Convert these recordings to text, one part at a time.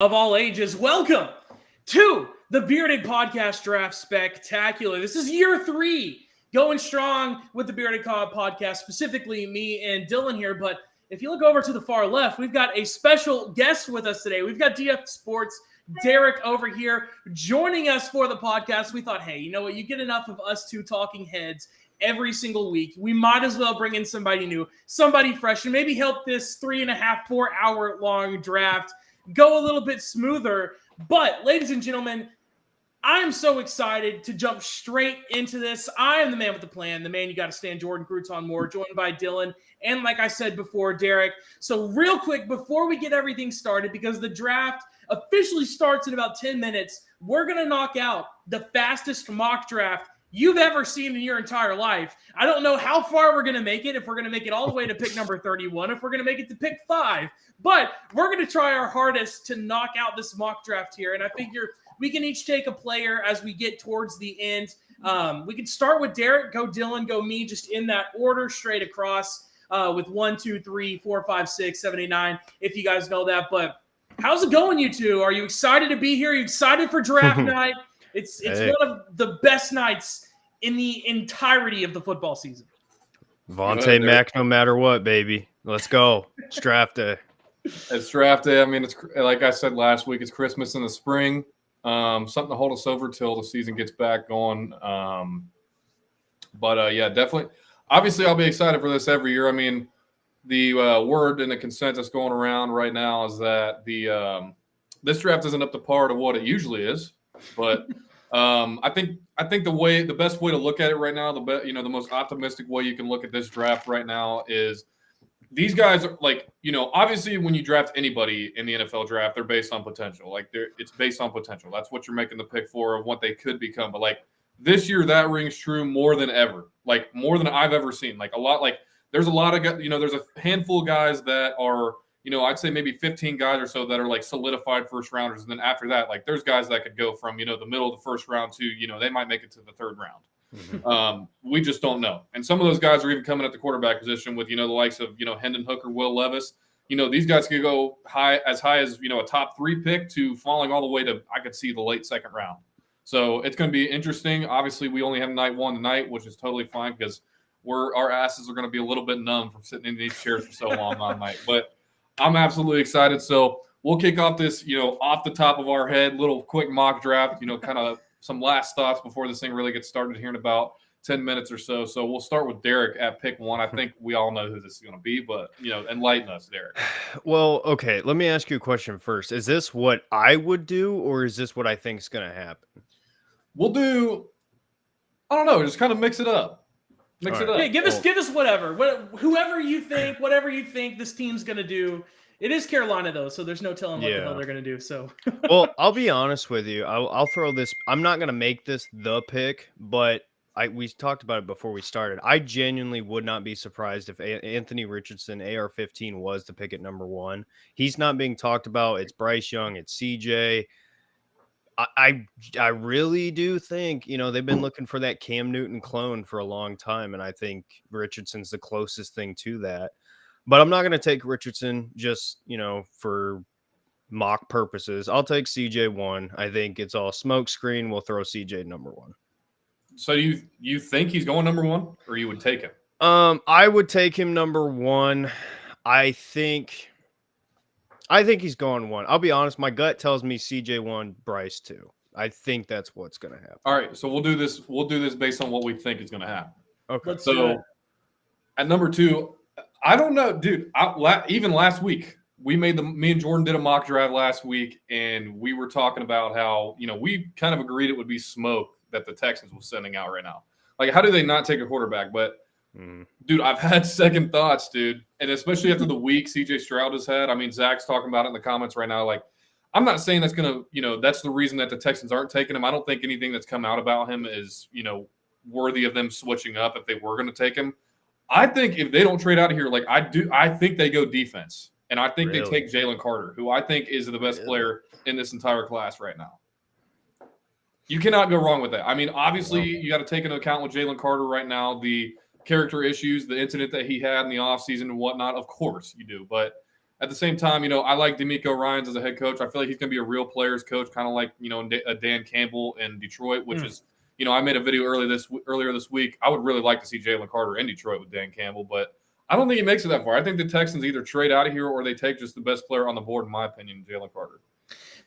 of all ages. Welcome to the Bearded Podcast Draft Spectacular. This is year 3, going strong with the Bearded Podcast, specifically me and Dylan here. But if you look over to the far left, we've got a special guest with us today. We've got DF Sports Derek over here joining us for the podcast. We thought, hey, you know what? You get enough of us two talking heads every single week. We might as well bring in somebody new, somebody fresh, and maybe help this 3.5, 4 hour long draft go a little bit smoother. But, ladies and gentlemen, I am so excited to jump straight into this. I am the man with the plan, the man you got to stand, Jordan Crouton Moore, joined by Dylan, and like I said before, Derek. So real quick, before we get everything started, because the draft officially starts in about 10 minutes, we're going to knock out the fastest mock draft you've ever seen in your entire life. I don't know how far we're going to make it, if we're going to make it all the way to pick number 31, if we're going to make it to pick 5. But we're going to try our hardest to knock out this mock draft here. And I figure we can each take a player as we get towards the end. We can start with Derek, go Dylan, go me, just in that order straight across with 1, 2, 3, 4, 5, 6, 7, 8, 9, if you guys know that. But how's it going, you two? Are you excited to be here? Are you excited for draft night? It's one of the best nights in the entirety of the football season. Vontae Mack, no matter what, baby. Let's go. It's draft day. It's draft day. I mean, it's like I said last week, it's Christmas in the spring. Something to hold us over till the season gets back going. Yeah, definitely. Obviously, I'll be excited for this every year. I mean, the word and the consensus going around right now is that this draft isn't up to par to what it usually is. But I think the best way to look at it right now, the most optimistic way you can look at this draft right now is these guys are obviously when you draft anybody in the NFL draft, they're based on potential. It's based on potential. That's what you're making the pick for, of what they could become. But this year, that rings true more than ever. More than I've ever seen. There's a lot of guys, there's a handful of guys that are, I'd say maybe 15 guys or so that are solidified first rounders. And then after that, there's guys that could go from, the middle of the first round to, they might make it to the third round. Mm-hmm. We just don't know. And some of those guys are even coming at the quarterback position with, the likes of, Hendon Hooker, Will Levis. These guys could go as high as, a top 3 pick to falling all the way to, I could see the late second round. So it's going to be interesting. Obviously, we only have night 1 tonight, which is totally fine because our asses are going to be a little bit numb from sitting in these chairs for so long all night. But I'm absolutely excited. So we'll kick off this, off the top of our head, little quick mock draft, kind of some last thoughts before this thing really gets started here in about 10 minutes or so. So we'll start with Derek at pick 1. I think we all know who this is going to be, but, enlighten us, Derek. Well, okay, let me ask you a question first. Is this what I would do, or is this what I think is going to happen? We'll do, I don't know, just kind of mix it up. Yeah, give us whatever. Whoever you think, whatever you think this team's going to do. It is Carolina, though, so there's no telling what the hell they're going to do. So, well, I'll be honest with you. I'll throw this. I'm not going to make this the pick, but we talked about it before we started. I genuinely would not be surprised if Anthony Richardson, AR-15, was the pick at number 1. He's not being talked about. It's Bryce Young. It's CJ. I really do think, they've been looking for that Cam Newton clone for a long time, and I think Richardson's the closest thing to that. But I'm not going to take Richardson just, for mock purposes. I'll take CJ 1. I think it's all smoke screen. We'll throw CJ number 1. So you think he's going number 1, or you would take him? I would take him number 1. I think he's going 1. I'll be honest. My gut tells me CJ 1, Bryce 2. I think that's what's going to happen. All right. So we'll do this. We'll do this based on what we think is going to happen. Okay. So at number 2, I don't know, dude. Even last week, me and Jordan did a mock draft last week, and we were talking about how, we kind of agreed it would be smoke that the Texans were sending out right now. How do they not take a quarterback? But, dude, I've had second thoughts, dude. And especially after the week CJ Stroud has had. I mean, Zach's talking about it in the comments right now. I'm not saying that's going to, that's the reason that the Texans aren't taking him. I don't think anything that's come out about him is, worthy of them switching up if they were going to take him. I think if they don't trade out of here, I think they go defense. And I think they take Jalen Carter, who I think is the best player in this entire class right now. You cannot go wrong with that. I mean, obviously, you got to take into account with Jalen Carter right now, the character issues, the incident that he had in the offseason and whatnot. Of course you do. But at the same time, I like D'Amico Ryans as a head coach. I feel like he's going to be a real players coach, kind of like, Dan Campbell in Detroit, which is, I made a video earlier this week. I would really like to see Jalen Carter in Detroit with Dan Campbell, but I don't think he makes it that far. I think the Texans either trade out of here or they take just the best player on the board, in my opinion, Jalen Carter.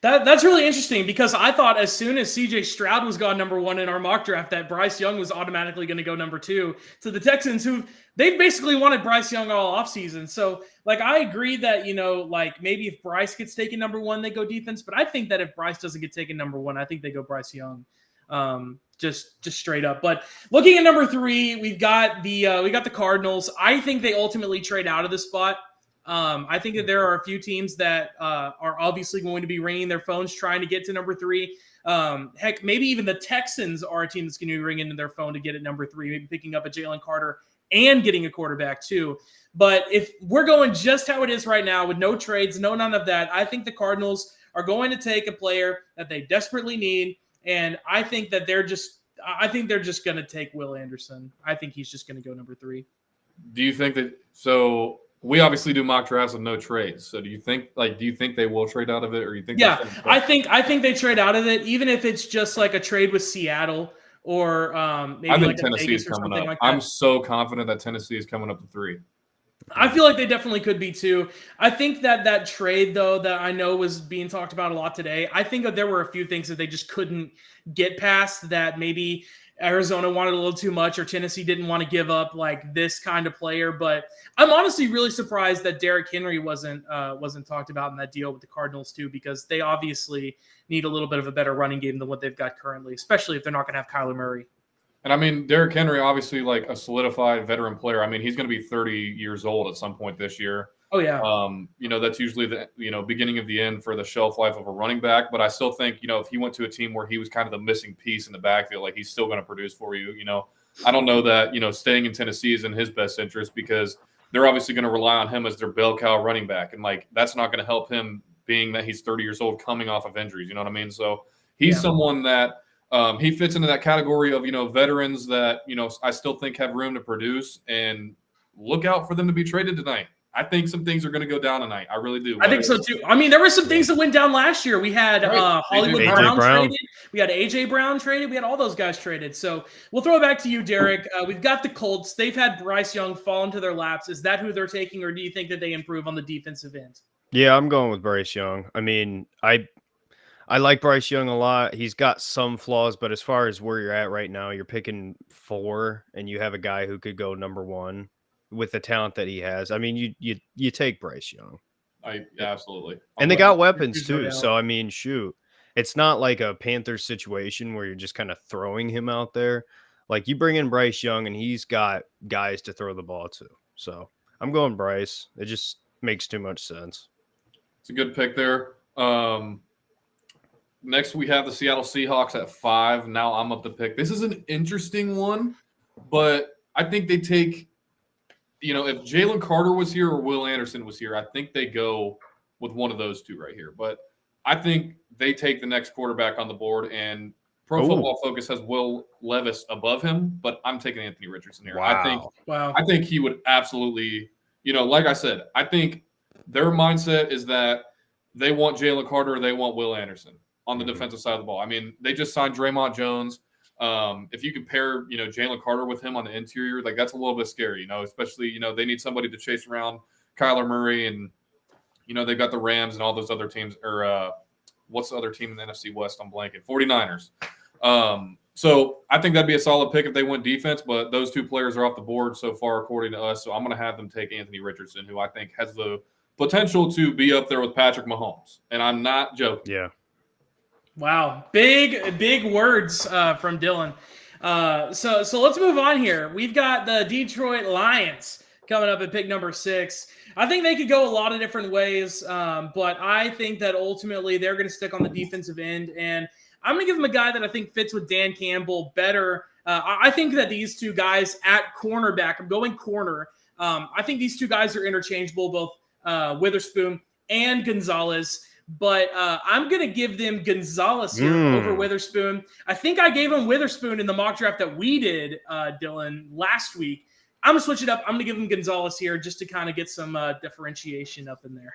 That's really interesting because I thought as soon as CJ Stroud was gone number 1 in our mock draft that Bryce Young was automatically going to go number 2 to the Texans, who they've basically wanted Bryce Young all offseason. So, I agree that, maybe if Bryce gets taken number 1, they go defense. But I think that if Bryce doesn't get taken number 1, I think they go Bryce Young, just straight up. But looking at number 3, we got the Cardinals. I think they ultimately trade out of the spot. I think that there are a few teams that are obviously going to be ringing their phones trying to get to number 3. Heck, maybe even the Texans are a team that's going to be ringing their phone to get at number 3, maybe picking up a Jalen Carter and getting a quarterback too. But if we're going just how it is right now with no trades, none of that, I think the Cardinals are going to take a player that they desperately need. And I think that they're just going to take Will Anderson. I think he's just going to go number 3. Do you think that – so we obviously do mock drafts with no trades. So do you think they will trade out of it, or you think? Yeah, I think they trade out of it, even if it's just like a trade with Seattle or maybe I think like Tennessee is coming up. Like that. I'm so confident that Tennessee is coming up to 3. I feel like they definitely could be too. I think that trade, though, that I know was being talked about a lot today, I think that there were a few things that they just couldn't get past, that maybe Arizona wanted a little too much or Tennessee didn't want to give up like this kind of player. But I'm honestly really surprised that Derrick Henry wasn't talked about in that deal with the Cardinals too, because they obviously need a little bit of a better running game than what they've got currently, especially if they're not going to have Kyler Murray. And I mean, Derrick Henry, obviously like a solidified veteran player. I mean, he's going to be 30 years old at some point this year. Oh yeah. That's usually the beginning of the end for the shelf life of a running back. But I still think, if he went to a team where he was kind of the missing piece in the backfield, like he's still going to produce for you. I don't know that, staying in Tennessee is in his best interest, because they're obviously going to rely on him as their bell cow running back. And like, that's not going to help him, being that he's 30 years old coming off of injuries. You know what I mean? So he's someone that he fits into that category of, veterans that, I still think have room to produce, and look out for them to be traded tonight. I think some things are going to go down tonight. I really do. I think so too. I mean, there were some things that went down last year. We had Hollywood Brown traded. We had AJ Brown traded. We had all those guys traded. So we'll throw it back to you, Derek. We've got the Colts. They've had Bryce Young fall into their laps. Is that who they're taking, or do you think that they improve on the defensive end? Yeah, I'm going with Bryce Young. I mean, I like Bryce Young a lot. He's got some flaws, but as far as where you're at right now, you're picking 4, and you have a guy who could go number 1 with the talent that he has. I mean, you take Bryce Young. Absolutely. And they got weapons too. So, I mean, shoot. It's not like a Panthers situation where you're just kind of throwing him out there. Like, you bring in Bryce Young, and he's got guys to throw the ball to. So, I'm going Bryce. It just makes too much sense. It's a good pick there. Next, we have the Seattle Seahawks at 5. Now I'm up to pick. This is an interesting one, but I think they take – if Jalen Carter was here or Will Anderson was here, I think they go with one of those two right here. But I think they take the next quarterback on the board, and Pro Football Focus has Will Levis above him, but I'm taking Anthony Richardson here. Wow. I think he would absolutely, like I said, I think their mindset is that they want Jalen Carter or they want Will Anderson on the defensive side of the ball. I mean, they just signed Draymond Jones. If you compare, Jalen Carter with him on the interior, like that's a little bit scary, especially, they need somebody to chase around Kyler Murray, and, they've got the Rams and all those other teams, or what's the other team in the NFC West? I'm blanking. 49ers. So I think that'd be a solid pick if they went defense, but those two players are off the board so far, according to us. So I'm going to have them take Anthony Richardson, who I think has the potential to be up there with Patrick Mahomes. And I'm not joking. Yeah. Wow. Big words from Dylan. So let's move on here. We've got the Detroit Lions coming up at pick number 6. I think they could go a lot of different ways, but I think that ultimately they're going to stick on the defensive end, and I'm going to give them a guy that I think fits with Dan Campbell better. I think that these two guys at cornerback, I'm going corner. I think these two guys are interchangeable, both Witherspoon and Gonzalez. But I'm going to give them Gonzalez here over Witherspoon. I think I gave him Witherspoon in the mock draft that we did, Dylan, last week. I'm gonna switch it up. I'm gonna give him Gonzalez here just to kind of get some differentiation up in there.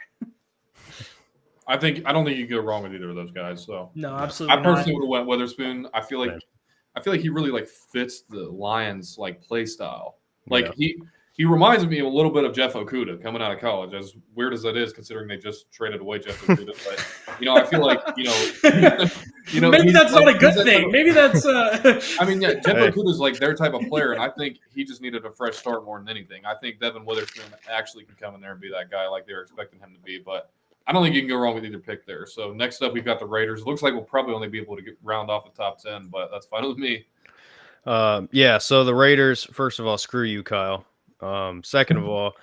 I don't think you can go wrong with either of those guys. So No, absolutely I personally would have went Witherspoon. I feel like he really like fits the Lions like play style. Like he reminds me a little bit of Jeff Okudah coming out of college. As weird as that is, considering they just traded away Jeff Okudah. But I feel like maybe that's not a good thing. Maybe that's. I mean, yeah, Jeff Okudah is like their type of player, and I think he just needed a fresh start more than anything. I think Devin Witherspoon actually can come in there and be that guy like they were expecting him to be, but. I don't think you can go wrong with either pick there. So next up, we've got the Raiders. It looks like we'll probably only be able to round off the top 10, but that's fine with me. So the Raiders, first of all, screw you, Kyle. Second of all,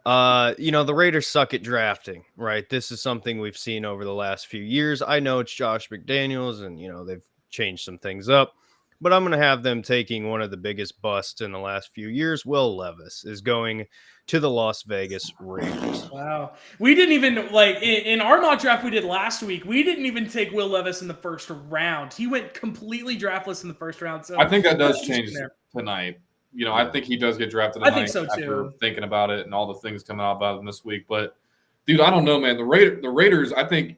the Raiders suck at drafting, right? This is something we've seen over the last few years. I know it's Josh McDaniels, and, they've changed some things up. But I'm going to have them taking one of the biggest busts in the last few years. Will Levis is going to the Las Vegas Raiders. Wow. We didn't even, in our mock draft we did last week, we didn't even take Will Levis in the first round. He went completely draftless in the first round. So I think that does change tonight. I think he does get drafted tonight. I think so, too. After thinking about it and all the things coming out about him this week. But, dude, I don't know, man. The Raiders, I think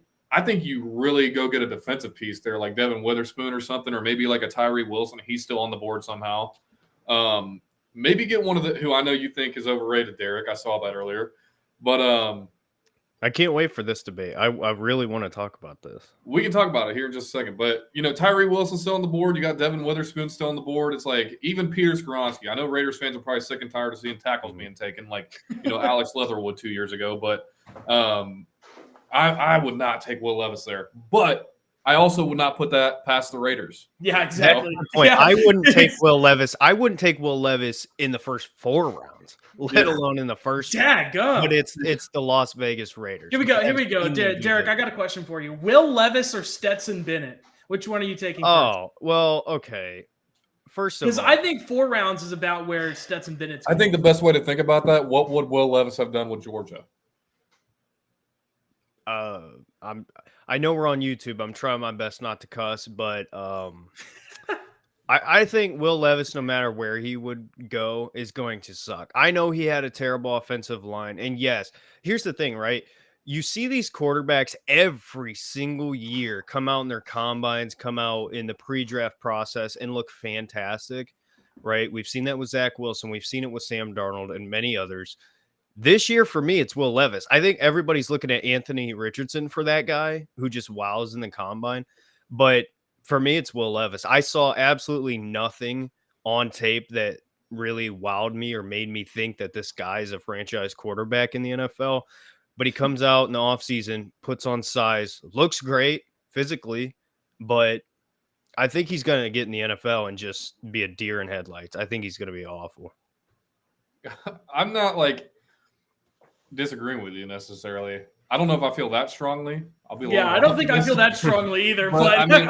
you really go get a defensive piece there, like Devin Witherspoon or something, or maybe like a Tyree Wilson. He's still on the board somehow. Maybe get one of who I know you think is overrated, Derek. I saw that earlier. But I can't wait for this debate. I really want to talk about this. We can talk about it here in just a second. But, Tyree Wilson's still on the board. You got Devin Witherspoon still on the board. It's like even Peter Skoronski. I know Raiders fans are probably sick and tired of seeing tackles being taken like, Alex Leatherwood 2 years ago. But I would not take Will Levis there. But I also would not put that past the Raiders. Yeah, exactly. Yeah. I wouldn't take Will Levis. I wouldn't take Will Levis in the first 4 rounds, let alone in the first. But it's the Las Vegas Raiders. Here we go. Derek, I got a question for you. Will Levis or Stetson Bennett? Which one are you taking first? Well, okay. First of all, because I think 4 rounds is about where Stetson Bennett's I think the best way to think about that, what would Will Levis have done with Georgia? I know we're on YouTube. I'm trying my best not to cuss, but I think Will Levis, no matter where he would go, is going to suck. I know he had a terrible offensive line, and yes, here's the thing, right? You see these quarterbacks every single year come out in their combines, come out in the pre-draft process, and look fantastic, right? We've seen that with Zach Wilson. We've seen it with Sam Darnold and many others. This year, for me, it's Will Levis. I think everybody's looking at Anthony Richardson for that guy who just wows in the combine. But for me, it's Will Levis. I saw absolutely nothing on tape that really wowed me or made me think that this guy is a franchise quarterback in the NFL. But he comes out in the offseason, puts on size, looks great physically, but I think he's going to get in the NFL and just be a deer in headlights. I think he's going to be awful. I'm not disagreeing with you necessarily. I don't know if I feel that strongly. I don't think I feel that strongly either. But I mean,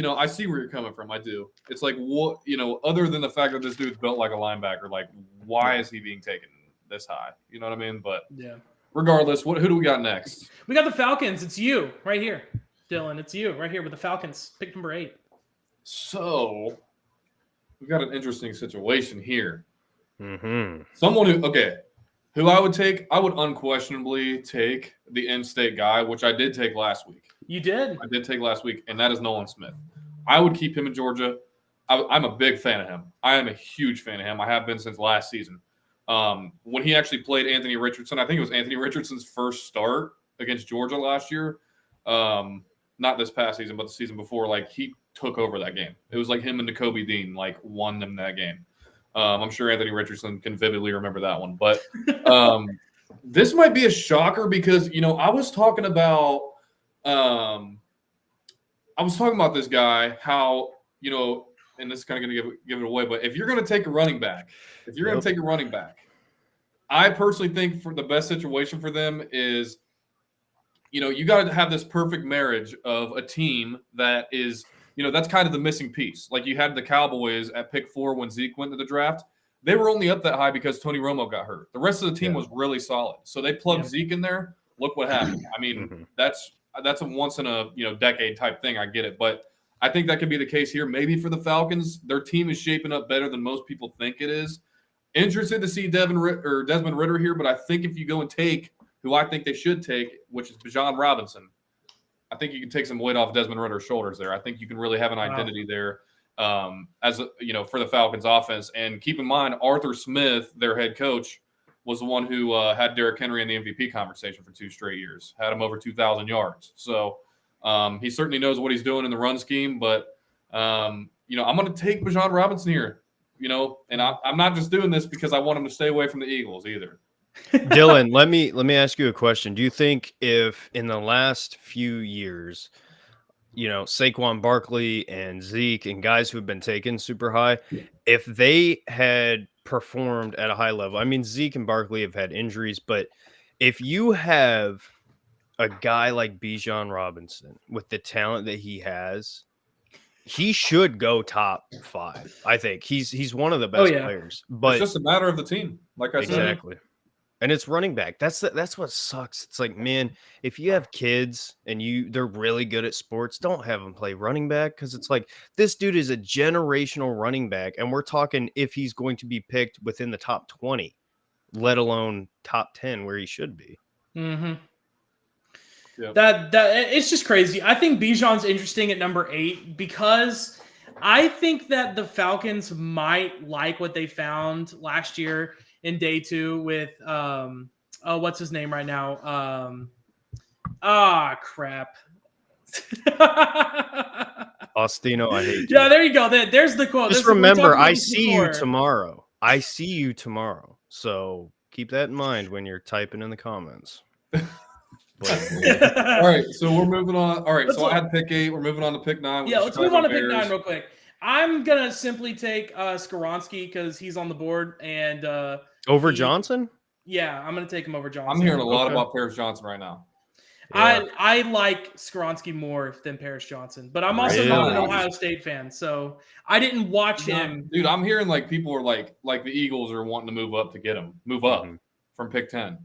I see where you're coming from. I do. It's like, what, other than the fact that this dude's built like a linebacker, like why is he being taken this high? You know what I mean? But yeah. Regardless, who do we got next? We got the Falcons. It's you right here, Dylan. It's you right here with the Falcons. Pick number 8. So we've got an interesting situation here. Mm-hmm. Someone who I would take, I would unquestionably take the in-state guy, which I did take last week. You did? I did take last week, and that is Nolan Smith. I would keep him in Georgia. I'm a big fan of him. I am a huge fan of him. I have been since last season. When he actually played Anthony Richardson, I think it was Anthony Richardson's first start against Georgia last year. Not this past season, but the season before, he took over that game. It was like him and Nakobe Dean, won them that game. I'm sure Anthony Richardson can vividly remember that one. But this might be a shocker because, I was talking about this guy, how, and this is kind of going to give it away, but if you're going to take a running back, I personally think for the best situation for them is, you got to have this perfect marriage of a team that is, that's kind of the missing piece. Like you had the Cowboys at pick 4 when Zeke went to the draft. They were only up that high because Tony Romo got hurt. The rest of the team was really solid. So they plugged Zeke in there. Look what happened. I mean, that's a once in a decade type thing. I get it. But I think that could be the case here. Maybe for the Falcons, their team is shaping up better than most people think it is. Interested to see Desmond Ritter here, but I think if you go and take who I think they should take, which is Bijan Robinson, I think you can take some weight off Desmond Ritter's shoulders there. I think you can really have an identity there for the Falcons offense. And keep in mind, Arthur Smith, their head coach, was the one who had Derrick Henry in the MVP conversation for 2 straight years, had him over 2,000 yards. So he certainly knows what he's doing in the run scheme. But, I'm going to take Bijan Robinson here, and I'm not just doing this because I want him to stay away from the Eagles either. Dylan, let me ask you a question. Do you think if in the last few years, Saquon Barkley and Zeke and guys who have been taken super high, if they had performed at a high level, I mean, Zeke and Barkley have had injuries, but if you have a guy like Bijan Robinson with the talent that he has, he should go top 5. I think he's one of the best players, but it's just a matter of the team. Like I said, exactly. And it's running back. That's what sucks. It's like, man, if you have kids and they're really good at sports, don't have them play running back, because it's like this dude is a generational running back, and we're talking if he's going to be picked within the top 20, let alone top 10 where he should be. Mm-hmm. Yep. That it's just crazy. I think Bijan's interesting at number 8 because I think that the Falcons might like what they found last year in day 2 with what's his name right now? Crap. Faustino, I hate you. Yeah, there you go. There's the quote. Just remember, I see you tomorrow. I see you tomorrow. So keep that in mind when you're typing in the comments. All right, so we're moving on. All right, I had pick 8. We're moving on to pick 9. Yeah, let's move on to pick 9 real quick. I'm gonna simply take Skoronski because he's on the board and over Johnson. Yeah, I'm gonna take him over Johnson. I'm hearing a lot about Paris Johnson right now. Yeah. I like Skoronski more than Paris Johnson, but I'm also not an Ohio State fan, so I didn't watch him. Dude, I'm hearing like people are like the Eagles are wanting to move up to get him, from pick 10.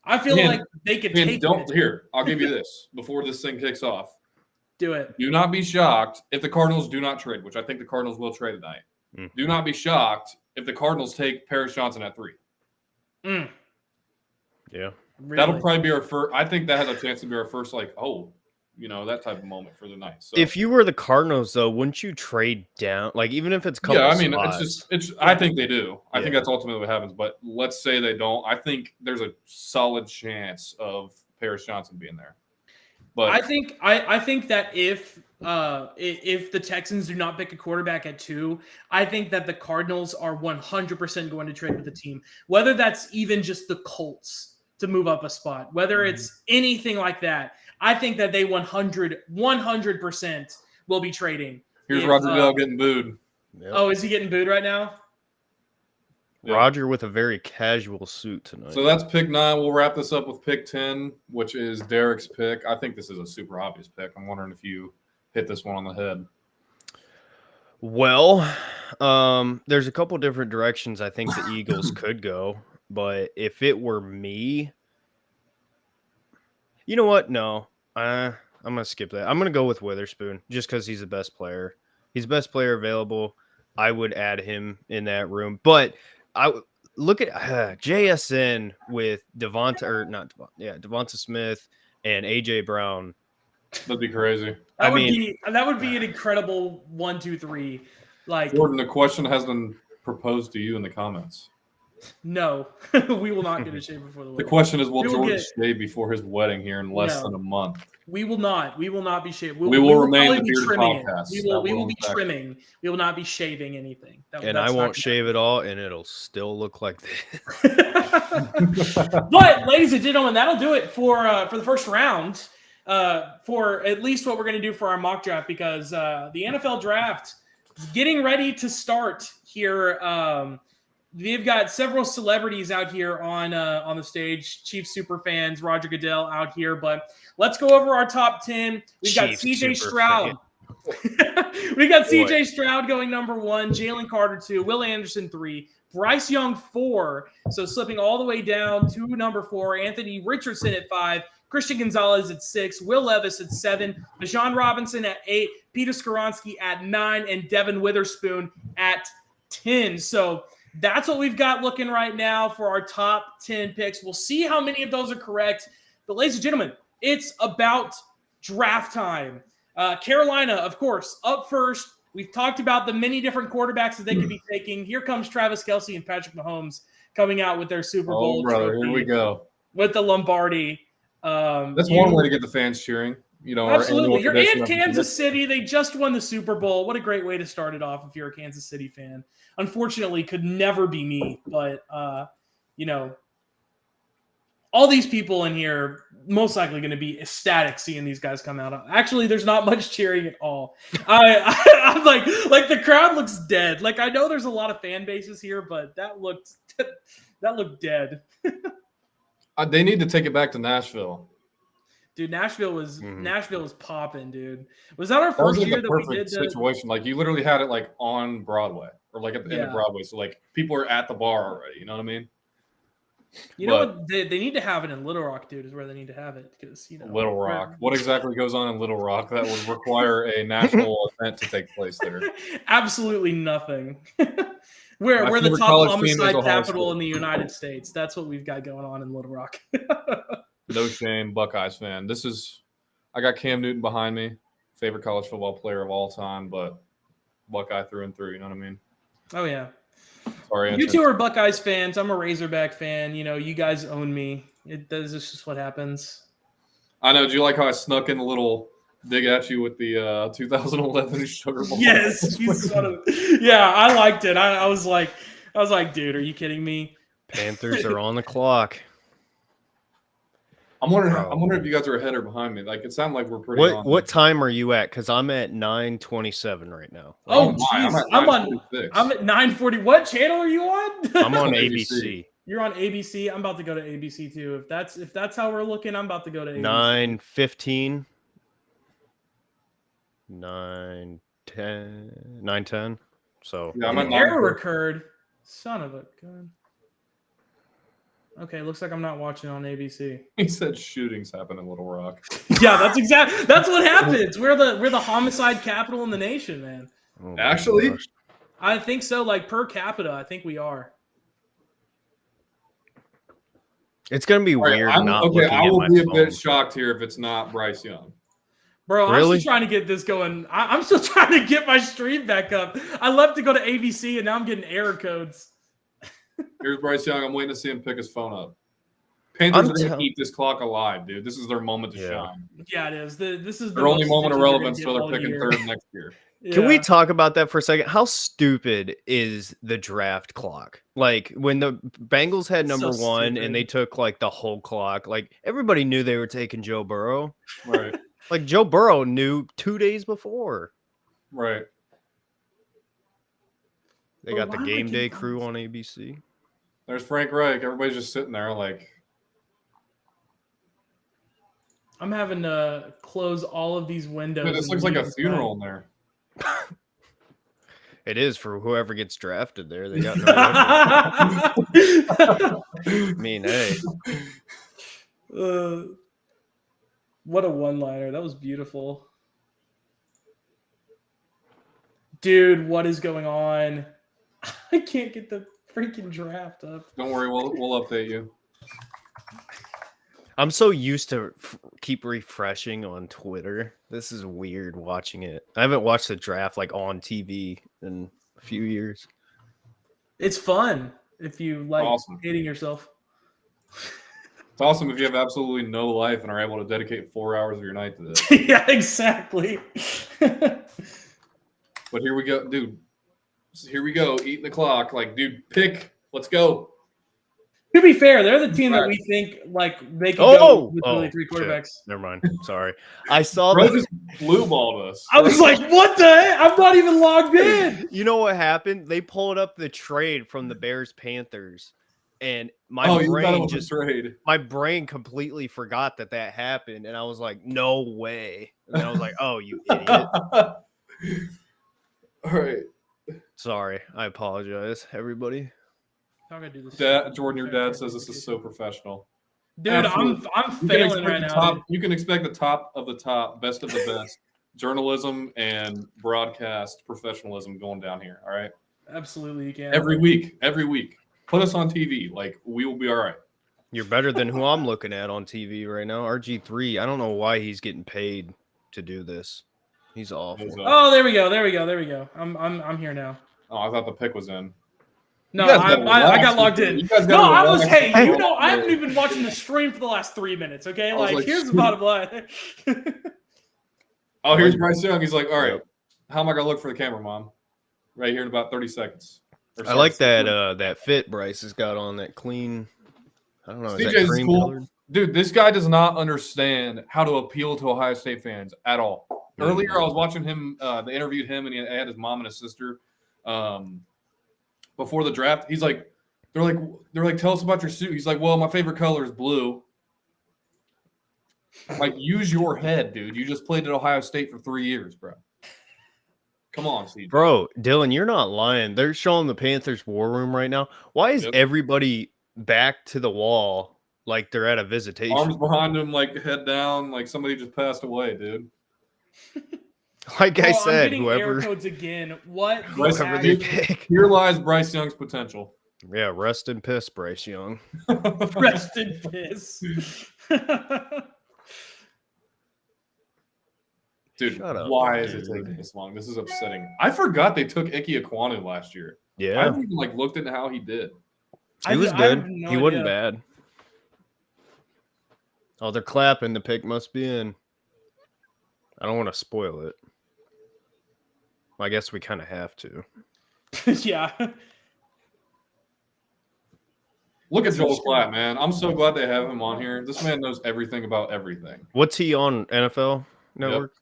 I feel like they could take it. Here, I'll give you this before this thing kicks off. Do it. Do not be shocked if the Cardinals do not trade, which I think the Cardinals will trade tonight. Do not be shocked if the Cardinals take Paris Johnson at 3. Yeah. Really? That'll probably be our first. I think that has a chance to be our first, that type of moment for the night. So, if you were the Cardinals, though, wouldn't you trade down? Like, even if it's a couple spots? I think they do. I think that's ultimately what happens. But let's say they don't. I think there's a solid chance of Paris Johnson being there. But I think that if the Texans do not pick a quarterback at 2, I think that the Cardinals are 100% going to trade with the team. Whether that's even just the Colts to move up a spot, whether it's anything like that, I think that they 100% will be trading. Here's Roger Goodell getting booed. Yep. Oh, is he getting booed right now? Roger with a very casual suit tonight. So that's pick 9. We'll wrap this up with pick 10, which is Derek's pick. I think this is a super obvious pick. I'm wondering if you hit this one on the head. Well, there's a couple different directions I think the Eagles could go, but if it were me, you know what? No, I'm going to skip that. I'm going to go with Witherspoon just because he's the best player. He's the best player available. I would add him in that room, but I look at JSN with Devonta Smith and AJ Brown. That'd be crazy. That would be an incredible 1, 2, 3. Like, Jordan, the question has been proposed to you in the comments. No, we will not get a shave before the wedding. The question is, will Jordan shave before his wedding here in less than a month? We will not. We will not be shaving. We will remain the Beard Podcast. We will be trimming. We will not be shaving anything. I won't shave at all, and it'll still look like this. But, ladies and gentlemen, that'll do it for the first round. For at least what we're going to do for our mock draft, because the NFL draft is getting ready to start here. They've got several celebrities out here on the stage. Chiefs super fans, Roger Goodell out here. But let's go over our top 10. We've got CJ Stroud. We got CJ Stroud going number 1, Jalen Carter 2, Will Anderson 3, Bryce Young 4. So slipping all the way down to number 4, Anthony Richardson at 5, Christian Gonzalez at 6, Will Levis at 7, Bijan Robinson at 8, Peter Skoronski at 9, and Devin Witherspoon at 10. So that's what we've got looking right now for our top 10 picks. We'll see how many of those are correct. But ladies and gentlemen, it's about draft time. Carolina, of course, up first. We've talked about the many different quarterbacks that they could be taking. Here comes Travis Kelce and Patrick Mahomes coming out with their Super Bowl brother, trophy here we go. with the Lombardi. That's one way to get the fans cheering. Absolutely. You're in Kansas City. They just won the Super Bowl. What a great way to start it off if you're a Kansas City fan. Unfortunately, could never be me. But, all these people in here most likely going to be ecstatic seeing these guys come out. Actually, there's not much cheering at all. I'm like the crowd looks dead. Like, I know there's a lot of fan bases here, but that looked dead. They need to take it back to Nashville. Dude, Nashville was popping, dude. Was that our first year that we did the situation? Like, you literally had it like on Broadway or like at the end of Broadway. So like people are at the bar already. You know what I mean? Know what? They need to have it in Little Rock, dude, is where they need to have it. Because Little Rock. What exactly goes on in Little Rock that would require a national event to take place there? Absolutely nothing. We're the top homicide capital in the United States. That's what we've got going on in Little Rock. No shame, Buckeyes fan. I got Cam Newton behind me, favorite college football player of all time, but Buckeye through and through. You know what I mean? Oh yeah. Sorry, you two are Buckeyes fans. I'm a Razorback fan. You guys own me. This is just what happens. I know. Do you like how I snuck in a little dig at you with the 2011 Sugar Bowl? Yes, yeah, I liked it. I was like, dude, are you kidding me? Panthers are on the clock. I'm wondering if you guys are ahead or behind me. Like, it sounded like we're pretty. What time are you at? Because I'm at 9:27 right now. Oh, jeez. I'm at 9:40. What channel are you on? I'm on ABC. You're on ABC. I'm about to go to ABC too. If that's how we're looking, I'm about to go to ABC. 9:15. 9:10. 9:10. So yeah, I'm at error occurred. Son of a gun. Okay, looks like I'm not watching on ABC. He said shootings happen in Little Rock. Yeah, that's what happens. We're the homicide capital in the nation, man. Oh actually, gosh. I think so. Like per capita, I think we are. It's gonna be weird. I will be a phone. bit shocked here if it's not Bryce Young. Bro, really? I'm still trying to get this going. I'm still trying to get my stream back up. I left to go to ABC, and now I'm getting error codes. Here's Bryce Young. I'm waiting to see him pick his phone up. Panthers are going to keep this clock alive, dude. This is their moment to shine. Yeah, it is. This is their only moment of relevance, so they're picking third next year. Yeah. Can we talk about that for a second? How stupid is the draft clock? Like, when the Bengals had number one and they took like the whole clock, like everybody knew they were taking Joe Burrow. Right. Like Joe Burrow knew 2 days before. Right. They got the game day crew on ABC. There's Frank Reich. Everybody's just sitting there like. I'm having to close all of these windows. Dude, this looks like a funeral in there. It is for whoever gets drafted there. They got no I mean, hey. What a one-liner. That was beautiful. Dude, what is going on? I can't get the freaking draft up. Don't worry, we'll update you. I'm so used to keep refreshing on Twitter. This is weird watching it. I haven't watched the draft like on TV in a few years. It's fun if you like hating yourself. It's awesome if you have absolutely no life and are able to dedicate 4 hours of your night to this. Yeah, exactly. But here we go, dude. Here we go, eating the clock. Like, dude, pick. Let's go. To be fair, they're the team that we think like they can go with really three quarterbacks. Shit. Never mind. Sorry. I saw Bro just blue balled us. I was like, what the heck? I'm not even logged in. You know what happened? They pulled up the trade from the Bears Panthers. And my brain completely forgot that happened. And I was like, no way. And then I was like, oh, you idiot. All right. Sorry. I apologize, everybody. How can I do this? Jordan, your dad says this is so professional. Dude, absolutely. I'm failing right now. You can expect the top of the top, best of the best journalism and broadcast professionalism going down here. All right. Absolutely, you can. Every week. Put us on TV. Like, we will be all right. You're better than who I'm looking at on TV right now. RG3. I don't know why he's getting paid to do this. He's awful. Oh, there we go. I'm here now. Oh, I thought the pick was in. No, You guys gotta I got relax. logged in. You guys No, gotta I was. relax. Hey, you know, I haven't even been watching the stream for the last 3 minutes. Okay, was like, here's the shoot. bottom line. Oh, here's Bryce Young. He's like, all right, Yep. how am I gonna look for the camera, Mom? Right here in about 30 seconds. I like that fit Bryce has got on, that clean. I don't know. Is that CJ's cream cool. colored? Dude, this guy does not understand how to appeal to Ohio State fans at all. Earlier, I was watching him. They interviewed him, and he had his mom and his sister before the draft. He's like, they're like, tell us about your suit. He's like, well, my favorite color is blue. Like, use your head, dude. You just played at Ohio State for 3 years, bro. Come on, CJ. Bro, Dylan, you're not lying. They're showing the Panthers war room right now. Why is everybody back to the wall like they're at a visitation? Arms behind him, like head down, like somebody just passed away, dude. Like I I'm said, getting whoever air codes again. What? the Whoever they actual- pick. Here lies Bryce Young's potential. Yeah, rest in piss, Bryce Young. Rest in piss. Dude, Shut up, why is it dude. taking this long? This is upsetting. I forgot they took Ike Ekwonu last year. I Yeah, haven't even like looked into how he did. he was I good. have no He wasn't idea. bad. Oh, they're clapping. The pick must be in. I don't want to spoil it. I guess we kind of have to. Yeah. Look at Joel Klatt, man. I'm so glad they have him on here. This man knows everything about everything. What's he on NFL Network?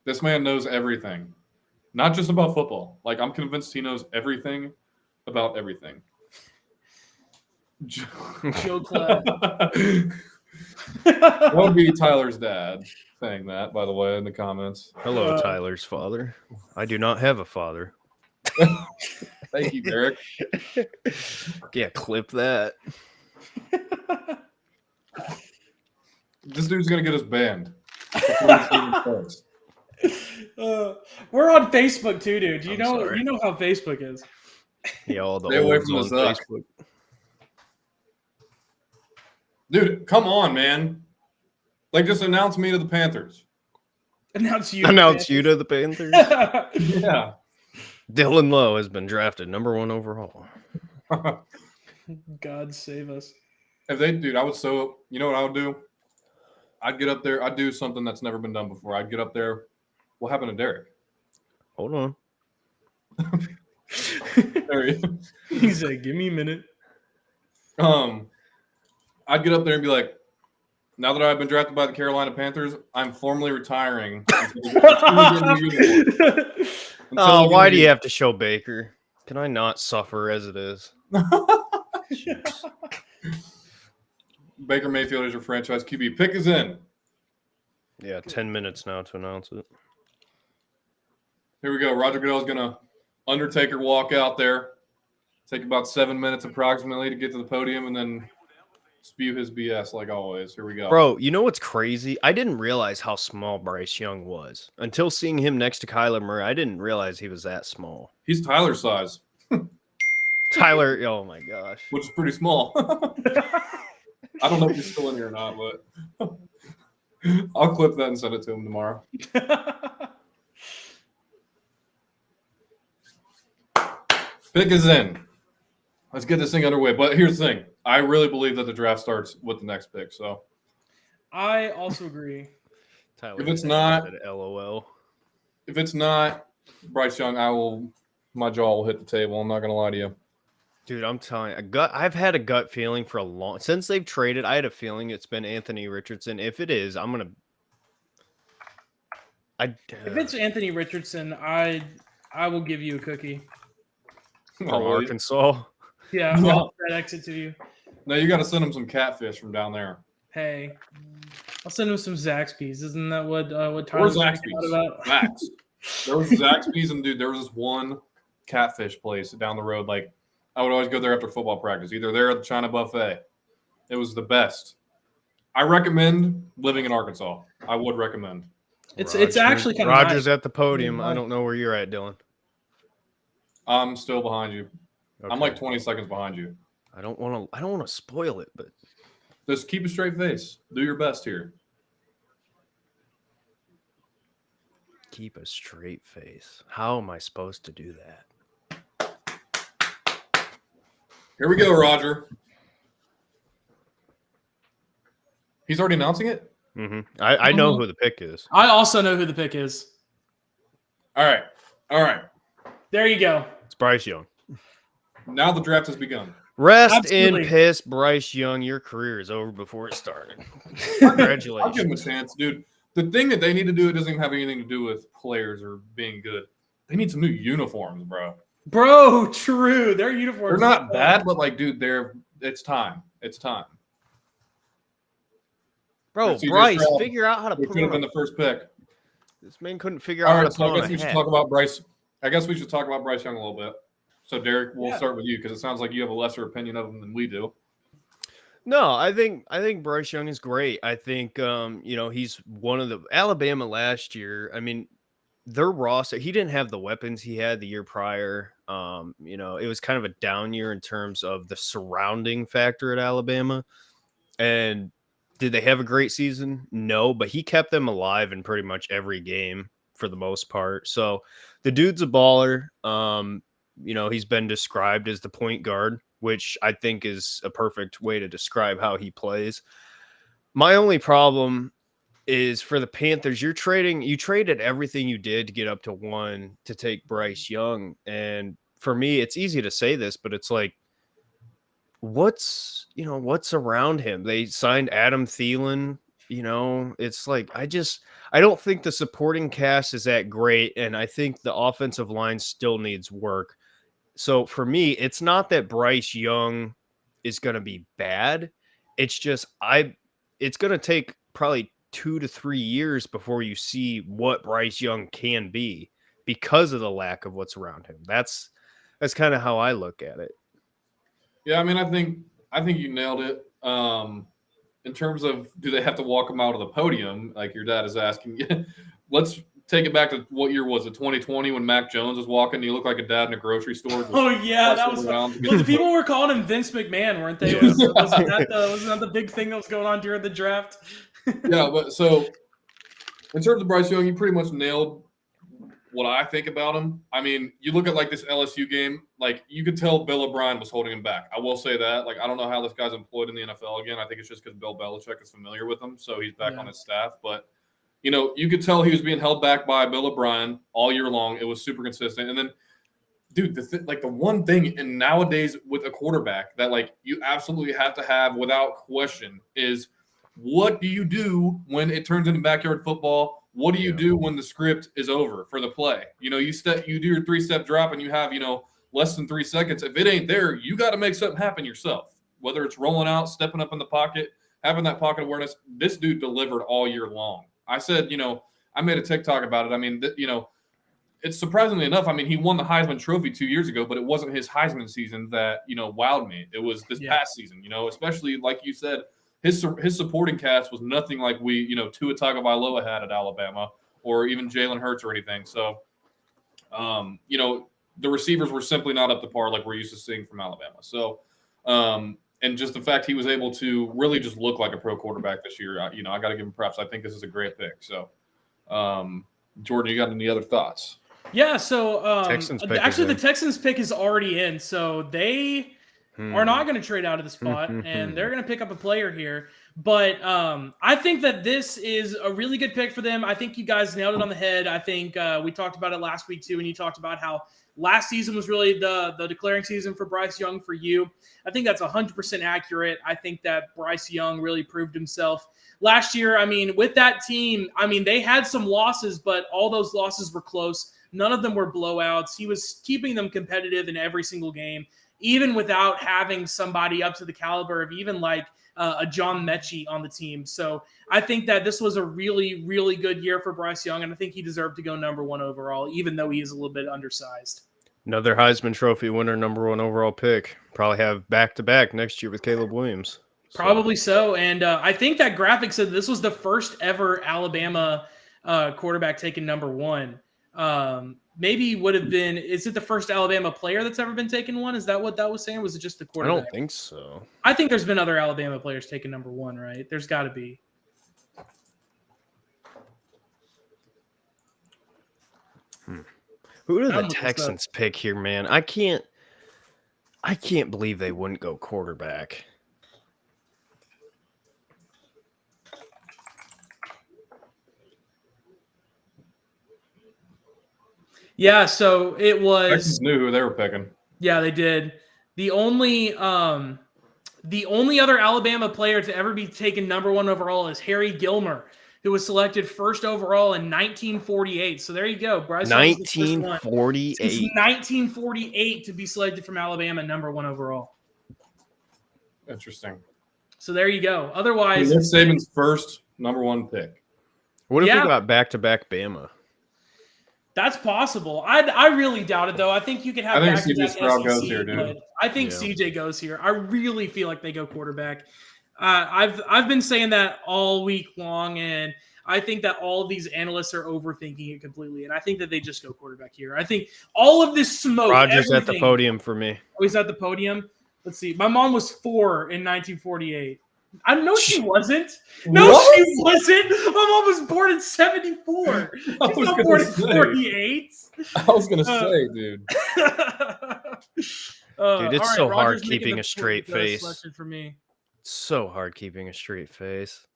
This man knows everything. Not just about football. Like, I'm convinced he knows everything about everything. Joe Klatt. That would be Tyler's dad saying that, by the way, in the comments. Hello, Tyler's father. I do not have a father. Thank you, Derek. Yeah, clip that. This dude's going to get us banned. before this even starts. We're on Facebook too, dude. You I'm know sorry. how Facebook is. Yeah, all the Stay away olds from on the Zuck. Facebook. Dude, come on, man. Like, just announce me to the Panthers. Announce you. Announce you to the Panthers. Yeah. Dylan Lowe has been drafted #1 overall. God save us. If they, dude, I would so, you know what I would do? I'd get up there. I'd do something that's never been done before. I'd get up there. What happened to Derek? Hold on. There he is. He said, "Give me a minute." I'd get up there and be like, now that I've been drafted by the Carolina Panthers, I'm formally retiring. Oh, why do you have to show Baker? Can I not suffer as it is? Baker Mayfield is your franchise QB. Pick is in. Yeah, 10 minutes now to announce it. Here we go. Roger Goodell's going to Undertaker walk out there. Take about 7 minutes approximately to get to the podium and then spew his BS like always. Here we go. Bro, you know what's crazy? I didn't realize how small Bryce Young was. Until seeing him next to Kyler Murray, I didn't realize he was that small. He's Tyler's size, Tyler, oh my gosh. which is pretty small. I don't know if he's still in here or not, but I'll clip that and send it to him tomorrow. Pick is in. Let's get this thing underway. But here's the thing. I really believe that the draft starts with the next pick. So I also agree. Tyler, If it's not- said LOL. if it's not Bryce Young, my jaw will hit the table. I'm not going to lie to you. Dude, I'm telling you, I've had a gut feeling for a long since they've traded. I had a feeling it's been Anthony Richardson. If it is, I'm gonna. If it's Anthony Richardson, I will give you a cookie. from Oh, really? Arkansas. Yeah, No. I'll FedEx it to you. No, you got to send him some catfish from down there. Hey, I'll send him some Zaxby's. Isn't that what Where's Tyler's talking Zaxby's? about? Zax. There was Zaxby's, and dude, there was this one catfish place down the road. Like, I would always go there after football practice, either there or the China Buffet. It was the best. I recommend living in Arkansas. I would recommend. It's actually kind of Rogers nice. at the podium. Really I don't know where you're at, Dylan. I'm still behind you. Okay. I'm like 20 seconds behind you. I don't want to spoil it, but Just keep a straight face. Do your best here. keep a straight face. How am I supposed to do that? Here we go, Roger. He's already announcing it? Mm-hmm. I know who the pick is. I also know who the pick is. All right. All right. There you go. It's Bryce Young. Now the draft has begun. Rest Absolutely. in piss, Bryce Young. Your career is over before it started. I'll Congratulations. give him a chance, dude. The thing that they need to do, it doesn't even have anything to do with players or being good. They need some new uniforms, bro. Bro, true. Their uniforms. They're not bad, but like, dude, it's time. It's time. Bro, CJ Bryce, Stroud, figure out how to It put could have on been the first pick. This man couldn't figure All out how right, to so put I on guess a we should hat. talk about Bryce. I guess we should talk about Bryce Young a little bit. So, Derek, we'll Yeah. start with you because it sounds like you have a lesser opinion of him than we do. No, I think Bryce Young is great. I think he's one of the Alabama last year. I mean, their roster, he didn't have the weapons he had the year prior. It was kind of a down year in terms of the surrounding factor at Alabama. And did they have a great season? No, but he kept them alive in pretty much every game for the most part. So the dude's a baller. He's been described as the point guard, which I think is a perfect way to describe how he plays. My only problem is for the Panthers, you traded everything you did to get up to 1 to take Bryce Young. And for me, it's easy to say this, but it's like, what's around him? They signed Adam Thielen. It's like, I don't think the supporting cast is that great. And I think the offensive line still needs work. So for me, it's not that Bryce Young is going to be bad. It's just, it's going to take probably 2 to 3 years before you see what Bryce Young can be because of the lack of what's around him. That's kind of how I look at it. Yeah, I mean, I think you nailed it. In terms of, do they have to walk him out of the podium, like your dad is asking? Let's take it back to what year was it? 2020 when Mac Jones was walking. You look like a dad in a grocery store. Oh yeah, that was fun. Well, the people were calling him Vince McMahon, weren't they? Wasn't that the big thing that was going on during the draft? Yeah, but so in terms of Bryce Young, you pretty much nailed what I think about him. I mean, you look at like this LSU game, like you could tell Bill O'Brien was holding him back. I will say that. Like, I don't know how this guy's employed in the NFL again. I think it's just because Bill Belichick is familiar with him, so he's back on his staff. But you could tell he was being held back by Bill O'Brien all year long. It was super consistent. And then, dude, the one thing in nowadays with a quarterback that like you absolutely have to have without question is, what do you do when it turns into backyard football? What do you do when the script is over for the play? You do your 3-step drop and you have, less than 3 seconds. If it ain't there, you got to make something happen yourself, whether it's rolling out, stepping up in the pocket, having that pocket awareness. This dude delivered all year long. I said, I made a TikTok about it. I mean, it's surprisingly enough. I mean, he won the Heisman Trophy 2 years ago, but it wasn't his Heisman season that, wowed me. It was this past season, especially like you said, his supporting cast was nothing like Tua Tagovailoa had at Alabama or even Jalen Hurts or anything. So, the receivers were simply not up to par like we're used to seeing from Alabama. So, and just the fact he was able to really just look like a pro quarterback this year, I got to give him props. I think this is a great pick. So, Jordan, you got any other thoughts? Yeah, so the Texans pick is already in, so they are not going to trade out of the spot, and they're going to pick up a player here. But I think that this is a really good pick for them. I think you guys nailed it on the head. I think we talked about it last week too, and you talked about how last season was really the declaring season for Bryce Young for you. I think that's 100% accurate. I think that Bryce Young really proved himself last year. I mean, with that team, they had some losses, but all those losses were close. None of them were blowouts. He was keeping them competitive in every single game, even without having somebody up to the caliber of even like a John Mechie on the team. So I think that this was a really, really good year for Bryce Young, and I think he deserved to go number 1 overall, even though he is a little bit undersized. Another Heisman Trophy winner, number 1 overall pick. Probably have back-to-back next year with Caleb Williams. Probably so. And I think that graphic said this was the first ever Alabama quarterback taken number 1. maybe would have been. Is it the first Alabama player that's ever been taken one? Is that what that was saying? Was it just the I quarterback? don't think so. I think there's been other Alabama players taken number one, right? There's got to be. Who did I'm the looking Texans pick here, man? I can't believe they wouldn't go quarterback. Yeah, so it was. Texans knew who they were picking. Yeah, they did. The only other Alabama player to ever be taken number one overall is Harry Gilmer, who was selected first overall in 1948. So there you go. Bryce Young was the first one 1948. since 1948 to be selected from Alabama number one overall. Interesting. So there you go. Otherwise, Nick Saban's first number one pick. What if Yeah. we got back-to-back Bama? that's possible. I really doubt it though. I think you could have. I think back-to-back CJ Stroud goes SEC, here, dude. but I think Yeah. CJ goes here. I really feel like they go quarterback. I've been saying that all week long, and I think that all of these analysts are overthinking it completely. And I think that they just go quarterback here. I think all of this smoke. Rogers at the everything- podium for me. Oh, he's at the podium. Let's see. My mom was 4 in 1948. I know she wasn't. No, What? she wasn't. My mom was born in 74. She's I was not gonna born in say. 48. I was gonna say, dude. Dude, it's so hard Roger's making keeping the a straight face. selection for me. So hard keeping a straight face.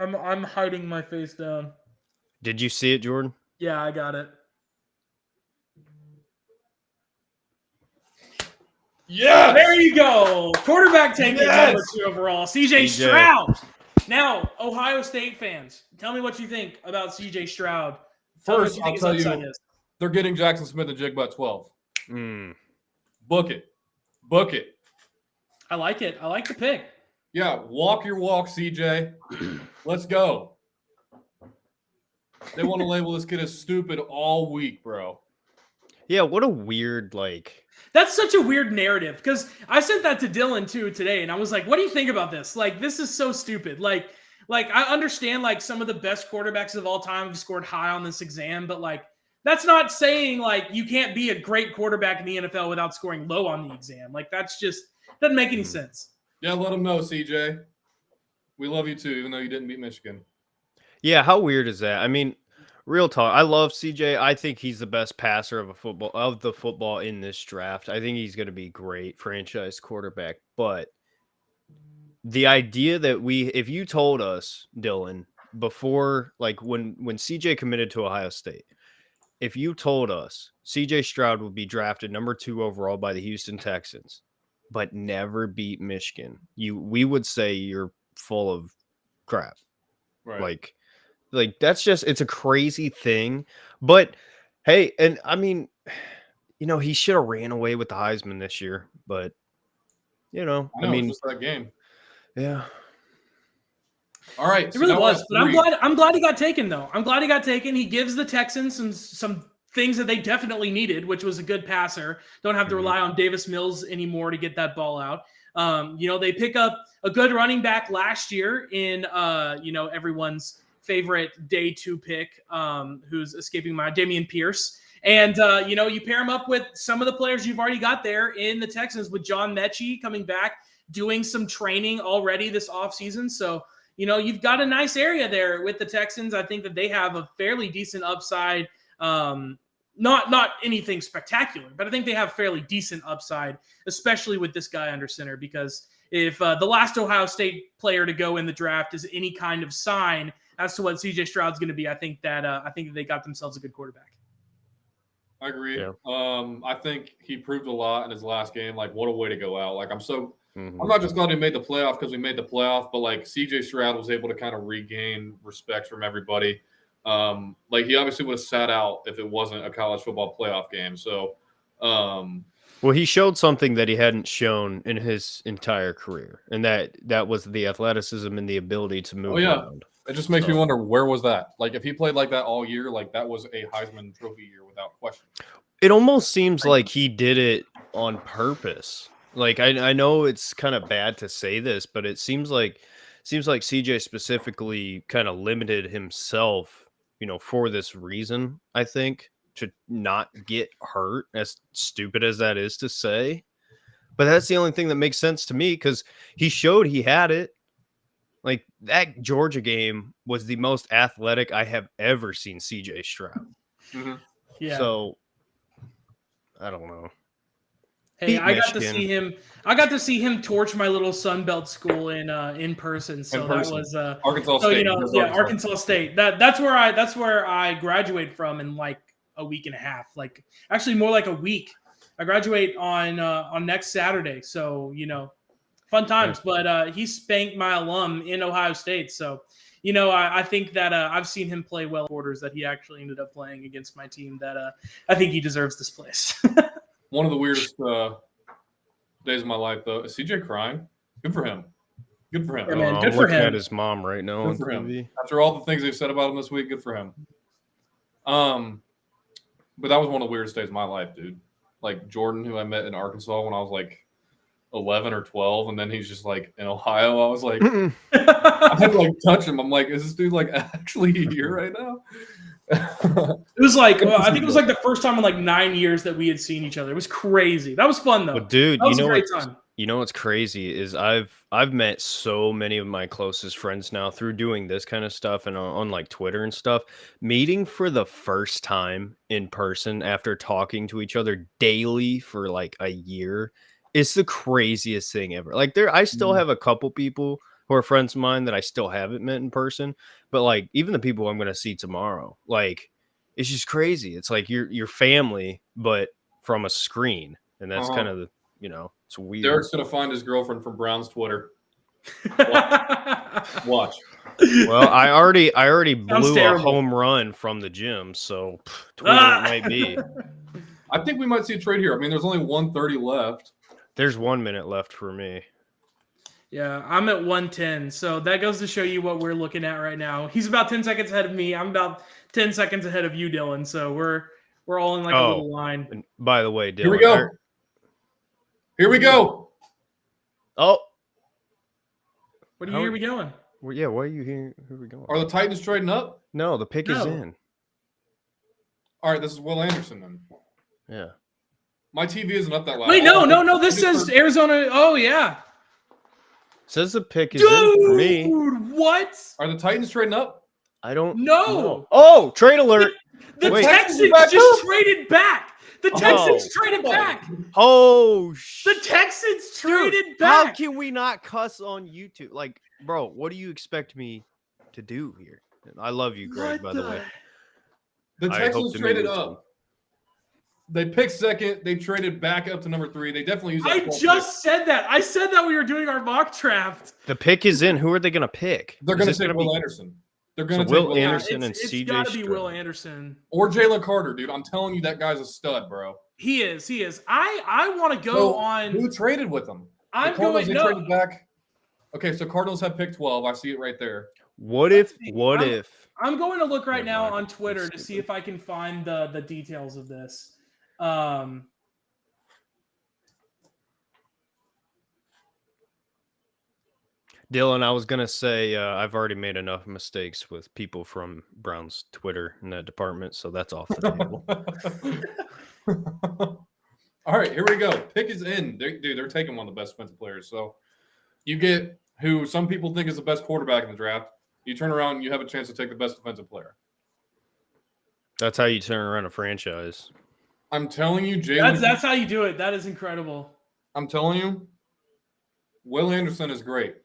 I'm hiding my face down. Did you see it, Jordan? Yeah, I got it. Yeah. There you go. Quarterback taken Yes! number 2 overall. CJ CJ. Stroud. Now, Ohio State fans, tell me what you think about CJ Stroud. Tell me what First, you I'll think his tell upside you, is. they're getting Jackson Smith and Jigba at 12. Mm. Book it. Book it. I like it. I like the pick. Yeah, walk your walk, CJ. Let's go. They want to label this kid as stupid all week, bro. Yeah, what a weird That's such a weird narrative because I sent that to Dylan too today, and I was like, "What do you think about this? Like, this is so stupid. Like I understand like some of the best quarterbacks of all time have scored high on this exam, but like that's not saying like you can't be a great quarterback in the NFL without scoring low on the exam. Like that's just doesn't make any sense." Yeah, let them know, CJ. We love you too, even though you didn't beat Michigan. Yeah, how weird is that? I mean, real talk. I love CJ. I think he's the best passer of the football in this draft. I think he's going to be great franchise quarterback. But the idea that if you told us, Dylan, before like when CJ committed to Ohio State, if you told us CJ Stroud would be drafted number 2 overall by the Houston Texans, but never beat Michigan, we would say you're full of crap. Right. Like that's just, it's a crazy thing. But hey, and I mean, he should have ran away with the Heisman this year, but I know, I mean, it's just that game. yeah. All right. It really was, but I'm glad he got taken though. I'm glad he got taken. He gives the Texans some things that they definitely needed, which was a good passer. Don't have to rely on Davis Mills anymore to get that ball out. They pick up a good running back last year in everyone's favorite day 2 pick, who's escaping my Dameon Pierce. And you pair him up with some of the players you've already got there in the Texans with John Mechie coming back, doing some training already this offseason. So you've got a nice area there with the Texans. I think that they have a fairly decent upside. Not anything spectacular, but I think they have fairly decent upside, especially with this guy under center, because if the last Ohio State player to go in the draft is any kind of sign as to what CJ Stroud's going to be, I think that they got themselves a good quarterback. I agree. Yeah. I think he proved a lot in his last game. Like, what a way to go out. Like, Mhm. I'm not just glad he made the playoff because we made the playoff, but like CJ Stroud was able to kind of regain respect from everybody. He obviously would have sat out if it wasn't a college football playoff game. So, Well, he showed something that he hadn't shown in his entire career, and that was the athleticism and the ability to move around. it just makes me wonder, where was that? Like, if he played like that all year, like that was a Heisman Trophy year without question. It almost seems like he did it on purpose. Like I know it's kind of bad to say this, but it seems like CJ specifically kind of limited himself for this reason, I think, to not get hurt, as stupid as that is to say. But that's the only thing that makes sense to me because he showed he had it. Like, that Georgia game was the most athletic I have ever seen CJ Stroud. Mm-hmm. Yeah. So, I don't know. Hey, beat I got to Michigan. see him. I got to see him torch my little Sunbelt school in person. So In person. that was Arkansas so State. you know, Because yeah, Arkansas State. That's where I graduate from in like a week and a half. Like actually more like a week. I graduate on next Saturday. So, fun times. But he spanked my alum in Ohio State. So, I think that I've seen him play well quarters that he actually ended up playing against my team that I think he deserves this place. One of the weirdest days of my life, though, is CJ crying. Good for him. Good for him. Yeah, man, I'm good for looking him. at his mom right now on Good for him. TV. After all the things they've said about him this week, good for him. But that was one of the weirdest days of my life, dude. Like Jordan, who I met in Arkansas when I was like 11 or 12, and then he's just like in Ohio. I was like, I had to like touch him. I'm like, is this dude like actually here right now? It was like I think it was like the first time in like 9 years that we had seen each other. It was crazy. That was fun though. But dude, that was a great time. What's crazy is I've met so many of my closest friends now through doing this kind of stuff and on like Twitter and stuff. Meeting for the first time in person after talking to each other daily for like a year is the craziest thing ever. Like I still have a couple people who are friends of mine that I still haven't met in person, but like even the people I'm going to see tomorrow, like it's just crazy. It's like your family, but from a screen, and that's kind of the it's weird. Derek's gonna find his girlfriend from Brown's Twitter. Watch. Well, I already blew a terrible. home run from the gym, so Twitter it might be. I think we might see a trade here. I mean, there's only 1:30 left. There's 1 minute left for me. Yeah, I'm at 110. So that goes to show you what we're looking at right now. He's about 10 seconds ahead of me. I'm about 10 seconds ahead of you, Dylan. So we're all in like a little line. And by the way, Dylan, Here we go. Here we go. Oh, Where are we going? well, yeah. Why are you here? Here we go. Are the Titans trading up? No, the pick is No. in. All right, this is Will Anderson then. Yeah. My TV isn't up that loud. Wait, no. This says Arizona. Oh yeah. Says the pick is in for me. Dude, what? Are the Titans trading up? I don't No. know. Oh, trade alert. The Wait. Texans Back just up. traded back. The Texans traded back. Oh, The Texans traded Dude, how back. can we not cuss on YouTube? Like, bro, what do you expect me to do here? I love you, Greg, by the way. The I Texans hope to traded meet you up. They picked second. They traded back up to number 3. They definitely used that. I 12th just said that. I said that we were doing our mock draft. The pick is in. Who are they going to pick? pick. They're Is going to this take gonna Will be- Anderson. They're So going to Will take Will Anderson Anderson. and It's CJ got to be Will Stroud. Anderson. Or Jalen Carter, dude. I'm telling you, that guy's a stud, bro. He is. I want to go on. Who traded with him? I'm The Cardinals, going. they No, traded back. Okay, so Cardinals have pick 12. I see it right there. What if? see. What I'm- if? I'm going to look right Never now mind. on Twitter I'm to see stupid. if I can find the details of this. Dylan, I was gonna say I've already made enough mistakes with people from Brown's Twitter in that department, so that's off the table. All right, here we go. Pick is in. They're taking one of the best defensive players. So you get who some people think is the best quarterback in the draft. You turn around and you have a chance to take the best defensive player. That's how you turn around a franchise. I'm telling you, Jalen. That's how you do it. That is incredible. I'm telling you, Will Anderson is great.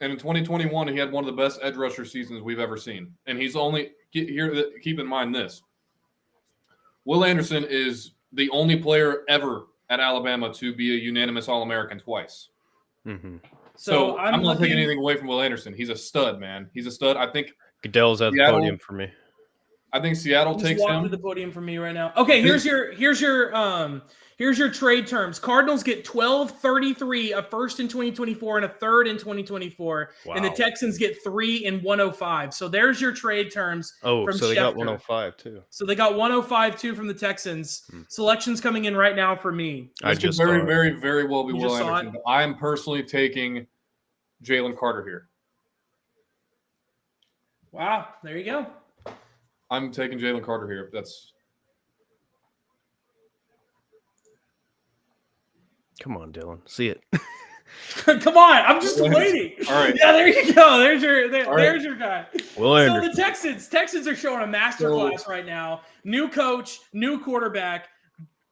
And in 2021, he had one of the best edge rusher seasons we've ever seen. And he's only keep in mind this. Will Anderson is the only player ever at Alabama to be a unanimous All-American twice. Mm-hmm. So I'm not taking looking- anything away from Will Anderson. He's a stud, man. He's a stud. I think Goodell's at the Seattle- podium for me. Seattle Just takes walk to him. the podium for me right now. Okay, here's your trade terms. Cardinals get 12-33, a first in 2024 and a third in 2024, and the Wow. Texans get 3 and 105. So there's your trade terms. Oh, from so they got Schefter. 105 too. So they got 105 too from the Texans. Selections coming in right now for me. I This could just very, saw it. very, very well be You Will just saw Anderson. But I am personally taking Jalen Carter here. Wow, there you go. I'm taking Jalen Carter here. That's Come on, Dylan. See it. Come on, I'm just waiting. All right. Yeah, there you go. There's right. your guy. Will So Anderson. the Texans are showing a masterclass right now. New coach, new quarterback,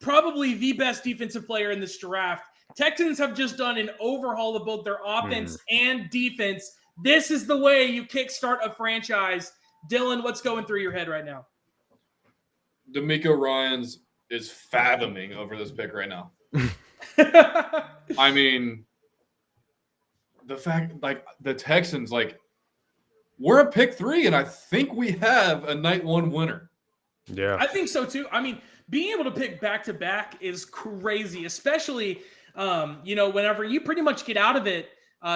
probably the best defensive player in this draft. Texans have just done an overhaul of both their offense and defense. This is the way you kickstart a franchise. Dylan, what's going through your head right now? DeMeco Ryans is fathoming over this pick right now. I mean, the fact, like, the Texans, like, we're at pick 3, and I think we have a night 1 winner. Yeah. I think so, too. I mean, being able to pick back-to-back is crazy, especially, whenever you pretty much get out of it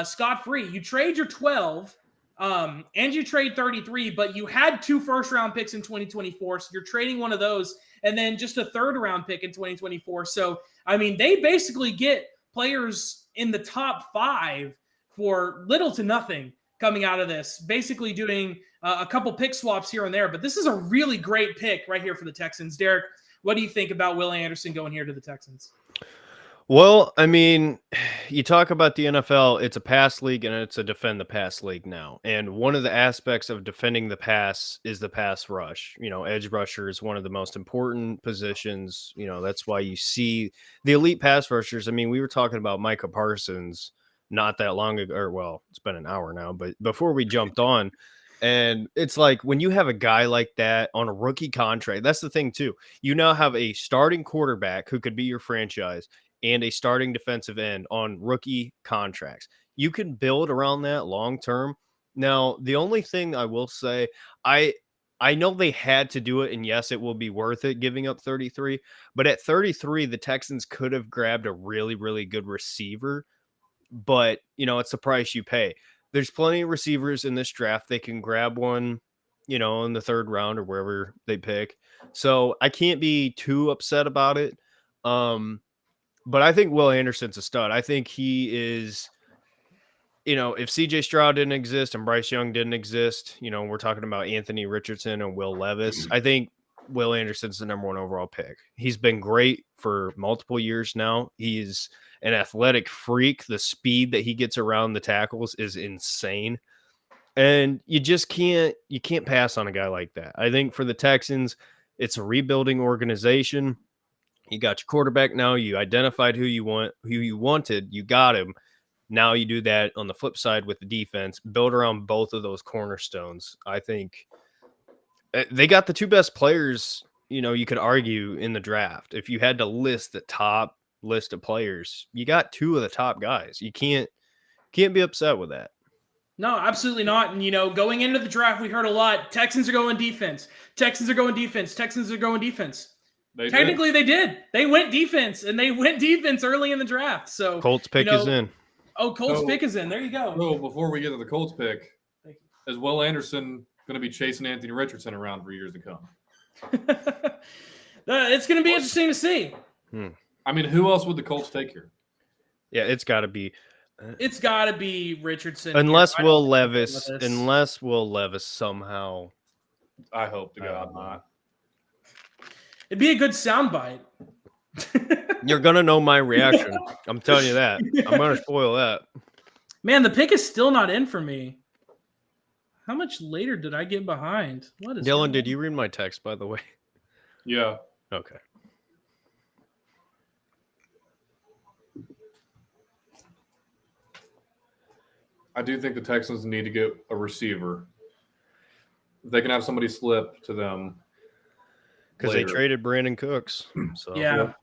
scot-free. You trade your 12, and you trade 33, but you had 2 first-round picks in 2024, so you're trading one of those, and then just a third-round pick in 2024. So, I mean, they basically get players in the top 5 for little to nothing coming out of this, basically doing a couple pick swaps here and there. But this is a really great pick right here for the Texans. Derek, what do you think about Will Anderson going here to the Texans? Well, I mean, you talk about the NFL, it's a pass league and it's a defend the pass league now. And one of the aspects of defending the pass is the pass rush. Edge rusher is one of the most important positions. That's why you see the elite pass rushers. I mean, we were talking about Micah Parsons not that long ago, or well, it's been an hour now, but before we jumped on, and it's like when you have a guy like that on a rookie contract, that's the thing too. You now have a starting quarterback who could be your franchise and a starting defensive end on rookie contracts. You can build around that long term. Now, the only thing I will say, I know they had to do it, and yes, it will be worth it giving up 33, but at 33, the Texans could have grabbed a really, really good receiver, but, it's the price you pay. There's plenty of receivers in this draft. They can grab one, in the 3rd round or wherever they pick. So I can't be too upset about it. But I think Will Anderson's a stud. I think he is, if CJ Stroud didn't exist and Bryce Young didn't exist, we're talking about Anthony Richardson and Will Levis. I think Will Anderson's the number 1 overall pick. He's been great for multiple years now. He's an athletic freak. The speed that he gets around the tackles is insane. And you can't pass on a guy like that. I think for the Texans, it's a rebuilding organization. You got your quarterback now. You identified who you wanted. You got him. Now you do that on the flip side with the defense. Build around both of those cornerstones. I think they got the 2 best players, you could argue in the draft. If you had to list the top list of players, you got 2 of the top guys. You can't be upset with that. No, absolutely not. And, going into the draft, we heard a lot. Texans are going defense. Texans are going defense. Texans are going defense. Technically, they did. They went defense, and they went defense early in the draft. So Colts pick is in. Oh, Colts pick is in. There you go. So before we get to the Colts pick, is Will Anderson going to be chasing Anthony Richardson around for years to come? It's going to be interesting to see. I mean, who else would the Colts take here? Yeah, it's got to be. It's got to be Richardson. Unless Will Levis somehow. I hope to God not. It'd be a good soundbite. You're going to know my reaction. I'm telling you that. I'm going to spoil that. Man, the pick is still not in for me. How much later did I get behind? What is Dylan, did you read my text, by the way? Yeah. Okay. I do think the Texans need to get a receiver. If they can have somebody slip to them. Because they traded Brandon Cooks. So. Yeah.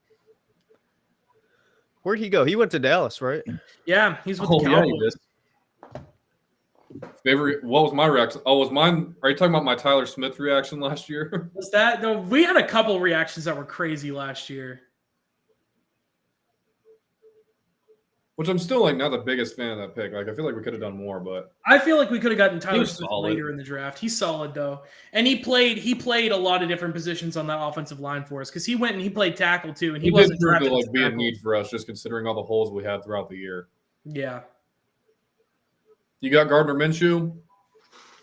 Where'd he go? He went to Dallas, right? Yeah, he's with the Cowboys. Favorite? What was my reaction? Oh, was mine? Are you talking about my Tyler Smith reaction last year? Was that? No, we had a couple reactions that were crazy last year. Which I'm still not the biggest fan of that pick. I feel like we could have done more, but I feel like we could have gotten Tyler Smith later in the draft. He's solid though, and he played a lot of different positions on that offensive line for us because he went and he played tackle too, and he wasn't did prove to be a need for us, just considering all the holes we had throughout the year. Yeah. You got Gardner Minshew.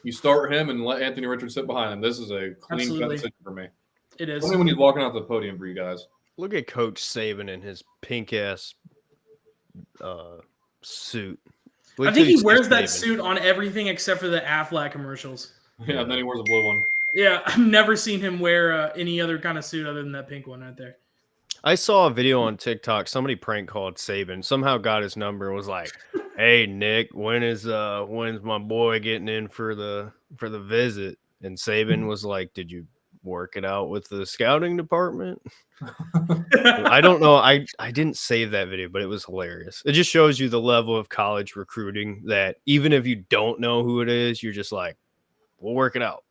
You start him and let Anthony Richardson sit behind him. This is a clean cut Absolutely. decision for me. It is. Only when he's walking out the podium for you guys. Look at Coach Saban in his pink ass suit. Wait I till think you he see wears that Saban. suit on everything except for the Aflac commercials. Yeah, and then he wears a blue one. Yeah, I've never seen him wear any other kind of suit other than that pink one right there. I saw a video on TikTok. Somebody prank called Saban. Somehow got his number and was like, "Hey Nick, when's my boy getting in for the visit?" And Saban was like, "Did you work it out with the scouting department?" I don't know. I didn't save that video, but it was hilarious. It just shows you the level of college recruiting that even if you don't know who it is, you're just like, "We'll work it out."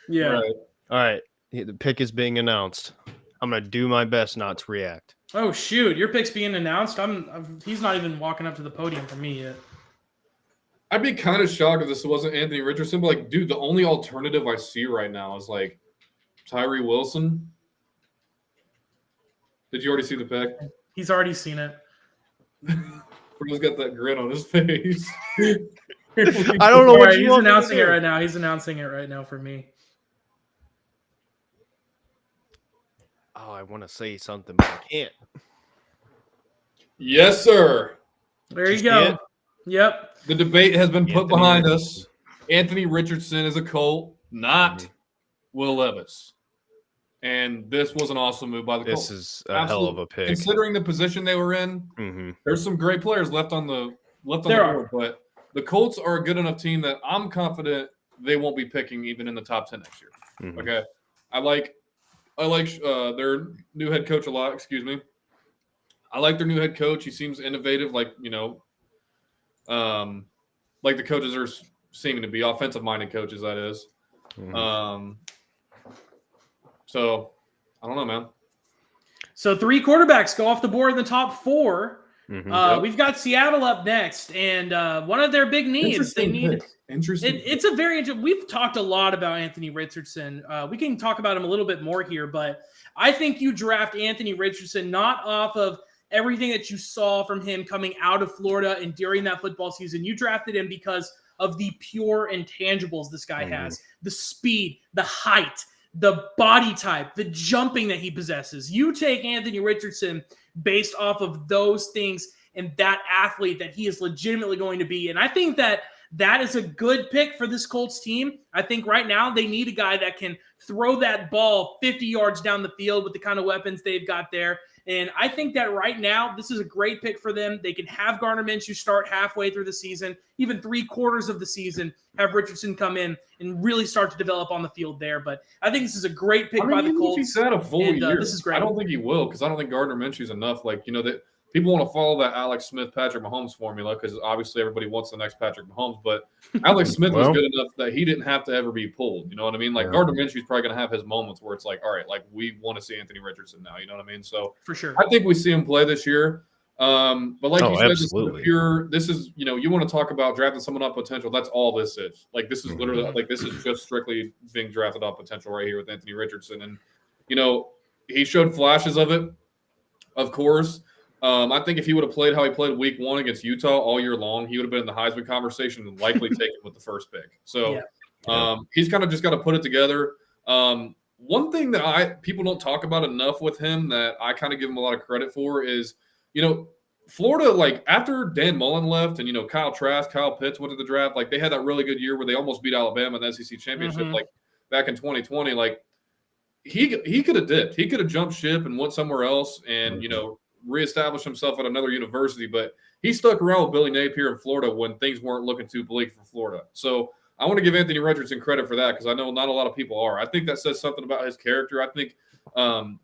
Yeah. Right. All right, the pick is being announced. I'm gonna do my best not to react. Oh shoot, your pick's being announced. He's not even walking up to the podium for me yet. I'd be kind of shocked if this wasn't Anthony Richardson, but like, dude, the only alternative I see right now is like Tyree Wilson. Did you already see the pick? He's already seen it. Bro's got that grin on his face. I don't know All what right, you he's want me to announcing it do. right now. He's announcing it right now for me. Oh, I want to say something, but I can't. Yes, sir. There you Just go. it? Yep. The debate has been put Anthony behind Richardson. us. Anthony Richardson is a Colt, not Will Levis. And this was an awesome move by the Colts. This is a hell of a pick. Considering the position they were in, Mm-hmm. there's some great players left on the There board, but the Colts are a good enough team that I'm confident they won't be picking even in the top 10 next year. Mhm. Okay. I like their new head coach a lot, excuse me. I like their new head coach. He seems innovative, like the coaches are seeming to be offensive-minded coaches, that is. Mhm. So I don't know, man. So 3 quarterbacks go off the board in the top 4. Mhm. We've got Seattle up next, and one of their big needs they need. Interesting. It's a very interesting. We've talked a lot about Anthony Richardson. We can talk about him a little bit more here, but I think you draft Anthony Richardson not off of everything that you saw from him coming out of Florida and during that football season. You drafted him because of the pure intangibles this guy has: the speed, the height, the body type, the jumping that he possesses. You take Anthony Richardson based off of those things and that athlete that he is legitimately going to be. And I think that is a good pick for this Colts team. I think right now they need a guy that can throw that ball 50 yards down the field with the kind of weapons they've got there. And I think that right now, this is a great pick for them. They can have Gardner Minshew start halfway through the season, even 3/4 of the season, have Richardson come in and really start to develop on the field there. But I think this is a great pick by the even Colts. if he's had a full and, year, this is great. I don't think he will, because I don't think Gardner Minshew's enough. Like, that people want to follow that Alex Smith, Patrick Mahomes formula, because obviously everybody wants the next Patrick Mahomes. But Alex Smith was good enough that he didn't have to ever be pulled. You know what I mean? Like, Gardner Minshew's probably going to have his moments where it's like, all right, like, we want to see Anthony Richardson now. You know what I mean? So for sure, I think we see him play this year. But like you said, absolutely. this is you want to talk about drafting someone on potential. That's all this is. Like, this is literally like, this is just strictly being drafted on potential right here with Anthony Richardson. And he showed flashes of it, of course. I think if he would have played how he played week 1 against Utah all year long, he would have been in the Heisman conversation and likely taken with the first pick. So he's kind of just got to put it together. One thing that people don't talk about enough with him that I kind of give him a lot of credit for is, Florida, like, after Dan Mullen left and, Kyle Trask, Kyle Pitts went to the draft, like, they had that really good year where they almost beat Alabama in the SEC championship, like, back in 2020. Like, he could have dipped. He could have jumped ship and went somewhere else and, reestablished himself at another university. But he stuck around with Billy Napier in Florida when things weren't looking too bleak for Florida. So I want to give Anthony Richardson credit for that, because I know not a lot of people are. I think that says something about his character. I think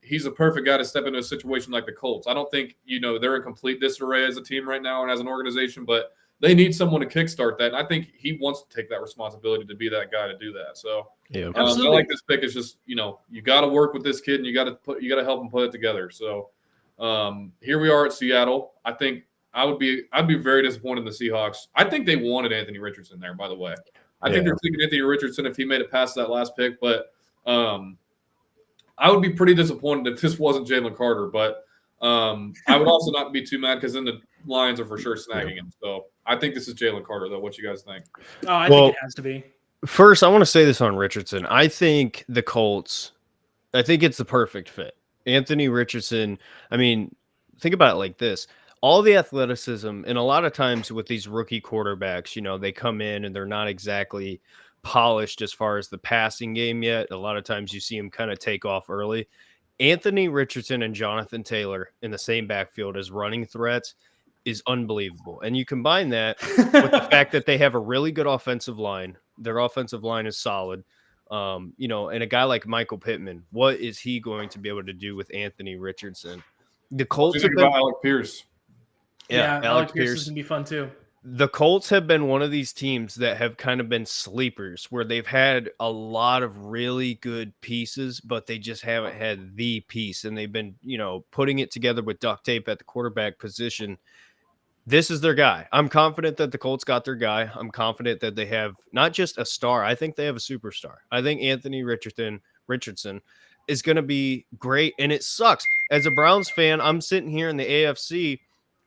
he's a perfect guy to step into a situation like the Colts. I don't think, they're in complete disarray as a team right now and as an organization, but they need someone to kickstart that. And I think he wants to take that responsibility to be that guy to do that. So I like this pick. It's just, you got to work with this kid and you got to help him put it together. So here we are at Seattle. I think I'd be very disappointed in the Seahawks. I think they wanted Anthony Richardson there, by the way. I think they're taking Anthony Richardson if he made it past that last pick, but I would be pretty disappointed if this wasn't Jalen Carter. But I would also not be too mad, because then the Lions are for sure snagging him. So I think this is Jalen Carter, though. What you guys think? Oh, I think it has to be. First, I want to say this on Richardson. I think the Colts, I think it's the perfect fit. Anthony Richardson, I mean, think about it like this. All the athleticism, and a lot of times with these rookie quarterbacks, they come in and they're not exactly polished as far as the passing game yet. A lot of times you see them kind of take off early. Anthony Richardson and Jonathan Taylor in the same backfield as running threats is unbelievable. And you combine that with the fact that they have a really good offensive line. Their offensive line is solid. And a guy like Michael Pittman, what is he going to be able to do with Anthony Richardson? The Colts Think about Alec Pierce. Yeah, Alec Pierce is going to be fun too. The Colts have been one of these teams that have kind of been sleepers where they've had a lot of really good pieces, but they just haven't had the piece. And they've been, putting it together with duct tape at the quarterback position. This is their guy. I'm confident that the Colts got their guy. I'm confident that they have not just a star. I think they have a superstar. I think Anthony Richardson is going to be great. And it sucks. As a Browns fan, I'm sitting here in the AFC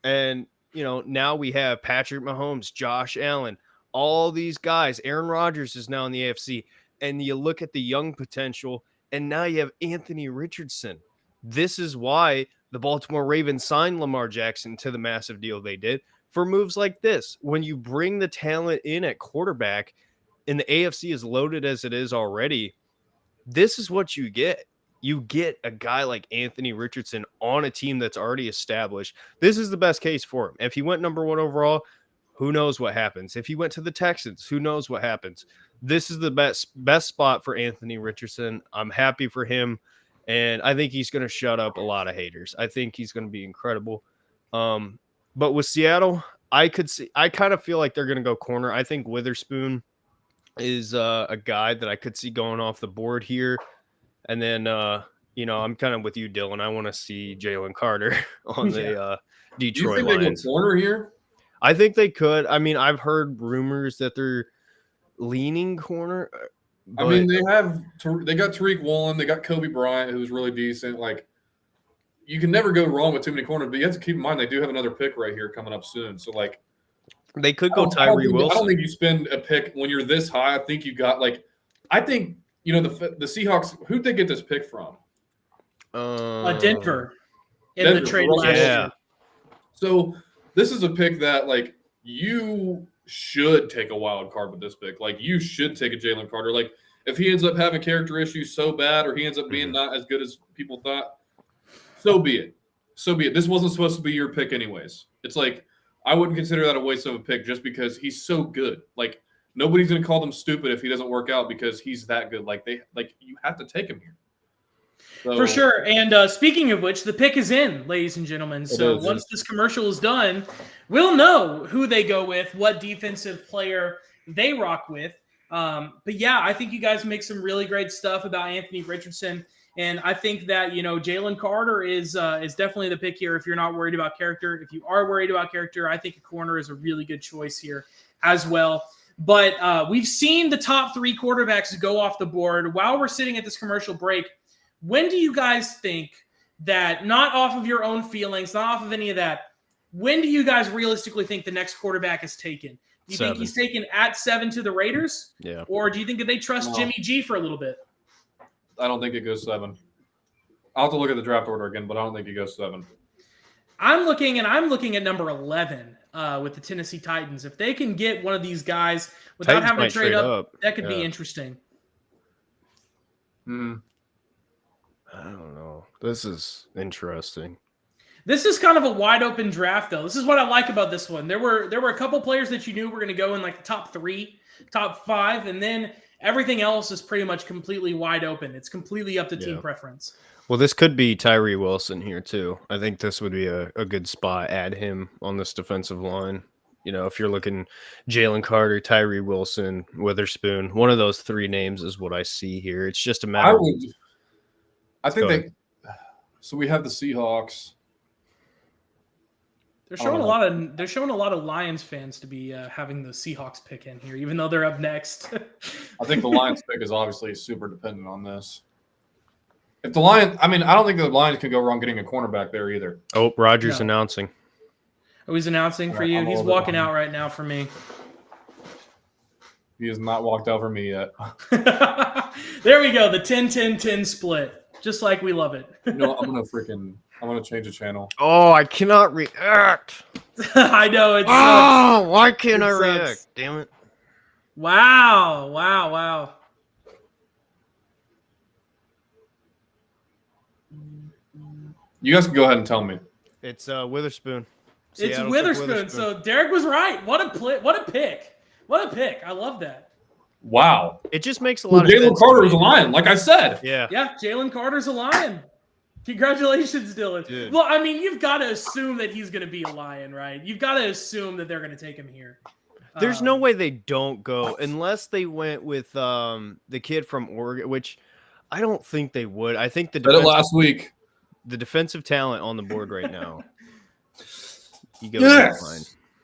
and, now we have Patrick Mahomes, Josh Allen, all these guys. Aaron Rodgers is now in the AFC. And you look at the young potential, and now you have Anthony Richardson. This is why the Baltimore Ravens signed Lamar Jackson to the massive deal they did for moves like this. When you bring the talent in at quarterback and the AFC is loaded as it is already, this is what you get. You get a guy like Anthony Richardson on a team that's already established. This is the best case for him. If he went number 1 overall, who knows what happens? If he went to the Texans, who knows what happens? This is the best spot for Anthony Richardson. I'm happy for him. And I think he's going to shut up a lot of haters. I think he's going to be incredible. But with Seattle, I kind of feel like they're going to go corner. I think Witherspoon is a guy that I could see going off the board here. And then, I'm kind of with you, Dylan. I want to see Jalen Carter on the Detroit Do you think Lions. They go corner here? I think they could. I mean, I've heard rumors that they're leaning corner. I mean, they got Tariq Woolen, they got Kobe Bryant, who's really decent. Like, you can never go wrong with too many corners, but you have to keep in mind they do have another pick right here coming up soon. So, like, they could go Tyree Wilson. I don't think you spend a pick when you're this high. I think you got the Seahawks. Who'd they get this pick from? Denver in the trade last year. So this is a pick that you should take a wild card with this pick. Like, you should take a Jalen Carter. Like, if he ends up having character issues so bad, or he ends up being not as good as people thought, so be it. So be it. This wasn't supposed to be your pick anyways. It's like, I wouldn't consider that a waste of a pick just because he's so good. Like, nobody's going to call them stupid if he doesn't work out because he's that good. You have to take him here. So, for sure. And speaking of which, the pick is in, ladies and gentlemen. So once this commercial is done, we'll know who they go with, what defensive player they rock with. But yeah, I think you guys make some really great stuff about Anthony Richardson. And I think that, Jalen Carter is definitely the pick here if you're not worried about character. If you are worried about character, I think a corner is a really good choice here as well. But we've seen the top 3 quarterbacks go off the board. While we're sitting at this commercial break, when do you guys think that, not off of your own feelings, not off of any of that, when do you guys realistically think the next quarterback is taken? Do you think he's taken at 7 to the Raiders? Yeah. Or do you think that they trust Jimmy G for a little bit? I don't think it goes 7. I'll have to look at the draft order again, but I don't think it goes 7. I'm looking at number 11 with the Tennessee Titans. If they can get one of these guys without having to trade up, that could be interesting. I don't know. This is interesting. This is kind of a wide open draft, though. This is what I like about this one. There were a couple players that you knew were going to go in like the top 3, top 5, and then everything else is pretty much completely wide open. It's completely up to team preference. Well, this could be Tyree Wilson here too. I think this would be a good spot. Add him on this defensive line. If you're looking Jalen Carter, Tyree Wilson, Witherspoon, one of those 3 names is what I see here. It's just a matter So we have the Seahawks. They're showing a lot of Lions fans to be having the Seahawks pick in here, even though they're up next. I think the Lions pick is obviously super dependent on this. If the Lions, I don't think the Lions can go wrong getting a cornerback there either. Oh, Rodgers announcing. Oh, he's announcing for you. He's walking out right now for me. He has not walked out for me yet. There we go. The 10-10-10 split. Just like we love it. I'm gonna change the channel. Oh, I cannot react. I know it's Why can't It I sucks. react? Damn it. Wow. You guys can go ahead and tell me. It's Witherspoon. It's Seattle took Witherspoon. So Derek was right. What a pick. I love that. Wow. it just makes a lot of Jalen sense. Carter is a Lion, like I said. Yeah. Yeah, Jalen Carter's a Lion. Congratulations, Dylan. Dude. Well, I mean, you've got to assume that he's going to be a Lion, right? You've got to assume that they're going to take him here. There's no way they don't go unless they went with the kid from Oregon, which I don't think they would. I think Said it last week. the defensive talent on the board right now. You go fine.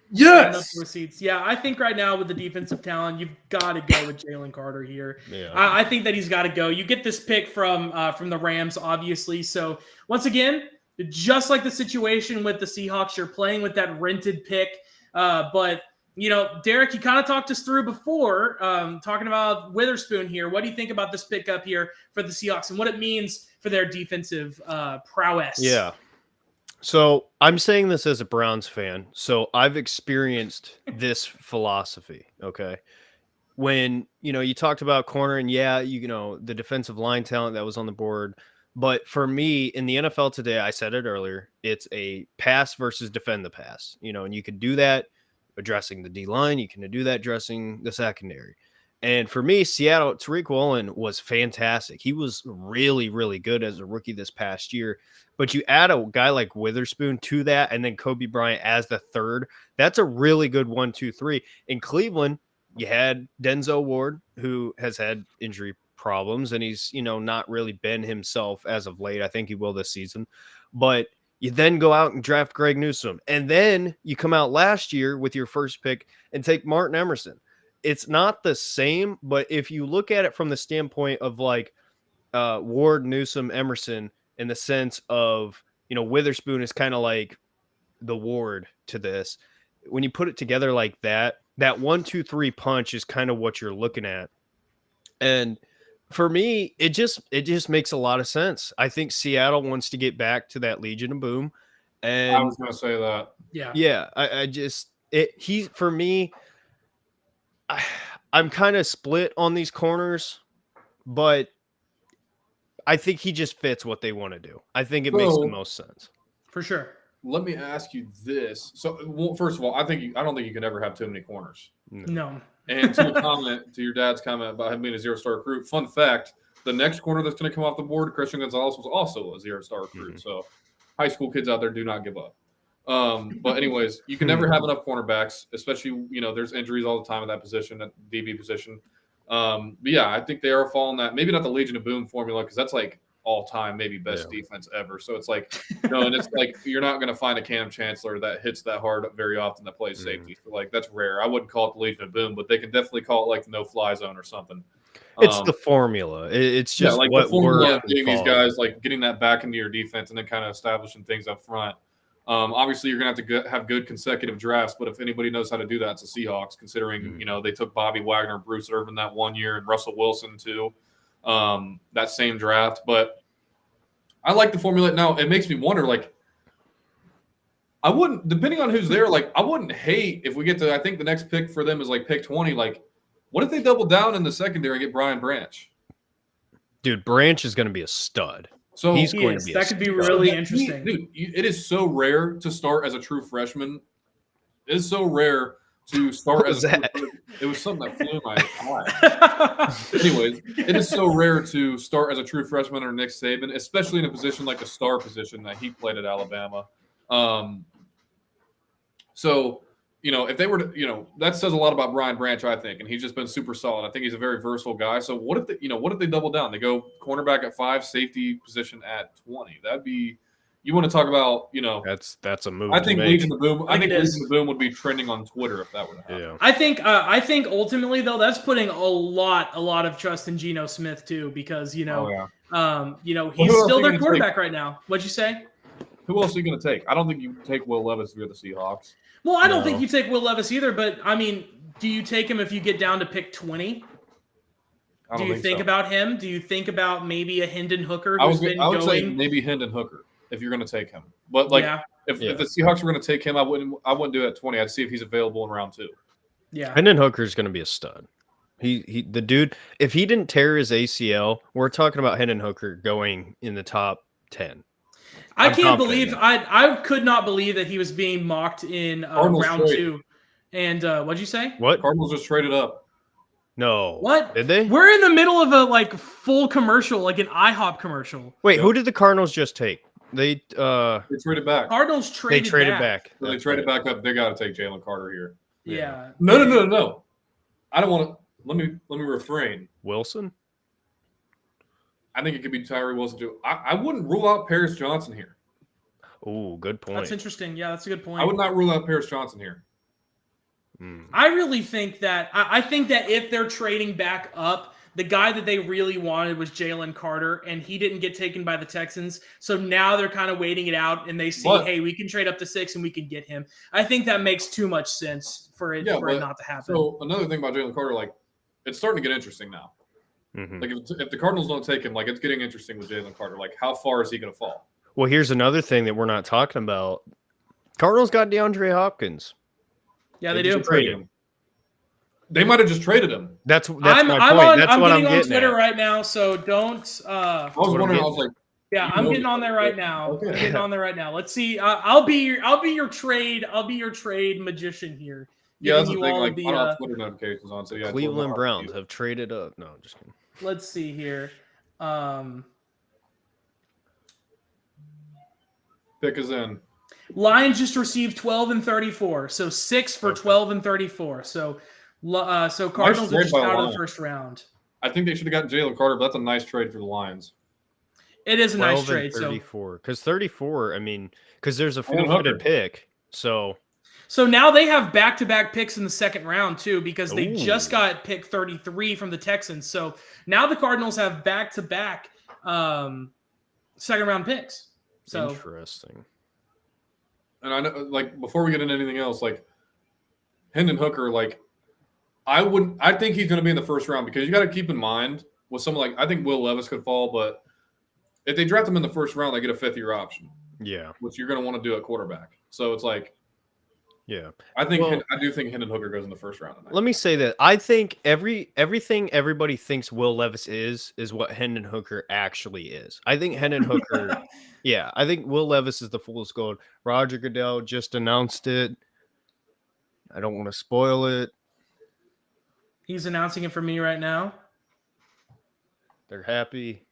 Enough receipts. Yeah, I think right now with the defensive talent, you've got to go with Jalen Carter here. Yeah. I think that he's got to go. You get this pick from the Rams, obviously. So once again, just like the situation with the Seahawks, you're playing with that rented pick. But you know, Derek, you kind of talked us through before, talking about Witherspoon here. What do you think about this pickup here for the Seahawks and what it means for their defensive prowess? Yeah. So I'm saying this as a Browns fan. So I've experienced this philosophy. Okay. When, you talked about corner and the defensive line talent that was on the board. But for me in the NFL today, I said it earlier, it's a pass versus defend the pass, and you can do that addressing the D line. You can do that addressing the secondary. And for me, Seattle, Tariq Woolen was fantastic. He was really, really good as a rookie this past year. But you add a guy like Witherspoon to that and then Kobe Bryant as the third. That's a really good 1, 2, 3. In Cleveland, you had Denzel Ward, who has had injury problems, and he's, not really been himself as of late. I think he will this season. But you then go out and draft Greg Newsome. And then you come out last year with your first pick and take Martin Emerson. It's not the same, but if you look at it from the standpoint of like Ward, Newsome, Emerson, in the sense of, Witherspoon is kind of like the Ward to this. When you put it together like that 1, 2, 3 punch is kind of what you're looking at. And for me, it just makes a lot of sense. I think Seattle wants to get back to that Legion of Boom. And I was going to say that. Yeah. For me, I'm kind of split on these corners, but I think he just fits what they want to do. I think it makes the most sense. For sure. Let me ask you this. So, first of all, I don't think you can ever have too many corners. No. And to your dad's comment about him being a 0-star recruit, fun fact, the next corner that's going to come off the board, Christian Gonzalez, was also a 0-star recruit. Mm-hmm. So high school kids out there, do not give up. But anyways, you can never have enough cornerbacks, especially, there's injuries all the time at that position, at DB position. But yeah, I think they are following that. Maybe not the Legion of Boom formula, because that's like all time, maybe best defense ever. So it's like, and it's like you're not going to find a Cam Chancellor that hits that hard very often that plays safety. So like that's rare. I wouldn't call it the Legion of Boom, but they can definitely call it like the no-fly zone or something. It's the formula. It's just like what the formula we're getting these guys, like getting that back into your defense and then kind of establishing things up front. Obviously, you're going to have to have good consecutive drafts, but if anybody knows how to do that, it's the Seahawks, considering, they took Bobby Wagner, Bruce Irvin that 1 year, and Russell Wilson too, that same draft. But I like the formula. Now, it makes me wonder, like, I wouldn't, depending on who's there, like, I wouldn't hate if we get to, I think the next pick for them is like pick 20. Like, what if they double down in the secondary and get Brian Branch? Dude, Branch is going to be a stud. So he's going to be. That could be really interesting. Dude, it is so rare to start as a true freshman. It is so rare to start as a true. It was something that flew in my eye. Anyways, it is so rare to start as a true freshman under Nick Saban, especially in a position like the star position that he played at Alabama. So, if they were to, that says a lot about Brian Branch, I think, and he's just been super solid. I think he's a very versatile guy. So what if they double down? They go cornerback at 5, safety position at 20. That'd be, you want to talk about, that's a move. I think Legion of Boom. I think Legion of Boom would be trending on Twitter if that were to happen. Yeah. I think ultimately though, that's putting a lot of trust in Geno Smith too, because he's still their quarterback right now. What'd you say? Who else are you going to take? I don't think you take Will Levis if you're the Seahawks. Well, I don't think you take Will Levis either, but I mean, do you take him if you get down to pick 20? I Do don't you think so. about him? Do you think about maybe a Hendon Hooker I who's would been say going? maybe Hendon Hooker if you're going to take him. But like Yeah, if Yeah. the Seahawks were going to take him, I wouldn't do it at 20. I'd see if he's available in round 2. yeah. Hendon Hooker's going to be a stud. The dude, if he didn't tear his ACL, we're talking about Hendon Hooker going in the top 10. I I'm can't confident believe in I could not believe that he was being mocked in Cardinals round trade. 2. And what'd you say? What? Cardinals just traded up. No. What? Did they? We're in the middle of a like full commercial, like an IHOP commercial. Wait, Yeah. who did the Cardinals just take? They They traded back. Cardinals they traded, traded back. So they That's traded right. back up. They got to take Jalen Carter here. Yeah. No. I don't want to. Let me refrain. Wilson? I think it could be Tyree Wilson too. I wouldn't rule out Paris Johnson here. Oh, good point. That's interesting. Yeah, that's a good point. I would not rule out Paris Johnson here. I really think that I think that if they're trading back up, the guy that they really wanted was Jalen Carter, and he didn't get taken by the Texans. So now they're kind of waiting it out, and they see, But- hey, we can trade up to 6 and we can get him. I think that makes too much sense for it Yeah, but- not to happen. So another thing about Jalen Carter, like it's starting to get interesting now. Mhm. Like if the Cardinals don't take him, like it's getting interesting with Jalen Carter. Like how far is he going to fall? Well, here's another thing that we're not talking about. Cardinals got DeAndre Hopkins. Yeah, they just do. traded him. They might have just traded him. That's I'm my point. on. That's I'm what getting I'm on getting Twitter at. right now, so don't. I was what I'm wondering. I getting was like, Yeah, You I'm know- getting on there right now. Okay. I'm getting on there right now. Let's see. I'll be your trade. I'll be your trade magician here. yeah, that's the Giving thing. you all Like the, I don't have Twitter notifications on, so yeah. it's a little Cleveland hard to Browns do. have traded up. No, I'm just kidding. Let's see here. Pick is in. Lions just received 12 and 34, so 6 for Okay. 12 and 34. So Cardinals are trade just by out of the Lions. first round. I think they should have gotten Jalen Carter, but that's a nice trade for the Lions. It is a nice 12 and trade. So 34. Because 34, I mean, because there's a Hendon forfeited Hooker. pick. So now they have back-to-back picks in the second round too, because they just Ooh. got pick 33 from the Texans. So now the Cardinals have back-to-back second round picks. So interesting. And I know, like, before we get into anything else, like Hendon Hooker, like, I think he's going to be in the first round because you got to keep in mind with someone like I think Will Levis could fall, but if they draft him in the first round, they get a 5th-year option, Yeah. which you're going to want to do at quarterback. So it's like Yeah. I Well- do think Hendon Hooker goes in the first round. Let me say that I think everything everybody thinks Will Levis is what Hendon Hooker actually is. I think Hendon Hooker, yeah, I think Will Levis is the fool's gold. Roger Goodell just announced it. I don't want to spoil it. he's announcing it for me right now. They're happy.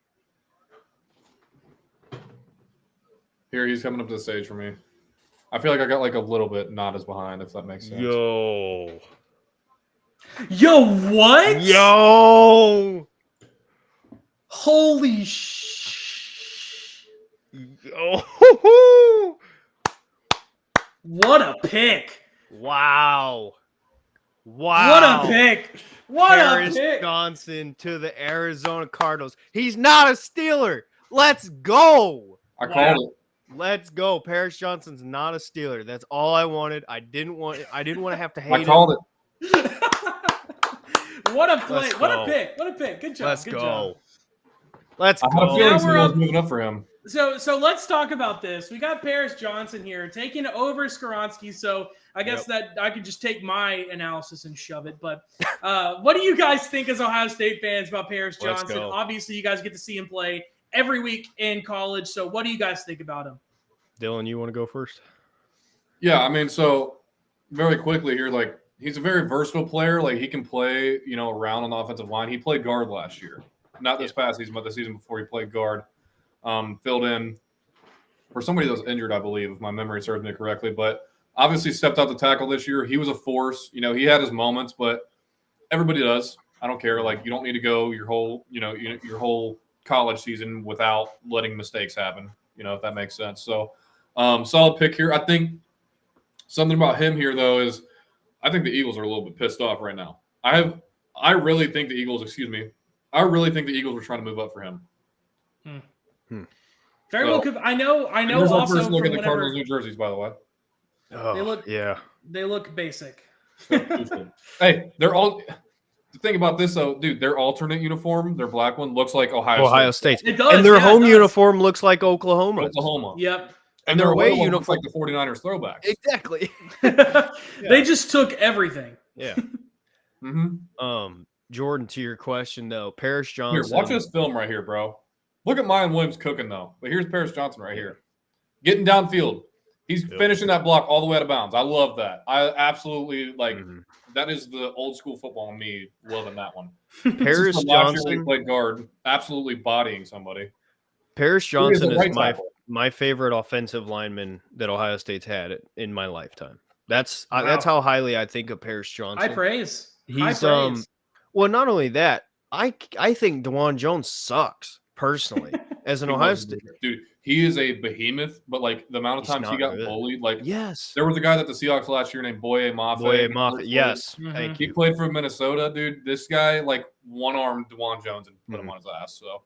Here he's coming up to the stage for me. I feel like I got like a little bit not as behind, if that makes sense. Yo. Yo, what? Yo. Holy Yo. What a pick. Wow. What a pick. What Paris a pick. Johnson to the Arizona Cardinals. He's not a Steeler. Let's go. I called it. Let's go. Paris Johnson's not a Steeler. That's all I wanted. I didn't want to have to hate I called it. What a play. Let's What go. a pick. What a pick. Good job. Let's Good go. job. Let's I had a go. feeling Now we're someone was up- moving up for him. So let's talk about this. We got Paris Johnson here taking over Skoronski. So I guess that I could just take my analysis and shove it. But what do you guys think as Ohio State fans about Paris Let's Johnson? go. Obviously, you guys get to see him play every week in college. So what do you guys think about him? Dylan, you want to go first? Yeah, I mean, so very quickly here, like he's a very versatile player. Like he can play, around on the offensive line. He played guard last year, not this past season, but the season before he played guard. Filled in for somebody that was injured, I believe, if my memory serves me correctly. But obviously stepped out to tackle this year. He was a force. He had his moments, but everybody does. I don't care. Like you don't need to go your whole, your whole college season without letting mistakes happen. If that makes sense. So solid pick here. I think something about him here though is I think the Eagles are a little bit pissed off right now. I really think the Eagles were trying to move up for him. Very well. Could, I know. Here's our Also, first look from at the whenever Cardinals New Jerseys, by the way. Oh, They look- yeah. they look basic. Hey, they're all. The thing about this, though, dude, their alternate uniform, their black one, looks like Ohio State. It does, And their yeah, home it does. uniform looks like Oklahoma. Yep. And their away one looks like the 49ers throwbacks. Exactly. They just took everything. Yeah. Mm-hmm. Jordan, to your question though, Paris Johnson. Here, watch this film right here, bro. Look at Mayan Williams cooking though. But here's Paris Johnson right here, getting downfield. He's finishing that block all the way out of bounds. I love that. I absolutely like. That is the old school football in me loving that one. Paris Johnson played guard, absolutely bodying somebody. Paris Johnson is my favorite offensive lineman that Ohio State's had in my lifetime. That's how highly I think of Paris Johnson. High praise. He's well, not only that, I think DeJuan Jones sucks personally as an Ohio State dude. He is a behemoth, but like the amount of times he got bullied, like there was a guy that the Seahawks last year named Boye Mafe. Yes, thank you. He played for Minnesota, dude. This guy like one-armed DeJuan Jones and put him on his ass. So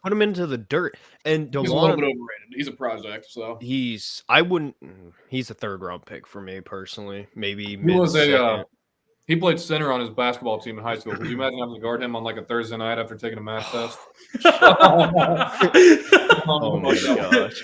put him into the dirt. And DeJuan, he's a little bit overrated. He's a project, so he's a third-round pick for me personally. Maybe he played center on his basketball team in high school. Could you imagine having to guard him on like a Thursday night after taking a math test? Oh my gosh.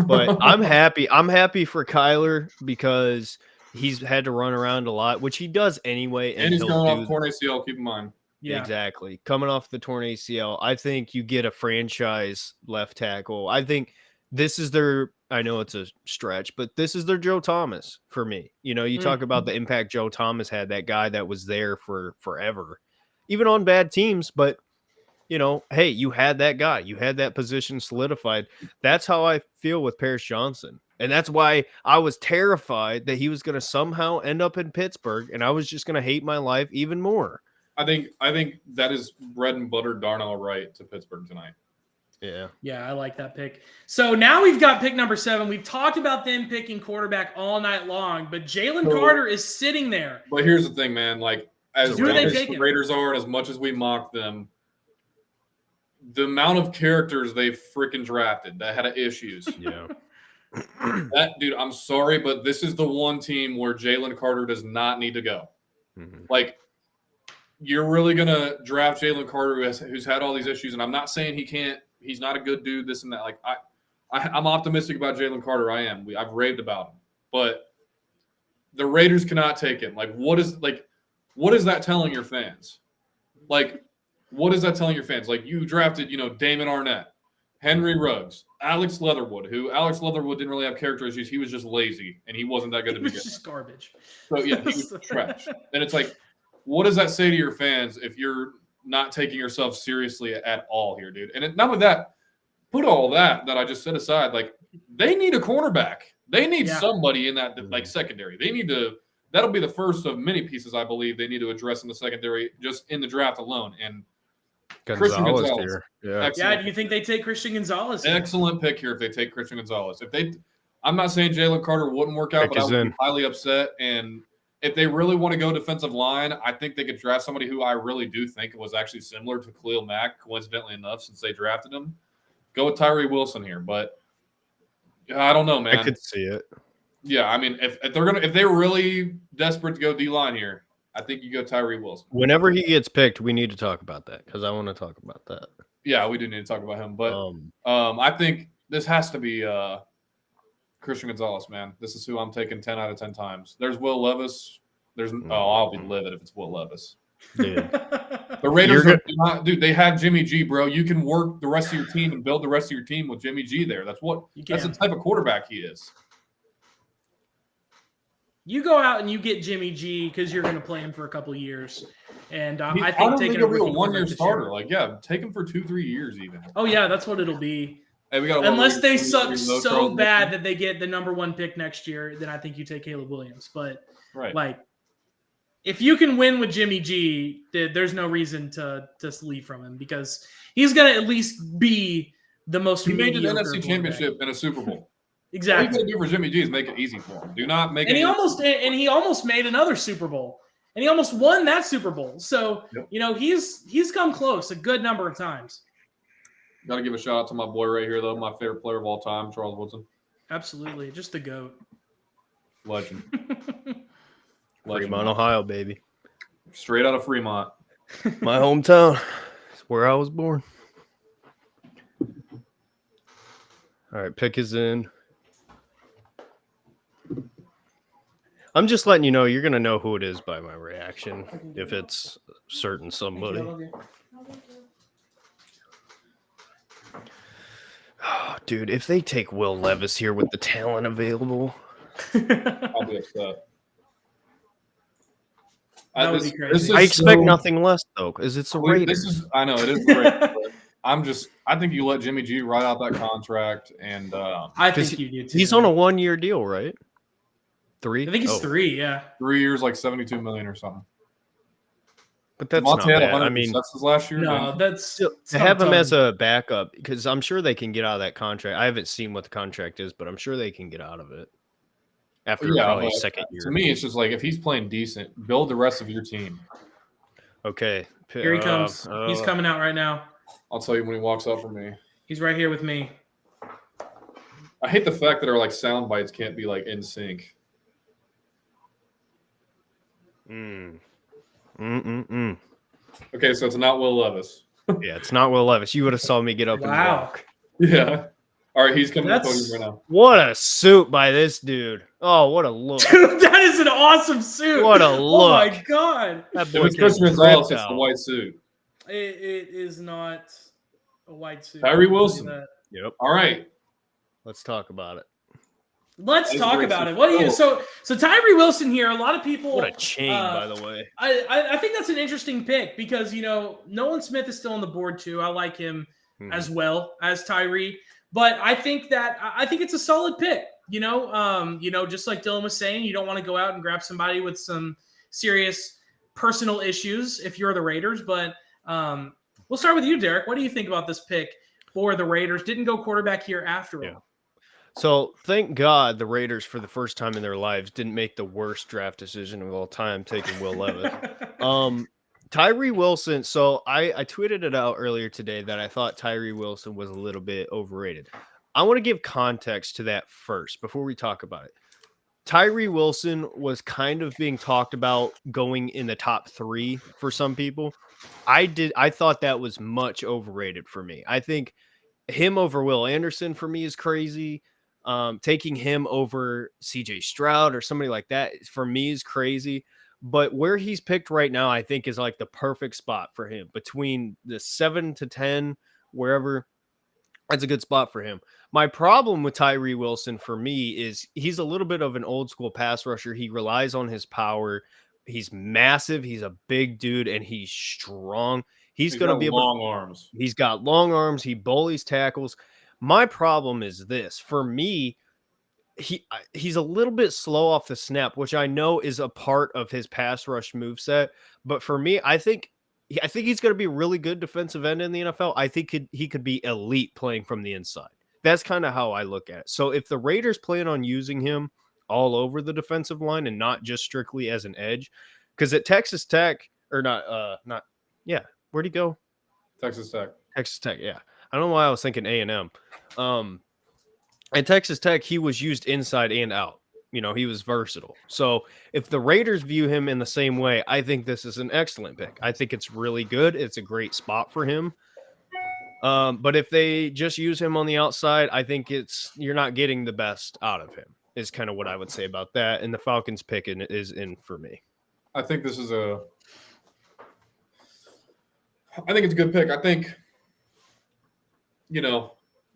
But I'm happy. I'm happy for Kyler because he's had to run around a lot, which he does anyway. And he's coming off torn ACL, keep in mind. Yeah. Exactly. Coming off the torn ACL, I think you get a franchise left tackle. I think this is I know it's a stretch, but this is their Joe Thomas for me. You know, you talk about the impact Joe Thomas had, that guy that was there for forever, even on bad teams. But, you know, hey, you had that guy. You had that position solidified. That's how I feel with Paris Johnson. And that's why I was terrified that he was going to somehow end up in Pittsburgh, and I was just going to hate my life even more. I think that is bread and butter Darnell Wright to Pittsburgh tonight. Yeah, I like that pick. So now we've got pick number 7. We've talked about them picking quarterback all night long, but Jalen Carter is sitting there. But here's the thing, man. Like, as the Raiders are, and as much as we mock them, the amount of characters they freaking drafted that had issues. Yeah. That dude, I'm sorry, but this is the one team where Jalen Carter does not need to go. Like, you're really gonna draft Jalen Carter, who's had all these issues, and I'm not saying he's not a good dude, this and that. Like, I'm optimistic about Jalen Carter. I am. I've raved about him, but the Raiders cannot take him. Like, what is that telling your fans? Like, what is that telling your fans? Like, you drafted, Damon Arnett, Henry Ruggs, Alex Leatherwood, who Alex Leatherwood didn't really have character issues. He was just lazy, and he wasn't that good to begin with. Just garbage. So, yeah, he was trash. And it's like, what does that say to your fans if you're not taking yourself seriously at all here, dude? And not with that, put all that I just set aside. Like, they need a cornerback. They need somebody in that like secondary. They need to. That'll be the first of many pieces I believe they need to address in the secondary, just in the draft alone. And Christian Gonzalez. Yeah. Do you think they take Christian Gonzalez? Excellent pick here if they take Christian Gonzalez. I'm not saying Jalen Carter wouldn't work out, but I would be highly upset. And if they really want to go defensive line, I think they could draft somebody who I really do think was actually similar to Khalil Mack, coincidentally enough, since they drafted him. Go with Tyree Wilson here, but I don't know, man. I could see it. Yeah, I mean, if they're really desperate to go D-line here, I think you go Tyree Wilson. Whenever he gets picked, we need to talk about that because I want to talk about that. Yeah, we do need to talk about him, but I think this has to be Christian Gonzalez, man. This is who I'm taking 10 out of 10 times. There's Will Levis. I'll be livid if it's Will Levis. Dude. The Raiders they have Jimmy G, bro. You can work the rest of your team and build the rest of your team with Jimmy G there. That's the type of quarterback he is. You go out and you get Jimmy G because you're going to play him for a couple of years. And I don't think he'll be a one-year starter. Like, yeah, take him for 2-3 years even. Oh, yeah, that's what it'll be. Hey, unless they suck so bad that they get the number 1 pick next year, then I think you take Caleb Williams. But, if you can win with Jimmy G, there's no reason to leave from him because he's going to at least be the most mediocre. He made an NFC Championship and a Super Bowl. Exactly. All you got to do for Jimmy G is make it easy for him. Do not make it easy. He almost made another Super Bowl. And he almost won that Super Bowl. So, he's come close a good number of times. Got to give a shout out to my boy right here, though. My favorite player of all time, Charles Woodson. Absolutely. Just the GOAT. Legend. Fremont, Ohio, baby. Straight out of Fremont. My hometown. It's where I was born. All right, pick is in. I'm just letting you know you're going to know who it is by my reaction if it's certain somebody. Oh, dude, if they take Will Levis here with the talent available, I'll be upset. That would be crazy. I expect nothing less, though, because it's the Raiders. I know, it is the Raiders. I think you let Jimmy G ride out that contract. And I think you do, too. He's on a 1-year deal, right? 3? I think he's 3, yeah. 3 years, like $72 million or something. But that's not bad. I mean, that's last year. No, that's to have him as a backup, because I'm sure they can get out of that contract. I haven't seen what the contract is, but I'm sure they can get out of it after probably second year. To me, it's just like if he's playing decent, build the rest of your team. Okay. Here he comes. He's coming out right now. I'll tell you when he walks up for me. He's right here with me. I hate the fact that our like sound bites can't be like in sync. Okay, so it's not Will Levis. Yeah, it's not Will Levis. You would have saw me get up and walk. Yeah. All right, he's coming to the podium right now. What a suit by this dude. Oh, what a look. Dude, that is an awesome suit. What a look. Oh, my God. That boy, it's Christian Gonzalez, it's the white suit. It is not a white suit. Tyree Wilson. Yep. All right. Let's talk about it. Let's talk about it. What do you so Tyree Wilson here? A lot of people. What a chain, by the way. I think that's an interesting pick because Nolan Smith is still on the board too. I like him as well as Tyree, but I think it's a solid pick. Just like Dylan was saying, you don't want to go out and grab somebody with some serious personal issues if you're the Raiders. But we'll start with you, Derek. What do you think about this pick for the Raiders? Didn't go quarterback here after all. So thank God the Raiders, for the first time in their lives, didn't make the worst draft decision of all time, taking Will Levis. Tyree Wilson. So I tweeted it out earlier today that I thought Tyree Wilson was a little bit overrated. I want to give context to that first before we talk about it. Tyree Wilson was kind of being talked about going in the top 3 for some people. I thought that was much overrated for me. I think him over Will Anderson for me is crazy. Taking him over CJ Stroud or somebody like that for me is crazy. But where he's picked right now, I think is like the perfect spot for him between the 7 to 10, wherever. That's a good spot for him. My problem with Tyree Wilson for me is he's a little bit of an old school pass rusher. He relies on his power. He's massive. He's a big dude and he's strong. He's going to be long arms. He's got long arms. He bullies tackles. My problem is this. For me, he's a little bit slow off the snap, which I know is a part of his pass rush moveset. But for me, I think he's going to be a really good defensive end in the NFL. I think he could be elite playing from the inside. That's kind of how I look at it. So if the Raiders plan on using him all over the defensive line and not just strictly as an edge, because at Texas Tech, or where'd he go? Texas Tech. Texas Tech, yeah. I don't know why I was thinking A&M. At Texas Tech, he was used inside and out. He was versatile. So if the Raiders view him in the same way, I think this is an excellent pick. I think it's really good. It's a great spot for him. But if they just use him on the outside, I think you're not getting the best out of him, is kind of what I would say about that. And the Falcons pick is in for me. I think this is I think it's a good pick. I think,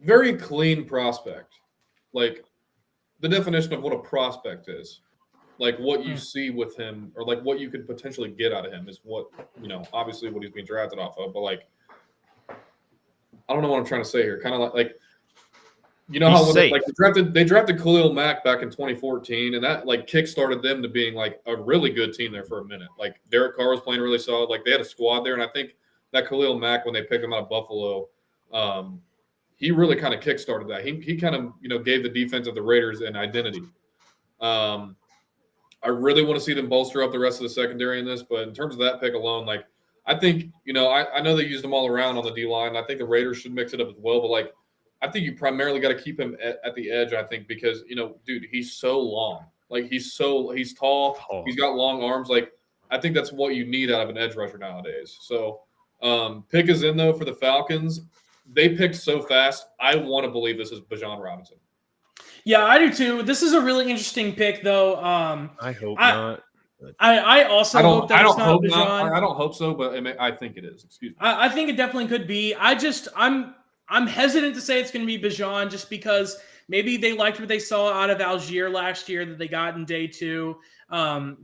very clean prospect. Like the definition of what a prospect is, like what you see with him or like what you could potentially get out of him is what, obviously what he's being drafted off of. But like, I don't know what I'm trying to say here. Kind of like how they drafted Khalil Mack back in 2014, and that like kickstarted them to being like a really good team there for a minute. Like Derek Carr was playing really solid. Like they had a squad there, and I think that Khalil Mack, when they picked him out of Buffalo, he really kind of kickstarted that. He kind of gave the defense of the Raiders an identity. I really want to see them bolster up the rest of the secondary in this, but in terms of that pick alone, like I think I know they used them all around on the D line. I think the Raiders should mix it up as well, but like I think you primarily got to keep him at the edge. I think because dude, he's so long. Like he's tall. Oh. He's got long arms. Like I think that's what you need out of an edge rusher nowadays. So pick is in though for the Falcons. They picked so fast. I want to believe this is Bijan Robinson. Yeah, I do too. This is a really interesting pick, though. I hope not. I also hope that it's not Bijan. I don't hope so, but I think it is. Excuse me. I think it definitely could be. I'm hesitant to say it's going to be Bijan just because maybe they liked what they saw out of Algier last year that they got in day 2.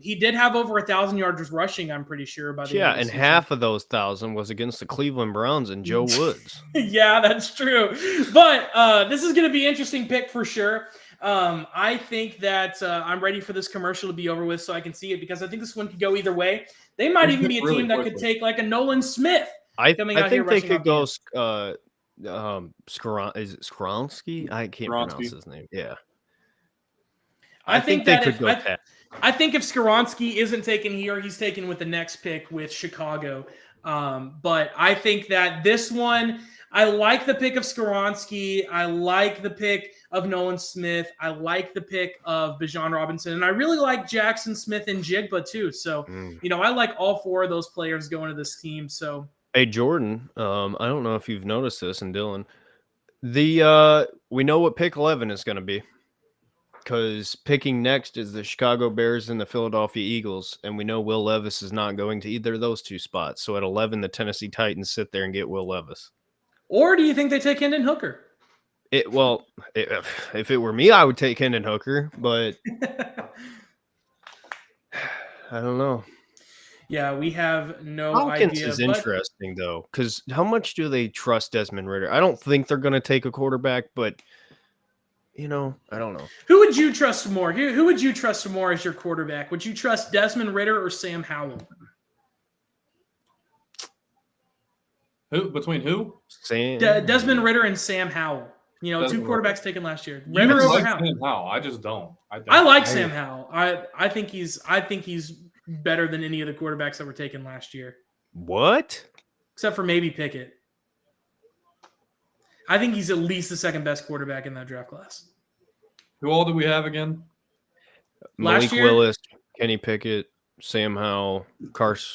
He did have over 1,000 yards rushing, I'm pretty sure. By the end of the and season. half of those 1,000 was against the Cleveland Browns and Joe Woods. Yeah, that's true. But this is going to be an interesting pick for sure. I think that I'm ready for this commercial to be over with so I can see it because I think this one could go either way. They might even be a team that could take like a Nolan Smith. I think they could go. Is it Skronsky? I can't pronounce his name. Yeah, I think they could go. I think if Skronsky isn't taken here, he's taken with the next pick with Chicago. But I think that this one, I like the pick of Skronsky. I like the pick of Nolan Smith. I like the pick of Bijan Robinson. And I really like Jackson Smith and Jigba too. So, I like all 4 of those players going to this team. So, hey, Jordan, I don't know if you've noticed this, and Dylan, we know what pick 11 is going to be because picking next is the Chicago Bears and the Philadelphia Eagles, and we know Will Levis is not going to either of those 2 spots. So at 11, the Tennessee Titans sit there and get Will Levis. Or do you think they take Hendon Hooker? If it were me, I would take Hendon Hooker, but I don't know. Yeah, we have no Falcons idea. is interesting, though, because how much do they trust Desmond Ridder? I don't think they're going to take a quarterback, but, I don't know. Who would you trust more? Who would you trust more as your quarterback? Would you trust Desmond Ridder or Sam Howell? Between who? Desmond Ridder and Sam Howell. 2 quarterbacks taken last year. Ridder over Howell. Sam Howell. I just don't. I like Sam Howell. I think he's better than any of the quarterbacks that were taken last year. What? Except for maybe Pickett. I think he's at least the second best quarterback in that draft class. Who all did we have again? Malik Willis, Kenny Pickett, Sam Howell, Carson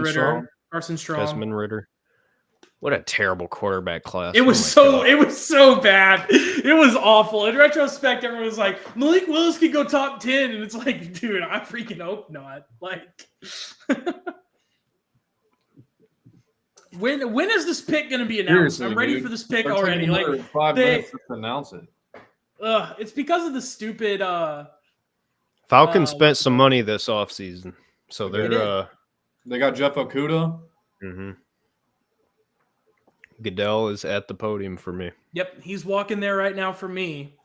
Strong. Desmond Ridder. What a terrible quarterback class. It was so bad. It was awful. In retrospect, everyone was like, Malik Willis could go top 10. And it's like, dude, I freaking hope not. Like, when is this pick going to be announced? Seriously, I'm ready for this pick already. Like, 5 minutes to announce it. It's because of the stupid. Falcons spent some money this offseason. So they got Jeff Okudah. Mm-hmm. Goodell is at the podium for me. Yep, he's walking there right now for me.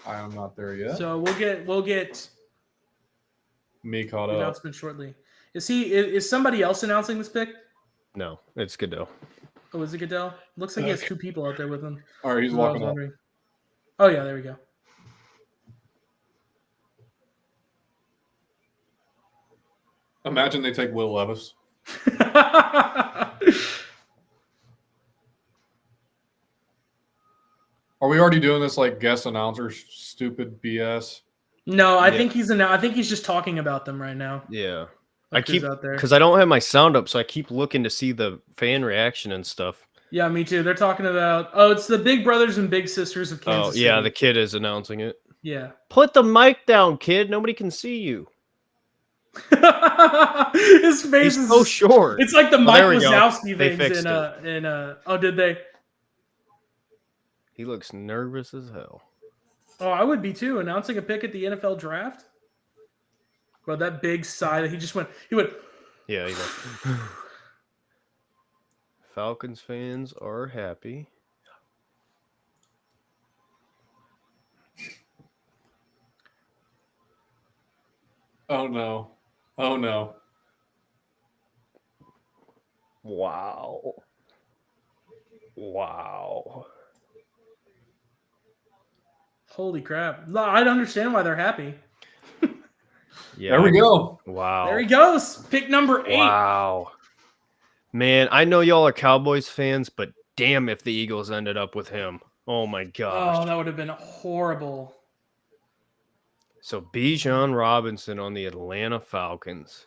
I am not there yet. So we'll get me caught up. Announcement shortly. Is somebody else announcing this pick? No, it's Goodell. Oh, is it Goodell? Looks like he has 2 people out there with him. All right, he's walking up. Oh yeah, there we go. Imagine they take Will Levis. Are we already doing this like guest announcer stupid BS? No, I think he's just talking about them right now. Yeah. Like out there. Because I don't have my sound up, so I keep looking to see the fan reaction and stuff. Yeah, me too. They're talking about it's the Big Brothers and Big Sisters of Kansas City. Yeah, the kid is announcing it. Yeah. Put the mic down, kid. Nobody can see you. His face is so short. It's like the Mike Wazowski things did they? He looks nervous as hell. Oh, I would be too. Announcing a pick at the NFL draft. Well, that big sigh that he went. Yeah, he went. Falcons fans are happy. Oh no. Oh no. Wow. Holy crap. I don't understand why they're happy. Yeah. There we go. Wow. There he goes. Pick number 8. Wow. Man, I know y'all are Cowboys fans, but damn if the Eagles ended up with him. Oh my gosh. Oh, that would have been horrible. So Bijan Robinson on the Atlanta Falcons.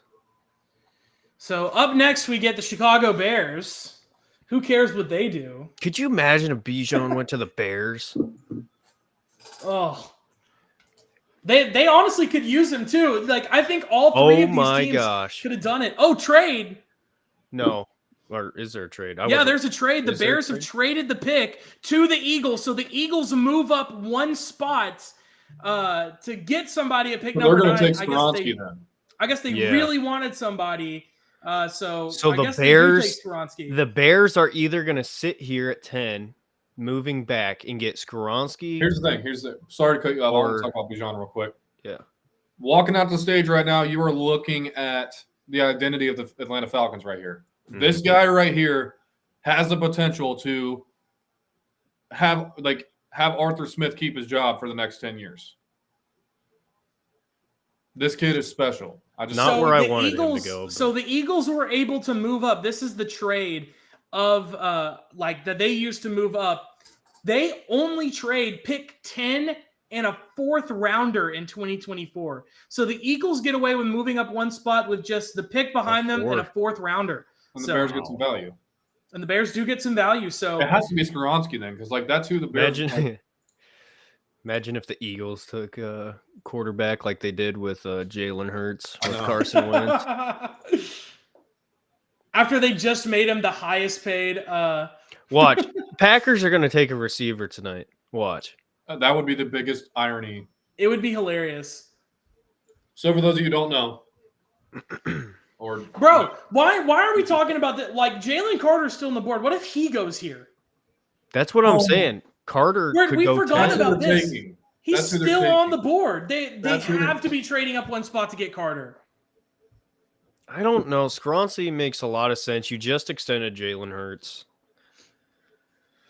So up next, we get the Chicago Bears. Who cares what they do? Could you imagine if Bijan went to the Bears? Oh, they honestly could use him too. Like I think all three of these teams could have done it. Oh, trade. No. Or is there a trade? Yeah, there's a trade. The Bears have traded the pick to the Eagles. So the Eagles move up one spot to get somebody at pick number 9. They're going to take Skoronski then. I guess they really wanted somebody. So I the guess Bears, Skoronski. The Bears are either going to sit here at 10, moving back, and get Skoronski. Here's the thing. Sorry to cut you off. I want to talk about Bijan real quick. Yeah. Walking out the stage right now, you are looking at the identity of the Atlanta Falcons right here. Mm-hmm. This guy right here has the potential to have Arthur Smith keep his job for the next 10 years. This kid is special. Not where I wanted him to go. But. So the Eagles were able to move up. This is the trade of that they used to move up. They only trade pick 10 and a 4th rounder in 2024. So the Eagles get away with moving up one spot with just the pick behind them and a 4th rounder. And the Bears get some value. And the Bears do get some value. So it has to be Skoronski then, because that's who the Bears. Imagine if the Eagles took a quarterback like they did with Jalen Hurts with Carson Wentz. After they just made him the highest paid. Watch. Packers are going to take a receiver tonight. Watch. That would be the biggest irony. It would be hilarious. So for those of you who don't know, why are we talking about that? Like Jalen Carter's still on the board. What if he goes here? That's what I'm saying. Carter we forgot about this. He's still on the board. They have to be trading up one spot to get Carter. I don't know. Skoronski makes a lot of sense. You just extended Jalen Hurts.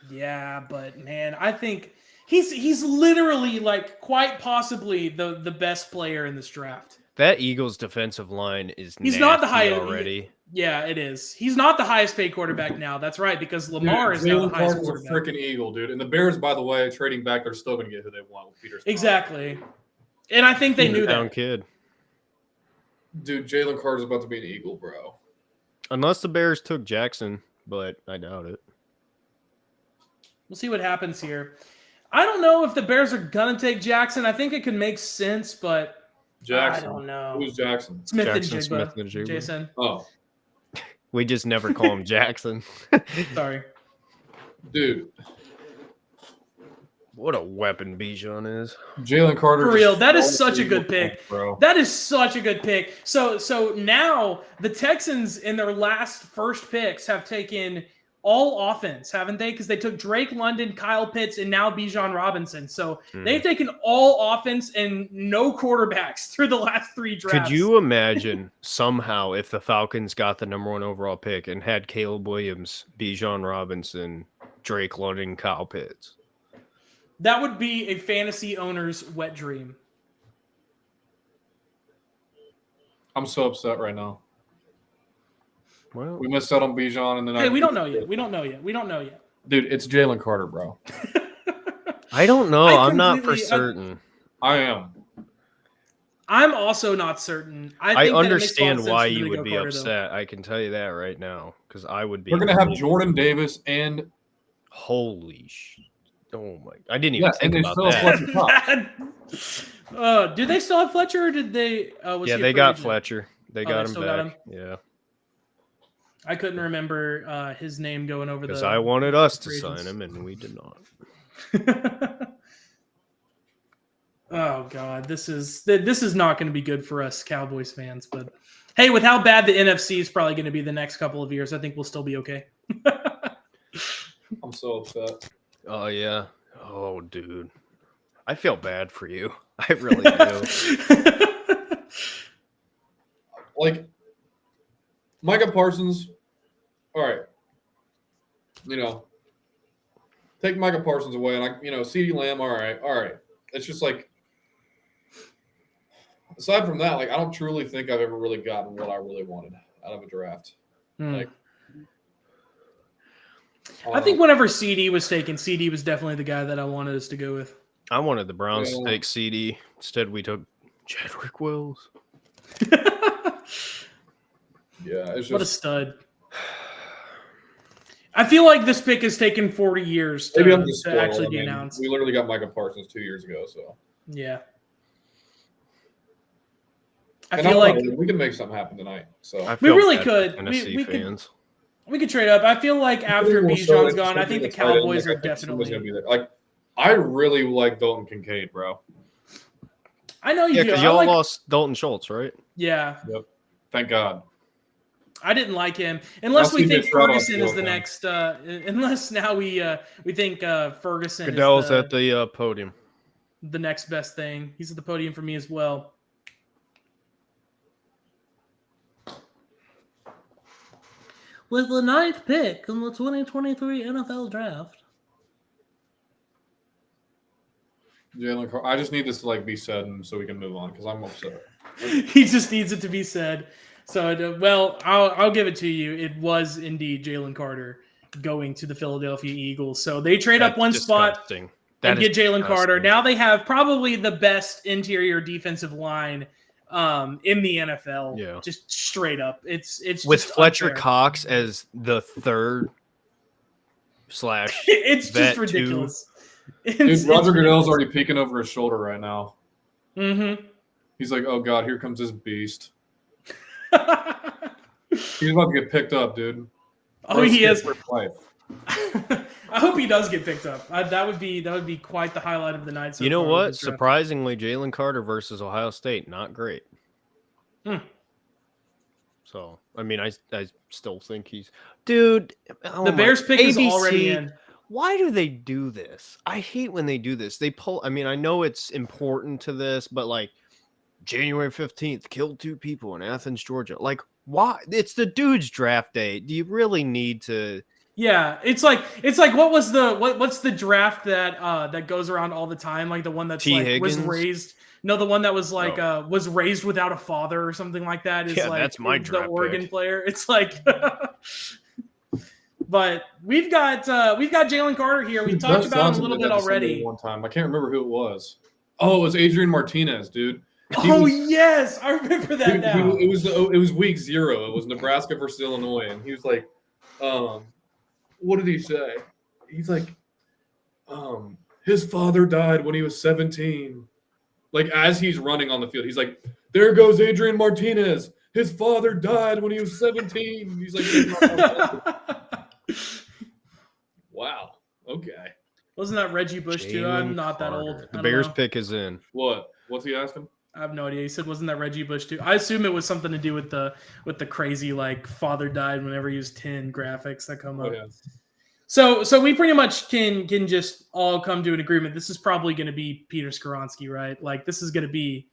Yeah, but man, I think he's literally quite possibly the best player in this draft. That Eagles defensive line is he's not the highest already. Yeah, it is. He's not the highest paid quarterback now. That's right, because Lamar is now the highest quarterback. A freaking Eagle, dude. And the Bears, by the way, trading back, they're still going to get who they want with Peter Scott. Exactly. And I think they knew that. Kid. Dude, Jalen Carter's about to be an Eagle, bro. Unless the Bears took Jackson, but I doubt it. We'll see what happens here. I don't know if the Bears are going to take Jackson. I think it could make sense, but Jackson. I don't know. Who's Jackson? Smith and Jigba. Jason. Oh. We just never call him Jackson. Sorry. Dude. What a weapon Bijan is. Jalen Carter. For real, that is such a good pick. Bro. That is such a good pick. So now the Texans in their first picks have taken all offense, haven't they? Because they took Drake London, Kyle Pitts, and now Bijan Robinson. So they've taken all offense and no quarterbacks through the last 3 drafts. Could you imagine somehow if the Falcons got the number 1 overall pick and had Caleb Williams, Bijan Robinson, Drake London, Kyle Pitts? That would be a fantasy owner's wet dream. I'm so upset right now. Well, we missed out on Bijan, and then we don't know yet. We don't know yet. Dude, it's Jalen Carter, bro. I don't know. I'm not for certain. I am. I'm also not certain. I understand why you would be upset. I can tell you that right now, because I would be. We're gonna have Jordan Davis and holy shit. Oh my! I didn't even think about that. Do they still have Fletcher? Or did they? They got Fletcher. They got him back. Yeah. I couldn't remember his name going over because I wanted us to sign him, and we did not. Oh God, this is not going to be good for us Cowboys fans. But hey, with how bad the NFC is probably going to be the next couple of years, I think we'll still be okay. I'm so upset. Oh yeah. Oh dude, I feel bad for you. I really do. Like Micah Parsons. All right. Take Micah Parsons away, and CeeDee Lamb. All right. It's just aside from that, I don't truly think I've ever really gotten what I really wanted out of a draft. I think whenever CD was taken, CD was definitely the guy that I wanted us to go with. I wanted the Browns to take CD. Instead, we took Jedrick Wills. Yeah, it's What a just stud. I feel like this pick has taken 40 years maybe I'm to, just to spoiled. actually I be mean, announced. we literally got Micah Parsons 2 years ago, so Yeah. I and feel I'm like not- we can make something happen tonight. So I we feel really bad for could. Tennessee We could fans. we could trade up. I feel like after More so, Bijan's it's gone, I something think the that's tight end, Cowboys like, are I think somebody's gonna definitely. be there. Like, I really like Dalton Kincaid, bro. I know you Yeah, do. because I y'all like. lost Dalton Schultz, right? Yeah, Thank God. I didn't like him unless I'll we see think Mitch Trout on Ferguson is field, the man. next. Unless now we think Ferguson Goodell's is at the podium. the next best thing. He's at the podium for me as well. With the 9th pick in the 2023 NFL Draft. Jalen Carter. I just need this to like be said, and so we can move on because I'm upset. He just needs it to be said. So, well, I'll give it to you. It was indeed Jalen Carter going to the Philadelphia Eagles. So they trade up one spot Disgusting. and That is get Jalen Carter. disgusting. Now they have probably the best interior defensive line in the NFL. Yeah. Just straight up. It's With just Fletcher unfair. Cox as the third slash. It's vet just ridiculous. Dude, Roger Goodell's already peeking over his shoulder right now. Mm-hmm. He's like, "Oh God, here comes this beast." He's about to get picked up, dude. Oh, he is. For life. I hope he does get picked up. That would be quite the highlight of the night. So You know far with what? this draft. Surprisingly, Jalen Carter versus Ohio State, not great. Hmm. So, I mean, I still think he's dude. Oh The my- Bears pick is ABC, already in. Why do they do this? I hate when they do this. They pull. I mean, I know it's important to this, but like January 15th, killed 2 people in Athens, Georgia. Like, why? It's the dude's draft day. Do you really need to? Yeah, it's like what's the draft that goes around all the time, like the one that's T. like was Higgins? raised. No, the one that was like No. was raised without a father or something like that is Yeah, like that's my the draft Oregon pick. player. It's like, but we've got Jalen Carter here. We talked Gus about him a Johnson little did bit that to somebody already. One time, I can't remember who it was. Oh, it was Adrian Martinez, dude. He Oh was- yes, I remember that Dude, now. it was week 0. It was Nebraska versus Illinois, and he was like, what did he say? He's like, his father died when he was 17. Like as he's running on the field, he's like, there goes Adrian Martinez. His father died when he was 17. He's like, wow, okay. Wasn't that Reggie Bush too? I'm Jalen not that Carter. old. I The don't Bears know. pick is in. What? What's he asking? I have no idea. He said, "Wasn't that Reggie Bush too?" I assume it was something to do with the crazy like father died whenever he was 10 graphics that come up. Oh, yeah. So we pretty much can just all come to an agreement. This is probably going to be Peter Skoronski, right? Like this is going to be.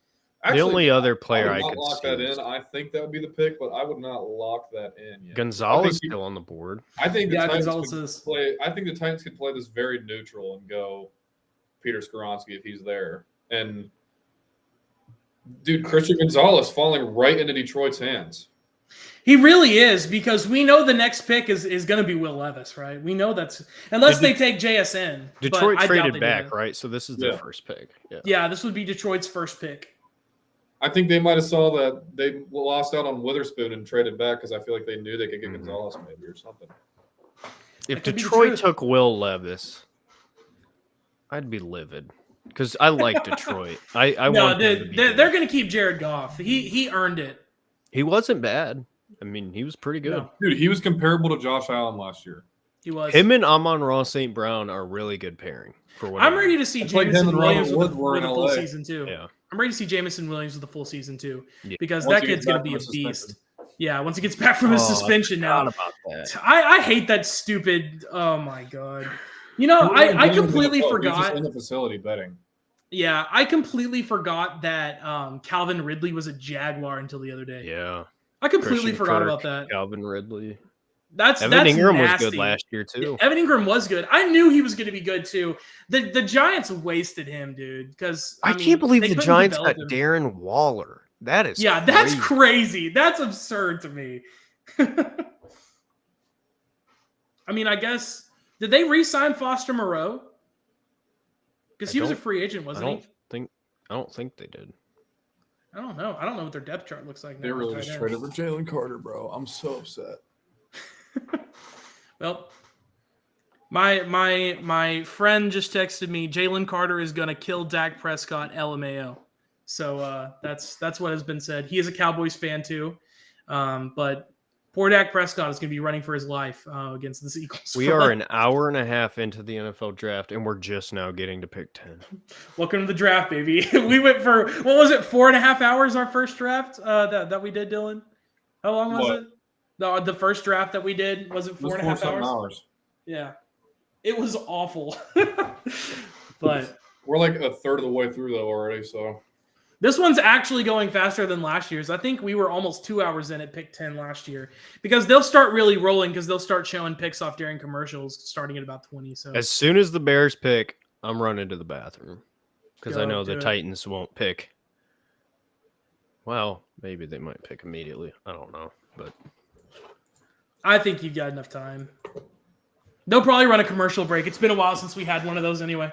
The only other player I I would could not lock see that is in. I think that would be the pick, but I would not lock that in yet. Gonzalez he- still on the board. I think the Yeah, Titans Gonzalez could is. play. I think the Titans could play this very neutral and go Peter Skoronski if he's there. And dude, Christian Gonzalez falling right into Detroit's hands. He really is because we know the next pick is going to be Will Levis, right? We know that's unless they take JSN. but Detroit I doubt traded they do back, that. right? So this is their Yeah. first pick. Yeah. Yeah, this would be Detroit's first pick. I think they might have saw that they lost out on Witherspoon and traded back because I feel like they knew they could get Mhm. Gonzalez maybe or something. If That could be the Detroit truth. took Will Levis, I'd be livid because I like Detroit. I No, want them to be they're good. going to keep Jared Goff. He earned it. He wasn't bad. I mean, he was pretty good. No, Dude, he was comparable to Josh Allen last year. he was. Him and Amon-Ra St. Brown are a really good pairing for what I'm ready to see It's like him Jameson and Williams Robert with Wood were a in full LA. season too. Yeah. I'm ready to see Jameson Williams with a full season too, Yeah. because Once that he kid's gets going to back be a from his beast. suspension. Yeah, once he gets back from his Oh, I suspension now. forgot about that. I hate that stupid. Oh my god. You know, I completely He was forgot. just in the facility betting. Yeah, I completely forgot that Calvin Ridley was a Jaguar until the other day. Yeah. I completely Christian forgot Kirk, about that. Calvin Ridley. That's Evan Ingram was nasty. good last year too. Evan Ingram was good. I knew he was going to be good too. The Giants wasted him, dude. Because I mean, can't believe they the couldn't Giants develop got him. Darren Waller. That is Yeah, that's crazy. crazy. That's absurd to me. I mean, I guess did they re-sign Foster Moreau? Because I he was a don't- free agent, I wasn't he? don't think they did. I don't know. I don't know what their depth chart looks like now. They really Tight just end. traded for Jalen Carter, bro. I'm so upset. Well, my friend just texted me. Jalen Carter is gonna kill Dak Prescott. LMAO. So that's what has been said. He is a Cowboys fan too, but poor Dak Prescott is gonna be running for his life against this Eagles. We front. are an hour and a half into the NFL draft, and we're just now getting to pick 10. Welcome to the draft, baby. We went for what was it, 4.5 hours? Our first draft that we did, Dylan. How long was What? it? The first draft that we did was it 4.5 hours? Yeah, it was awful. But We're like a third of the way through though already. So this one's actually going faster than last year's. I think we were almost 2 hours in at pick 10 last year because they'll start really rolling because they'll start showing picks off during commercials starting at about 20. So As soon as the Bears pick, I'm running to the bathroom because I Go know the do it. Titans won't pick. Well, maybe they might pick immediately. I don't know, but I think you've got enough time. They'll probably run a commercial break. It's been a while since we had one of those anyway.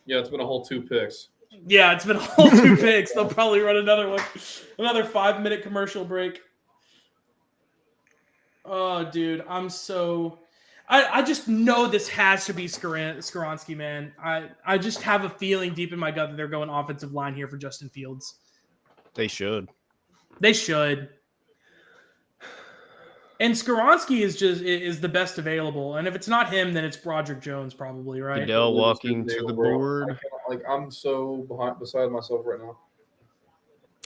yeah, it's been a whole 2 picks. Yeah, it's been a whole 2 picks. They'll probably run another one, another 5-minute commercial break. Oh, dude, I'm so. I just know this has to be Skoronski, man. I just have a feeling deep in my gut that they're going offensive line here for Justin Fields. they should. They should. And Skoronski is the best available. And if it's not him, then it's Broderick Jones probably, right? Goodell walking to the board. I'm so beside myself right now.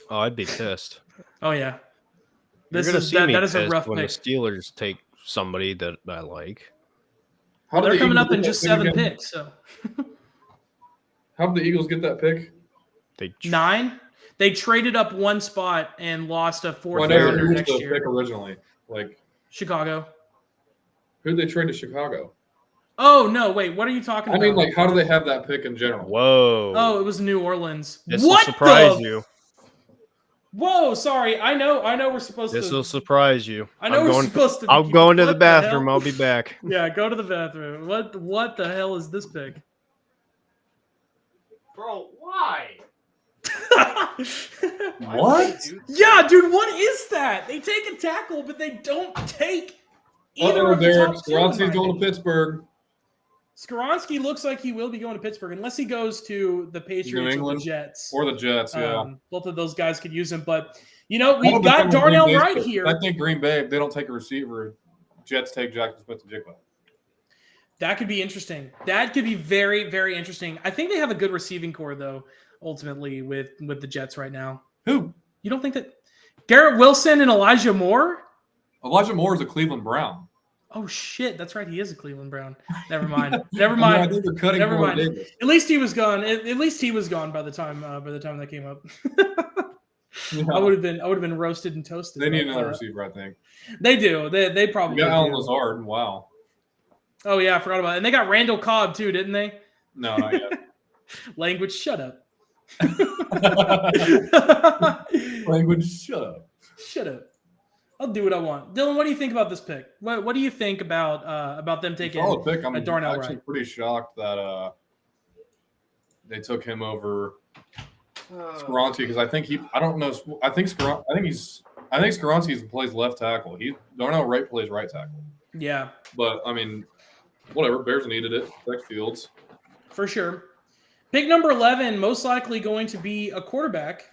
Oh, I'd be pissed. Oh yeah. You're This gonna is see me that is a pissed rough when pick. the Steelers take somebody that I like. How did They're the coming Eagles up in get just that 7 pick again? picks, so How did the Eagles get that pick? They 9. They traded up 1 spot and lost a 4th Well, I know rounder who was next the year. pick originally. Like, Chicago. who did they trade to Chicago? Oh no, wait, what are you talking I about? mean, like, how do they have that pick in general? Whoa. Oh, it was New Orleans. This What will surprise the? you. Whoa, sorry. I know we're supposed This to. will surprise you. I know I'm we're going, supposed to. be I'm keeping- going to the what hell? bathroom. I'll be back. Yeah, go to the bathroom. What the hell is this pick? Bro, why? What? Yeah, dude, what is that? They take a tackle, but they don't take either Oh, of the Derek top 2. in my Skoronski's going to opinion. Pittsburgh. Skoronski looks like he will be going to Pittsburgh unless he goes to the Patriots or the England? Jets. Or the Jets, yeah. Both of those guys could use him, but we've That'll got depend on Darnell Green Bay's Wright pick. here. I think Green Bay, if they don't take a receiver, Jets take Jackson Smith-Njigba. That could be interesting. That could be very, very interesting. I think they have a good receiving core, though, ultimately, with the Jets right now. Who? You don't think that Garrett Wilson and Elijah Moore? Elijah Moore is a Cleveland Brown. Oh, shit. That's right. He is a Cleveland Brown. Never mind. Never I mean, I mind. think they're cutting Never Corey mind. Davis. At least he was gone. At least he was gone by the time that came up. Yeah. I would have been roasted and toasted. They need but, another receiver, I think. They do. They We probably got Alan do. Lazard. Wow. Oh yeah, I forgot about it. And they got Randall Cobb too, didn't they? No, not yet. Language, shut up. Language, shut up. Shut up. I'll do what I want. Dylan, what do you think about this pick? What do you think about them taking Solid pick. I'm Darnell actually Wright? pretty shocked that they took him over Skoronski because I think Skoronski plays left tackle. Darnell Wright plays right tackle. Yeah, But I mean, whatever. Bears needed it. Protect Fields. for sure. Pick number 11, most likely going to be a quarterback.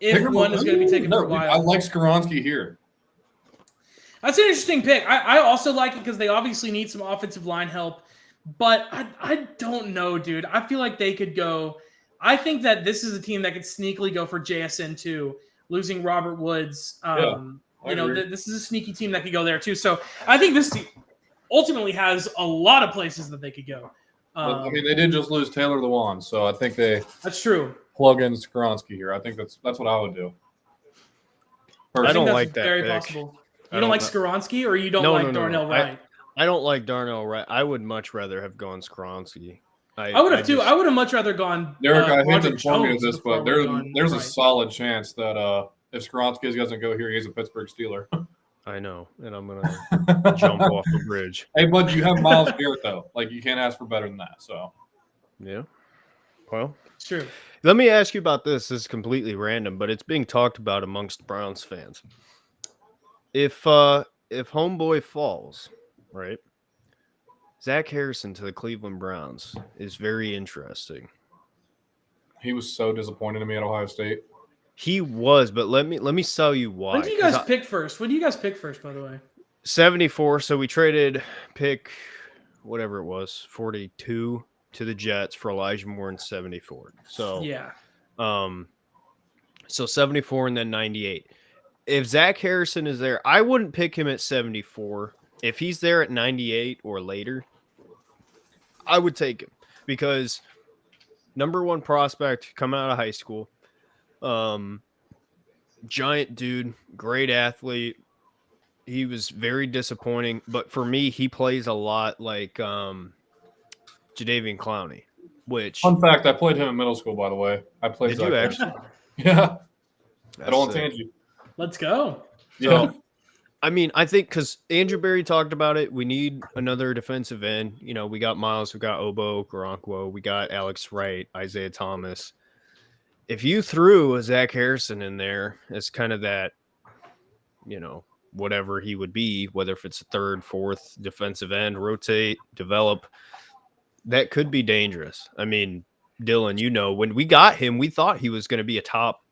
If Pick number one is going to be taken no, for a while. I like Skoronski here. That's an interesting pick. I also like it because they obviously need some offensive line help. But I don't know, dude. I feel like they could go. I think that this is a team that could sneakily go for JSN too, losing Robert Woods. Agree. This is a sneaky team that could go there too. So I think this team ultimately has a lot of places that they could go. But, I mean, they did just lose Taylor Lewan, so I think they That's true. plug in Skoronski here. I think that's what I would do. I don't that's like that very pick. possible. I You don't don't like know. Skoronski, or you don't No, like no, no, Darnell no. Wright? I don't like Darnell Wright. I would much rather have gone Skoronski. I would have too. just- I would have much rather gone. Derek, I hate to Broderick inform you of Jones this, before but we gone there's a Wright. solid chance that if Skoronski doesn't go here, he's a Pittsburgh Steeler. I know, and I'm gonna jump off the bridge. Hey, bud, you have Miles Garrett though. Like you can't ask for better than that. So Yeah. Well, It's true. let me ask you about this. This is completely random, but it's being talked about amongst Browns fans. If homeboy falls, right? Zach Harrison to the Cleveland Browns is very interesting. He was so disappointed in me at Ohio State. He was, but let me sell you why. When do you guys pick first? When do you guys pick first, by the way? 74. So we traded pick whatever it was, 42 to the Jets for Elijah Moore in 74. So Yeah. So 74 and then 98. If Zach Harrison is there, I wouldn't pick him at 74. If he's there at 98 or later, I would take him because number one prospect coming out of high school, giant dude, great athlete. He was very disappointing, but for me, he plays a lot like Jadeveon Clowney. Which Fun fact: I played him in middle school. By the way, I played. did Zach you Harrison. actually? Yeah, That's at Old sick. Tangy. Let's go. Yeah. So, I mean, I think because Andrew Berry talked about it, we need another defensive end. You know, we got Miles, we got Obo, Garankwo, we got Alex Wright, Isaiah Thomas. If you threw a Zach Harrison in there as kind of that, you know, whatever he would be, whether if it's a third, fourth defensive end, rotate, develop, that could be dangerous. I mean, Dylan, you know, when we got him, we thought he was going to be a top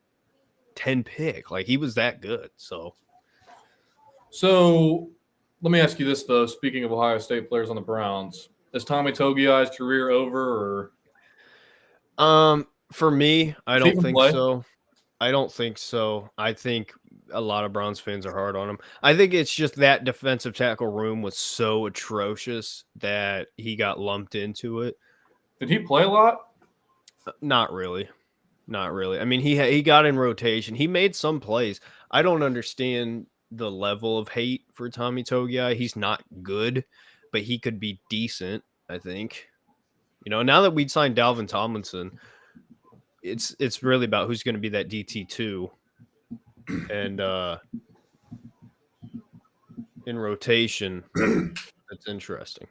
10 pick. Like, he was that good. So let me ask you this though. Speaking of Ohio State players on the Browns, is Tommy Togiai's career over? Or for me, I Does he don't even think play? so. I don't think so. I think a lot of Browns fans are hard on him. I think it's just that defensive tackle room was so atrocious that he got lumped into it. did he play a lot? Not really. Not really. I mean, he got in rotation. He made some plays. I don't understand the level of hate for Tommy Togiai. He's not good, but he could be decent, I think. You know, now that we'd signed Dalvin Tomlinson, it's really about who's going to be that DT2. And in rotation, that's interesting.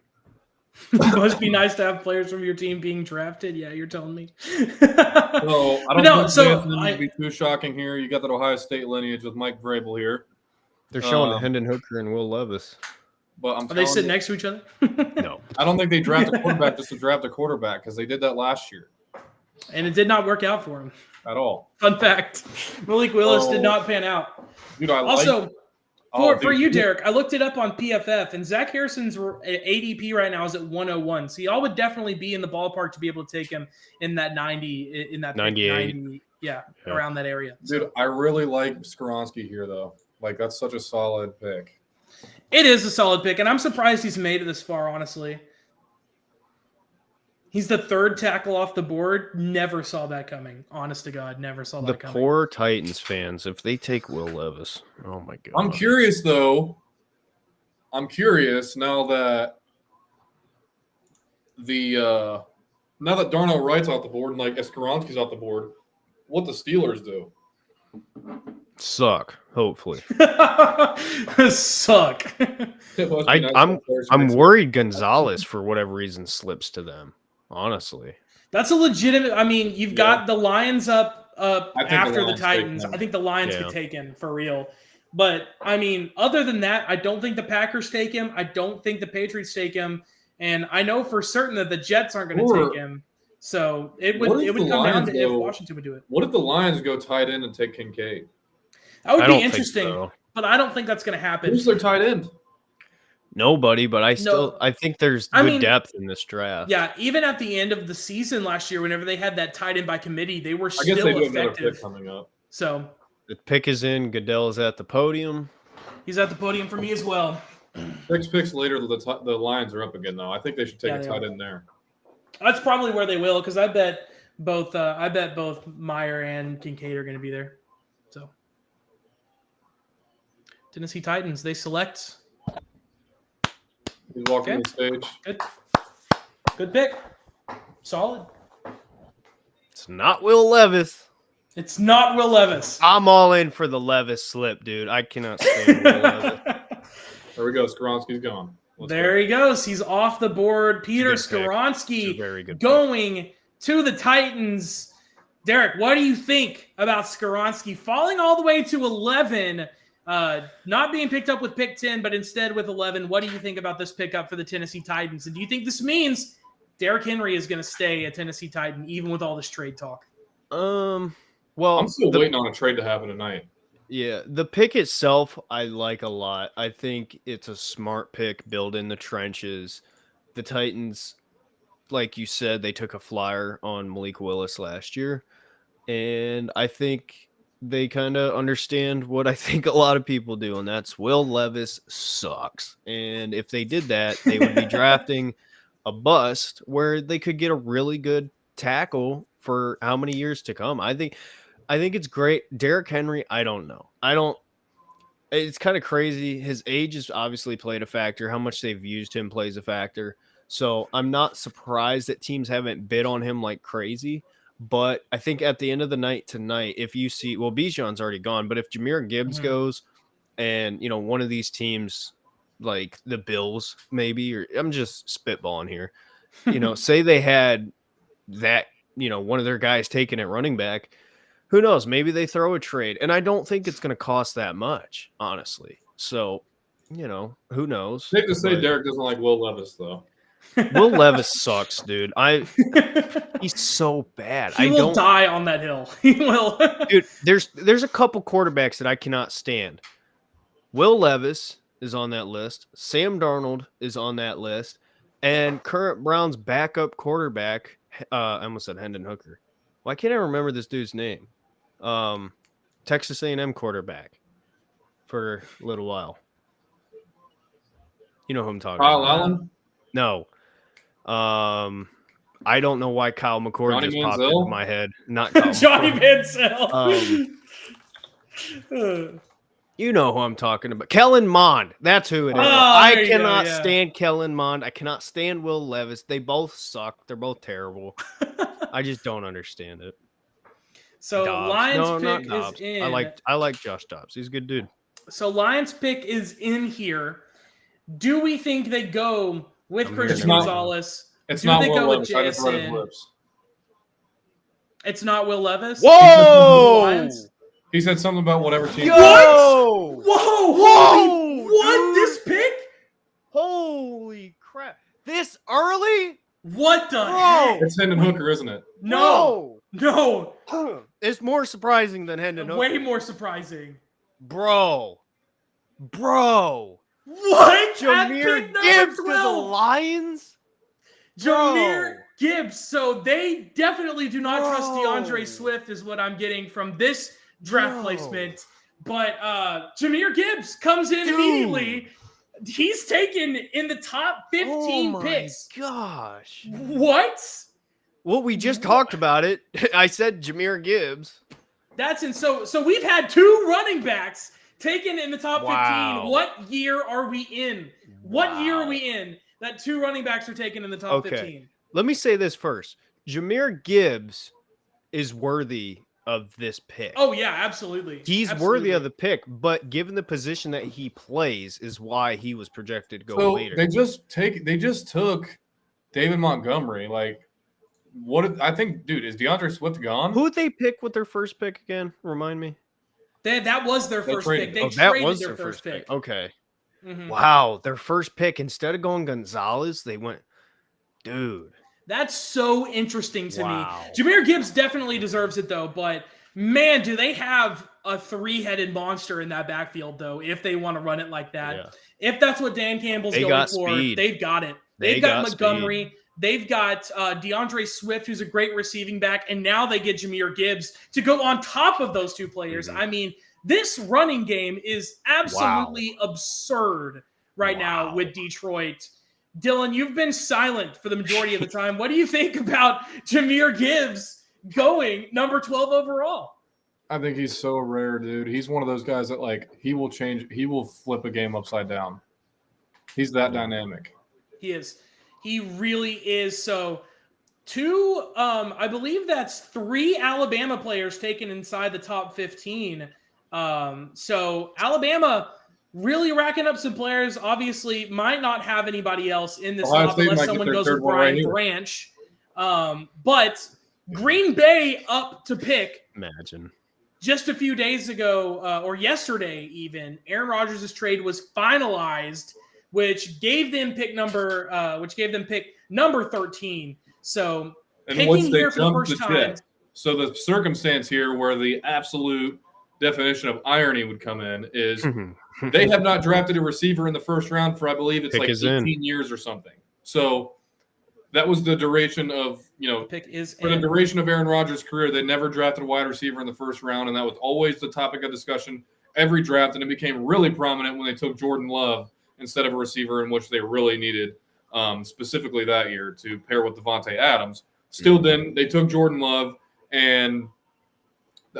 It must be nice to have players from your team being drafted. Yeah, you're telling me. So I don't No, think so it's going to be too shocking here. You got that Ohio State lineage with Mike Vrabel here, They're showing Hendon Hooker and Will Levis. but I'm Are they telling sitting you, next to each other? No. I don't think they draft a quarterback just to draft a quarterback because they did that last year And it did not work out for him. at all. Fun fact: Malik Willis did Oh. not pan out. Dude, I Also, like. for you, Derek, I looked it up on PFF, and Zach Harrison's ADP right now is at 101. So y'all would definitely be in the ballpark to be able to take him in that 90, in that 98. 90, yeah, Yeah. around that area. Dude, I really like Skoronski here though. Like that's such a solid pick. It is a solid pick, and I'm surprised he's made it this far, honestly. He's the third tackle off the board. Never saw that coming. Honest to God, never saw The that coming. poor Titans fans, if they take Will Levis, oh my God. I'm curious though. I'm curious now that now that Darnell Wright's off the board and like Skoronski's off the board, what the Steelers do. Suck, hopefully. Suck. It must be nice I'm that players I'm make- worried Gonzalez, for whatever reason, slips to them, honestly. That's a legitimate. I mean, you've got the Lions up think the after the Lions Titans. take him. I think the Lions Yeah. could take him for real. But I mean, other than that, I don't think the Packers take him. I don't think the Patriots take him, and I know for certain that the Jets aren't going to Or- take him. So it What would if the come down Lions to if go- Washington would do it. What if the Lions go tight end and take Kincaid? That would I be don't think interesting, so. but I don't think that's going to happen. Who's their tight end? Nobody, but I think there's I good mean, depth in this draft. Yeah, even at the end of the season last year, whenever they had that tight end by committee, they were I guess still they do have another effective. pick coming up. So The pick is in. Goodell is at the podium. he's at the podium for me as well. 6 picks later, the Lions are up again though. I think they should take Yeah, a they tight are. end there. That's probably where they will, because I bet both Meyer and Kincaid are going to be there. So Tennessee Titans, they select. He's walking Okay. the stage. Good pick. Solid. It's not Will Levis. It's not Will Levis. I'm all in for the Levis slip, dude. I cannot stand Will Levis. There we go. Skoronski's gone. Let's There he goes. He's off the board. Peter Good pick. It's a Skoronski very good pick. going to the Titans. Derek, what do you think about Skoronski falling all the way to 11, not being picked up with pick 10, but instead with 11? What do you think about this pickup for the Tennessee Titans? And do you think this means Derrick Henry is going to stay a Tennessee Titan even with all this trade talk? Well, I'm still waiting on a trade to happen tonight. Yeah, the pick itself I like a lot. I think it's a smart pick, build in the trenches. The Titans, like you said, they took a flyer on Malik Willis last year. And I think they kind of understand what I think a lot of people do, and that's Will Levis sucks. And if they did that, they would be drafting a bust where they could get a really good tackle for how many years to come. I think it's great. Derrick Henry, I don't know. It's kind of crazy. His age has obviously played a factor. How much they've used him plays a factor. So I'm not surprised that teams haven't bid on him like crazy. But I think at the end of the night tonight, if you see, well, Bijan's already gone, but if Jahmyr Gibbs goes and, one of these teams like the Bills, maybe, or I'm just spitballing here, say they had that, one of their guys taken at running back, who knows? Maybe they throw a trade. And I don't think it's going to cost that much, honestly. So, who knows? Safe to say Derek doesn't like Will Levis, though. Will Levis sucks, dude. He's so bad. He will die on that hill. He will. Dude, there's a couple quarterbacks that I cannot stand. Will Levis is on that list. Sam Darnold is on that list. And current Browns backup quarterback, I almost said Hendon Hooker. Why can't I remember this dude's name? Texas A&M quarterback for a little while. You know who I'm talking Kyle about. Allen? No. I don't know why Kyle McCord Johnny just Manziel? popped into my head. Not Kyle Johnny McCord. Manziel. You know who I'm talking about. Kellen Mond. That's who it is. I cannot stand Kellen Mond. I cannot stand Will Levis. They both suck. They're both terrible. I just don't understand it. So Dobbs. Lions not pick Dobbs. is in. I like Josh Dobbs. He's a good dude. So Lions pick is in here. Do we think they go with Christian Gonzalez? It's Do not they Will go with Levis. I just read his JSN? lips. It's not Will Levis? Whoa! Lions? He said something about whatever team. What? Whoa! Whoa! What? Dude. This pick? Holy crap. This early? What the Bro. heck? It's Hendon Hooker, isn't it? No. No. It's more surprising than Hendon Hooker. Way more surprising. Bro. What? Jahmyr Gibbs to the Lions? Jahmyr Gibbs. So they definitely do not trust DeAndre Swift is what I'm getting from this draft placement. But Jahmyr Gibbs comes in immediately. He's taken in the top 15 picks. Gosh. What? Well, we just talked about it. I said Jahmyr Gibbs. That's in. So we've had two running backs taken in the top 15. What year are we in? What year are we in that two running backs are taken in the top 15? Let me say this first. Jahmyr Gibbs is worthy of this pick. Oh, yeah, absolutely. He's worthy of the pick, but given the position that he plays is why he was projected to go later. They just took David Montgomery. Like, I think, dude, is DeAndre Swift gone? Who'd they pick with their first pick again? Remind me. That was their first pick. They that traded was their first pick. Okay. Mm-hmm. Wow. Their first pick, instead of going Gonzalez, they went, dude. That's so interesting to me. Jahmyr Gibbs definitely deserves it, though. But, man, do they have a three-headed monster in that backfield, though, if they want to run it like that. Yeah. If that's what Dan Campbell's going for, they've got it. They've got Montgomery. Speed. They've got DeAndre Swift, who's a great receiving back, and now they get Jahmyr Gibbs to go on top of those two players. Mm-hmm. I mean, this running game is absolutely absurd right now with Detroit. Dylan, you've been silent for the majority of the time. What do you think about Jahmyr Gibbs going number 12 overall? I think he's so rare, dude. He's one of those guys that, like, he will flip a game upside down. He's that dynamic. He is. He really is. So, I believe that's 3 Alabama players taken inside the top 15. So Alabama really racking up some players. Obviously, might not have anybody else in this top unless someone goes with Brian Branch. But Green Bay up to pick Imagine. just a few days ago, or yesterday even. Aaron Rodgers' trade was finalized, which gave them pick number 13. So And once picking they here for the jumped first the time. Jets. So the circumstance here where the absolute definition of irony would come in is they have not drafted a receiver in the first round for, I believe it's Pick like is 18 in. years or something. So that was the duration of, Pick is for the in. duration of Aaron Rodgers' career, they never drafted a wide receiver in the first round, and that was always the topic of discussion every draft, and it became really prominent when they took Jordan Love instead of a receiver in which they really needed, specifically that year, to pair with Devontae Adams. Still didn't. They took Jordan Love, and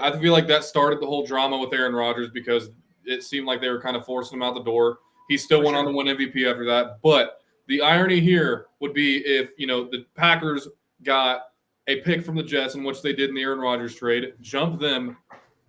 I feel like that started the whole drama with Aaron Rodgers because it seemed like they were kind of forcing him out the door. He still went on to win MVP after that, but the irony here would be if, the Packers got a pick from the Jets, in which they did in the Aaron Rodgers trade, jump them,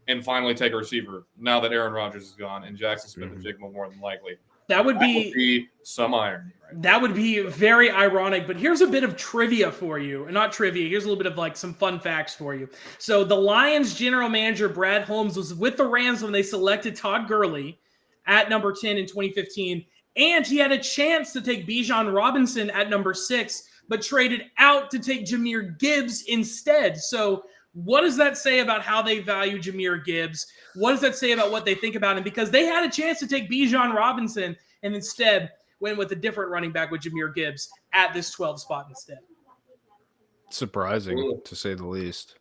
and finally take a receiver now that Aaron Rodgers is gone and Jackson Smith and Jigma more than likely. That would be some irony, right? That would be very ironic, but here's a bit of trivia for you. Not trivia, here's a little bit of like some fun facts for you. So the Lions general manager, Brad Holmes, was with the Rams when they selected Todd Gurley at number 10 in 2015. And he had a chance to take Bijan Robinson at number 6, but traded out to take Jahmyr Gibbs instead. So what does that say about how they value Jahmyr Gibbs? What does that say about what they think about him? Because they had a chance to take Bijan Robinson and instead went with a different running back with Jahmyr Gibbs at this 12 spot instead. Surprising, to say the least.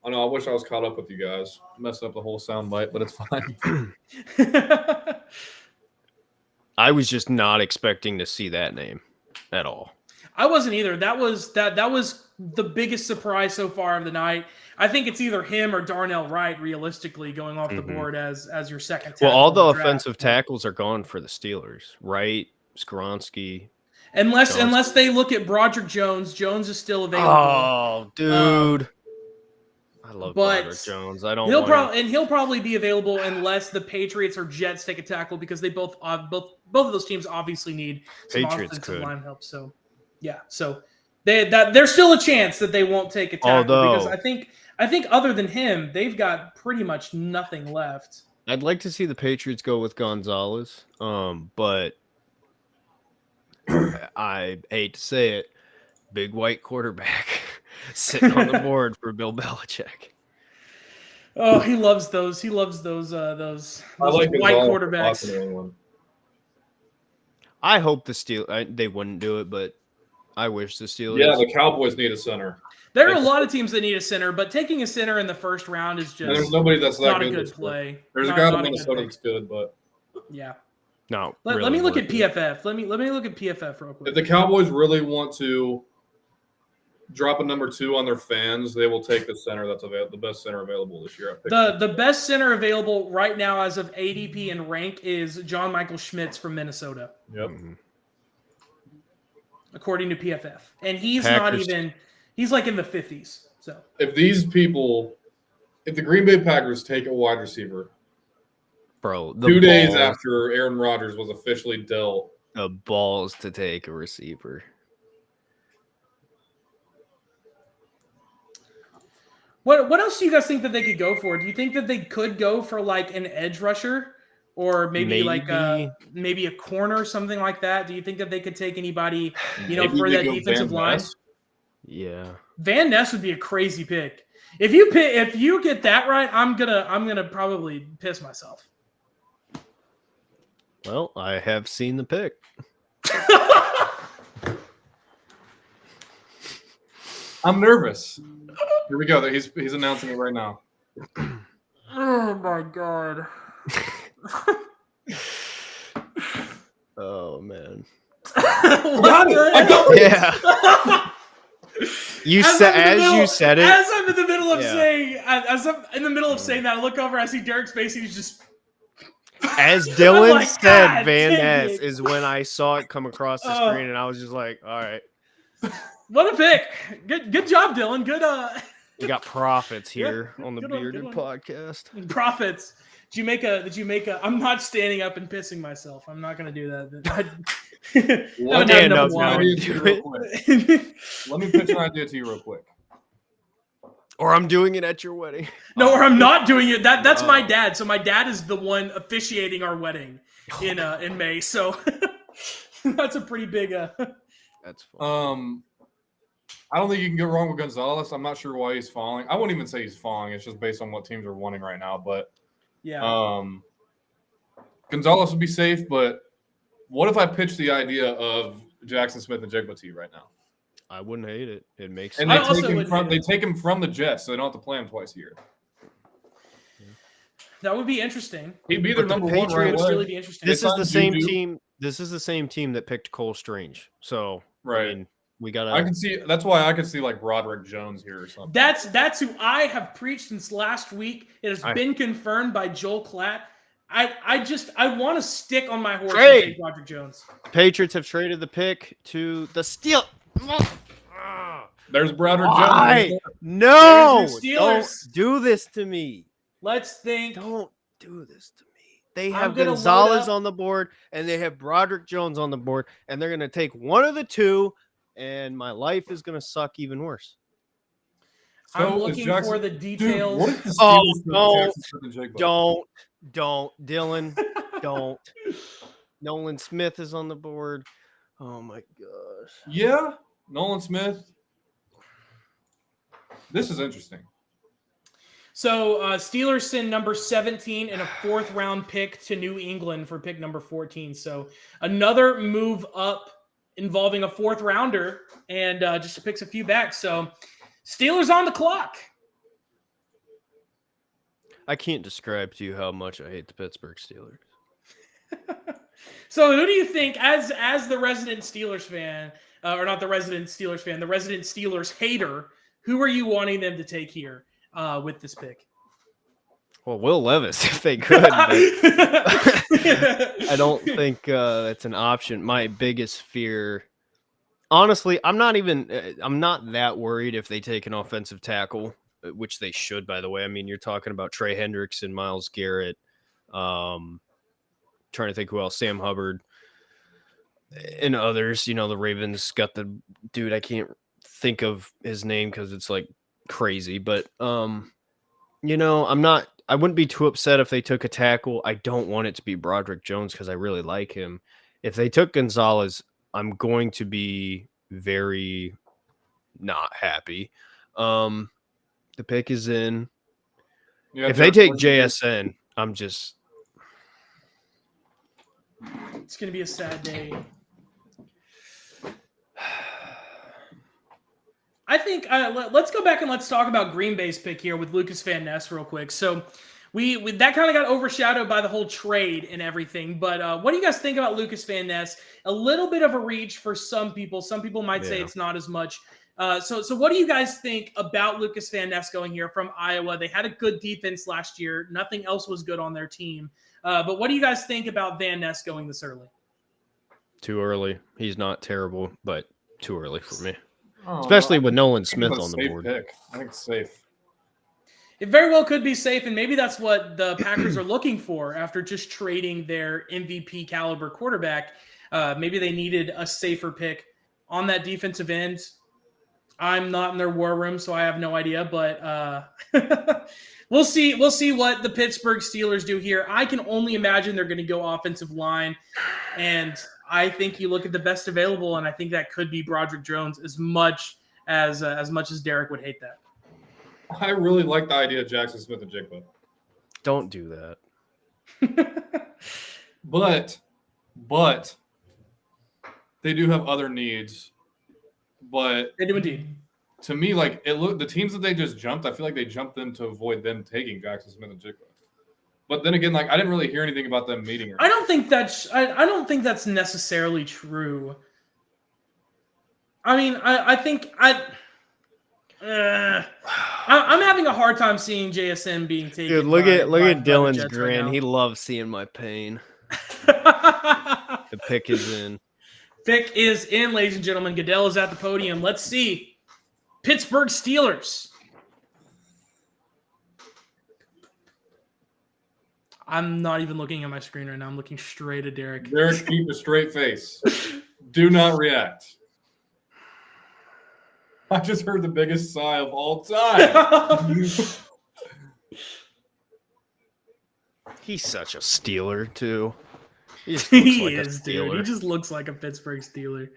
I know. I wish I was caught up with you guys. Messing up the whole soundbite, but it's fine. I was just not expecting to see that name at all. I wasn't either. That was the biggest surprise so far of the night. I think it's either him or Darnell Wright, realistically, going off the board as your second tackle. Well, all the draft. offensive tackles are gone for the Steelers. Wright, Skoronski. Unless they look at Broderick Jones. Jones is still available. Oh, dude. I love Broderick Jones. I don't. He'll probably be available unless the Patriots or Jets take a tackle because they both of those teams obviously need some offensive line help. So, yeah. So there's still a chance that they won't take a tackle because I think other than him, they've got pretty much nothing left. I'd like to see the Patriots go with Gonzalez, but I hate to say it, big white quarterback sitting on the board for Bill Belichick. Oh, he loves those. He loves those white quarterbacks. I hope the Steelers they wouldn't do it, but I wish the Steelers. Yeah, the Cowboys need a center. There are a lot of teams that need a center, but taking a center in the first round is just there's nobody that's not that a good good play. There's a guy in Minnesota that's good, but yeah. No. Let me look at PFF. Let me look at PFF real quick. If the Cowboys really want to drop a number 2 on their fans, they will take the center that's available, the best center available this year. The best center available right now as of ADP and rank is John Michael Schmitz from Minnesota. Yep. According to PFF. And he's not even he's like in the 50s. So if the Green Bay Packers take a wide receiver, bro, 2 days after Aaron Rodgers was officially dealt, the balls to take a receiver. What else do you guys think that they could go for? Do you think that they could go for like an edge rusher or maybe like maybe a corner, something like that? Do you think that they could take anybody, for that defensive line? Yeah. Van Ness would be a crazy pick. If you get that right, I'm gonna probably piss myself. Well, I have seen the pick. I'm nervous. Here we go. He's announcing it right now. Oh my god. Oh man. Yeah. You said it. As I'm in the middle of saying, as I'm in the middle of saying that, I look over. I see Derek's face. He's just. As Dylan said, Van Ness is when I saw it come across the screen, and I was just like, "All right, what a pick! Good job, Dylan. Good. We got profits here on the Bearded Podcast. Profits. Did you make a? I'm not standing up and pissing myself. I'm not going to do that. Haven't had stand enough up now wine. and do it. Let me pitch an idea to you real quick. Or I'm doing it at your wedding. No, or I'm not doing it. That's my Oh. dad. So my dad is the one officiating our wedding in May. So that's a pretty big. That's fun. I don't think you can go wrong with Gonzalez. I'm not sure why he's falling. I wouldn't even say he's falling. It's just based on what teams are wanting right now. But Yeah. Gonzalez would be safe. But what if I pitch the idea of Jackson Smith and Jigba to you right now? I wouldn't hate it. It makes And I sense. also they wouldn't take him from the Jets, so they don't have to play him twice a year. That would be interesting. He'd be their But the number one right Patriots Would away. really be interesting. This is signed the same Juju. team. This is the same team that picked Cole Strange. So Right. I mean, we gotta. I can see. That's why I could see like Broderick Jones here or something. That's who I have preached since last week. It has I- been confirmed by Joel Klatt. I want to stick on my horse Trade. and take Roderick Jones. Patriots have traded the pick to the Steel. There's Broderick Why? Jones. No, There's your don't Steelers. do this to me. Let's think. Don't do this to me. They I'm have gonna load Gonzalez up- on the board, and they have Broderick Jones on the board, and they're gonna take one of the two, and my life is gonna suck even worse. I'm So is looking Jackson- for the Dude, details. what if the Oh, Steelers took no. Jackson Smith and Jigba? Don't, Dylan, don't. Nolan Smith is on the board. Oh my gosh. Yeah, Nolan Smith. This is interesting. So Steelers send number 17 and a 4th round pick to New England for pick number 14. So another move up involving a 4th rounder and just picks a few back. So Steelers on the clock. I can't describe to you how much I hate the Pittsburgh Steelers. So who do you think, as the resident Steelers fan, or not the resident Steelers fan, the resident Steelers hater, who are you wanting them to take here with this pick? Well, Will Levis, if they could. But I don't think that's an option. My biggest fear, honestly, I'm not that worried if they take an offensive tackle, which they should, by the way. I mean, you're talking about Trey Hendrickson, Myles Garrett, trying to think who else, Sam Hubbard, and others. You know, the Ravens got the dude, I can't think of his name because it's like crazy, but you know, I wouldn't be too upset if they took a tackle. I don't want it to be Broderick Jones because I really like him. If they took Gonzalez, I'm going to be very not happy. The pick is in. Yeah, If they take Jared JSN, I'm just It's going to be a sad day. I think let's go back and let's talk about Green Bay's pick here with Lucas Van Ness real quick. So we that kind of got overshadowed by the whole trade and everything. But what do you guys think about Lucas Van Ness? A little bit of a reach for some people. Some people might say Yeah. it's not as much. So what do you guys think about Lucas Van Ness going here from Iowa? They had a good defense last year. Nothing else was good on their team. But what do you guys think about Van Ness going this early? too early. He's not terrible, but too early for me. Oh, Especially with Nolan I think Smith it's a on the safe board. pick. I think it's safe. It very well could be safe, and maybe that's what the Packers are looking for after just trading their MVP caliber quarterback. Maybe they needed a safer pick on that defensive end. I'm not in their war room, so I have no idea, but we'll see. We'll see what the Pittsburgh Steelers do here. I can only imagine they're going to go offensive line, and I think you look at the best available, and I think that could be Broderick Jones as much as Derek would hate that. I really like the idea of Jackson Smith and Jigba. Don't do that. But they do have other needs. But They do indeed. to me, like the teams that they just jumped, I feel like they jumped them to avoid them taking Jackson Smith and Jigba. But then again, like I didn't really hear anything about them meeting her. I don't think that's necessarily true. I mean, I'm having a hard time seeing JSN being taken. Dude, look by at the Dylan's Jets grin. right He loves seeing my pain. now. The pick is in. Pick is in, ladies and gentlemen. Goodell is at the podium. Let's see. Pittsburgh Steelers. I'm not even looking at my screen right now. I'm looking straight at Derek. Derek, keep a straight face. Do not react. I just heard the biggest sigh of all time. He's such a Steeler too. He, just He looks like a is, dude. He Steeler. just looks like a Pittsburgh Steeler.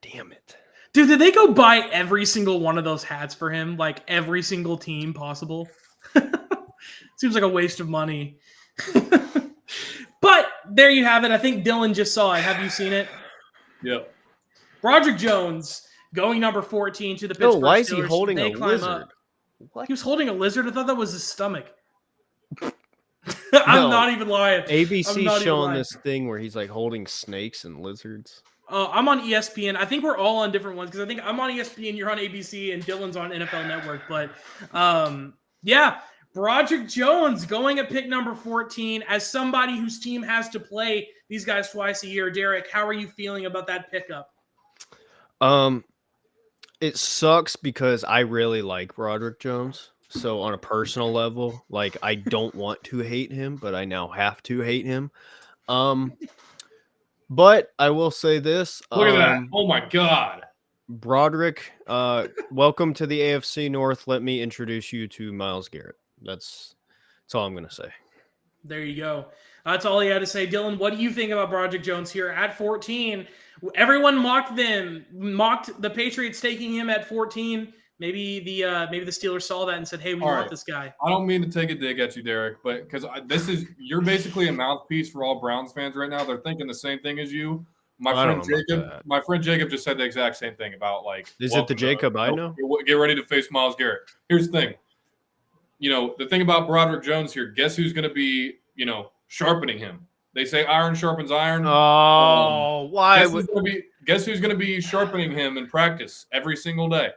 Damn it. Dude, did they go buy every single one of those hats for him? Like every single team possible? Seems like a waste of money. But there you have it. I think Dylan just saw it. Have you seen it? Yep. Broderick Jones going number 14 to the Pittsburgh No, why is he Steelers. holding They a climb lizard? up. What? He was holding a lizard. I thought that was his stomach. I'm No. not even lying. I'm ABC not even showing lying. this thing where he's like holding snakes and lizards. I'm on ESPN. I think we're all on different ones because I think I'm on ESPN, you're on ABC, and Dylan's on NFL Network. But yeah, Broderick Jones going at pick number 14 as somebody whose team has to play these guys twice a year. Derek, how are you feeling about that pickup? It sucks because I really like Broderick Jones. So on a personal level, like I don't want to hate him, but I now have to hate him. But I will say this. Look at that. Oh my God. Broderick, welcome to the AFC North. Let me introduce you to Myles Garrett. That's all I'm gonna say. There you go. That's all he had to say. Dylan, what do you think about Broderick Jones here at 14? Everyone mocked the Patriots taking him at 14. Maybe the Steelers saw that and said, "Hey, we want this guy." I don't mean to take a dig at you, Derek, but because you're basically a mouthpiece for all Browns fans right now. They're thinking the same thing as you. My friend Jacob just said the exact same thing about like. Is it the Jacob I know? Get ready to face Myles Garrett. Here's the thing. The thing about Broderick Jones here. Guess who's going to be sharpening him? They say iron sharpens iron. Oh, why? Guess who's going to be sharpening him in practice every single day?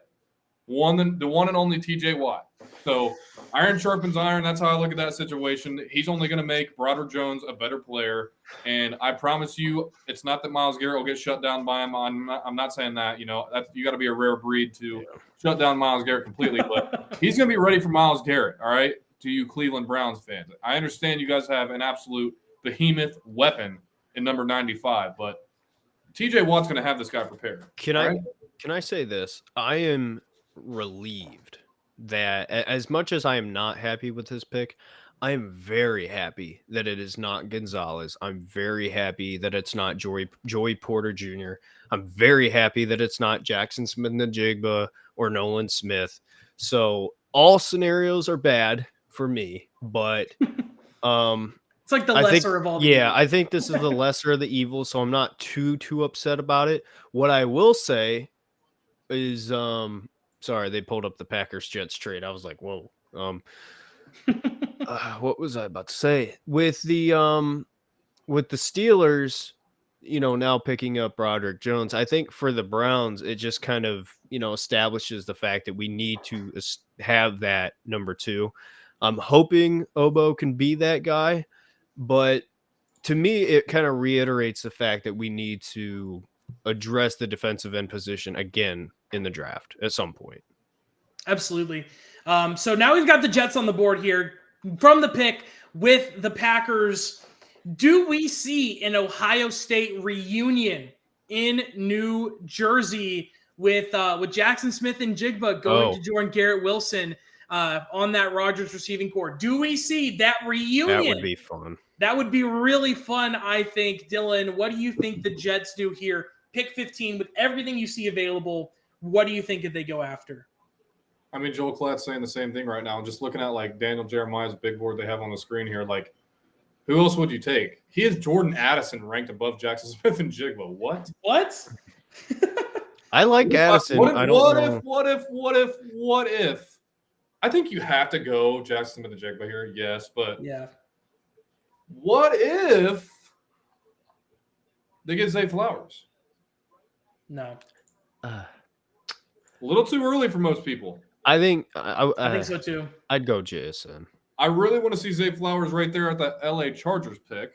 The one and only TJ Watt. So iron sharpens iron. That's how I look at that situation. He's only going to make Broderick Jones a better player. And I promise you, it's not that Myles Garrett will get shut down by him. I'm not saying that. You got to be a rare breed to shut down Myles Garrett completely. But he's going to be ready for Myles Garrett. All right, to you Cleveland Browns fans. I understand you guys have an absolute behemoth weapon in number 95, but TJ Watt's going to have this guy prepared. Can I say this? I am relieved that as much as I am not happy with his pick, I am very happy that it is not Gonzalez. I'm very happy that it's not Joey Porter Jr. I'm very happy that it's not Jackson Smith-Njigba or Nolan Smith. So all scenarios are bad for me, but it's like the lesser of all the evils. I think this is the lesser of the evils, so I'm not too upset about it. What I will say is sorry, they pulled up the Packers-Jets trade. I was like, whoa. What was I about to say? With the Steelers, now picking up Broderick Jones, I think for the Browns, it just kind of, establishes the fact that we need to have that number 2. I'm hoping Obo can be that guy, but to me, it kind of reiterates the fact that we need to address the defensive end position again in the draft at some point. Absolutely. So now we've got the Jets on the board here from the pick with the Packers. Do we see an Ohio State reunion in New Jersey with Jackson Smith-Njigba going to join Garrett Wilson on that Rodgers receiving core? Do we see that reunion? That would be fun. That would be really fun, I think. Dylan, what do you think the Jets do here? Pick 15 with everything you see available. What do you think that they go after? I mean, Joel Klatt's saying the same thing right now. Just looking at like Daniel Jeremiah's big board they have on the screen here, like who else would you take? He has Jordan Addison ranked above Jackson Smith-Njigba. What? I like Addison. What if? I think you have to go Jackson Smith-Njigba here, yes, but what if they get Zay Flowers? No. A little too early for most people. I think so too. I'd go JSN. I really want to see Zay Flowers right there at the LA Chargers pick.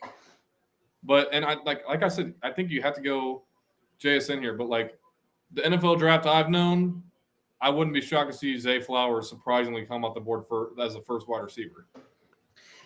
But I said, I think you have to go JSN here. But like the NFL draft I've known, I wouldn't be shocked to see Zay Flowers surprisingly come off the board as a first wide receiver.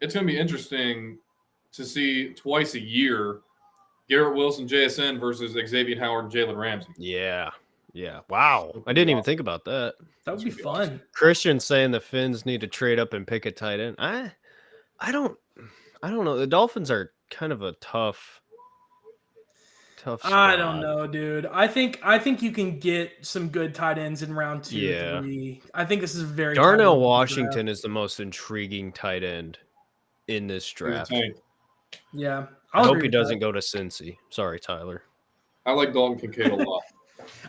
it's going to be interesting to see twice a year Garrett Wilson, JSN versus Xavier Howard and Jalen Ramsey. Yeah. Yeah. Wow. I didn't even think about that. That would be fun. Awesome. Christian saying the Finns need to trade up and pick a tight end. I don't know. The Dolphins are kind of a tough I don't spot. know, dude. I think you can get some good tight ends in round 2, Yeah. 3. I think this is very Darnell tight-end Washington draft. is the most intriguing tight end in this He's a draft. tank. Yeah. I I'll hope agree he with that. doesn't go to Cincy. Sorry, Tyler. I like Dalton Kincaid a lot.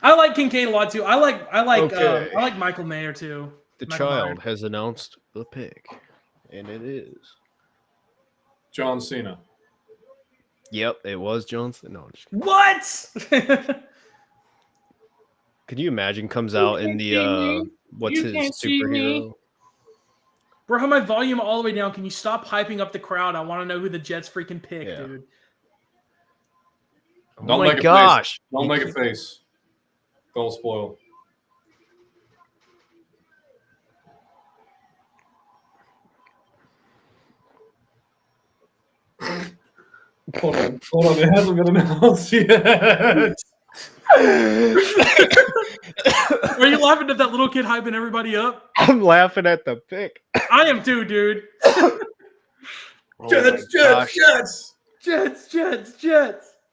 I like Kincaid a lot too. I like Okay. I like Michael Mayer too. The Michael child Mayer. has announced the pick, and it is. John Cena. Yep, it was Johnson. No, I'm just kidding. What? Could you imagine comes out in the what's You his can't see me. superhero? Bro, have my volume all the way down. Can you stop hyping up the crowd? I want to know who the Jets freaking pick, Yeah. dude. Oh Don't my make a face. gosh! Don't You make a keep- face. Don't spoil. Hold on. It hasn't been announced yet. Are you laughing at that little kid hyping everybody up? I'm laughing at the pick. I am too, dude. Oh my gosh. Jets.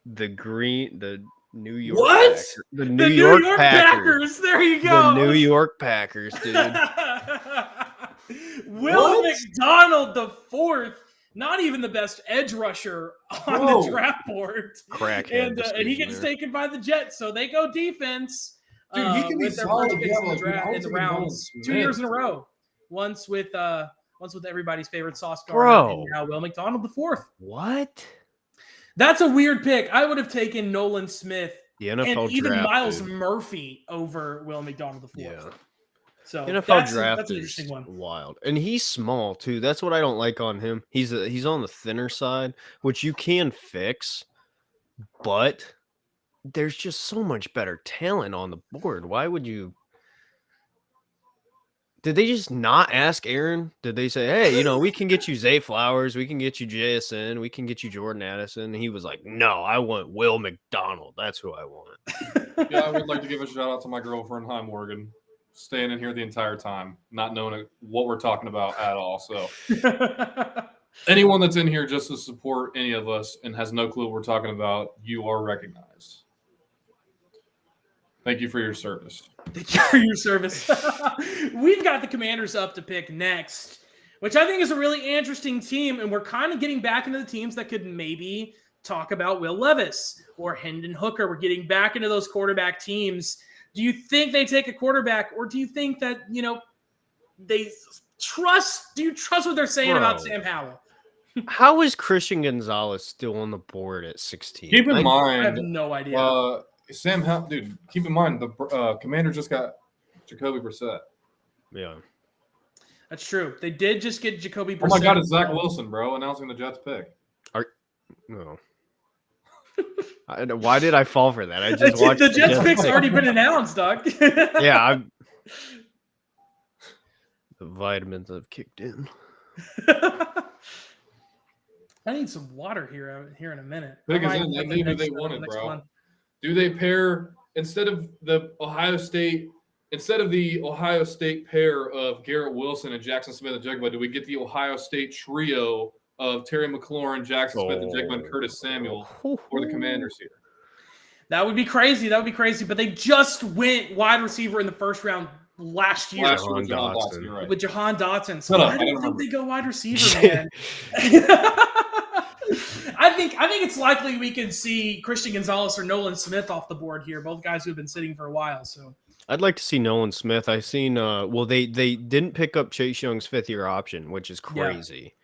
The New York What? Packers. The The New York Packers. Packers. There you go. The New York Packers, dude. Will What? McDonald the fourth, not even the best edge rusher on Whoa. the draft board, Crackhead. and he gets decision there. taken by the Jets, so they go defense. Dude, he can be with their solid, first picks yeah, in the but, dude, draft I in was the thinking Nolan rounds, 2 Smith. years in a row. Once with everybody's favorite Sauce Gardner, Bro. and now Will McDonald the fourth. What? That's a weird pick. I would have taken Nolan Smith The and NFL even draft. Miles dude. Murphy over Will McDonald the fourth. Yeah. So NFL that's draft an is interesting one. wild, and he's small too. That's what I don't like on him. He's on the thinner side, which you can fix, but there's just so much better talent on the board. Why would you? Did they just not ask Aaron? Did they say, "Hey, we can get you Zay Flowers, we can get you JSN, we can get you Jordan Addison"? And he was like, "No, I want Will McDonald. That's who I want." Yeah, I would like to give a shout out to my girlfriend, Hi Morgan, staying in here the entire time, not knowing what we're talking about at all. So anyone that's in here just to support any of us and has no clue what we're talking about, you are recognized. Thank you for your service. Thank you for your service. We've got the Commanders up to pick next, which I think is a really interesting team. And we're kind of getting back into the teams that could maybe talk about Will Levis or Hendon Hooker. We're getting back into those quarterback teams. Do you think they take a quarterback, or do you think that, they trust? Do you trust what they're saying about Bro. Sam Howell? How is Christian Gonzalez still on the board at 16? Keep in I have mind, no idea. Sam Howell, dude, keep in mind, the Commander just got Jacoby Brissett. Yeah. That's true. They did just get Jacoby Brissett. Oh my God, it's Zach Wilson, bro, announcing the Jets pick. No. Why did I fall for that? I just watched The Jets pick's pick. already been announced, Doug. Yeah, the vitamins have kicked in. I need some water here in a minute. Pick I is might in. They have knew the who they next- wanted, next bro. one. Do they pair instead of the Ohio State pair of Garrett Wilson and Jackson Smith and Jigba? Do we get the Ohio State trio of Terry McLaurin, Jackson Smith, and Jigba, and Curtis Samuel for the Commanders here? That would be crazy. But they just went wide receiver in the first round last year Last year Jahan was Jahan Dotson. Dotson, you're right. with Jahan Dotson. So Shut up, I I don't didn't think remember. they go wide receiver, man. I think it's likely we could see Christian Gonzalez or Nolan Smith off the board here, both guys who have been sitting for a while. So I'd like to see Nolan Smith. I've seen they didn't pick up Chase Young's 5th-year option, which is Yeah. crazy.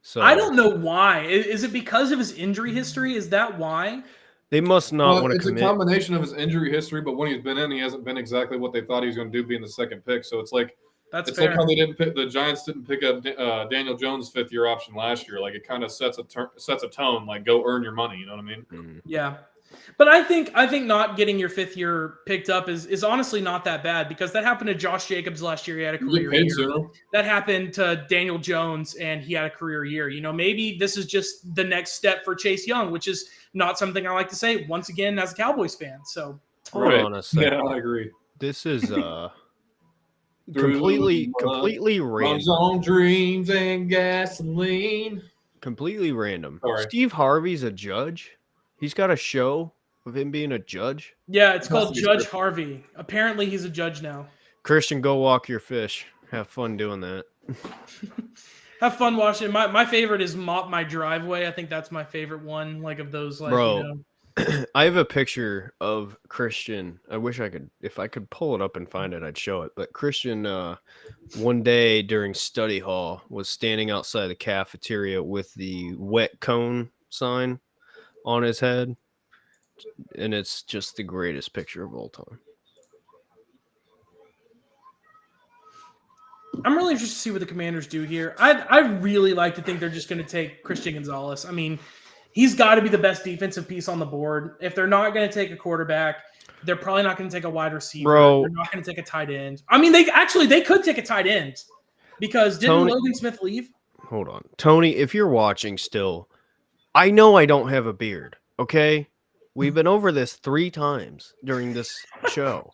So I don't know why. Is it because of his injury history? Is that why? They must not Well, want to it's commit. a combination of his injury history, but when he's been in, he hasn't been exactly what they thought he was going to do, being the second pick. So it's like That's it's fair. like how the Giants didn't pick up Daniel Jones' 5th-year option last year. Like it kind of sets a tone. Like go earn your money. You know what I mean? Mhm. Yeah. But I think not getting your 5th year picked up is honestly not that bad, because that happened to Josh Jacobs last year. He had a You career get paid year. sooner. That happened to Daniel Jones, and he had a career year. You know, maybe this is just the next step for Chase Young, which is not something I like to say once again as a Cowboys fan. So Hold on a second. Yeah, I agree. This is Through completely the mud, runs random. on dreams and gasoline. Completely random. Sorry. Steve Harvey's a judge. He's got a show of him being a judge. yeah, it's It has called to be Judge scripted. Harvey. Apparently, he's a judge now. Christian, go walk your fish. Have fun doing that. Have fun watching. My favorite is Mop My Driveway. I think that's my favorite one. Like of those, like Bro. you know. I have a picture of Christian. I wish I could, if I could pull it up and find it, I'd show it. But Christian, one day during study hall, was standing outside the cafeteria with the wet cone sign on his head. And it's just the greatest picture of all time. I'm really interested to see what the Commanders do here. I really like to think they're just going to take Christian Gonzalez. I mean, he's got to be the best defensive piece on the board. If they're not going to take a quarterback, they're probably not going to take a wide receiver. Bro. They're not going to take a tight end. I mean, they could take a tight end, because didn't Tony- Logan Smith leave? Hold on. Tony, if you're watching still, I know I don't have a beard, okay? We've been over this 3 times during this show.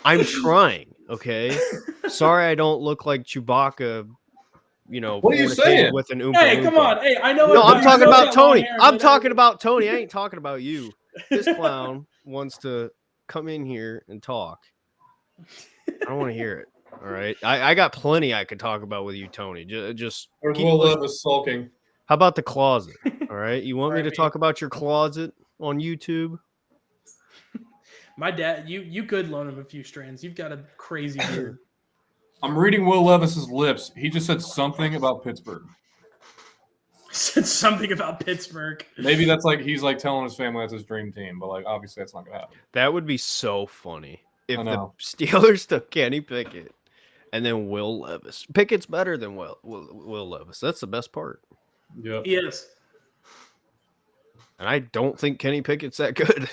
I'm trying, okay? Sorry I don't look like Chewbacca, you know, What are you fornicating saying? with an Oompa Hey, come Loompa. on. Hey, I know. No, I'm I talking know about that long Tony. hair, I'm but talking about Tony. I ain't talking about you. This clown wants to come in here and talk. I don't want to hear it. All right. I got plenty I could talk about with you, Tony. Just There's keep Will listening. Levis sulking. How about the closet? All right. You want me to Alright, talk about your closet on YouTube? My dad, you could loan him a few strands. You've got a crazy beard. I'm reading Will Levis's lips. He just said something about Pittsburgh. Said something about Pittsburgh. Maybe that's like he's like telling his family that's his dream team, but like obviously that's not gonna happen. That would be so funny if I the know. Steelers took Kenny Pickett and then Will Levis. Pickett's better than Will Levis. That's the best part. Yep. Yes. And I don't think Kenny Pickett's that good.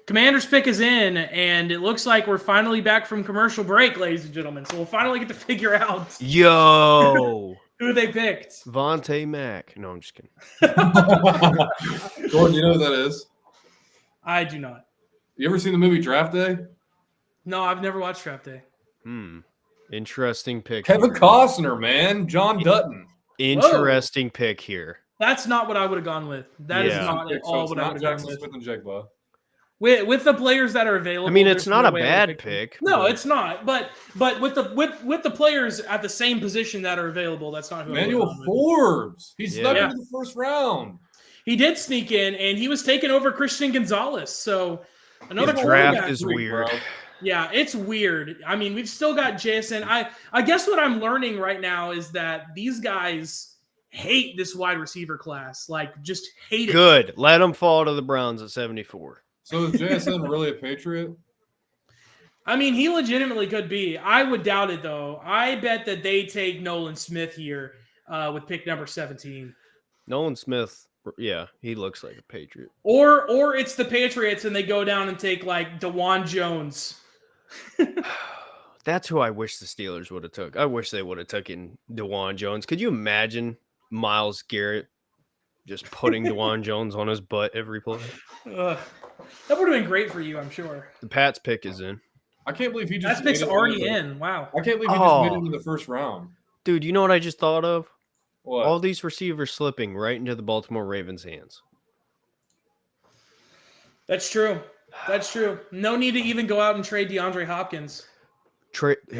Commander's pick is in, and it looks like we're finally back from commercial break, ladies and gentlemen. So we'll finally get to figure out Yo, who they picked. Vontae Mack. No, I'm just kidding. Jordan, you know who that is? I do not. You ever seen the movie Draft Day? No, I've never watched Draft Day. Interesting pick. Kevin here. Costner, man. John Dutton. Interesting pick here. That's not what I would have gone with. That is Yeah. not at So all it's what I not would have Jackson gone with. Smith and Jigba. With the players that are available. I mean, it's there's not no a way I bad would them. pick. No, but it's not. But with the players at the same position that are available, that's not who I would've Manuel gone with. Forbes. He snuck Yeah. into the first round. He did sneak in, and he was taking over Christian Gonzalez. So another the quarterback. draft is Freak, weird. bro. Yeah, it's weird. I mean, we've still got JSN. I guess what I'm learning right now is that these guys hate this wide receiver class. Like, just hate it. Good. Let him fall to the Browns at 74. So is JSN really a Patriot? I mean, he legitimately could be. I would doubt it, though. I bet that they take Nolan Smith here with pick number 17. Nolan Smith, yeah, he looks like a Patriot. Or it's the Patriots and they go down and take, like, DeJuan Jones. That's who I wish the Steelers would have took. I wish they would have taken DeJuan Jones. Could you imagine Myles Garrett just putting DeJuan Jones on his butt every play? Ugh. That would have been great for you, I'm sure. The Pats pick is in. I can't believe he just That pick's made it already into- in. Wow. I can't believe he just made Oh. it into the first round. Dude, you know what I just thought of? What? All these receivers slipping right into the Baltimore Ravens' hands. That's true. That's true. No need to even go out and trade DeAndre Hopkins.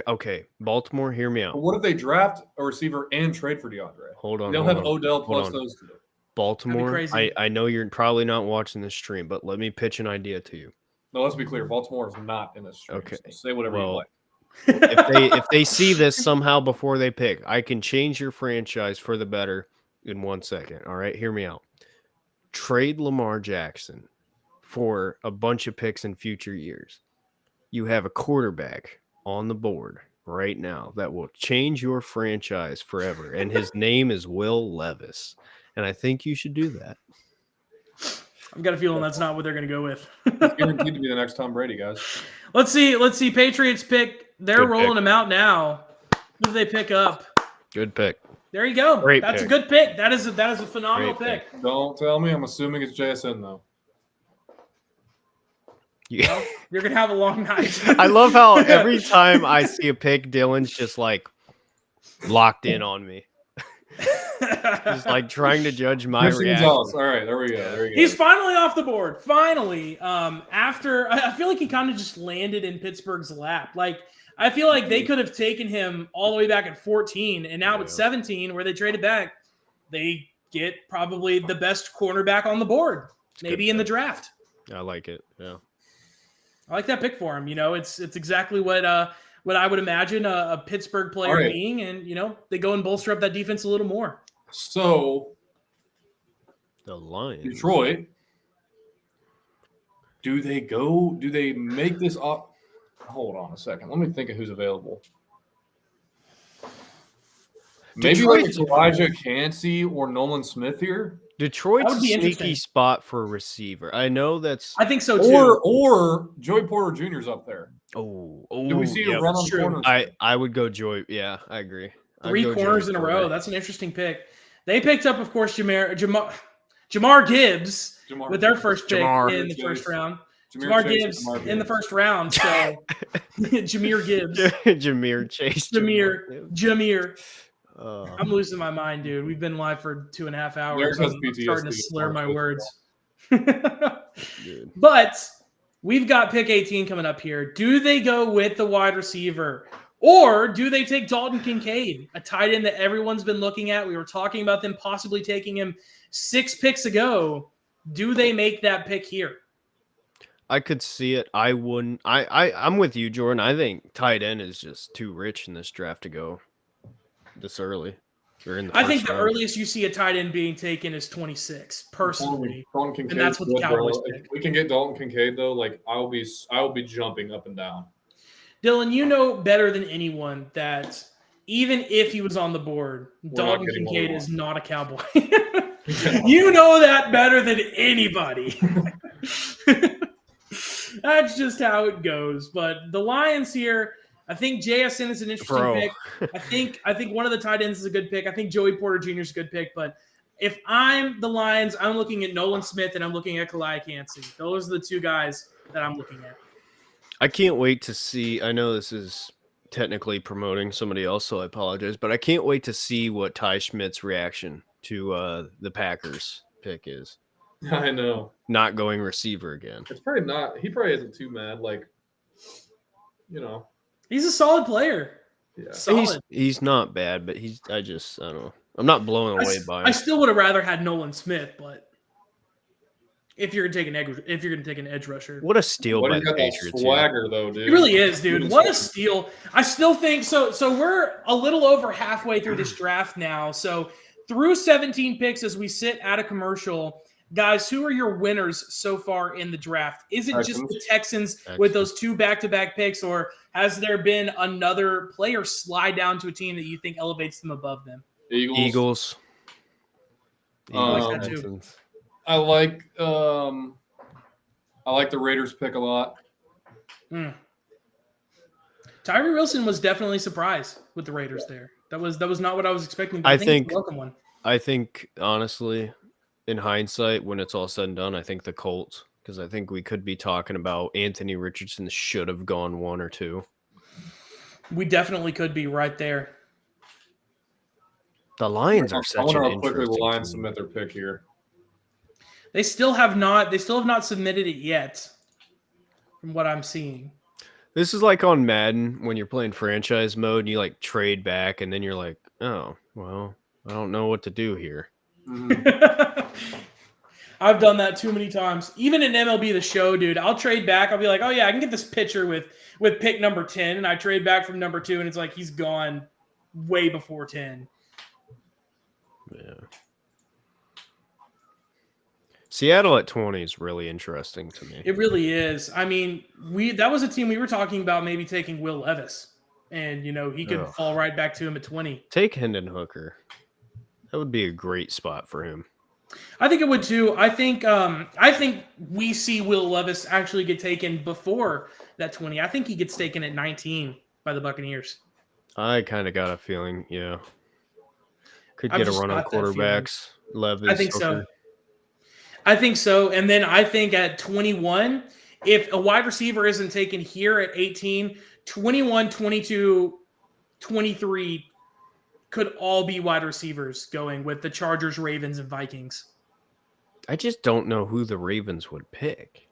Okay, Baltimore, hear me But out. what if they draft a receiver and trade for DeAndre? Hold on. They'll hold have on. Odell Hold plus on. those two. Baltimore, crazy. I know you're probably not watching this stream, but let me pitch an idea to you. No, let's be clear. Baltimore is not in this stream. Okay. So say whatever you Well, like. if they see this somehow before they pick, I can change your franchise for the better in 1 second. All right, hear me out. Trade Lamar Jackson for a bunch of picks in future years. You have a quarterback on the board right now that will change your franchise forever, and his name is Will Levis. and I think you should do that. I've got a feeling that's not what they're going to go with. He's guaranteed to be the next Tom Brady, guys. Let's see. Patriots pick. They're Good rolling pick. him out now. Who do they pick up? Good pick. There you go. Great That's pick. a good pick. That is a phenomenal Great pick. Don't tell me. I'm assuming it's JSN though. Yeah. You're gonna have a long night. I love how every time I see a pick, Dylan's just like locked in on me. Just like trying to judge my Christian reaction. Gonzalez. All right, there we go. There we go. He's finally off the board. Finally, after I feel like he kind of just landed in Pittsburgh's lap. Like I feel like they could have taken him all the way back at 14, and now at 17, where they traded back, they get probably the best cornerback on the board, maybe in the draft. I like it. Yeah. I like that pick for him. You know, it's exactly what I would imagine a Pittsburgh player All right. being, and you know they go and bolster up that defense a little more. So The Lions. Detroit. Do they go? Do they make this up? Hold on a second. Let me think of who's available. Maybe like Detroit's- Elijah Cansey or Nolan Smith here, Detroit's That would a be sneaky interesting. spot for a receiver. I know that's I think so too. or Joey Porter Jr.'s up there. oh Do we see yeah. a run on that's true. corners? I would go Joy. Yeah, I agree. I'd Three go corners Joey in a Porter. row. That's an interesting pick. They picked up, of course, Jamar Gibbs Jamar with their Gibbs. first pick Jamar in the Chase. first round. Jamir Jamar Chase, Gibbs Jamar in the Gibbs. first round. So Jameer Gibbs. Jameer Chase. Jameer. Oh. I'm losing my mind, dude. We've been live for 2.5 hours. Derek has I'm PTSD. starting to slur my words. Dude. But we've got pick 18 coming up here. Do they go with the wide receiver? Or do they take Dalton Kincaid, a tight end that everyone's been looking at? We were talking about them possibly taking him 6 picks ago. Do they make that pick here? I could see it. I wouldn't. I'm with you, Jordan. I think tight end is just too rich in this draft to go this early. Or in the I think first the round. earliest you see a tight end being taken is 26, personally. Dalton Kincaid, And that's what the good, bro. Cowboys If pick. we can get Dalton Kincaid though, like I will be jumping up and down. Dylan, you know better than anyone that even if he was on the board, We're not Dalton getting what we Kincaid want. is not a Cowboy. You know that better than anybody. That's just how it goes. But the Lions here, I think JSN is an interesting Bro. pick. I think one of the tight ends is a good pick. I think Joey Porter Jr. is a good pick. But if I'm the Lions, I'm looking at Nolan Smith and I'm looking at Kalai Cansey. Those are the two guys that I'm looking at. I can't wait to see. I know this is technically promoting somebody else, so I apologize, but I can't wait to see what Ty Schmidt's reaction to the Packers pick is. I know. Not going receiver again. It's probably not. He probably isn't too mad. Like, you know, He's a solid player. yeah. Solid. He's not bad, but I don't know. I'm not blown away by I him. still would have rather had Nolan Smith, but if you're gonna take an edge rusher, What a steal But by he's the got that Patriots. here. swagger though, dude. he really is, dude. Dude, What a steal! I still think so. So we're a little over halfway through this draft now. So through 17 picks as we sit at a commercial, guys, who are your winners so far in the draft? Is it just the Texans with those 2 back-to-back picks, or has there been another player slide down to a team that you think elevates them above them? Eagles. I like that Texans. too. I like the Raiders pick a lot. Tyree Wilson was definitely surprised with the Raiders there. That was not what I was expecting. But I it's a think- welcome one. I think, honestly, in hindsight, when it's all said and done, I think the Colts, because I think we could be talking about Anthony Richardson should have gone 1 or 2. We definitely could be right there. The Lions are I such wonder an how quickly the interesting Lions team. submit their pick here. They still have not submitted it yet, from what I'm seeing. This is like on Madden when you're playing franchise mode and you like trade back and then you're like, oh, well, I don't know what to do here. I've done that too many times. Even in MLB The Show, dude, I'll trade back. I'll be like, oh yeah, I can get this pitcher with pick number 10, and I trade back from number 2, and it's like he's gone way before 10. Yeah. Seattle at 20 is really interesting to me. It really is. I mean, that was a team we were talking about maybe taking Will Levis, and he could Ugh. fall right back to him at 20. Take Hendon Hooker. That would be a great spot for him. I think it would too. I think we see Will Levis actually get taken before that 20. I think he gets taken at 19 by the Buccaneers. I kind of got a feeling, yeah. Could I've get a just run on got that feeling. quarterbacks. Levis. I think so. Hooker. I think so. And then I think at 21, if a wide receiver isn't taken here at 18, 21, 22, 23 could all be wide receivers going with the Chargers, Ravens, and Vikings. I just don't know who the Ravens would pick.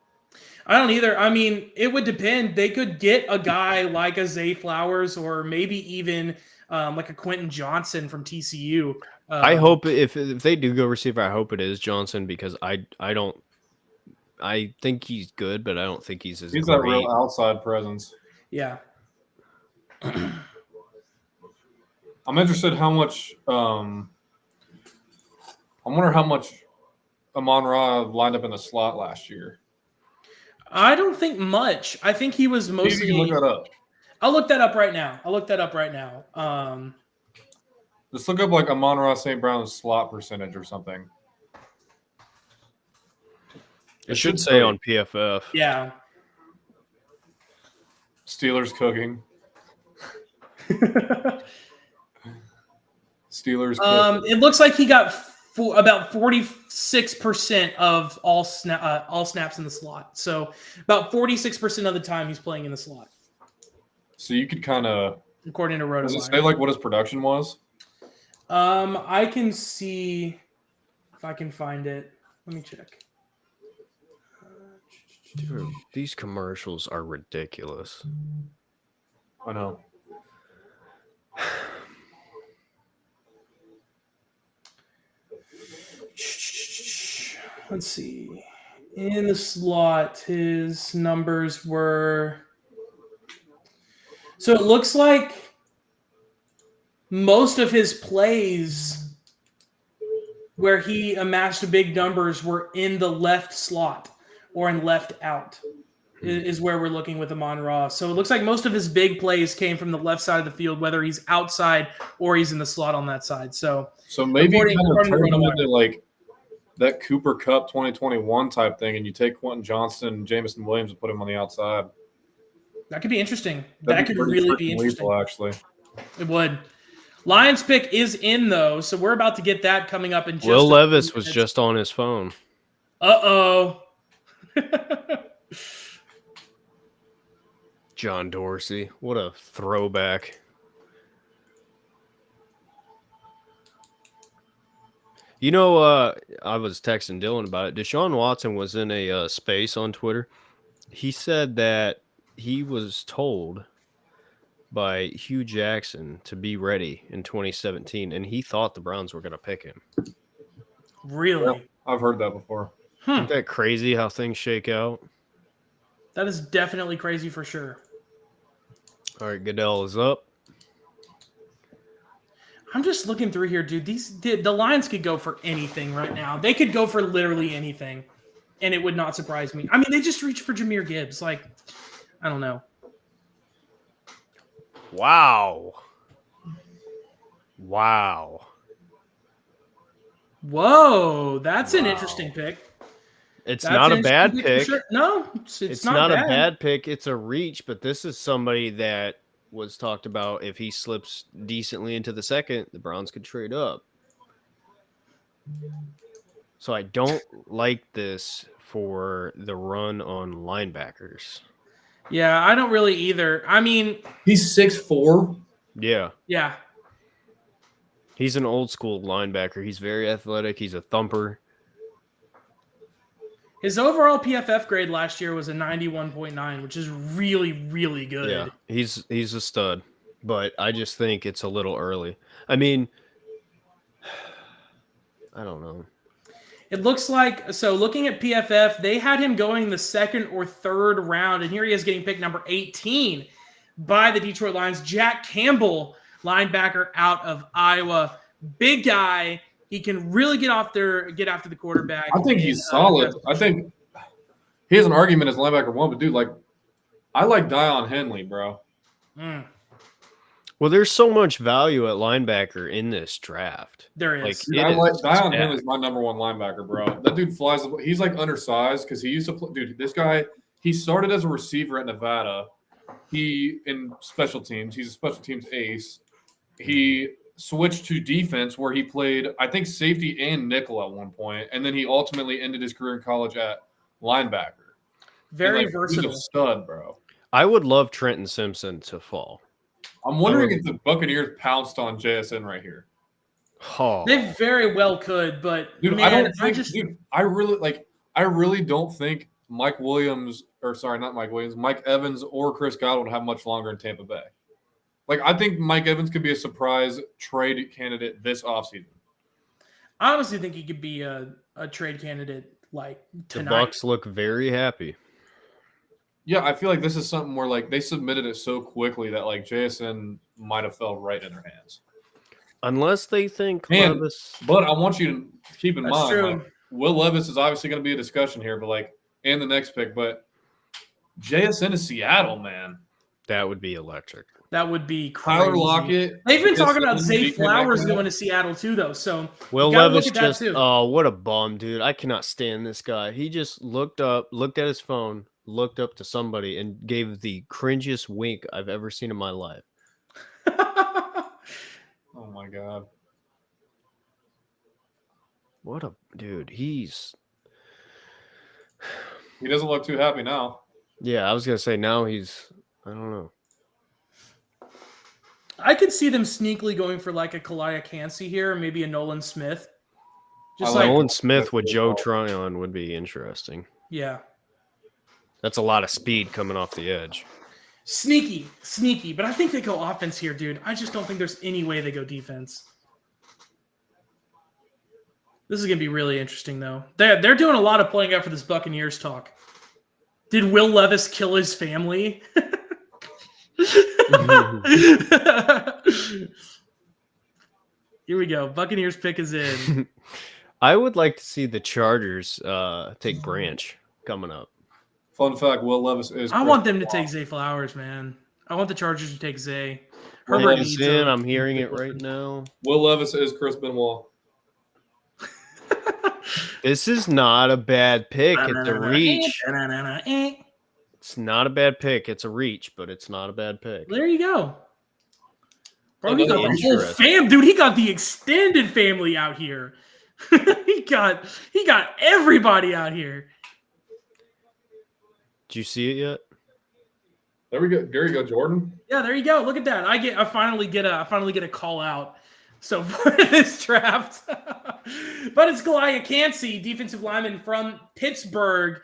I don't either. I mean, it would depend. They could get a guy like a Zay Flowers or maybe even like a Quentin Johnson from TCU. I hope if they do go receiver, I hope it is Johnson because I think he's good, but I don't think he's as He's great. that real outside presence. Yeah. I'm interested how much. I wonder how much Amon-Ra lined up in the slot last year. I don't think much. I think he was mostly. You can look that up. I'll look that up right now. Just look up like Amon-Ra St. Brown's slot percentage or something. It should say on PFF. Yeah. Steelers cooking. Steelers cooking. It looks like he got about 46% of all snaps in the slot. So about 46% of the time he's playing in the slot. So you could kind of, according to does it RotoWire. say like what his production was? I can see if I can find it. Let me check. Dude, these commercials are ridiculous. I know. Let's see. In the slot, his numbers were. So it looks like most of his plays where he amassed big numbers were in the left slot or in left out is where we're looking with Amon-Ra. So it looks like most of his big plays came from the left side of the field, whether he's outside or he's in the slot on that side. So Maybe according kind of to turn him RotoWire. into like that Cooper Cup 2021 type thing, and you take Quentin Johnson and Jameson Williams and put him on the outside. that could be interesting. That'd That could pretty really be freaking interesting. lethal, actually. It would. Lions pick is in though, so we're about to get that coming up in just. Will a few Levis was minutes. just on his phone. Uh-oh. John Dorsey. What a throwback. You know, I was texting Dylan about it. Deshaun Watson was in a space on Twitter. He said that he was told by Hugh Jackson to be ready in 2017, and he thought the Browns were going to pick him. Really? I've heard that before. Isn't that crazy how things shake out? That is definitely crazy for sure. All right, Goodell is up. I'm just looking through here, dude. The Lions could go for anything right now. They could go for literally anything, and it would not surprise me. I mean, they just reached for Jahmyr Gibbs. Like, I don't know. Wow. Whoa, that's an Wow. interesting pick. It's That's not an a bad interesting for pick. sure. No, it's not bad. a bad pick. It's a reach, but this is somebody that was talked about. If he slips decently into the second, the Browns could trade up. So I don't like this for the run on linebackers. Yeah, I don't really either. I mean, He's 6'4". Yeah. yeah. He's an old school linebacker. He's very athletic. He's a thumper. His overall PFF grade last year was a 91.9, which is really, really good. Yeah. He's a stud. But I just think it's a little early. I mean, I don't know. It looks like, so looking at PFF, they had him going the second or third round, and here he is getting picked number 18 by the Detroit Lions. Jack Campbell, linebacker out of Iowa. Big guy. He can really get after the quarterback. I think he's solid. I think he has an argument as linebacker one, but dude, like, I like Dion Henley, bro. Well, there's so much value at linebacker in this draft. There Like, is. Dude, it I like is Dion Hill stacked. is my number one linebacker, bro. That dude flies. He's like undersized because he used to play. Dude, this guy, he started as a receiver at Nevada. He in special teams. He's a special teams ace. He switched to defense where he played, I think, safety and nickel at one point, and then he ultimately ended his career in college at linebacker. Very He's versatile. a stud, bro. I would love Trenton Simpson to fall. I'm wondering if the Buccaneers pounced on JSN right here. Oh, They very well could, but Dude, man, I don't think. Dude, I really don't think Mike Williams, or sorry, not Mike Williams, Mike Evans or Chris Godwin would have much longer in Tampa Bay. Like, I think Mike Evans could be a surprise trade candidate this offseason. I honestly think he could be a trade candidate like the tonight. Bucks look very happy. Yeah, I feel like this is something where like they submitted it so quickly that like JSN might have fell right in their hands. Unless they think Man, Levis. But I want you to keep in That's mind, true. like, Will Levis is obviously going to be a discussion here, but like, and the next pick, but JSN is Seattle, man. That would be electric. That would be crazy. Tyler Lockett. They've been talking JSN, about Zay DK Flowers Metcalf. going to Seattle too, though. So Will you gotta Levis look at that just too. oh, what a bum, dude. I cannot stand this guy. He just looked at his phone, looked up to somebody, and gave the cringiest wink I've ever seen in my life. Oh my god. What a dude. He's He doesn't look too happy now. yeah, I was gonna say now he's I don't know. I could see them sneakily going for like a Kalia Cansey here, maybe a Nolan Smith. Just I like- Nolan Smith with Joe Tryon would be interesting. yeah, That's a lot of speed coming off the edge. sneaky. But I think they go offense here, dude. I just don't think there's any way they go defense. This is gonna be really interesting, though. They're doing a lot of playing out for this Buccaneers talk. Did Will Levis kill his family? Here we go. Buccaneers pick is in. I would like to see the Chargers take Branch coming up. Fun fact: Will Levis is. I want them to take Zay Flowers, man. I want the Chargers to take Zay. Herbert It needs is in, him. I'm hearing it right now. Will Levis is Chris Benoit. This is not a bad pick. It's a reach. It's not a bad pick. It's a reach, but it's not a bad pick. There you go. Bro, he got the whole Interesting. fam, dude. He got the extended family out here. he got everybody out here. Did you see it yet? There we go. There you go, Jordan. Yeah, there you go. Look at that. I finally get a call out. So for this draft, but it's Kalia Cansey, defensive lineman from Pittsburgh.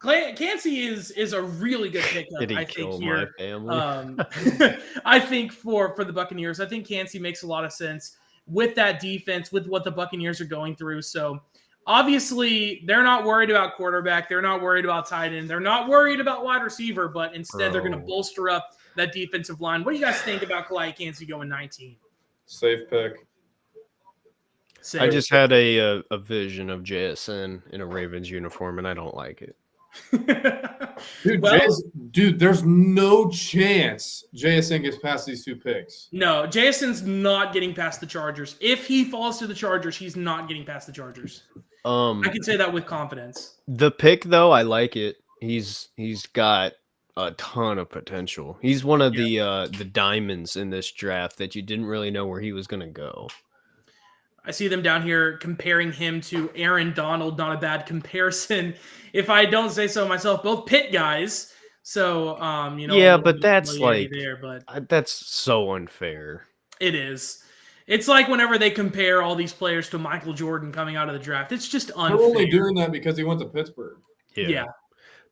Cansey is a really good pickup. Did he I kill think my here. family? I think for the Buccaneers, I think Cansey makes a lot of sense with that defense, with what the Buccaneers are going through. So obviously, they're not worried about quarterback. They're not worried about tight end. They're not worried about wide receiver, but instead they're going to Bro. bolster up that defensive line. What do you guys think about Kalia Cansey going 19? Safe pick. I just had a vision of JSN in a Ravens uniform, and I don't like it. Dude, Well- dude, there's no chance JSN gets past these two picks. No, Jason's not getting past the Chargers. If he falls to the Chargers, he's not getting past the Chargers. I can say that with confidence. The pick though, I like it. He's got a ton of potential. He's one of the diamonds in this draft that you didn't really know where he was gonna go. I see them down here comparing him to Aaron Donald. Not a bad comparison, if I don't say so myself. Both Pitt guys, so you know. Yeah, a little but bit that's familiarity like- there, but That's so unfair. it is. It's like whenever they compare all these players to Michael Jordan coming out of the draft. It's just They're unfair. only doing that because he went to Pittsburgh. Yeah.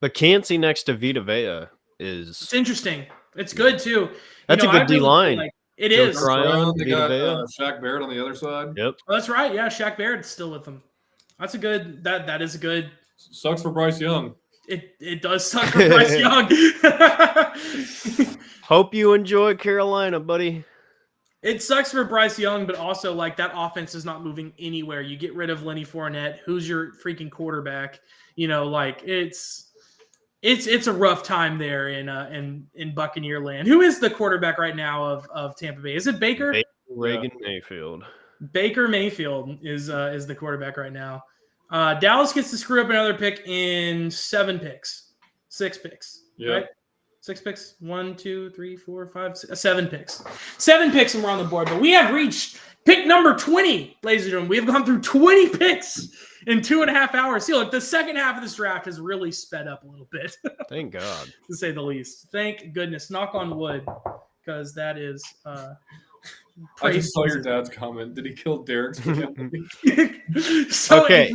But Cansey next to Vita Vea It's is interesting. It's good too. That's a good I really D-line. feel like it Joe is. Tryon, They Vita got Vea. Shaq Barrett on the other side. Yep. Oh, that's right. Yeah, Shaq Barrett's still with them. That's a good. That is a good. Sucks for Bryce Young. It does suck for Bryce Young. Hope you enjoy Carolina, buddy. It sucks for Bryce Young, but also like that offense is not moving anywhere. You get rid of Lenny Fournette, who's your freaking quarterback. You know, like it's it's a rough time there in Buccaneer land. Who is the quarterback right now of Tampa Bay? Is it Baker? Reagan Mayfield. Baker Mayfield is the quarterback right now. Dallas gets to screw up another pick in 6 picks. Yeah. Right? 6 picks. 1, 2, 3, 4, 5, 6, 7 picks. 7 picks and we're on the board. But we have reached pick number 20, ladies and gentlemen. We have gone through 20 picks in 2.5 hours. See, look, the second half of this draft has really sped up a little bit, Thank God. to say the least. Thank goodness. Knock on wood, because that is I just saw your dad's comment. Did he kill Derek's family? So Okay.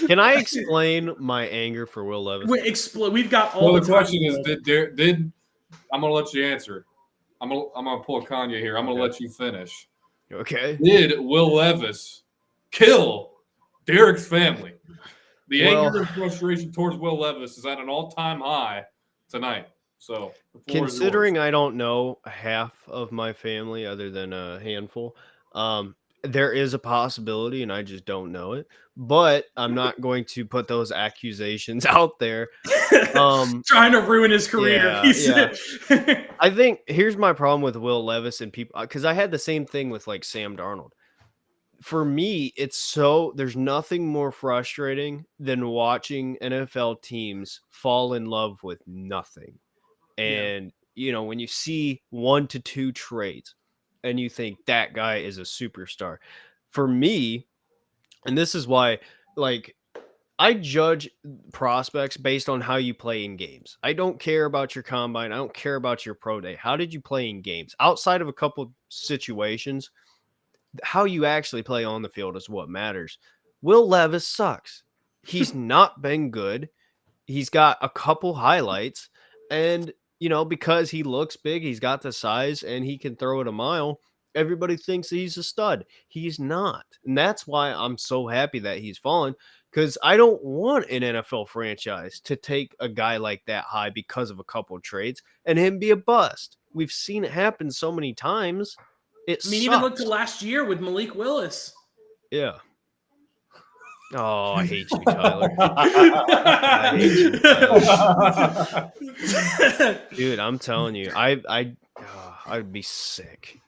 Can I explain my anger for Will Levis? We've got all Well, the the time. question is, did I'm gonna let you answer. I'm gonna pull Kanye here. I'm gonna let you finish. Okay. Did Will Levis kill Derek's family? The anger and frustration towards Will Levis is at an all-time high tonight. So, the floor is Considering yours. I don't know half of my family other than a handful, there is a possibility, and I just don't know it. But I'm not going to put those accusations out there. Trying to ruin his career. Yeah. I think here's my problem with Will Levis and people, because I had the same thing with like Sam Darnold. For me, there's nothing more frustrating than watching NFL teams fall in love with nothing. And, when you see 1 to 2 trades and you think that guy is a superstar, for me, and this is why, like, I judge prospects based on how you play in games. I don't care about your combine. I don't care about your pro day. How did you play in games? Outside of a couple situations, how you actually play on the field is what matters. Will Levis sucks. He's not been good. He's got a couple highlights, and because he looks big, he's got the size, and he can throw it a mile. Everybody thinks he's a stud. He's not. And that's why I'm so happy that he's fallen, because I don't want an NFL franchise to take a guy like that high because of a couple of trades and him be a bust. We've seen it happen so many times. Even look to last year with Malik Willis. Yeah. Oh, I hate you, Tyler. I hate you, Tyler. Dude, I'm telling you, I'd be sick.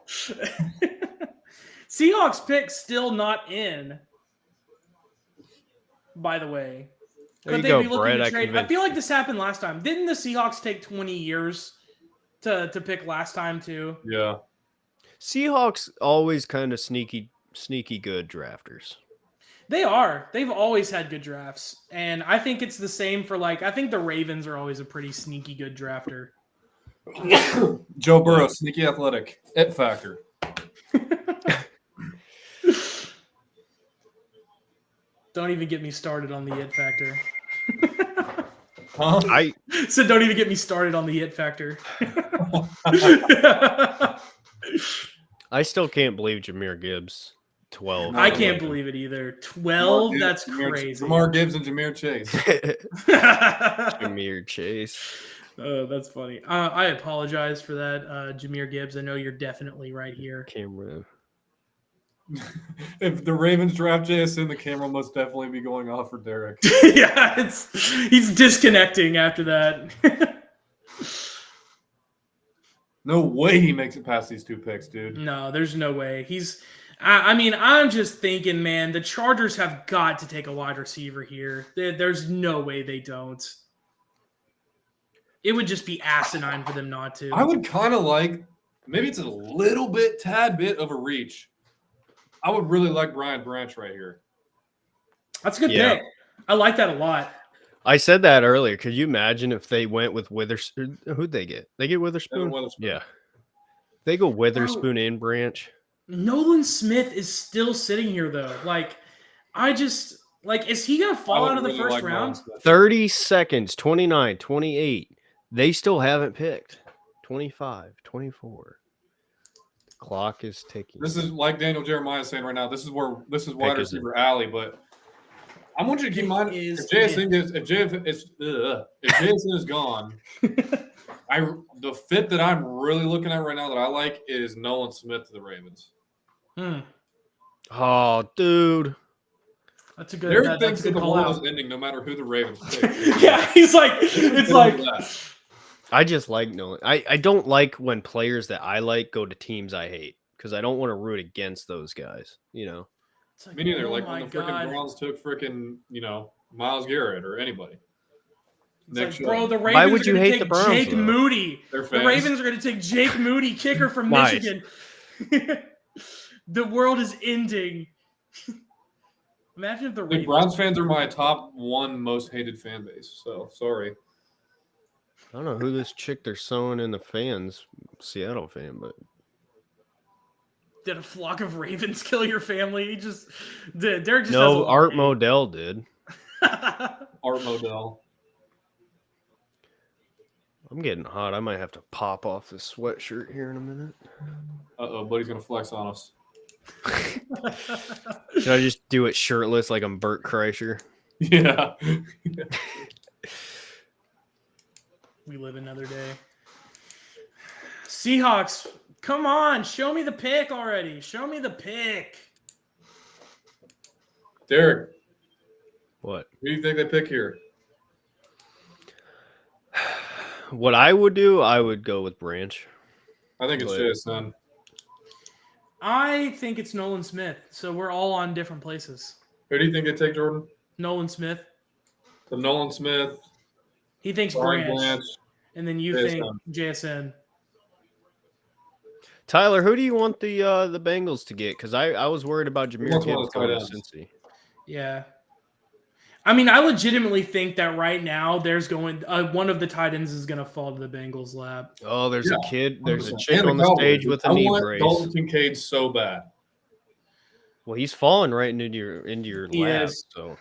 Seahawks pick still not in, by the way. There Could you they go, be looking Brett. to trade? I feel like this happened last time. Didn't the Seahawks take 20 years to pick last time too? Yeah. Seahawks always kind of sneaky good drafters. They are. They've always had good drafts. And I think it's the same for I think the Ravens are always a pretty sneaky good drafter. Joe Burrow, sneaky athletic. It factor. Don't even get me started on the it factor. Huh? So don't even get me started on the it factor. I still can't believe Jahmyr Gibbs 12. I can't believe it either. 12? That's crazy. Jahmyr Gibbs and Jahmyr Chase. Jahmyr Chase. That's funny. I apologize for that, Jahmyr Gibbs. I know you're definitely right here. Camera. If the Ravens draft JSN, the camera must definitely be going off for Derek. Yeah, he's disconnecting after that. No way he makes it past these 2 picks, dude. No, there's no way. I'm just thinking, man, the Chargers have got to take a wide receiver here. There's no way they don't. It would just be asinine for them not to. I would kind of like, maybe it's a tad bit of a reach. I would really like Brian Branch right here. That's a good pick. I like that a lot. I said that earlier. Could you imagine if they went with Witherspoon? Who'd they get? They get Witherspoon? Yeah. They go Witherspoon and Branch. Nolan Smith is still sitting here, though. Is he going to fall out of the first round? 30 seconds, 29, 28. They still haven't picked. 25, 24. The clock is ticking. This is like Daniel Jeremiah saying right now. This is wide receiver alley, but I want you to keep in mind if JSN is gone, the fit that I'm really looking at right now that I like is Nolan Smith to the Ravens. Oh, dude. That's a good. Derek That's thinks a that good the call world out. is ending no matter who the Ravens pick. Yeah, he's like, it's like, I just like knowing. I don't like when players that I like go to teams I hate because I don't want to root against those guys. You know. it's like, Me neither. oh Like my when the freaking God. Browns took freaking, Myles Garrett or anybody. It's Nick like, Chubb. bro, the Ravens Why would are you going to hate take the Browns, Jake though? Moody. They're The fans. Ravens are going to take Jake Moody, kicker from Nice. Michigan. The world is ending. Imagine if the The Ravens. Browns fans are my top one most hated fan base. So sorry. I don't know who this chick they're sewing in the fans, Seattle fan, but Did a flock of ravens kill your family? Derek just has a no, lot Art of hate. Modell did. Art Modell. I'm getting hot. I might have to pop off this sweatshirt here in a minute. Buddy's gonna flex on us. Should I just do it shirtless like I'm Bert Kreischer? Yeah. We live another day. Seahawks, come on, show me the pick already. Show me the pick. Derek, What? who do you think they pick here? What I would do, I would go with Branch. I think it's But- JSN. I think it's Nolan Smith. So we're all on different places. Who do you think they take, Jordan? Nolan Smith. So Nolan Smith, He thinks Brian Branch, Blanche. and then you JSN. think JSN. Tyler, who do you want the Bengals to get? Because I was worried about Jameer wants one of Gibbs the going tight to ends. Cincy. Yeah. I mean, I legitimately think that right now there's going one of the tight ends is going to fall to the Bengals' lap. Oh, there's Yeah, a kid. There's a 100%. chick And on the Cowboys. stage with a I knee want brace. Dalton Kincaid so bad. Well, he's falling right into your He lap. is. So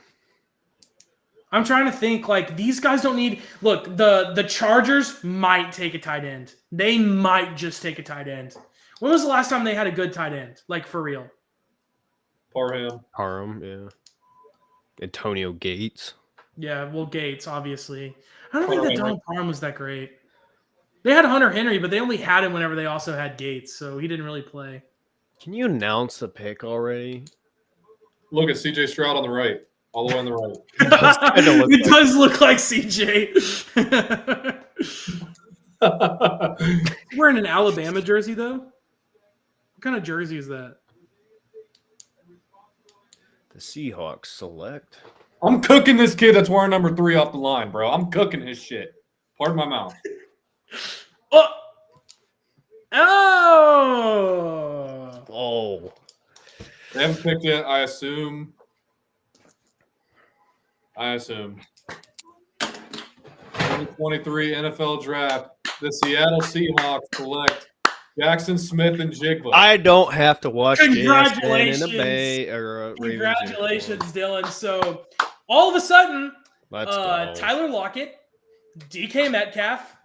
I'm trying to think, like, these guys don't need – look, the Chargers might take a tight end. They might just take a tight end. When was the last time they had a good tight end? Like, for real? Parham. Parham, yeah. Antonio Gates. Yeah, well, Gates, obviously. I don't think Hunter that Henry. Donald Parham was that great. They had Hunter Henry, but they only had him whenever they also had Gates, so he didn't really play. Can you announce the pick already? Look at CJ Stroud on the right. All the way on the right. It does look like CJ. Wearing an Alabama jersey, though? What kind of jersey is that? The Seahawks select. I'm cooking this kid that's wearing number 3 off the line, bro. I'm cooking his shit. Pardon my mouth. Oh! Oh! Oh, They haven't picked it, I assume. 2023 NFL Draft. The Seattle Seahawks select Jackson Smith and Jigba. I don't have to watch JSN in Congratulations. a Bay or a Ravens Congratulations, uniform. Dylan. So, all of a sudden, Let's go. Tyler Lockett, DK Metcalf,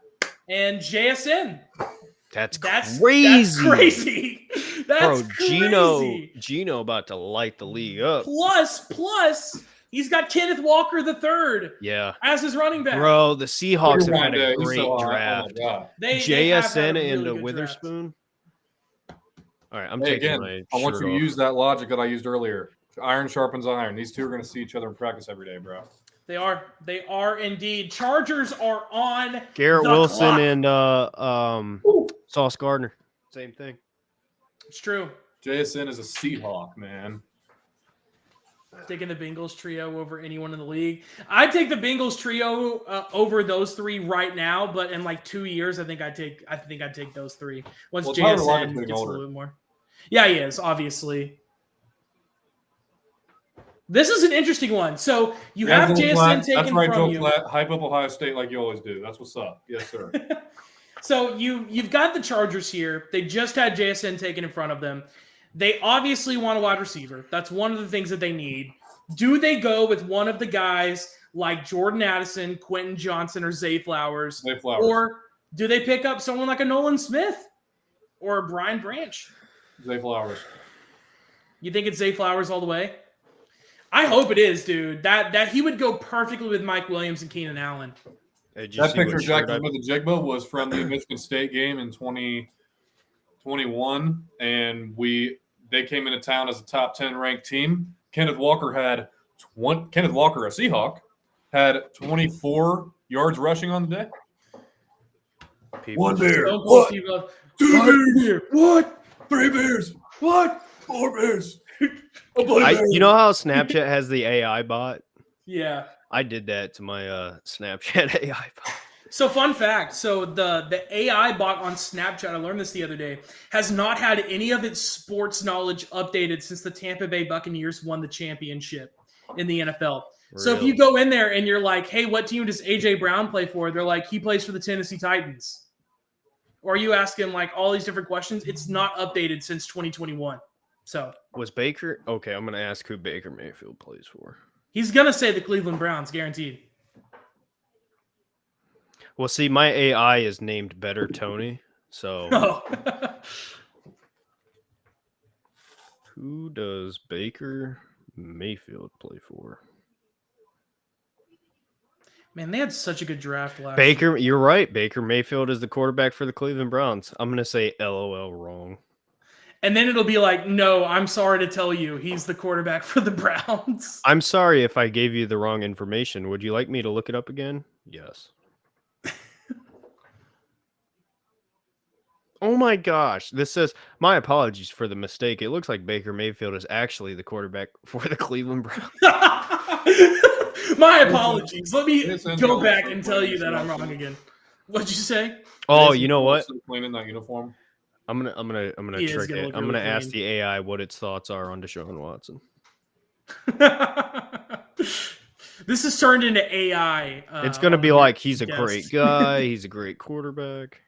and JSN. That's That's crazy. That's crazy. That's Bro, crazy. Gino about to light the league up. Plus, he's got Kenneth Walker III Yeah. as his running back. Bro, the Seahawks have had Rewind a it. He's great so hot. draft. Oh my God. They have had a JSN really and good a draft. Witherspoon. All right, I'm Hey, taking again, my I want shirt you to off. use that logic that I used earlier. Iron sharpens iron. These two are going to see each other in practice every day, bro. They are. They are indeed. Chargers are on Garrett the Wilson clock. and Sauce Gardner. Same thing. It's true. JSN is a Seahawk, man. Taking the Bengals trio over anyone in the league. I'd take the Bengals trio over those three right now, but in like 2 years, I think I'd take those three. Once Well, Tyler Lockett's JSN getting gets a older. little bit more. Yeah, he is, obviously. This is an interesting one. So you have Joel JSN Platt. taken That's right, from Joe you. Platt. Hype up Ohio State like you always do. That's what's up. Yes, sir. So you've got the Chargers here. They just had JSN taken in front of them. They obviously want a wide receiver. That's one of the things that they need. Do they go with one of the guys like Jordan Addison, Quentin Johnson, or Zay Flowers? Zay Flowers. Or do they pick up someone like a Nolan Smith or a Brian Branch? Zay Flowers. You think it's Zay Flowers all the way? I hope it is, dude. That he would go perfectly with Mike Williams and Keenan Allen. Hey, did you That see what picture of shirt Jackson Smith and Jigba was from the Michigan State game in 2021, and they came into town as a top 10 ranked team. Kenneth Walker had Kenneth Walker, a Seahawk, had 24 yards rushing on the day. People One just- bear. Stone Cold What? Steve Austin. 2 bears. What? 3 bears. What? 4 bears. A bloody bear. you know how Snapchat has the AI bot? Yeah. I did that to my Snapchat AI bot. So fun fact. So the AI bot on Snapchat, I learned this the other day, has not had any of its sports knowledge updated since the Tampa Bay Buccaneers won the championship in the NFL. So if you Really? go in there and you're like, hey, what team does AJ Brown play for? They're like, he plays for the Tennessee Titans. Or you ask him like all these different questions. It's not updated since 2021. So Was Baker okay? I'm gonna ask who Baker Mayfield plays for. he's going to say the Cleveland Browns, guaranteed. Well, see, my AI is named Better Tony. So Oh. who does Baker Mayfield play for? Man, they had such a good draft last year. Baker, you're right. Baker Mayfield is the quarterback for the Cleveland Browns. I'm gonna say LOL wrong. And then it'll be like, no, I'm sorry to tell you, he's the quarterback for the Browns. I'm sorry if I gave you the wrong information. Would you like me to look it up again? Yes. Oh my gosh. This says, my apologies for the mistake. It looks like Baker Mayfield is actually the quarterback for the Cleveland Browns. My apologies. Let me It's in go the- back and tell you that I'm wrong again. What'd you say? Oh, Jason you know what? Wilson playing in that uniform. I'm gonna He is trick gonna it. look I'm really gonna ask clean. the AI what its thoughts are on Deshaun Watson. This has turned into AI. It's gonna on be the like he's a guest. great guy, he's a great quarterback.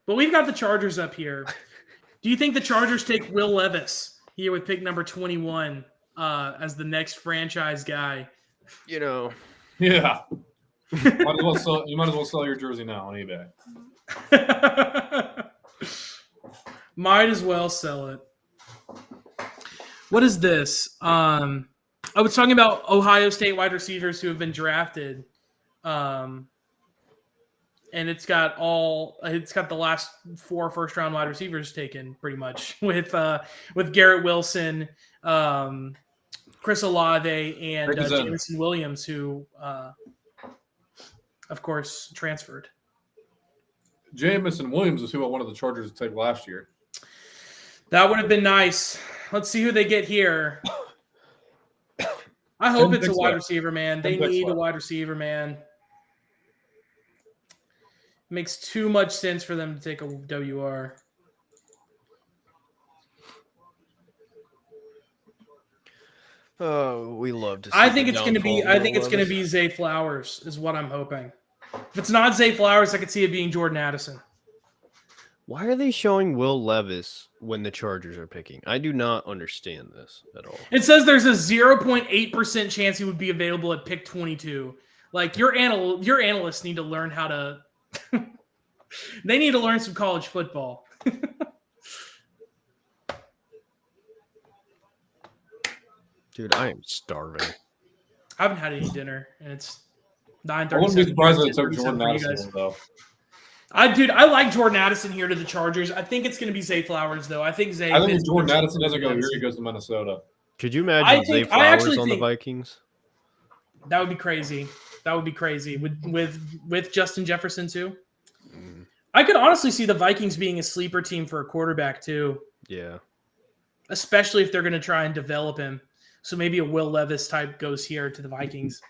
But we've got the Chargers up here. Do you think the Chargers take Will Levis here with pick number 21 as the next franchise guy? You know, Yeah. You might as well sell your jersey now on eBay. Might as well sell it. What is this? I was talking about Ohio State wide receivers who have been drafted. And it's got the last 4 first-round wide receivers taken pretty much with Garrett Wilson, Chris Olave, and Represent. Jameson Williams, who, of course, transferred. Jameson Williams is who I wanted the Chargers to take last year. That would have been nice. Let's see who they get here. I hope 10 it's a picks wide left. receiver, man. 10 They picks need a left. wide receiver, man. Makes too much sense for them to take a WR. oh, we love to. See I think the it's going to be. downfall I of think it's going to Levis. be Zay Flowers, is what I'm hoping. If it's not Zay Flowers, I could see it being Jordan Addison. Why are they showing Will Levis when the Chargers are picking? I do not understand this at all. It says there's a 0.8% chance he would be available at pick 22. Like your analysts need to learn how to. They need to learn some college football. Dude, I am starving. I haven't had any dinner, and it's 9:30. I wouldn't be surprised if they took Jordan Addison, though. I like Jordan Addison here to the Chargers. I think it's going to be Zay Flowers, though. I think Zay. I think if fits Jordan much Addison doesn't go better. here, he goes to Minnesota. Could you I imagine Zay think- I Flowers actually on the think- Vikings? That would be crazy. That would be crazy with Justin Jefferson too. Mm, I could honestly see the Vikings being a sleeper team for a quarterback too, yeah. especially if they're going to try and develop him. So maybe a Will Levis type goes here to the Vikings.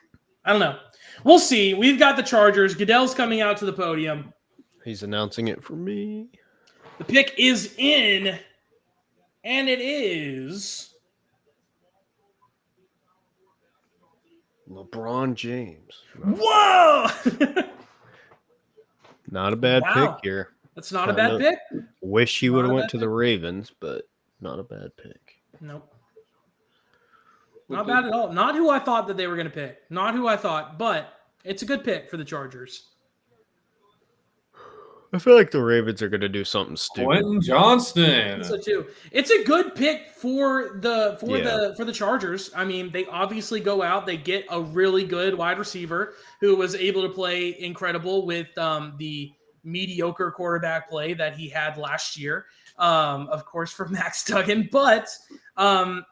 I don't know. We'll see. We've got the Chargers. Goodell's coming out to the podium. He's announcing it for me. The pick is in, and it is LeBron James. whoa. Not a bad Wow. pick here. That's not a bad pick. Wish he Not would have a went bad to the Ravens, but not a bad pick. Nope. Not bad at all. Not who I thought that they were going to pick. Not who I thought, but it's a good pick for the Chargers. I feel like the Ravens are going to do something stupid. Quentin Johnston. So too, it's a good pick for the Chargers. I mean, they obviously go out, they get a really good wide receiver who was able to play incredible with the mediocre quarterback play that he had last year. Of course, for Max Duggan, but A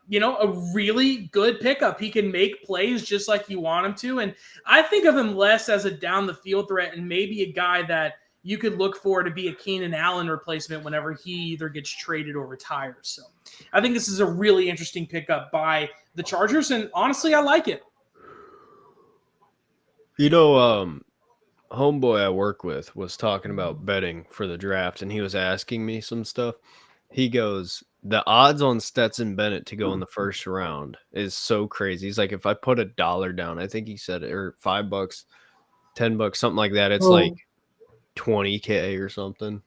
really good pickup. He can make plays just like you want him to. And I think of him less as a down the field threat and maybe a guy that you could look for to be a Keenan Allen replacement whenever he either gets traded or retires. So I think this is a really interesting pickup by the Chargers. And honestly, I like it. Homeboy I work with was talking about betting for the draft, and he was asking me some stuff. He goes, the odds on Stetson Bennett to go in the first round is so crazy. He's like, if I put $1 down, I think he said, or $5, $10, something like that, it's like $20K or something.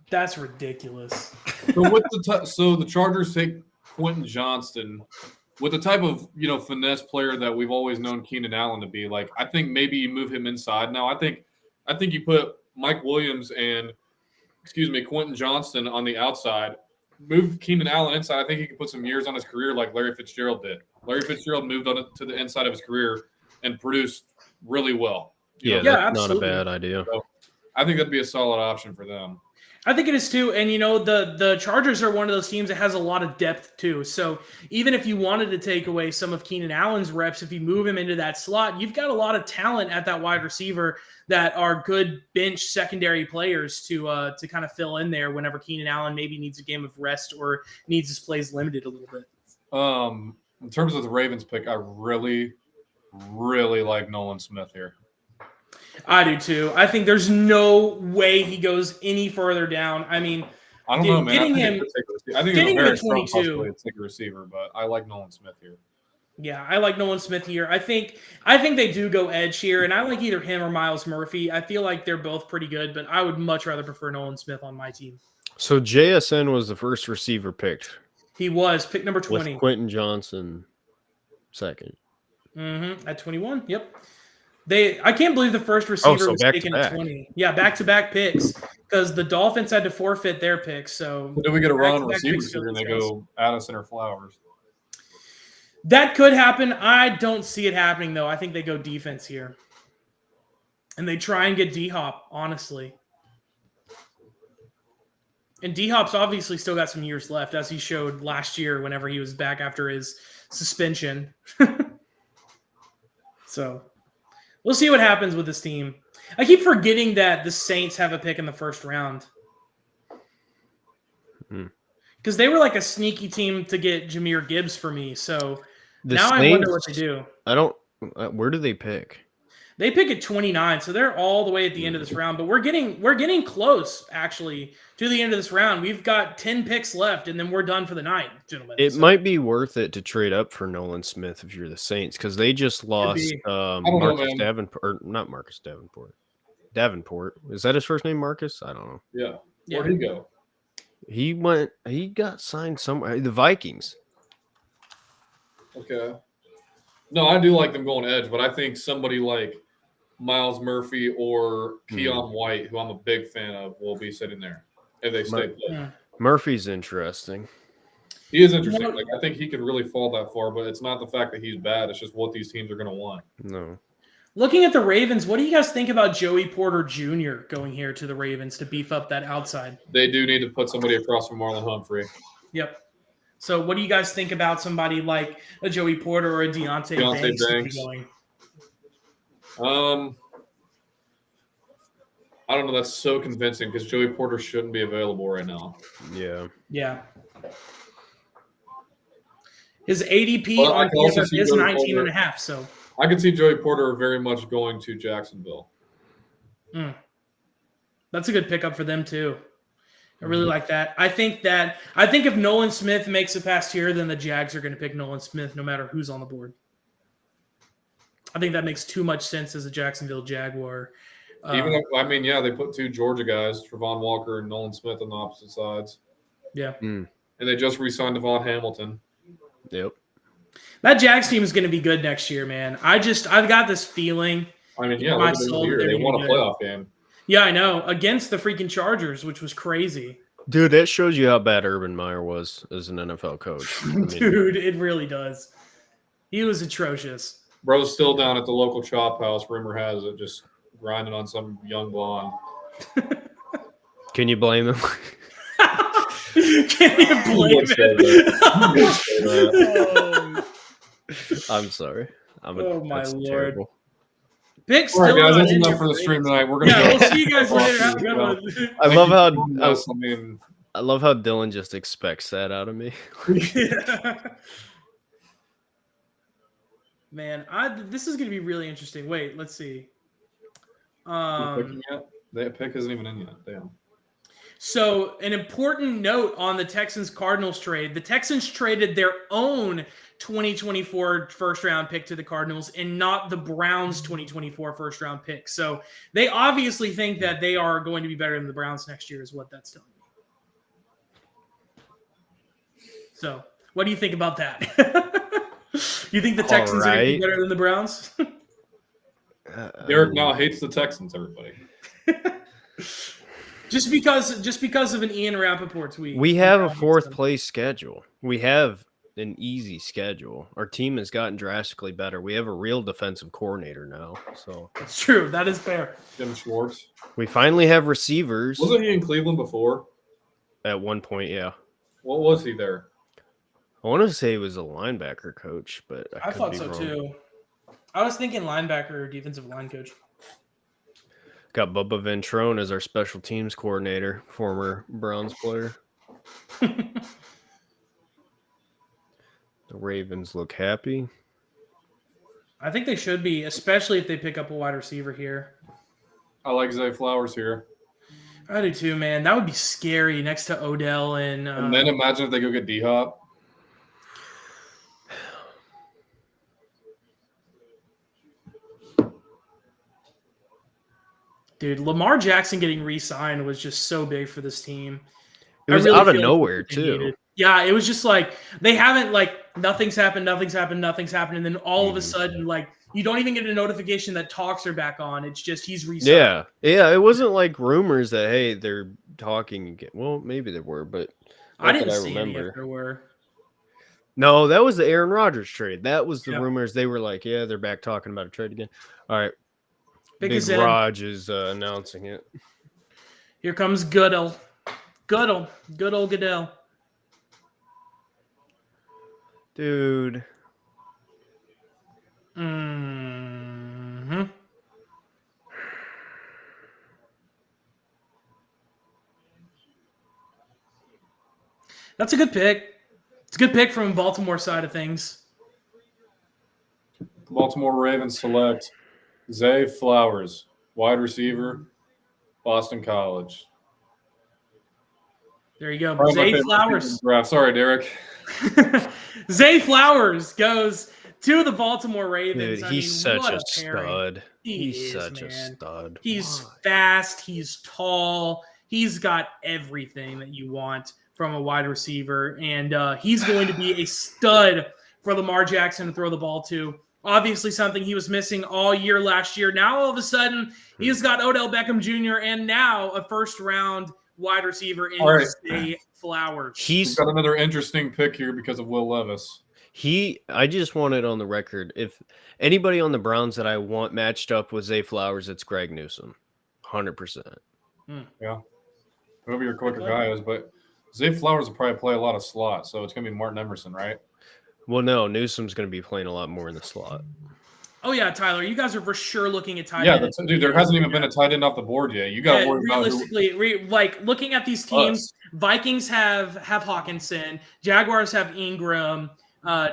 That's ridiculous. So the Chargers take Quentin Johnston with the type of finesse player that we've always known Keenan Allen to be. Like, I think maybe you move him inside now. I think you put Mike Williams and Quentin Johnston on the outside. Move Keenan Allen inside. I think he can put some years on his career like Larry Fitzgerald did. Larry Fitzgerald moved on to the inside of his career and produced really well. That's not a bad idea. So I think that'd be a solid option for them. I think it is too. And, the Chargers are one of those teams that has a lot of depth too. So even if you wanted to take away some of Keenan Allen's reps, if you move him into that slot, you've got a lot of talent at that wide receiver that are good bench secondary players to kind of fill in there whenever Keenan Allen maybe needs a game of rest or needs his plays limited a little bit. In terms of the Ravens pick, I really, really like Nolan Smith here. I do too. I think there's no way he goes any further down. I mean, I don't know, man. I think it's a very strong possibility to take a receiver, but I like Nolan Smith here. Yeah, I like Nolan Smith here. I think they do go edge here, and I like either him or Myles Murphy. I feel like they're both pretty good, but I would much rather prefer Nolan Smith on my team. So JSN was the first receiver picked. He was pick number 20. With Quentin Johnson second. At 21. Yep. I can't believe the first receiver was taken at 20. Yeah, back-to-back picks because the Dolphins had to forfeit their picks. So then we get a run receivers here and they go Addison or Flowers. That could happen. I don't see it happening though. I think they go defense here, and they try and get D-Hop. Honestly, and D-Hop's obviously still got some years left, as he showed last year whenever he was back after his suspension. So. We'll see what happens with this team. I keep forgetting that the Saints have a pick in the first round. Because they were like a sneaky team to get Jahmyr Gibbs for me. So now I wonder what they do. Where do they pick? They pick at 29, so they're all the way at the end of this round. But we're getting close, actually, to the end of this round. We've got 10 picks left, and then we're done for the night, gentlemen. It might be worth it to trade up for Nolan Smith if you're the Saints, because they just lost Marcus Davenport. Or not Marcus Davenport. Davenport. Is that his first name, Marcus? I don't know. Yeah. Where'd he go? He got signed somewhere. The Vikings. Okay. No, I do like them going edge, but I think somebody like Myles Murphy or Keon White, who I'm a big fan of, will be sitting there if they stay put. Yeah. Murphy's interesting. He is interesting. Like, I think he could really fall that far, but it's not the fact that he's bad. It's just what these teams are going to want. No. Looking at the Ravens, what do you guys think about Joey Porter Jr. going here to the Ravens to beef up that outside? They do need to put somebody across from Marlon Humphrey. Yep. So what do you guys think about somebody like a Joey Porter or a Deontay Banks? Going? I don't know. That's so convincing because Joey Porter shouldn't be available right now. Yeah. His ADP on PFF is 19.5. So I can see Joey Porter very much going to Jacksonville. That's a good pickup for them too. I really like that. I think if Nolan Smith makes it past here, then the Jags are going to pick Nolan Smith no matter who's on the board. I think that makes too much sense as a Jacksonville Jaguar. They put two Georgia guys, Travon Walker and Nolan Smith, on the opposite sides. Yeah. And they just re-signed Devon Hamilton. Yep. That Jags team is going to be good next year, man. I've got this feeling. I mean, yeah, look at them here. They won a playoff game. Yeah, I know. Against the freaking Chargers, which was crazy. Dude, that shows you how bad Urban Meyer was as an NFL coach. Dude, it really does. He was atrocious. Bro's still down at the local chop house, rumor has it, just grinding on some young blonde. Can you blame him? Can't even Who blame would say that? Who would say that? I'm sorry. Oh, my that's Lord. terrible. Pick's All right, still guys, not that's in enough your for the brain. stream tonight. We're gonna Yeah, go. we'll see you guys Off later. Have a you, good yeah. one. I Thank love you how for joining us. I mean, I love how Dylan just expects that out of me. Man, this is gonna be really interesting. Wait, let's see. picking yet? The pick isn't even in yet. Damn. So an important note on the Texans-Cardinals trade: the Texans traded their own 2024 first-round pick to the Cardinals, and not the Browns' 2024 first-round pick. So they obviously think that they are going to be better than the Browns next year, is what that's telling me. So, what do you think about that? You think the Texans are going to be better than the Browns? Derek now hates the Texans. Everybody. Just because of an Ian Rappaport tweet. We have a fourth place schedule. We have an easy schedule. Our team has gotten drastically better. We have a real defensive coordinator now. So it's true. That is fair. Jim Schwartz. We finally have receivers. Wasn't he in Cleveland before? At one point, yeah. What was he there? I want to say he was a linebacker coach, but I thought so too. I was thinking linebacker or defensive line coach. Got Bubba Ventrone as our special teams coordinator, former Browns player. The Ravens look happy. I think they should be, especially if they pick up a wide receiver here. I like Zay Flowers here. I do too, man. That would be scary next to Odell and then imagine if they go get D-Hop. Dude, Lamar Jackson getting re-signed was just so big for this team. It was out of nowhere, too. Yeah, it was just like they haven't nothing's happened, and then all of a sudden, you don't even get a notification that talks are back on. It's just he's re-signed. Yeah. It wasn't like rumors that hey they're talking again. Well, maybe there were, but I didn't see any if there were. No, that was the Aaron Rodgers trade. That was the Yep. rumors. They were like, yeah, they're back talking about a trade again. All right. Big Because Raj is announcing it. Here comes Goodell. Good old Goodell. Dude. Mm-hmm. That's a good pick. It's a good pick from Baltimore side of things. Baltimore Ravens select Zay Flowers, wide receiver, Boston College. There you go. Probably my Zay favorite Flowers. draft. Sorry, Derek. Zay Flowers goes to the Baltimore Ravens. Dude, he's such what a pairing. stud. He's He's such a stud. He's Why? fast. He's tall. He's got everything that you want from a wide receiver. And he's going to be a stud for Lamar Jackson to throw the ball to. Obviously something he was missing all year last year. Now all of a sudden he's got Odell Beckham Jr. and now a first-round wide receiver in Zay Flowers. He's got another interesting pick here because of Will Levis. I just want it on the record. If anybody on the Browns that I want matched up with Zay Flowers, it's Greg Newsome. 100%. Yeah. Whoever your quicker guy is, but Zay Flowers will probably play a lot of slot, so it's going to be Martin Emerson, right? Well, no, Newsome's going to be playing a lot more in the slot. Oh, yeah, Tyler, you guys are for sure looking at tight end. Yeah, dude, there hasn't even been a tight end off the board yet. You got to worry about realistically, looking at these teams, Vikings have Hawkinson, Jaguars have Ingram,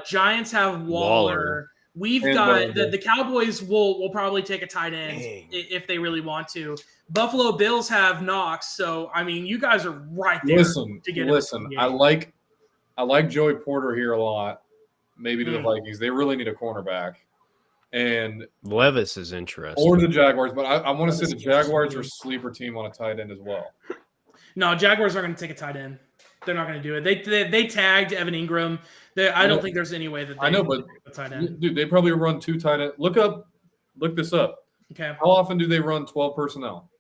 Giants have Waller. We've got the Cowboys will probably take a tight end if they really want to. Buffalo Bills have Knox, so I mean, you guys are right there. Listen. I like Joey Porter here a lot. Maybe to the Vikings, they really need a cornerback. And Levis is interesting. Or the Jaguars, but I want to say the Jaguars are a sleeper team on a tight end as well. No, Jaguars aren't going to take a tight end. They're not going to do it. They tagged Evan Ingram. I don't think there's any way that they but take a tight end. Dude, they probably run two tight ends. Look this up. Okay. How often do they run 12 personnel?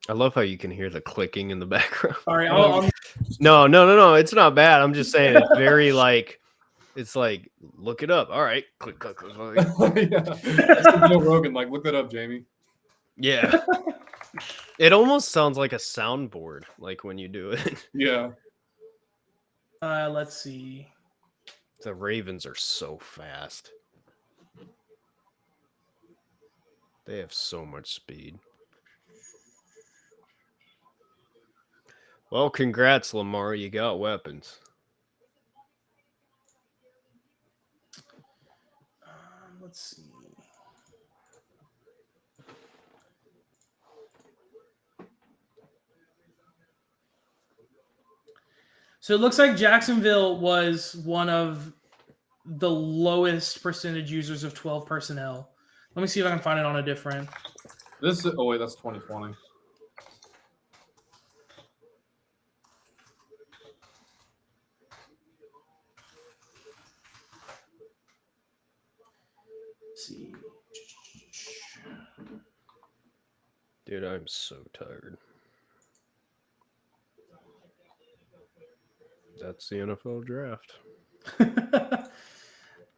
I love how you can hear the clicking in the background. Sorry, No. It's not bad. I'm just saying it's very it's like, look it up. All right. Click. Yeah. That's Joe Rogan. Look that up, Jamie. Yeah. It almost sounds like a soundboard, like when you do it. Yeah. Let's see. The Ravens are so fast. They have so much speed. Well, congrats, Lamar. You got weapons. Let's see. So it looks like Jacksonville was one of the lowest percentage users of 12 personnel. Let me see if I can find it on a different. This is, oh wait, that's 2020. Let's see. Dude, I'm so tired. That's the NFL draft.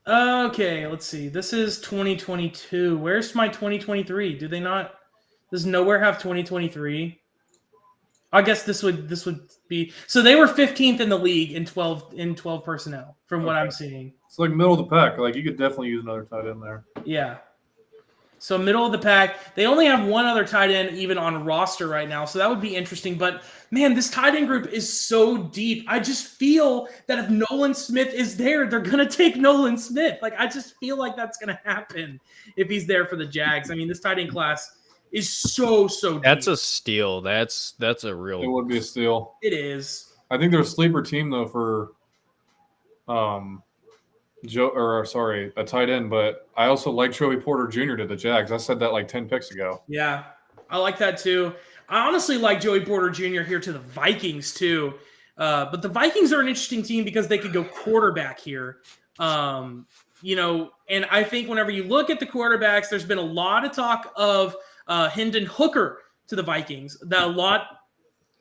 Okay, let's see. This is 2022. Where's my 2023? Do they not? Does nowhere have 2023? I guess this would be. So they were 15th in the league in 12 personnel from what I'm seeing. It's like middle of the pack. Like you could definitely use another tight end there. Yeah. So middle of the pack. They only have one other tight end even on roster right now. So that would be interesting. But man, this tight end group is so deep. I just feel that if Nolan Smith is there, they're going to take Nolan Smith. Like, I just feel like that's going to happen if he's there for the Jags. I mean, this tight end class is so deep. That's a steal. That's a real. It would be a steal. It is. I think they're a sleeper team though for a tight end, but I also like Joey Porter Jr. to the Jags. I said that like 10 picks ago. Yeah, I like that too. I honestly like Joey Porter Jr. here to the Vikings too. But the Vikings are an interesting team because they could go quarterback here. And I think whenever you look at the quarterbacks, there's been a lot of talk of Hendon Hooker to the Vikings. That a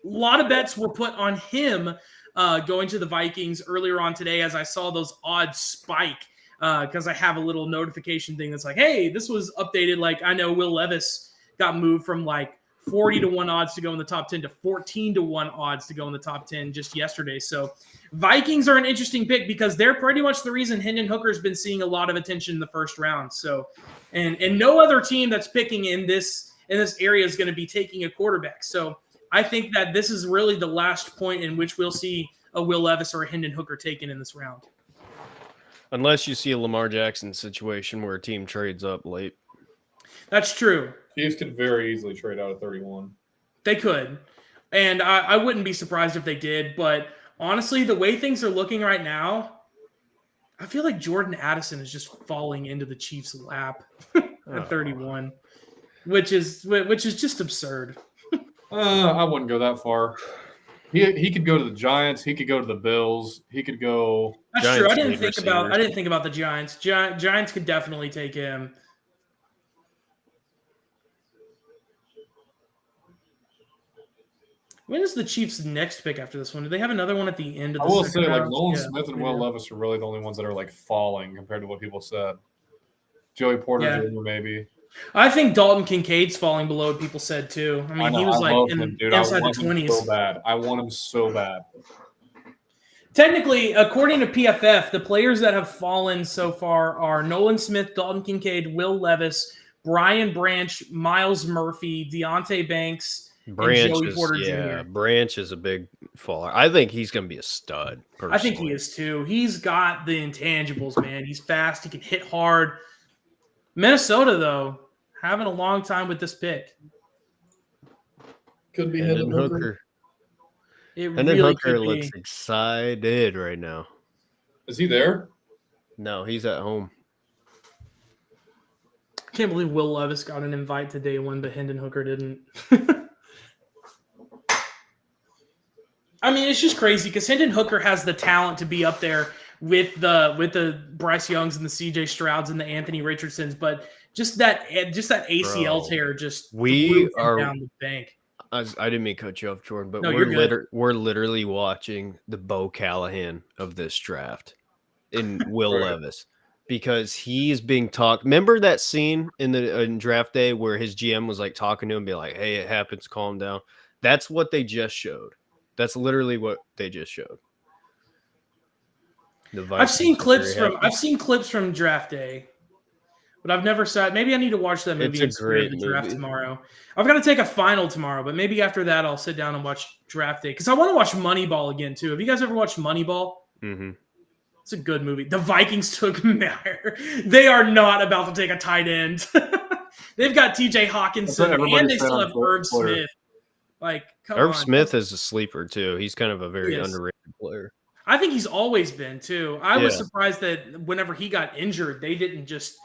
lot of bets were put on him going to the Vikings earlier on today as I saw those odds spike because I have a little notification thing that's like, hey, this was updated. Like, I know Will Levis got moved from like 40-1 odds to go in the top 10 to 14-1 odds to go in the top 10 just yesterday. So Vikings are an interesting pick because they're pretty much the reason Hendon Hooker has been seeing a lot of attention in the first round. So, and no other team that's picking in this area is going to be taking a quarterback. So I think that this is really the last point in which we'll see a Will Levis or a Hendon Hooker taken in this round. Unless you see a Lamar Jackson situation where a team trades up late. That's true. Chiefs could very easily trade out of 31. They could. And I wouldn't be surprised if they did. But honestly, the way things are looking right now, I feel like Jordan Addison is just falling into the Chiefs' lap at 31, which is just absurd. I wouldn't go that far. He could go to the Giants. He could go to the Bills. He could go. That's Giants true. I didn't need think about the Giants. Giants could definitely take him. When is the Chiefs' next pick after this one? Do they have another one at the end of the I will second say, like, round? Nolan Yeah. Smith and Will Levis are really the only ones that are like falling compared to what people said. Joey Porter Jr. maybe. I think Dalton Kincaid's falling below what people said too. I mean, he was like inside the 20s. So bad. I want him so bad. Technically, according to PFF, the players that have fallen so far are Nolan Smith, Dalton Kincaid, Will Levis, Brian Branch, Miles Murphy, Deontay Banks, and Joey Porter Jr. Branch is a big faller. I think he's going to be a stud. Personally. I think he is too. He's got the intangibles, man. He's fast. He can hit hard. Minnesota, though, having a long time with this pick. Could be Hendon Hooker. Hendon Hooker looks excited right now. Is he there? No, he's at home. I can't believe Will Levis got an invite to day one, but Hendon Hooker didn't. I mean, it's just crazy because Hendon Hooker has the talent to be up there with the Bryce Youngs and the CJ Strouds and the Anthony Richardsons, but just that ACL tear just we are down the bank. I didn't mean to cut you off, Jordan, but No, we're literally watching the Bo Callahan of this draft in Will Levis because he is being talked. Remember that scene in draft day where his GM was like talking to him, be like, "Hey, it happens. Calm down." That's what they just showed. That's literally what they just showed. I've seen clips from draft day, but I've never saw it. Maybe I need to watch that movie It's a great the draft movie. tomorrow. I've got to take a final tomorrow, but maybe after that I'll sit down and watch draft day because I want to watch Moneyball again too. Have you guys ever watched Moneyball? Mm-hmm. It's a good movie. The Vikings took Meyer. They are not about to take a tight end. They've got TJ Hawkinson and they still have Irv Smith. Like, come on. Irv Smith is a sleeper too. He's kind of a very underrated player. I think he's always been too. I was surprised that whenever he got injured, they didn't just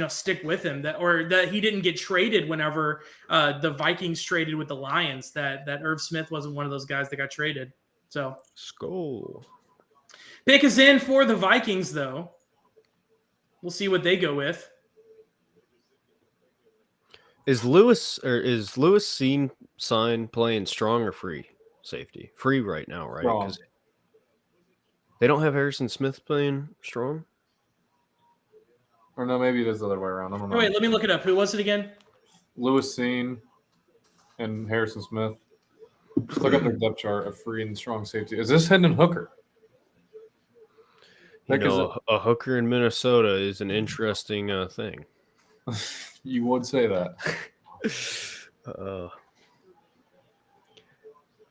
stick with him. That he didn't get traded whenever the Vikings traded with the Lions. That Irv Smith wasn't one of those guys that got traded. So Skull. Pick is in for the Vikings, though. We'll see what they go with. Is Lewis Sign playing strong or free safety? Free right now, right? Because they don't have Harrison Smith playing strong. Or no, maybe it is the other way around. I don't know. Wait, let me look it up. Who was it again? Lewis Cine and Harrison Smith. Just look up their depth chart of free and strong safety. Is this Hendon Hooker? A hooker in Minnesota is an interesting thing. You would say that.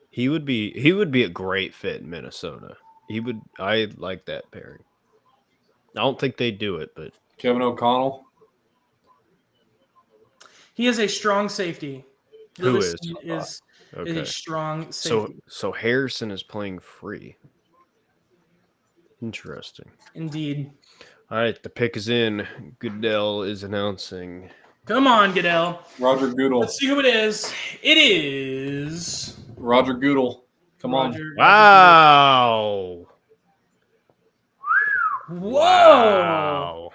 He would be a great fit in Minnesota. I like that pairing. I don't think they do it, but Kevin O'Connell. He is a strong safety. Who Lewis is a strong safety. So Harrison is playing free. Interesting. Indeed. All right, the pick is in. Goodell is announcing. Come on, Goodell. Roger Goodell. Let's see who it is. It is Roger Goodell. Come on. Wow. Whoa. Wow.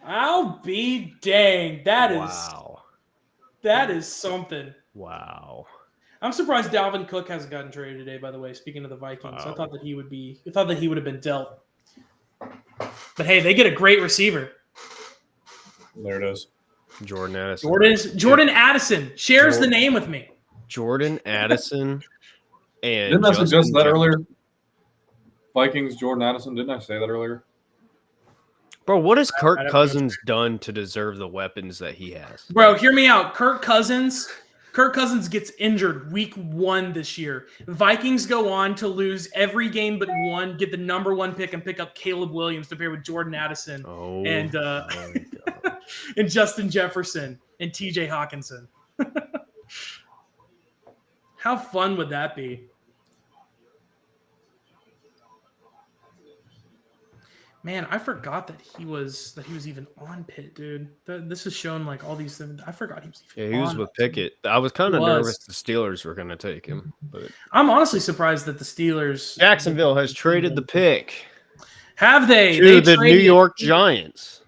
I'll be dang. That is something. Wow. I'm surprised Dalvin Cook hasn't gotten traded today, by the way. Speaking of the Vikings, I thought that he would have been dealt. But hey, they get a great receiver. There it is. Jordan Addison. Jordan Addison shares the name with me. Jordan Addison and didn't I suggest that earlier? Vikings, Jordan Addison. Didn't I say that earlier? Bro, what has Kirk Cousins done to deserve the weapons that he has? Bro, hear me out. Kirk Cousins gets injured week 1 this year. Vikings go on to lose every game but one, get the number 1 pick, and pick up Caleb Williams to pair with Jordan Addison and and Justin Jefferson and TJ Hawkinson. How fun would that be? Man, I forgot that he was even on Pitt, dude. This is showing like all these things. I forgot he was even he was with Pickett. I was kind of nervous the Steelers were going to take him, but I'm honestly surprised that the Steelers. Jacksonville has traded the pick. Have they? To the New York Giants.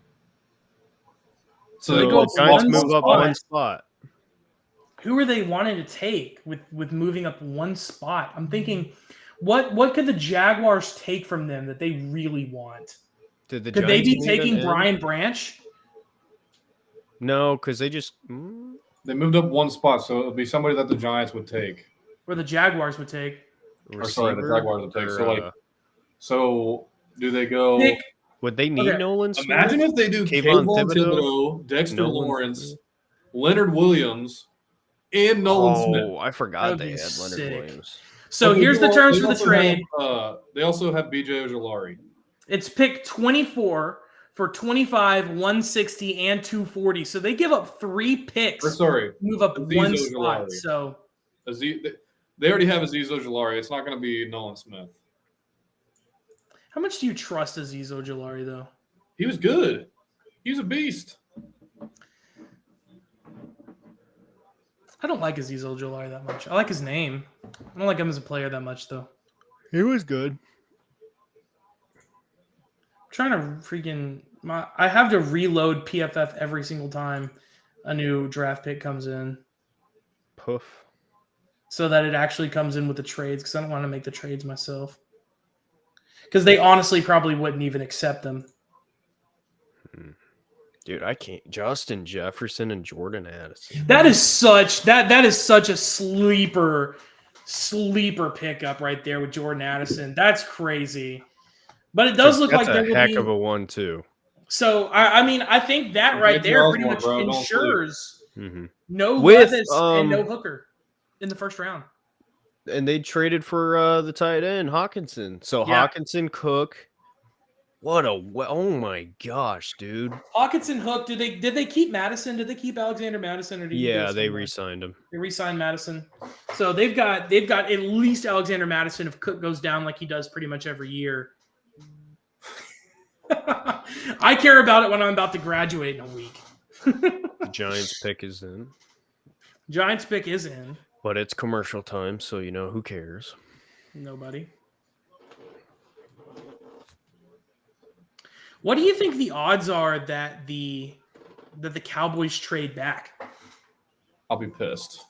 So they go Giants move up one spot. Who are they wanting to take with moving up one spot? I'm thinking, what could the Jaguars take from them that they really want? Could they be taking Brian Branch? No, because they just they moved up one spot, so it'll be somebody that the Giants would take, or the Jaguars would take. The Jaguars would take. So do they go? Would they need Nolan Smith? Imagine if they do Kayvon Thibodeau, Dexter Lawrence, Leonard Williams, and Nolan Smith. Oh, I forgot they had Leonard Williams. So here's the terms for the trade. They also have BJ Ojulari. It's pick 24 for 25, 160, and 240. So they give up 3 picks. Move up one spot. So they already have Azeez Ojulari. It's not going to be Nolan Smith. How much do you trust Azeez Ojulari, though? He was good. He was a beast. I don't like Azeez Ojulari that much. I like his name. I don't like him as a player that much, though. He was good. I'm trying to I have to reload PFF every single time a new draft pick comes in. Poof. So that it actually comes in with the trades, because I don't want to make the trades myself. Because they honestly probably wouldn't even accept them. Dude, I can't. Justin Jefferson and Jordan Addison. That is such a sleeper pickup right there with Jordan Addison. That's crazy. But it does look That's like there a will heck be. of a one too. So I mean, I think that right JJ there pretty Osborne, much bro, don't sleep. ensures Mm-hmm. no With, Levis and no Hooker in the first round. And they traded for the tight end Hawkinson. So Yeah. Hawkinson, Cook. Oh my gosh, dude. Hawkinson, Hook. Did they keep Madison? Did they keep Alexander Madison? Or did he go Yeah, they somewhere? re-signed him. They re-signed Madison. So they've got at least Alexander Madison if Cook goes down like he does pretty much every year. I care about it when I'm about to graduate in a week. The Giants pick is in. Giants pick is in. But it's commercial time, so you know who cares. Nobody. What do you think the odds are that the Cowboys trade back? I'll be pissed.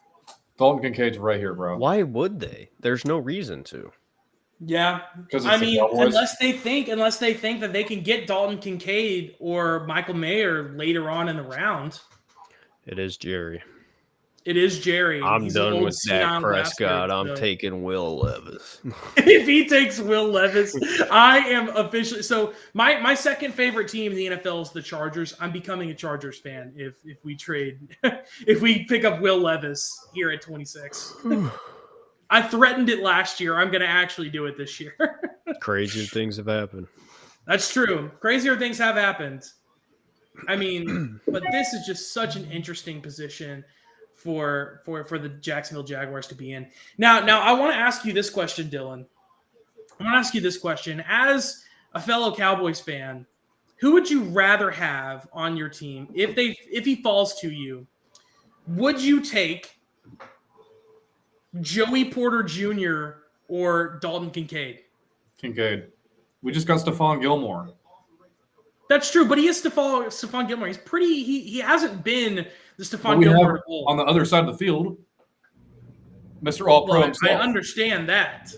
Dalton Kincaid's right here, bro. Why would they? There's no reason to. Yeah, Because I mean, unless they think that they can get Dalton Kincaid or Michael Mayer later on in the round. It is Jerry. It is Jerry. I'm He's an done old with Dak senile Prescott. bastard, I'm so. taking Will Levis. If he takes Will Levis, I am officially so my second favorite team in the NFL is the Chargers. I'm becoming a Chargers fan if we trade if we pick up Will Levis here at 26. I threatened it last year. I'm going to actually do it this year. Crazy things have happened. That's true. Crazier things have happened. I mean, but this is just such an interesting position for the Jacksonville Jaguars to be in. Now I want to ask you this question, Dylan. I want to ask you this question. As a fellow Cowboys fan, who would you rather have on your team if he falls to you? Would you take Joey Porter Jr. or Dalton Kincaid? Kincaid. We just got Stephon Gilmore. That's true, but he is Stephon Gilmore. He's pretty. He hasn't been the But Stephon we have Gilmore on the other side of the field, Mr. All-Pro Well, himself. I understand that,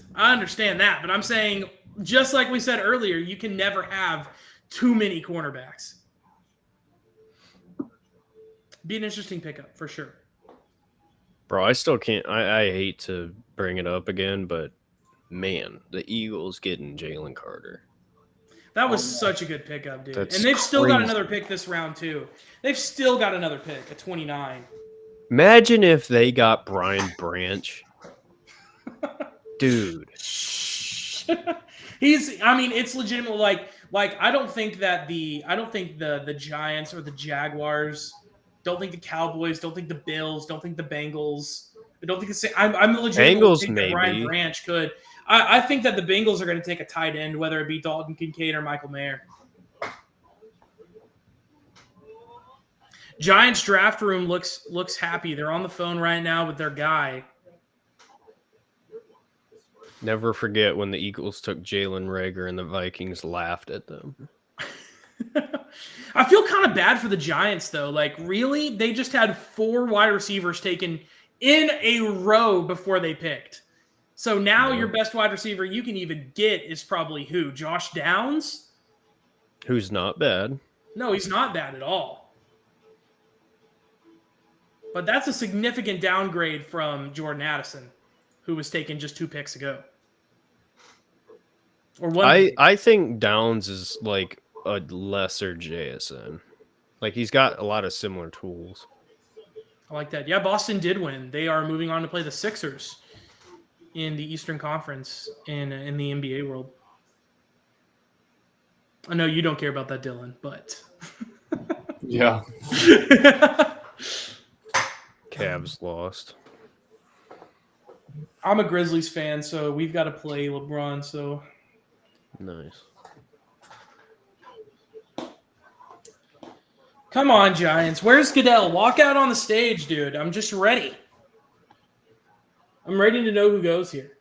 but I'm saying, just like we said earlier, you can never have too many cornerbacks. Be an interesting pickup for sure. Bro, I still can't. I hate to bring it up again, but man, the Eagles getting Jalen Carter. That was such a good pickup, dude. That's And they've still got crazy. another pick this round, too. They've still got another pick at 29. Imagine if they got Brian Branch. Dude. It's legitimate. Like I don't think the Giants or the Jaguars, don't think the Cowboys, don't think the Bills, don't think the Bengals. I don't think I'm legitimately Bengals think that maybe. Brian Branch could. I think that the Bengals are going to take a tight end, whether it be Dalton Kincaid or Michael Mayer. Giants draft room looks happy. They're on the phone right now with their guy. Never forget when the Eagles took Jalen Reagor and the Vikings laughed at them. I feel kind of bad for the Giants, though. Like, really? They just had 4 wide receivers taken in a row before they picked. So now your best wide receiver you can even get is probably who? Josh Downs? Who's not bad. No, he's not bad at all. But that's a significant downgrade from Jordan Addison, who was taken just 2 picks ago. Or one. I think Downs is like a lesser JSN. Like he's got a lot of similar tools. I like that. Yeah, Boston did win. They are moving on to play the Sixers in the Eastern Conference in the NBA world. I know you don't care about that, Dylan, but Yeah. Cavs lost. I'm a Grizzlies fan, so we've got to play LeBron. So Nice. come on, Giants. Where's Goodell? Walk out on the stage, dude. I'm just ready. I'm ready to know who goes here.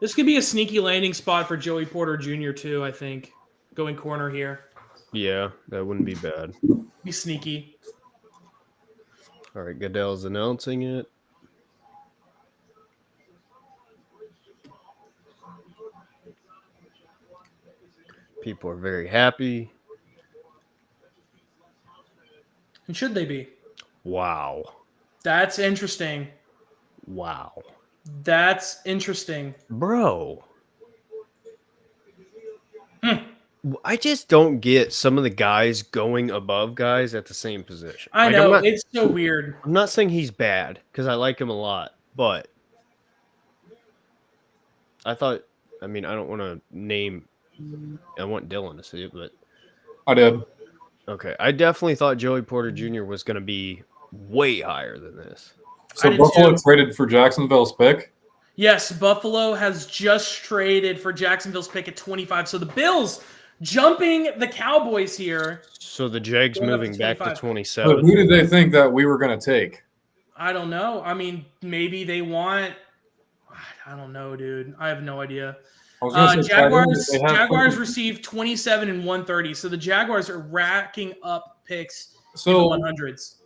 This could be a sneaky landing spot for Joey Porter Jr. too, I think. Going corner here. Yeah, that wouldn't be bad. Be sneaky. All right, Goodell's announcing it. People are very happy. And should they be? Wow. That's interesting. Wow. That's interesting. Bro. I just don't get some of the guys going above guys at the same position. I know. It's so weird. I'm not saying he's bad because I like him a lot, but I thought, I mean, I don't want to name, I want Dylan to see it, but I did. okay. I definitely thought Joey Porter Jr. was going to be way higher than this. So Buffalo traded for Jacksonville's pick? Yes, Buffalo has just traded for Jacksonville's pick at 25. So the Bills jumping the Cowboys here. So the Jags moving back to 27. So who did they think that we were going to take? I don't know. I mean, maybe they want. I don't know, dude. I have no idea. Jaguars received 27 and 130. So the Jaguars are racking up picks in the 100s.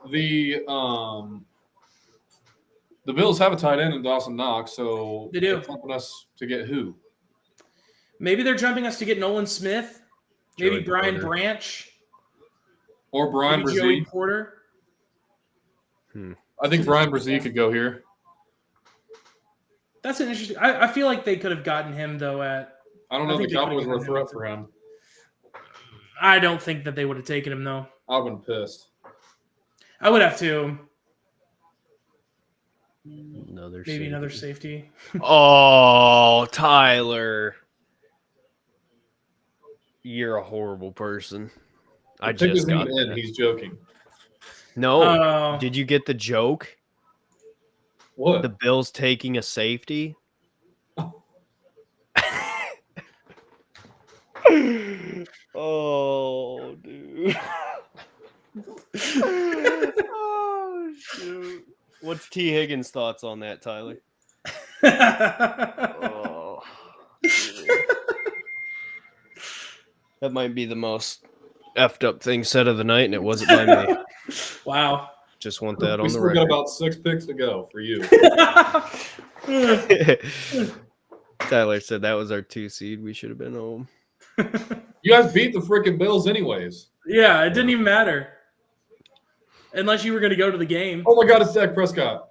The Bills have a tight end in Dawson Knox, so they do. They're jumping us to get who? Maybe they're jumping us to get Nolan Smith. Maybe Brian Branch. Or Brian Brzee. Joey Porter. I think Brian Brzee could go here. That's an interesting. I feel like they could have gotten him though. I don't know if the Cowboys were a threat for him. I don't think that they would have taken him though. I would have been pissed. I would have too. Maybe another safety. Oh, Tyler. You're a horrible person. I just got that. He's joking. No. Did you get the joke? What? The Bills taking a safety? Oh, dude. Oh, shoot. What's T. Higgins' thoughts on that, Tyler? Oh, that might be the most effed up thing said of the night, and it wasn't by me. Wow. Just want that on the record. We record. got about 6 picks to go for you. Tyler said that was our 2 seed. We should have been home. You guys beat the freaking Bills anyways. Yeah, it didn't even matter. Unless you were going to go to the game. Oh my God, it's Dak Prescott.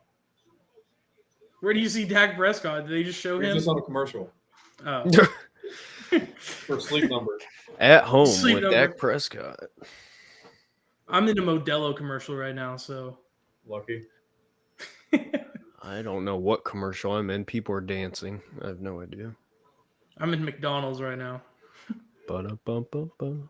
Where do you see Dak Prescott? Did they just show him? Just on a commercial. Oh. For Sleep Number. At home with Dak Prescott. I'm in a Modelo commercial right now, so. Lucky. I don't know what commercial I'm in. People are dancing. I have no idea. I'm in McDonald's right now. Ba-da-bum-bum-bum.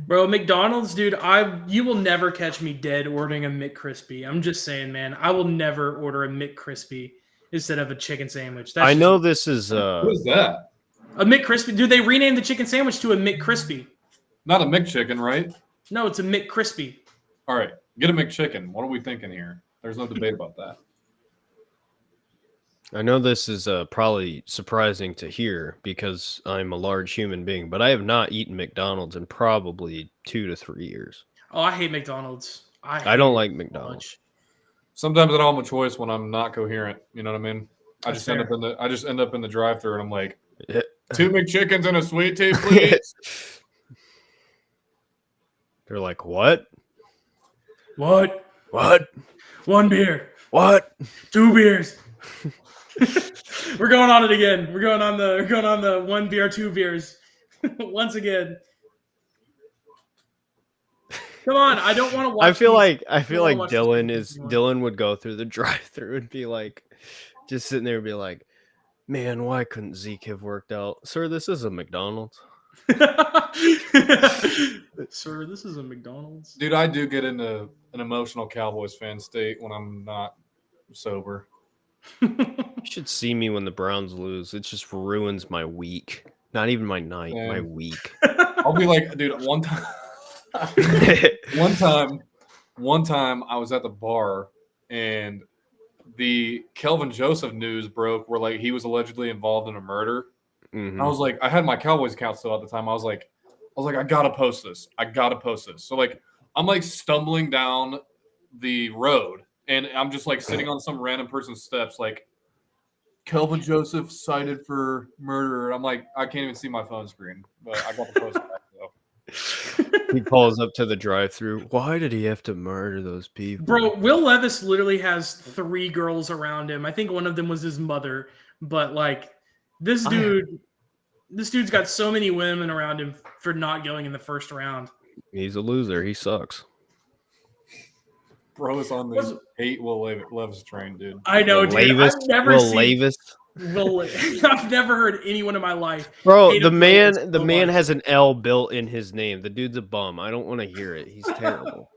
Bro, McDonald's, dude, you will never catch me dead ordering a McCrispy. I'm just saying, man, I will never order a McCrispy instead of a chicken sandwich. I know this is what is that? A McCrispy. Dude, they renamed the chicken sandwich to a McCrispy. Not a McChicken, right? No, it's a McCrispy. All right, get a McChicken. What are we thinking here? There's no debate about that. I know this is probably surprising to hear because I'm a large human being, but I have not eaten McDonald's in probably 2 to 3 years. Oh, I hate McDonald's. I don't like McDonald's. Sometimes I don't have a choice when I'm not coherent. You know what I mean? I just end up in the drive-thru and I'm like, 2 McChickens and a sweet tea, please. They're like, what? What? 1 beer. What? 2 beers. We're going on it again. We're going on the 1 beer, 2 beers. Once again. Come on, I don't want to watch. I feel like Dylan would go through the drive-thru and be like, just sitting there and be like, man, why couldn't Zeke have worked out? Sir, this is a McDonald's. Sir, this is a McDonald's. Dude, I do get into an emotional Cowboys fan state when I'm not sober. You should see me when the Browns lose. It just ruins my week. Not even my night, my week. I'll be like, dude, one time I was at the bar and the Kelvin Joseph news broke where like he was allegedly involved in a murder. Mm-hmm. I was like, I had my Cowboys account still at the time. I was like, I gotta post this. So like, I'm like stumbling down the road and I'm just like sitting on some random person's steps, like Kelvin Joseph cited for murder. I'm like, I can't even see my phone screen, but I got the post back though. He pulls up to the drive-through. Why did he have to murder those people? Bro, Will Levis literally has 3 girls around him. I think one of them was his mother, but like this dude's got so many women around him for not going in the first round. He's a loser. He sucks. Bro is on the hate Will Levis train, dude. I know, dude. Levis, I've never Will seen Levis. I've never heard anyone in my life. Bro, hate the Will Levis man so much. has an L built in his name. The dude's a bum. I don't want to hear it. He's terrible.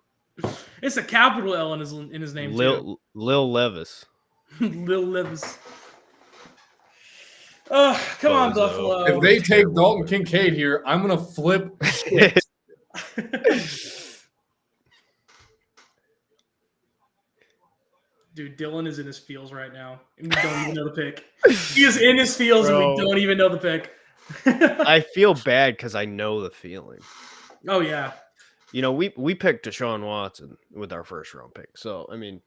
It's a capital L in his name too. Lil Levis. Lil Levis. Oh, come on, Bozo. Buffalo. If they take Dalton Kincaid here, I'm gonna flip. Dude, Dylan is in his feels right now. And we don't even know the pick. He is in his feels and we Bro. don't even know the pick. I feel bad because I know the feeling. Oh, yeah. You know, we picked Deshaun Watson with our first round pick. So, I mean.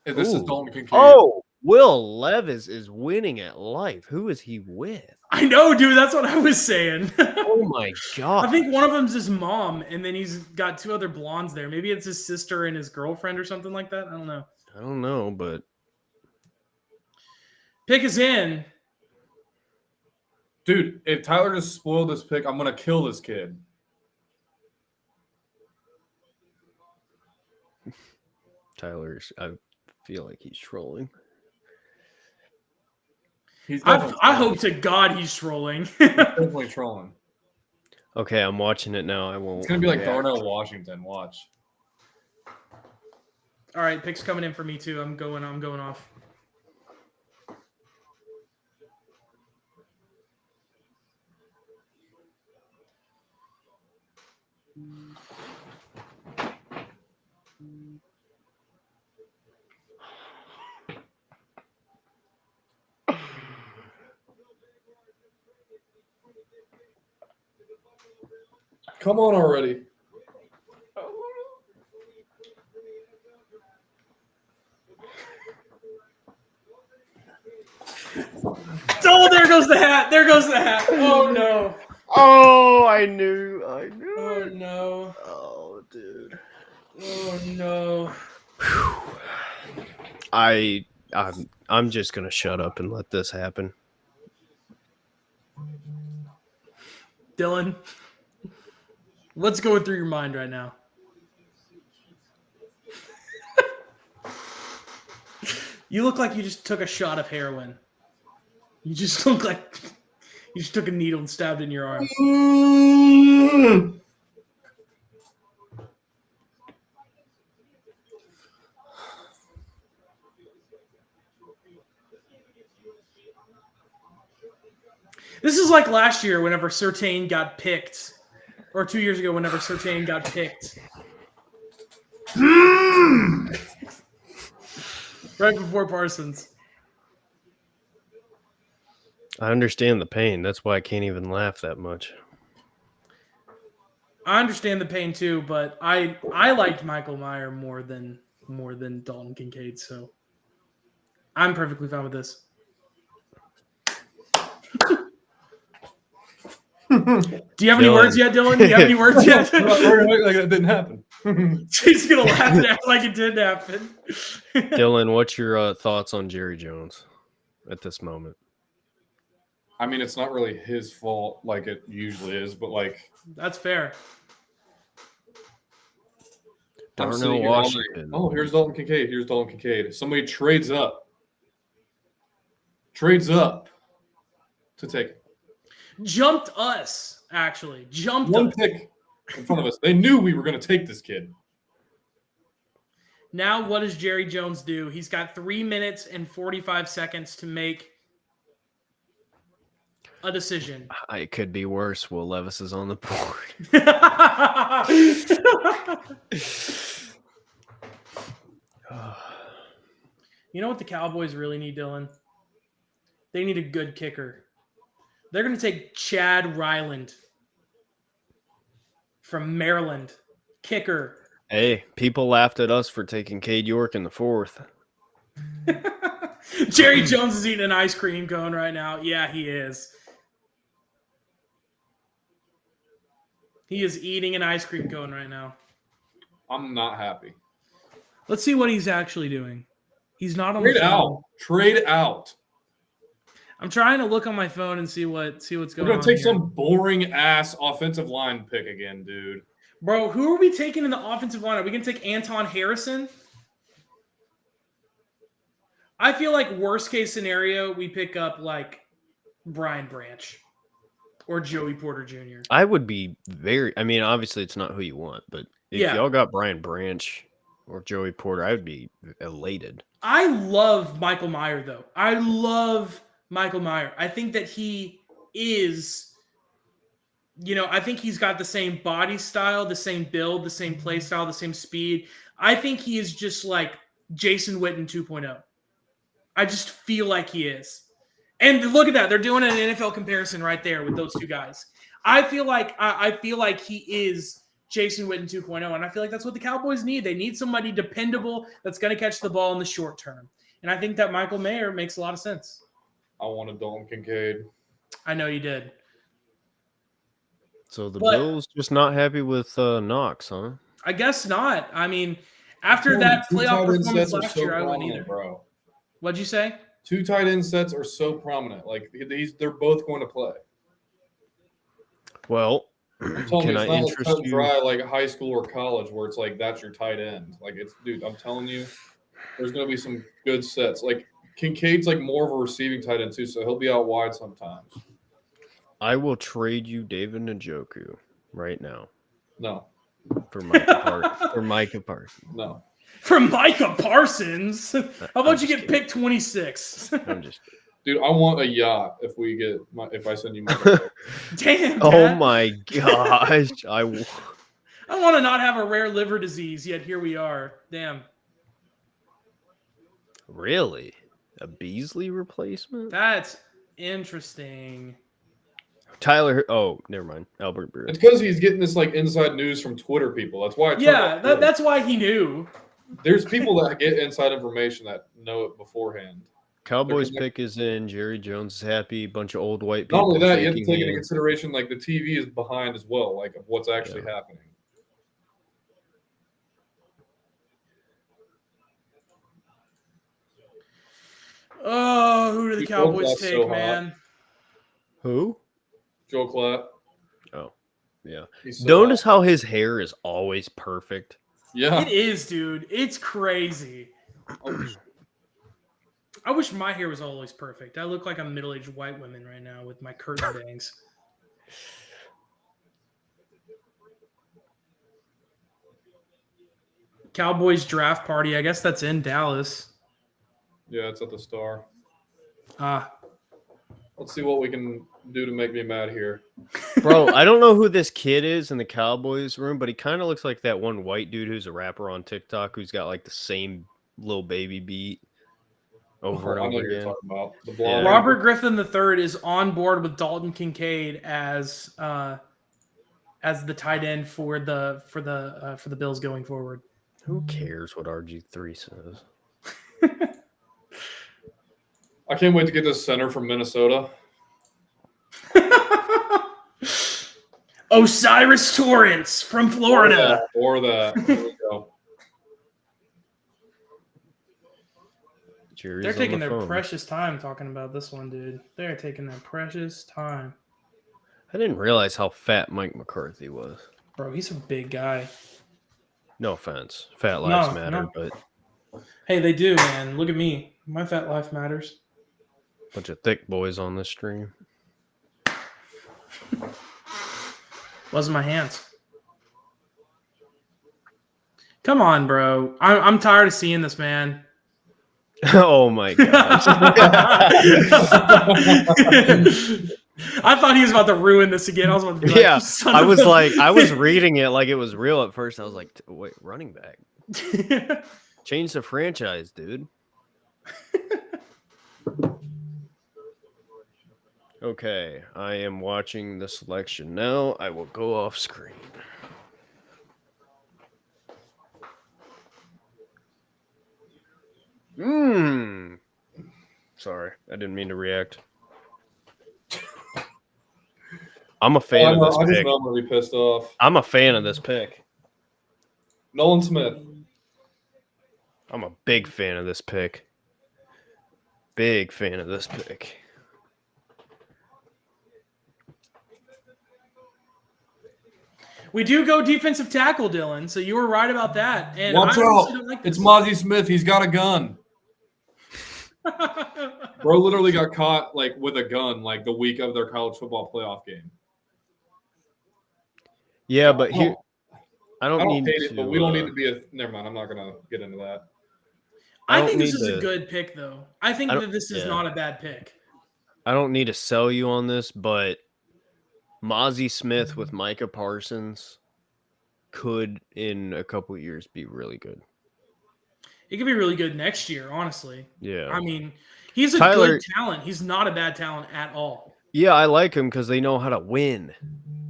If this is Ooh. Dalton Kincaid. Oh, Will Levis is winning at life. Who is he with? I know, dude. That's what I was saying. Oh, my God. I think one of them's his mom, and then he's got 2 other blondes there. Maybe it's his sister and his girlfriend or something like that. I don't know. I don't know, but. Pick is in. Dude, if Tyler just spoiled this pick, I'm gonna kill this kid. Tyler's, I feel like he's trolling. He's I definitely hope to God he's trolling. definitely trolling. Okay, I'm watching it now. I won't. It's gonna be like react. Darnell Washington. Watch. All right, picks coming in for me too. I'm going off. Come on already. Oh, there goes the hat. There goes the hat. Oh, no. Oh, I knew. Oh, no. Oh, dude. Oh, no. I'm just gonna shut up and let this happen. Dylan, what's going through your mind right now? You look like you just took a shot of heroin. You just look like you just took a needle and stabbed it in your arm. This is like last year whenever Surtain got picked, or 2 years ago whenever Surtain got picked. Right before Parsons. I understand the pain. That's why I can't even laugh that much. I understand the pain too, but I liked Michael Mayer more than Dalton Kincaid, so I'm perfectly fine with this. Do you have any Dylan. words yet, Dylan? Do you have any words yet? Like that didn't happen. She's gonna laugh and act like it did happen. Dylan, what's your thoughts on Jerry Jones at this moment? I mean, it's not really his fault like it usually is, but like That's fair. I'm Darnell sitting here all night, Washington. oh, here's Dalton Kincaid. Here's Dalton Kincaid. Somebody trades up to take it. Jumped us, actually. Jumped One us. pick in front of us. They knew we were going to take this kid. Now what does Jerry Jones do? He's got 3 minutes and 45 seconds to make a decision. It could be worse. Will Levis is on the board. You know what the Cowboys really need, Dylan? They need a good kicker. They're going to take Chad Ryland from Maryland. Kicker. Hey, people laughed at us for taking Cade York in the 4th. Jerry Jones is eating an ice cream cone right now. Yeah, he is. He is eating an ice cream cone right now. I'm not happy. Let's see what he's actually doing. He's not on Trade the phone. out. Trade out. I'm trying to look on my phone and see what's going on. We're gonna take here. some boring ass offensive line pick again, dude. Bro, who are we taking in the offensive line? Are we gonna take Anton Harrison? I feel like worst case scenario, we pick up like Brian Branch or Joey Porter Jr. I would be I mean, obviously it's not who you want, but if Yeah. y'all got Brian Branch or Joey Porter, I would be elated. I love Michael Mayer, though. I love Michael Mayer. I think that he is, I think he's got the same body style, the same build, the same play style, the same speed. I think he is just like Jason Witten 2.0. I just feel like he is. And look at that. They're doing an NFL comparison right there with those two guys. I feel like he is Jason Witten 2.0, and I feel like that's what the Cowboys need. They need somebody dependable that's going to catch the ball in the short term. And I think that Michael Mayer makes a lot of sense. I wanted Dalton Kincaid. I know you did. So the Bills just not happy with Knox, huh? I guess not. I mean, after that playoff performance last year, I wouldn't either. Bro. What'd you say? 2 tight end sets are so prominent. Like they're both going to play. Well, Can I interest cut and you? dry like high school or college where it's like that's your tight end. Like dude, I'm telling you, there's gonna be some good sets. Like Kincaid's like more of a receiving tight end too, so he'll be out wide sometimes. I will trade you David Njoku right now No, for Micah Parsons. no. From Micah Parsons. How about you get pick 26? I'm just Dude, I want a yacht if I send you my Damn. Oh Dad. my gosh. I want to not have a rare liver disease, yet here we are. Damn. Really? A Beasley replacement? That's interesting. Tyler. Oh, never mind. Albert Breer. It's because he's getting this like inside news from Twitter people. That's why. That's why he knew. There's people that get inside information that know it beforehand. Cowboys pick is in. Jerry Jones is happy. Bunch of old white people. Not only that, you have to shaking take into hands. consideration like the TV is behind as well, like of what's actually happening. Oh, who do the Dude, Cowboys Joe Klatt's take, so hot. man? Who? Joe Klatt. Oh, yeah. He's so Notice hot. how his hair is always perfect. Yeah. It is, dude. It's crazy. I wish my hair was always perfect. I look like a middle-aged white woman right now with my curtain bangs. Cowboys draft party. I guess that's in Dallas. Yeah, it's at the Star. Ah, Let's see what we can do to make me mad here. Bro, I don't know who this kid is in the Cowboys room, but he kind of looks like that one white dude who's a rapper on TikTok who's got like the same little baby beat over I and know over what you're again. talking about. The blonde. Robert Griffin III is on board with Dalton Kincaid as the tight end for the Bills going forward. Who cares what RG3 says? I can't wait to get this center from Minnesota. Osiris Torrance from Florida. Or that. There we go. Jerry's They're on taking the their phone. precious time talking about this one, dude. They're taking their precious time. I didn't realize how fat Mike McCarthy was. Bro, he's a big guy. No offense. Fat lives No, matter, no. but Hey, they do, man. Look at me. My fat life matters. bunch of thick boys on this stream. Wasn't my hands. Come on, bro. I'm tired of seeing this, man. Oh my gosh. I thought he was about to ruin this again. I was about to be like, Yeah, "You son I of was a-" like, I was reading it like it was real at first. I was like, wait, running back. Change the franchise, dude. Okay, I am watching the selection now. I will go off screen. Sorry, I didn't mean to react. I'm a fan of this I just pick. know I'm gonna be pissed off. I'm a fan of this pick. Nolan Smith. I'm a big fan of this pick. Big fan of this pick. We do go defensive tackle, Dylan. So you were right about that. And Watch I out! honestly don't like It's this. Mozzie Smith. He's got a gun. Bro literally got caught like with a gun like the week of their college football playoff game. Yeah, but here I I don't don't need hate to. it, but we don't need to be a. Never mind. I'm not gonna get into that. I think this is a good pick, though. I think I that this is not a bad pick. I don't need to sell you on this, but Mozzie Smith with Micah Parsons could, in a couple of years, be really good. He could be really good next year, honestly. Yeah. I mean, he's a Tyler- good talent. He's not a bad talent at all. Yeah, I like him because they know how to win.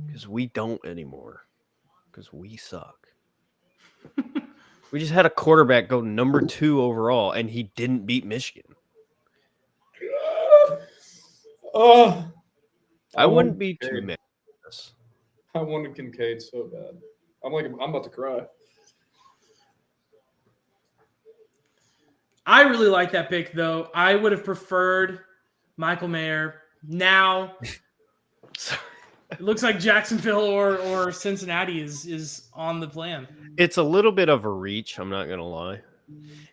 Because we don't anymore. Because we suck. We just had a quarterback go number 2 overall, and he didn't beat Michigan. I wouldn't be too mad at this. I wanted Kincaid so bad. I'm about to cry. I really like that pick, though. I would have preferred Michael Mayer. Now, it looks like Jacksonville or Cincinnati is on the plan. It's a little bit of a reach, I'm not going to lie.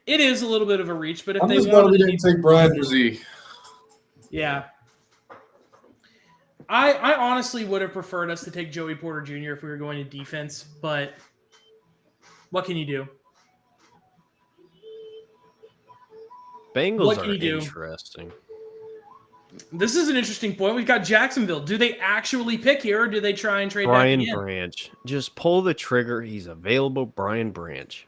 It is a little bit of a reach, but if I'm they just glad we wanted didn't take Brian Brzee. yeah. I honestly would have preferred us to take Joey Porter Jr. if we were going to defense, but what can you do? Bengals What are can you do? interesting. This is an interesting point. We've got Jacksonville. Do they actually pick here, or do they try and trade Brian back again? Branch. Just pull the trigger. He's available. Brian Branch.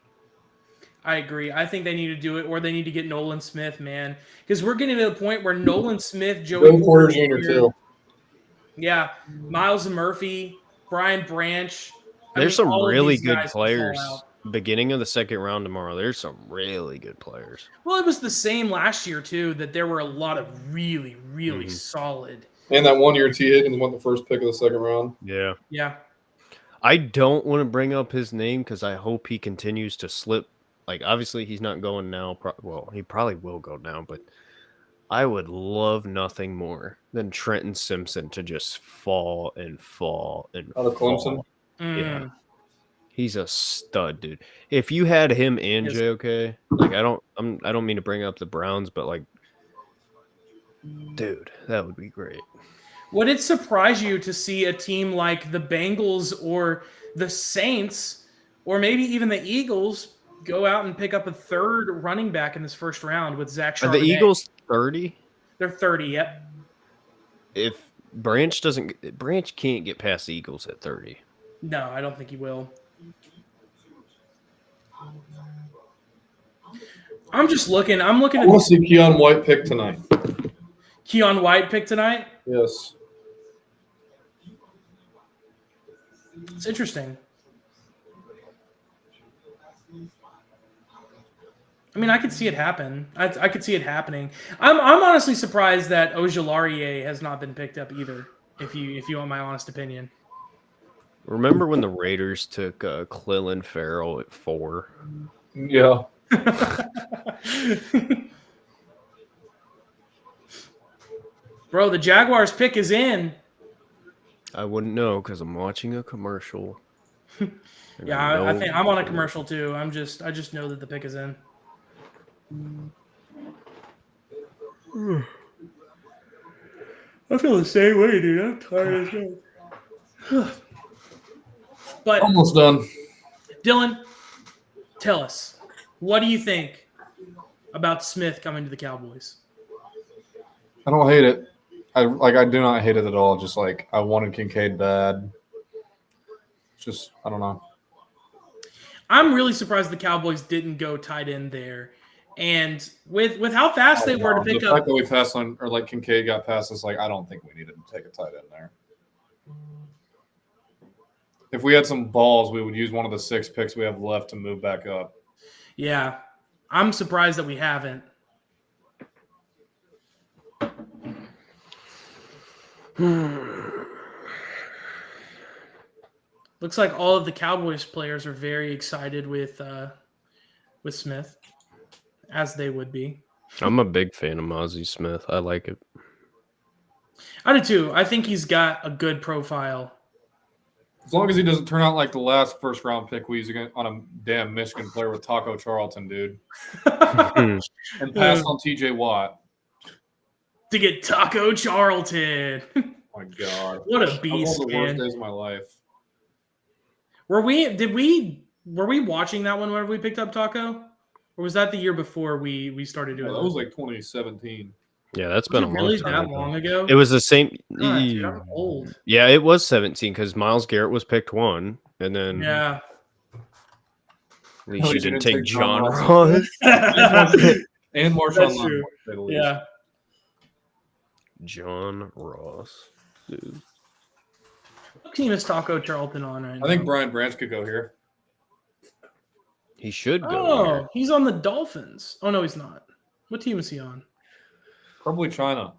I agree. I think they need to do it, or they need to get Nolan Smith, man, because we're getting to the point where Nolan Smith, Joey Porter Jr. too. Yeah, Miles Murphy, Brian Branch. There's I mean, some all of really these good guys fall players. out. Beginning of the second round tomorrow, there's some really good players. Well, it was the same last year too. That there were a lot of really, really Mhm. solid. And that 1 year T. Higgins won the first pick of the second round. Yeah. Yeah, I don't want to bring up his name because I hope he continues to slip. Like, obviously, he's not going now. Well, he probably will go now, but I would love nothing more than Trenton Simpson to just fall and fall and Out of Clemson? Yeah. He's a stud, dude. If you had him and Yes. JOK, like I don't mean to bring up the Browns, but like, dude, that would be great. Would it surprise you to see a team like the Bengals or the Saints, or maybe even the Eagles, go out and pick up a third running back in this first round with Zach Are the Charbonnet? Eagles 30? They're 30. Yep. If Branch can't get past the Eagles at 30. No, I don't think he will. I'm just looking. I'm looking I at want to see Keon White pick tonight. Keon White pick tonight. Yes. It's interesting. I mean, I could see it happen. I could see it happening. I'm honestly surprised that Ojulari has not been picked up either. If you want my honest opinion. Remember when the Raiders took Clelin Ferrell at 4? Yeah. Bro, the Jaguars pick is in. I wouldn't know because I'm watching a commercial. And Yeah, I know- think I'm on a commercial too. I just know that the pick is in. I feel the same way, dude. I'm tired as hell. But Almost done. Dylan, tell us, what do you think about Smith coming to the Cowboys? I don't hate it. I do not hate it at all. Just like I wanted Kincaid bad. Just I don't know. I'm really surprised the Cowboys didn't go tight end there. And with how fast they were to pick the up, fact that we passed on, or like Kincaid got past us, like I don't think we needed to take a tight end there. If we had some balls, we would use one of the 6 picks we have left to move back up. yeah, I'm surprised that we haven't. Looks like all of the Cowboys players are very excited with Smith, as they would be. I'm a big fan of Mozzie Smith. I like it. I do too. I think he's got a good profile. As long as he doesn't turn out like the last first round pick we used on a damn Michigan player with Taco Charlton, dude. And pass on TJ Watt. To get Taco Charlton. Oh my God. What a That was beast, one of the worst man. days of my life. Were we watching that one whenever we picked up Taco? Or was that the year before we started doing That was like 2017. Yeah, that's Was been it a long really time. that ago. long ago? It was the same. God, dude, I'm old. Yeah, it was 17 because Myles Garrett was picked 1, and then Yeah. at least you didn't take John Ross. And Marshawn That's Lattimore, true. to say the least. Yeah. John Ross, dude. What team is Taco Charlton on right now? I think Brian Branch could go here. He should go. Oh, here. he's on the Dolphins. Oh no, he's not. What team is he on? Probably China.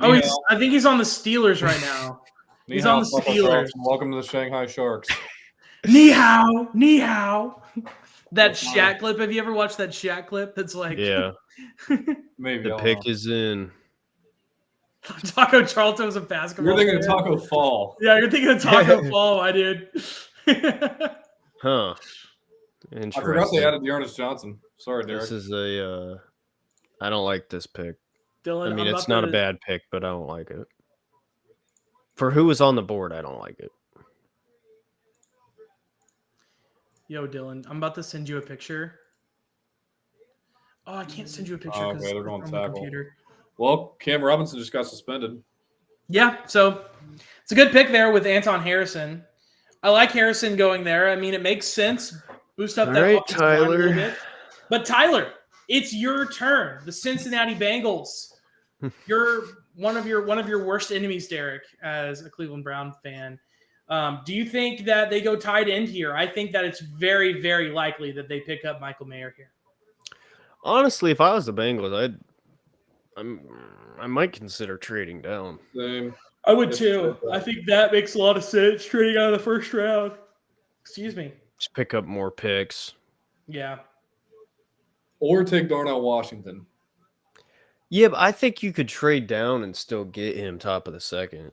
Oh, I think he's on the Steelers right now. He's on the Steelers. Welcome to the Shanghai Sharks. Ni hao, ni hao. That Shaq clip. Have you ever watched that Shaq clip? That's like, Yeah, Maybe. the pick is in. Taco Charlton was a basketball. You're thinking of player. Taco Fall. Yeah, you're thinking of Taco Fall, my dude. Huh. I forgot Interesting. they added Dearness Johnson. Sorry, Derek. This is a. I don't like this pick. Dylan, I mean, I'm it's about not a to- bad pick, but I don't like it. For who was on the board, I don't like it. Yo, Dylan, I'm about to send you a picture. Oh, I can't send you a picture Oh, because okay, they're it's going on my tackle. computer. Well, Cam Robinson just got suspended. Yeah, so it's a good pick there with Anton Harrison. I like Harrison going there. I mean, it makes sense. Boost up All that right, offensive line a little Tyler. bit. But Tyler, it's your turn. The Cincinnati Bengals. You're one of your worst enemies, Derek, as a Cleveland Brown fan. Do you think that they go tight end here? I think that it's very, very likely that they pick up Michael Mayer here. Honestly, if I was the Bengals, I might consider trading down. Same. I would Yes, too. sir. I think that makes a lot of sense. Trading out of the first round. Excuse me. Just pick up more picks. Yeah. Or take Darnell Washington. Yeah, but I think you could trade down and still get him top of the second.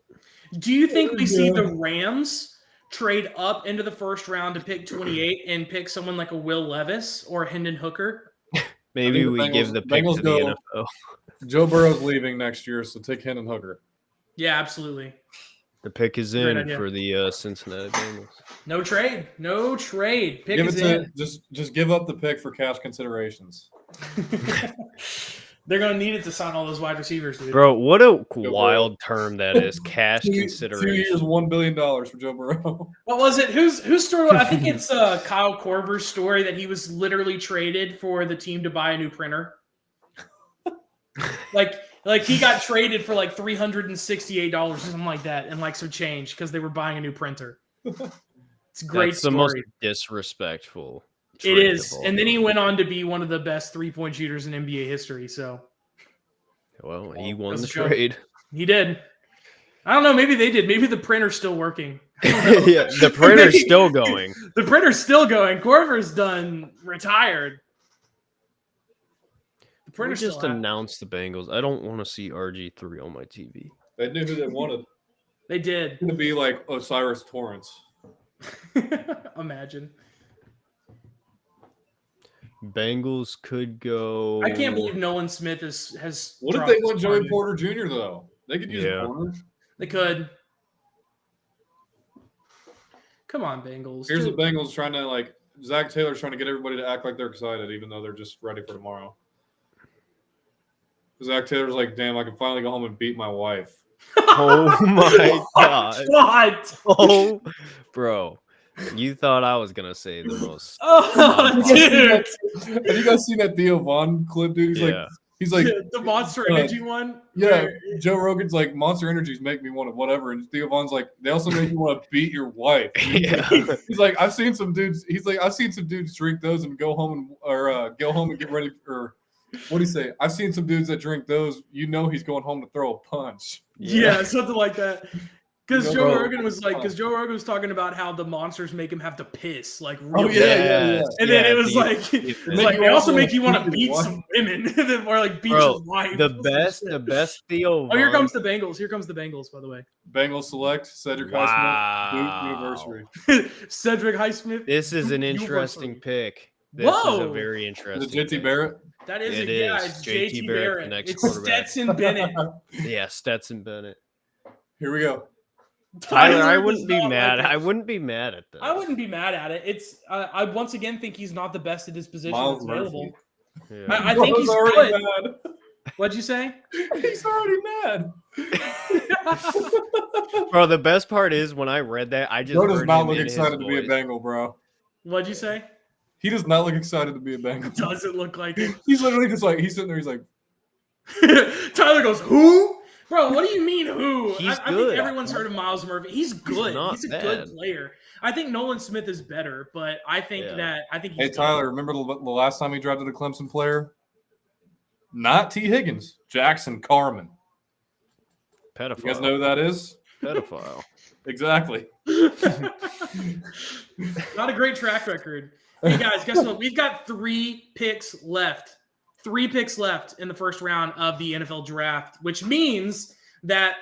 Do you think we see the Rams trade up into the first round to pick 28 and pick someone like a Will Levis or a Hendon Hooker? Maybe the we give Bengals- the pick Bengals to the go- NFL. Joe Burrow's leaving next year, so take Hendon Hooker. Yeah, absolutely. The pick is Great in idea. for the Cincinnati Bengals. No trade. No trade. Pick Give is it to in. just give up the pick for cash considerations. They're going to need it to sign all those wide receivers, dude. Bro, what a Burrow. wild term that is. Cash 2 years, consideration. $1 billion for Joe Burrow. What was it? Whose story? I think it's Kyle Korver's story that he was literally traded for the team to buy a new printer. like he got traded for like $368 or something like that, and like some change because they were buying a new printer. It's a great That's the story. most disrespectful. It trade is, of all and then he time. went on to be one of the best 3-point shooters in NBA history. So Well, he won That's the a joke. trade. he did. I don't know. Maybe they did. Maybe the printer's still working. Yeah, the printer's still going. The printer's still going. Corver's done, retired. The We printer's just still out. announced the Bengals. I don't want to see RG3 on my TV. They knew who they wanted. They did. It's going to be like Osiris Torrance. Imagine. Bengals could go. I can't believe Nolan Smith has. What if dropped they want his Joey partner. Porter Jr. though? They could use Yeah. a corner. They could. Come on, Bengals. Here's the Dude, Bengals trying to like Zach Taylor's trying to get everybody to act like they're excited, even though they're just ready for tomorrow. Zach Taylor's like, damn, I can finally go home and beat my wife. Oh my god. What? Oh, bro. You thought I was going to say the most. Oh, dude. Have you guys seen that Theo Vaughn clip, dude? Yeah. He's like, The Monster Energy one? yeah, Where- Joe Rogan's like, Monster Energies make me want to whatever. And Theo Vaughn's like, they also make you want to beat your wife. Yeah. He's like, I've seen some dudes. He's like, I've seen some dudes drink those and go home and get ready or What do you say? I've seen some dudes that drink those. You know he's going home to throw a punch. Yeah, something like that. Because No, Joe bro. Rogan was talking about how the monsters make him have to piss, like Oh, really yeah, bad. And then it was they also make you want to beat what? some women, or like beat Bro, his wife. the best Theo. Oh, here Von- comes the Bengals. Here comes the Bengals, by the way. Bengals select Cedric Highsmith, Duke University. Cedric Highsmith. This is an Duke interesting University. pick. This is a Whoa! very Is interesting. it JT pick. Barrett? That is It yeah, is. it's JT JT Barrett, Barrett. the next It's quarterback. Stetson Bennett. Yeah, Stetson Bennett. Here we go. Tyler, I does wouldn't be not mad. like it. I wouldn't be mad at this. I wouldn't be mad at it. It's I once again think he's not the best at his position Miles that's available. Yeah. I think he's already good. mad. What'd you say? He's already mad. Bro, the best part is when I read that, I just Joe does heard not him look in his excited to be a voice. Bengal, bro. What'd you say? He does not look excited to be a Bengal. Doesn't look like it. He's literally just like, he's sitting there, he's like, Tyler goes, who? Bro, what do you mean who? He's I think good. everyone's heard of Miles Murphy. He's good. not He's a bad. good player. I think Nolan Smith is better, but I think Yeah. he's hey, Tyler, remember the last time he drafted a Clemson player? Not T. Higgins, Jackson Carman. Pedophile. You guys know who that is? Pedophile. Exactly. Not a great track record. Hey guys, guess what? We've got 3 picks left. 3 picks left in the first round of the NFL draft, which means that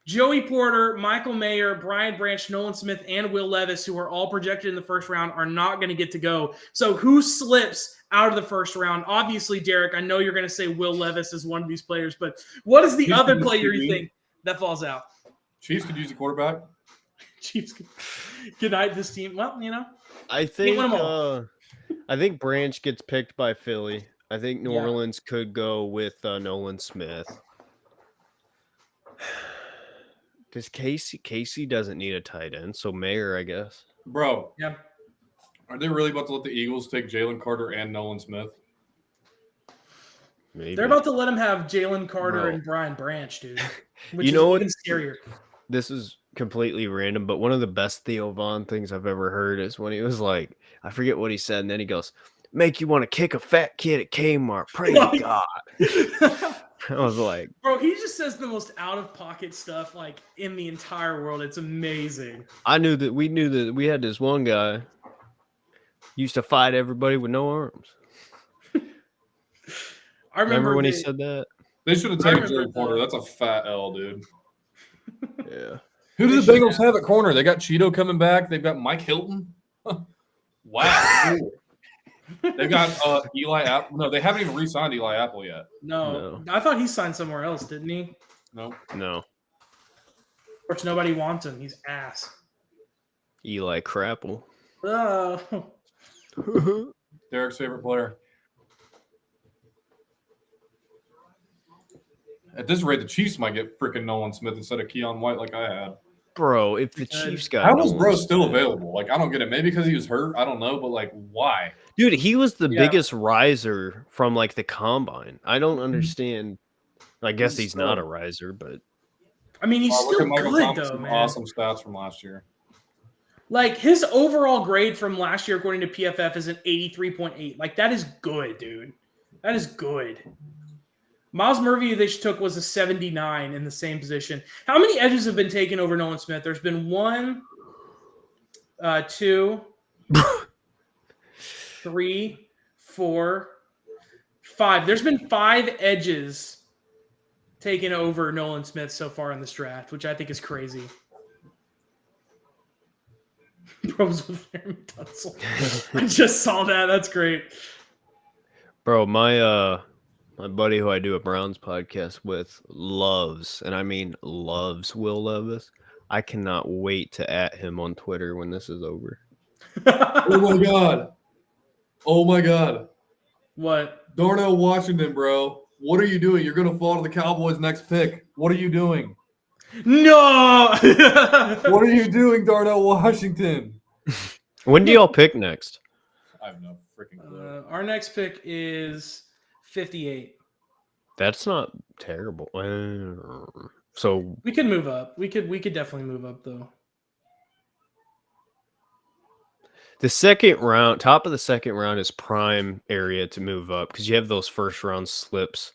Joey Porter, Michael Mayer, Brian Branch, Nolan Smith, and Will Levis, who are all projected in the first round, are not going to get to go. So who slips out of the first round? Obviously, Derek, I know you're going to say Will Levis is one of these players, but what is the He's other the player you QB. think that falls out? Chiefs could use a quarterback. Chiefs. Good night, this team. Well, you know. I think win 'em all. I think Branch gets picked by Philly. I think New Yeah. Orleans could go with Nolan Smith. Because Casey doesn't need a tight end, so Mayer, I guess. Bro, Yeah. are they really about to let the Eagles take Jalen Carter and Nolan Smith? Maybe. They're about to let him have Jalen Carter Bro. and Brian Branch, dude. Which You is know what? even scarier. This is completely random, but one of the best Theo Von things I've ever heard is when he was like, I forget what he said, and then he goes, "Make you want to kick a fat kid at Kmart. Pray to God." I was like, Bro, he just says the most out of pocket stuff like in the entire world. It's amazing. we knew that we had this one guy used to fight everybody with no arms. I Remember when he they- said that? They should have I taken remember Jalen Porter. That's a fat L, dude. Yeah. Who do They the should Bengals have at corner? They got Cheeto coming back. They've got Mike Hilton. Wow. They've got Eli Apple. No, they haven't even re-signed Eli Apple yet. No, I thought he signed somewhere else, didn't he? No. No. Of course, nobody wants him. He's ass. Eli Crapple. Oh. Derek's favorite player. At this rate, the Chiefs might get freaking Nolan Smith instead of Keon White like I had. Bro, if the Chiefs got How is Nolan Bro Smith- still available? Like, I don't get it. Maybe because he was hurt. I don't know. But, like, why? Dude, he was the Yeah. biggest riser from like the combine. I don't understand. I guess he's not a riser, but I mean, he's Wow, look still at Michael good Thomas, though, some man. awesome stats from last year. Like his overall grade from last year, according to PFF, is an 83.8. Like that is good, dude. That is good. Miles Murphy they took was a 79 in the same position. How many edges have been taken over Nolan Smith? There's been 1, 2, 3, 4, 5. There's been 5 edges taken over Nolan Smith so far in this draft, which I think is crazy. Pros with Aaron Tunsil. I just saw that. That's great. bro, my buddy who I do a Browns podcast with loves, and I mean loves Will Levis. I cannot wait to at him on Twitter when this is over. Oh, my God. Oh, my God. What? Darnell Washington, bro. What are you doing? You're going to fall to the Cowboys' next pick. What are you doing? No. What are you doing, Darnell Washington? When do y'all pick next? I have no freaking clue. Our next pick is 58. That's not terrible. So We could move up. We could definitely move up though. The second round, top of the second round is prime area to move up because you have those first round slips.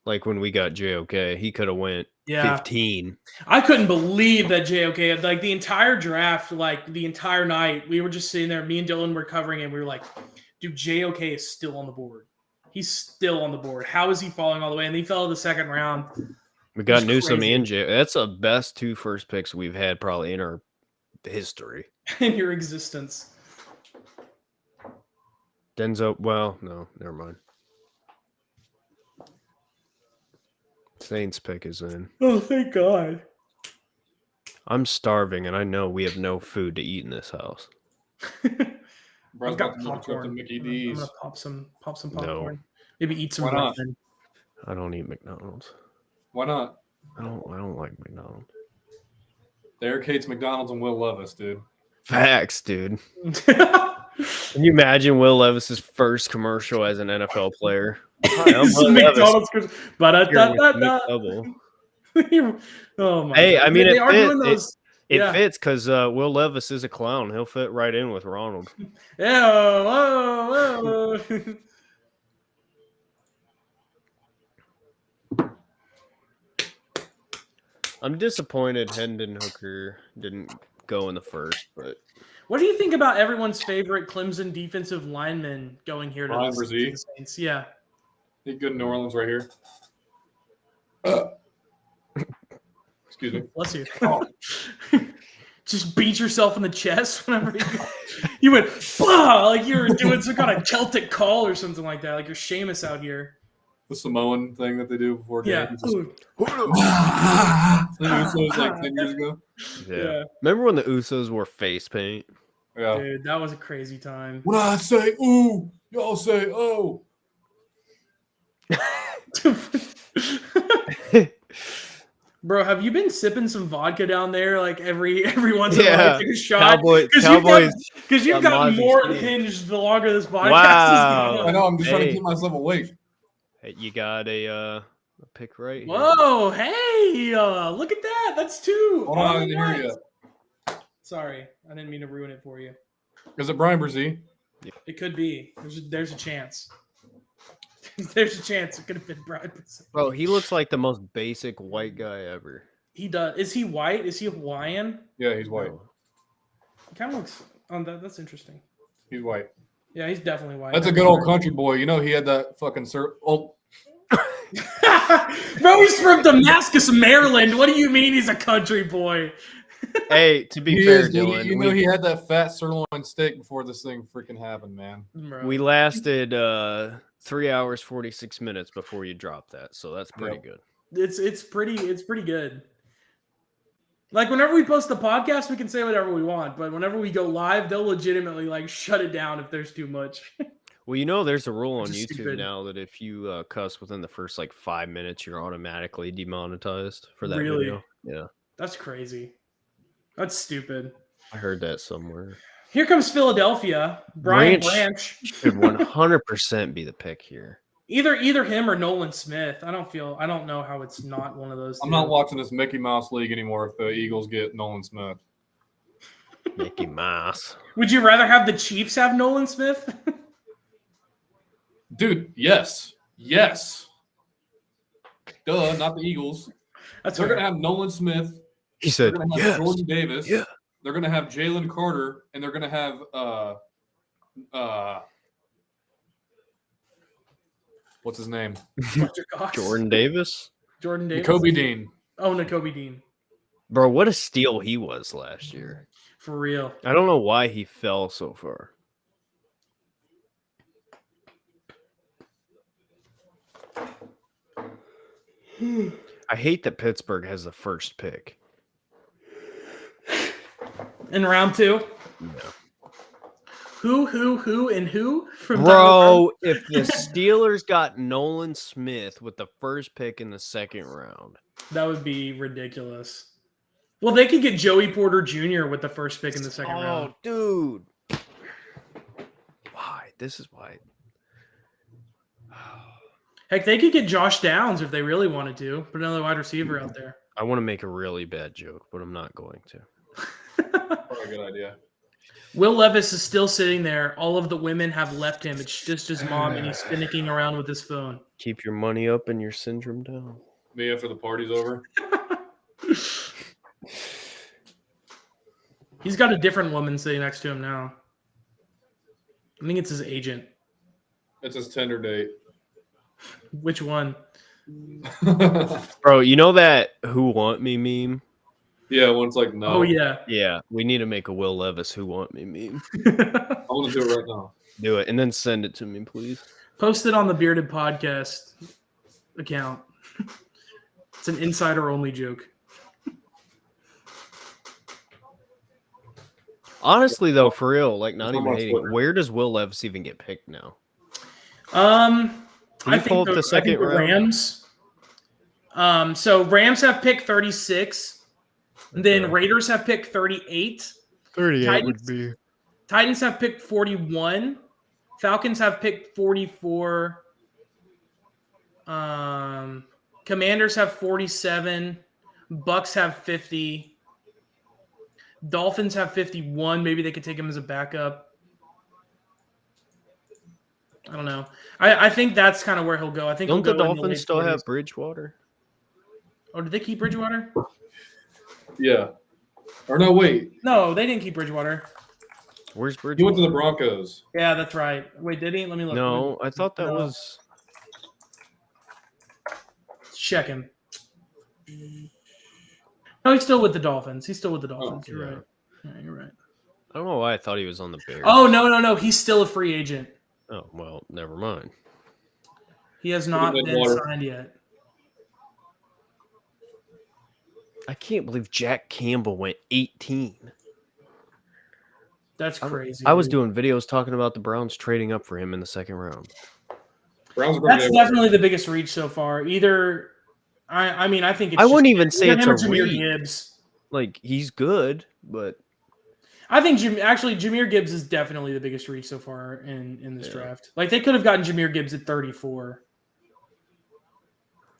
Like when we got JOK, he could have went 15. I couldn't believe that JOK, like the entire draft, like the entire night, we were just sitting there. Me and Dylan were covering it. And we were like, dude, JOK is still on the board. He's still on the board. How is he falling all the way? And he fell in the second round. We got It's Newsom crazy. and JOK. That's the best 2 first picks we've had probably in our history. In your existence. Denzo, well, no, never mind. Saints pick is in. Oh, thank God. I'm starving, and I know we have no food to eat in this house. Bro's I've got about to make a trip to popcorn. Mickey I'm D's. gonna pop some No. popcorn. Maybe eat some Why not? ramen. I don't eat McDonald's. Why not? I don't like McDonald's. Derek hates McDonald's and Will Levis, dude. Facts, dude. Can you imagine Will Levis's first commercial as an NFL player? Hi, I'm It's Will Levis, McDonald's. here with Ba-da-da-da-da. McDouble. Oh my Hey, God. I mean, they it are doing fits. those. It Yeah. fits because Will Levis is a clown. He'll fit right in with Ronald. Yeah, whoa, whoa. I'm disappointed Hendon Hooker didn't go in the first, but What do you think about everyone's favorite Clemson defensive lineman going here to Brian the Brzee? Saints? Yeah. He's good in New Orleans right here. Excuse me. Bless you. Just beat yourself in the chest whenever you went, bah, like you were doing some kind of Celtic call or something like that. Like you're Seamus out here. The Samoan thing that they do before Yeah. games. Just- Ooh. It was like 10 years ago. yeah. Remember when the Usos wore face paint? Yeah. Dude, that was a crazy time. When I say ooh, y'all say oh. Bro, have you been sipping some vodka down there like every once in a Yeah. while? Take a shot. Cowboys. Because you've got gotten Mozzie more Skinny. unhinged the longer this podcast Wow. is I going know, on. I'm just trying to Hey. keep myself awake. Hey, you got a pick right here. Whoa, hey, look at that. That's 2. Hold on, I Oh, didn't hear what? you. Sorry, I didn't mean to ruin it for you. Is it Brian Brzee? It could be. There's a chance. There's a chance it could have been Brian. Bro, he looks like the most basic white guy ever. He does. Is he white? Is he Hawaiian? Yeah, he's white. He kind of looks. On that. That's interesting. He's white. Yeah, he's definitely white. That's a good old country boy. You know, he had that fucking oh, Bro, he's from Damascus, Maryland. What do you mean he's a country boy? Hey, to be he fair, is, dude. Dylan, You know, he had that fat sirloin steak before this thing freaking happened, man. Bro. we lasted 3 hours 46 minutes before you dropped that, so that's pretty Yep. good. It's pretty good. Like whenever we post the podcast, we can say whatever we want, but whenever we go live, they'll legitimately like shut it down if there's too much. Well, you know, there's a rule on Which is YouTube stupid. now that if you cuss within the first like 5 minutes, you're automatically demonetized for that Really? video. Yeah, That's crazy. That's stupid. I heard that somewhere. Here comes Philadelphia. Brian Branch. Branch. Should 100% be the pick here. Either him or Nolan Smith. I don't know how it's not one of those. I'm two. not watching this Mickey Mouse League anymore if the Eagles get Nolan Smith. Mickey Mouse. Would you rather have the Chiefs have Nolan Smith? Dude, yes. Yes. Duh, not the Eagles. That's They're fair. going to have Nolan Smith. He They're said, going to have yes. Jordan Davis. Yeah. They're going to have Jalen Carter. And they're going to have what's his name? Fletcher Cox. Jordan Davis? Jordan Davis. Kobe Dean. Oh, Nakobe Dean. Bro, what a steal he was last year. For real. I don't know why he fell so far. I hate that Pittsburgh has the first pick. In round 2. No. Who, and who? From Bro, if the Steelers got Nolan Smith with the first pick in the second round, that would be ridiculous. Well, they could get Joey Porter Jr. with the first pick in the second round. dude. Why? This is why. Heck, they could get Josh Downs if they really wanted to. Put another wide receiver out there. I want to make a really bad joke, but I'm not going to. Probably a good idea. Will Levis is still sitting there. All of the women have left him. It's just his mom, and he's finicking around with his phone. Keep your money up and your syndrome down. Me after the party's over. He's got a different woman sitting next to him now. I think it's his agent. It's his Tinder date. Which one? Bro, you know that "Who Want Me" meme? Yeah, when it's like no. Oh, yeah. Yeah, we need to make a Will Levis "Who Want Me" meme. I want to do it right now. Do it and then send it to me, please. Post it on the Bearded Podcast account. It's an insider-only joke. Honestly, though, for real, like not It's even on hating, Twitter. where does Will Levis even get picked now? I you pull think up the second round? Rams. So Rams have pick 36. Then Okay. Raiders have pick 38. 38 Titans- would be. Titans have picked 41. Falcons have picked 44. Commanders have 47. Bucks have 50. Dolphins have 51. Maybe they could take him as a backup. I don't know. I think that's kind of where he'll go. I think Don't he'll the go in Dolphins late still 40s. have Bridgewater? Oh, did they keep Bridgewater? Yeah. Or no, wait. No, they didn't keep Bridgewater. Where's He went Bridgewater? to the Broncos. Yeah, that's right. Wait, did he? Let me look. No, I thought that No. was. Check him. No, he's still with the Dolphins. He's still with the Dolphins. You're yeah. right. Yeah, you're right. I don't know why I thought he was on the Bears. Oh, no. He's still a free agent. Oh, well, never mind. He has not Put him in been water. signed yet. I can't believe Jack Campbell went 18. That's crazy. I was dude. doing videos talking about the Browns trading up for him in the second round. Browns are going That's to definitely the biggest reach so far. Either, I mean, I think it's I wouldn't just- even say him it's a or Jahmyr reach. Gibbs. Like, he's good, but I think Jahmyr Gibbs is definitely the biggest reach so far in this Yeah. draft. Like they could have gotten Jahmyr Gibbs at 34.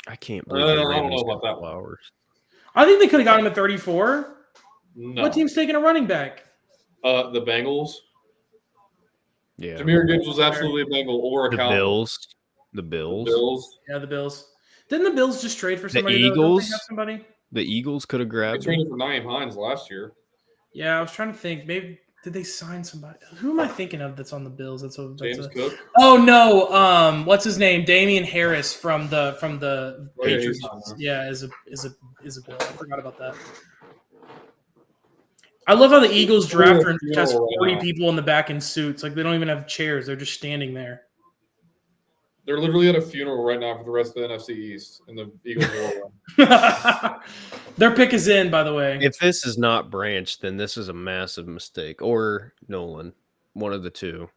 I can't believe I the don't know Ravens about got that. Flowers. I think they could have got him at 34. No. What team's taking a running back? The Bengals. Yeah. Jameer Gibbs was absolutely a Bengal or a The Cowboy. Bills. The Bills. Bills. Yeah, the Bills. Didn't the Bills just trade for somebody? though? Don't Eagles? they have somebody? The Eagles could have They grabbed him. traded for Nyheim Hines last year. Yeah, I was trying to think. Maybe did they sign somebody? Who am I thinking of that's on the Bills? James Cook. Oh no, what's his name? Damian Harris from the Oh, yeah, Patriots. he's on there. Yeah, is a Bill. I forgot about that. I love how the Eagles draft and Yeah, just 40 wow. people in the back in suits. Like they don't even have chairs; they're just standing there. They're literally at a funeral right now for the rest of the NFC East, and the Eagles are all Their pick is in, by the way. If this is not Branch, then this is a massive mistake. Or Nolan. One of the two.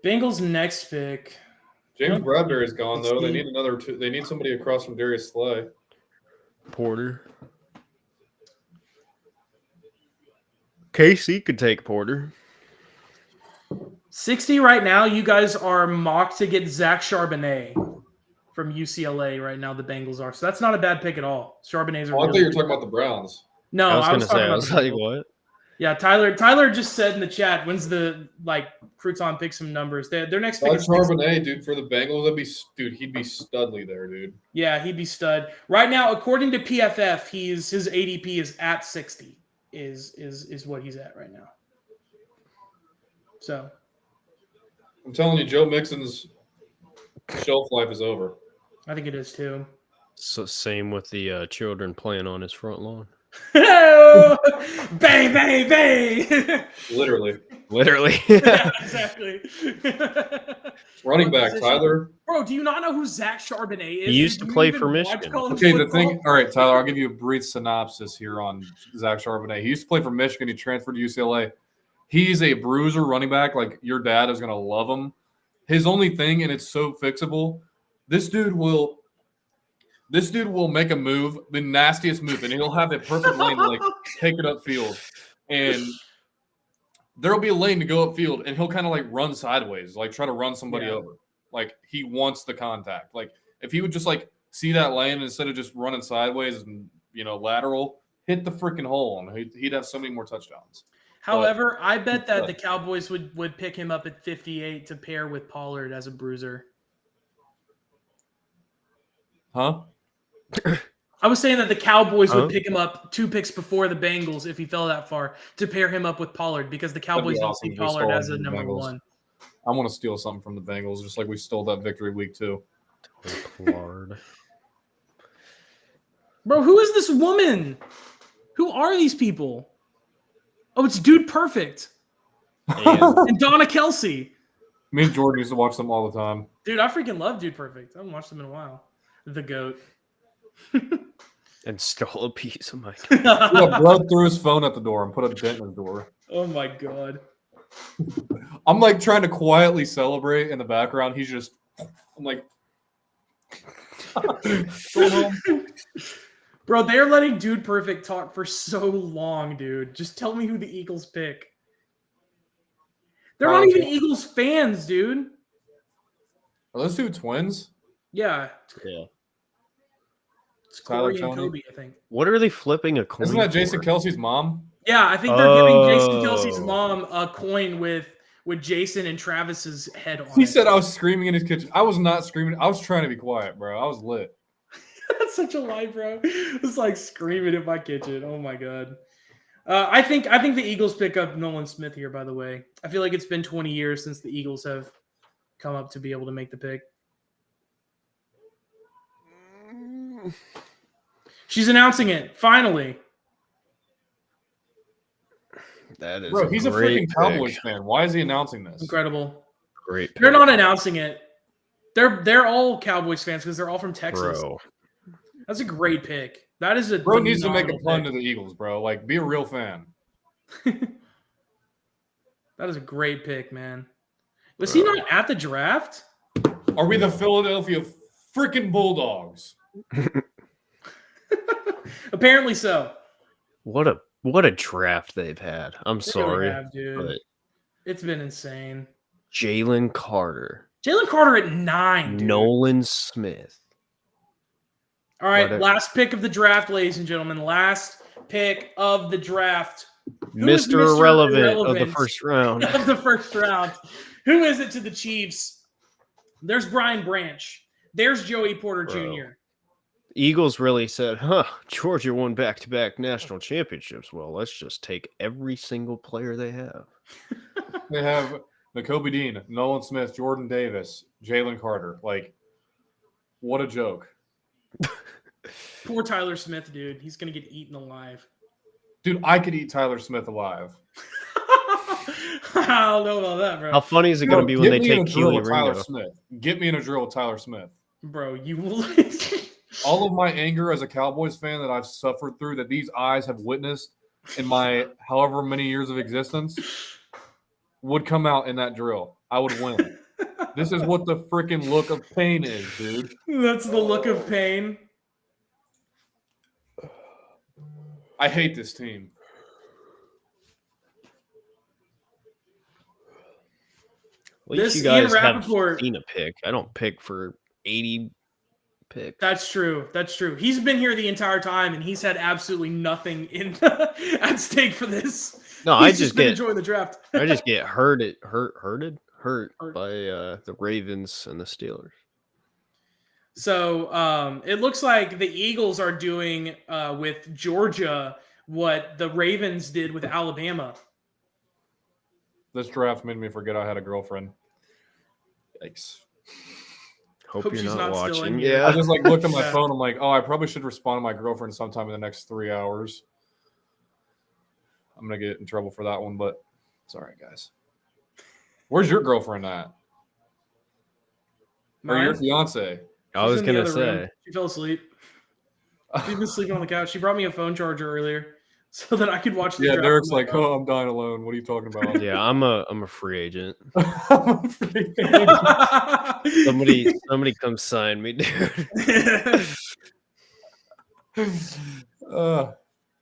Bengals next pick. James Bradbury's gone though. They See. need another two. They need somebody across from Darius Slay. Porter. KC could take Porter. 60 right now. You guys are mocked to get Zach Charbonnet from UCLA right now. The Bengals are, so that's not a bad pick at all. Charbonnet's Oh, I thought you were talking about the Browns. No, I was going to talking say, I about was the like, Bengals. what? Yeah, Tyler just said in the chat, when's the Crouton pick some numbers? Their next pick Like is Charbonnet, dude, for the Bengals, he'd be studly there, dude. yeah, he'd be stud. Right now, according to PFF, his ADP is at 60. Is what he's at right now. So I'm telling you, Joe Mixon's shelf life is over. I think it is too. So same with the children playing on his front lawn. Bang, bang, bang. Literally. Literally. Yeah, exactly. Running What back, position? Tyler. Bro, do you not know who Zach Charbonnet is? He used Do to you play even for watch Michigan. college Okay, the football? thing. All right, Tyler, I'll give you a brief synopsis here on Zach Charbonnet. He used to play for Michigan. He transferred to UCLA. He's a bruiser running back. Like your dad is gonna love him. His only thing, and it's so fixable. This dude will make a move, the nastiest move, and he'll have a perfect lane to like take it upfield. And there'll be a lane to go upfield, and he'll kind of like run sideways, like try to run somebody Yeah. over. Like he wants the contact. Like if he would just like see that lane instead of just running sideways and lateral, hit the freaking hole, and he'd have so many more touchdowns. However, I bet that the Cowboys would pick him up at 58 to pair with Pollard as a bruiser. Huh? I was saying that the Cowboys would pick him up 2 picks before the Bengals if he fell that far to pair him up with Pollard because the Cowboys don't see Pollard as a number 1. I want to steal something from the Bengals, just like we stole that victory week 2. Pollard. Bro, who is this woman? Who are these people? Oh, it's Dude Perfect and Donna Kelsey. Me and Jordan used to watch them all the time. Dude, I freaking love Dude Perfect. I haven't watched them in a while. The GOAT. And stole a piece of my. Yeah, bro threw his phone at the door and put a dent in the door. Oh my god. I'm like trying to quietly celebrate in the background. He's just, I'm like, go home. Bro, they're letting Dude Perfect talk for so long, dude. Just tell me who the Eagles pick. They're not even Eagles fans, dude. Are those 2 twins? Yeah. Yeah. It's Tyler Corey and Tony? Kobe, I think. What are they flipping a coin? Isn't that Jason for? Kelsey's mom? Yeah, I think they're giving Jason Oh. Kelsey's mom a coin with Jason and Travis's head on He it. said I was screaming in his kitchen. I was not screaming. I was trying to be quiet, bro. I was lit. That's such a lie, bro. It's like screaming in my kitchen. Oh my god. I think the Eagles pick up Nolan Smith here, by the way. I feel like it's been 20 years since the Eagles have come up to be able to make the pick. She's announcing it, finally. That is Bro, he's a great freaking Cowboys fan. Why is he announcing this? Incredible. Great. They're pick, not announcing it. They're all Cowboys fans because they're all from Texas. bro. That's a great pick. That is a Bro needs to make a phenomenal pun pick. to the Eagles, bro. Like, be a real fan. That is a great pick, man. Was he not at the draft? Are we the Philadelphia freaking Bulldogs? Apparently so. What a draft they've had. I'm They really sorry, have, dude. but It's been insane. Jalen Carter, Jalen Carter at 9. Dude. Nolan Smith. All right, What a- last pick of the draft, ladies and gentlemen. Last pick of the draft. Who is Mr. Irrelevant of the first round. Of the first round. Who is it to the Chiefs? There's Brian Branch. There's Joey Porter Bro. Jr. Eagles really said, Georgia won back-to-back national championships. Well, let's just take every single player they have. They have Nakobe Dean, Nolan Smith, Jordan Davis, Jalen Carter. Like, what a joke. Poor Tyler Smith, dude. He's going to get eaten alive. Dude, I could eat Tyler Smith alive. I don't know about that, bro. How funny is it going to be when they take Keely Tyler Ringo? Smith. Get me in a drill with Tyler Smith. Bro, you will. All of my anger as a Cowboys fan that I've suffered through, that these eyes have witnessed in my however many years of existence, would come out in that drill. I would win. This is what the freaking look of pain is, dude. That's the look of pain. I hate this team. At least This you guys Ian have Rappaport- seen a pick. I don't pick for 80 picks. That's true. That's true. He's been here the entire time, and he's had absolutely nothing in at stake for this. No, He's I just been get enjoying the draft. I just get hurt Hurt. by the Ravens and the Steelers. So it looks like the Eagles are doing with Georgia what the Ravens did with Alabama. This draft made me forget I had a girlfriend. Yikes. Hope Hope you're she's not not still in watching. here. I Yeah. just looked at my Yeah. phone. I'm like, oh, I probably should respond to my girlfriend sometime in the next 3 hours. I'm gonna get in trouble for that one, but it's all right, guys. Where's your girlfriend at? Or your Mine? fiance? I was She's in the gonna other room. say. She fell asleep. She's been sleeping on the couch. She brought me a phone charger earlier so that I could watch the Yeah, draft Derek's on my like, phone. oh, I'm dying alone. What are you talking about? Yeah, I'm a free agent. I'm freaking- Somebody come sign me, dude.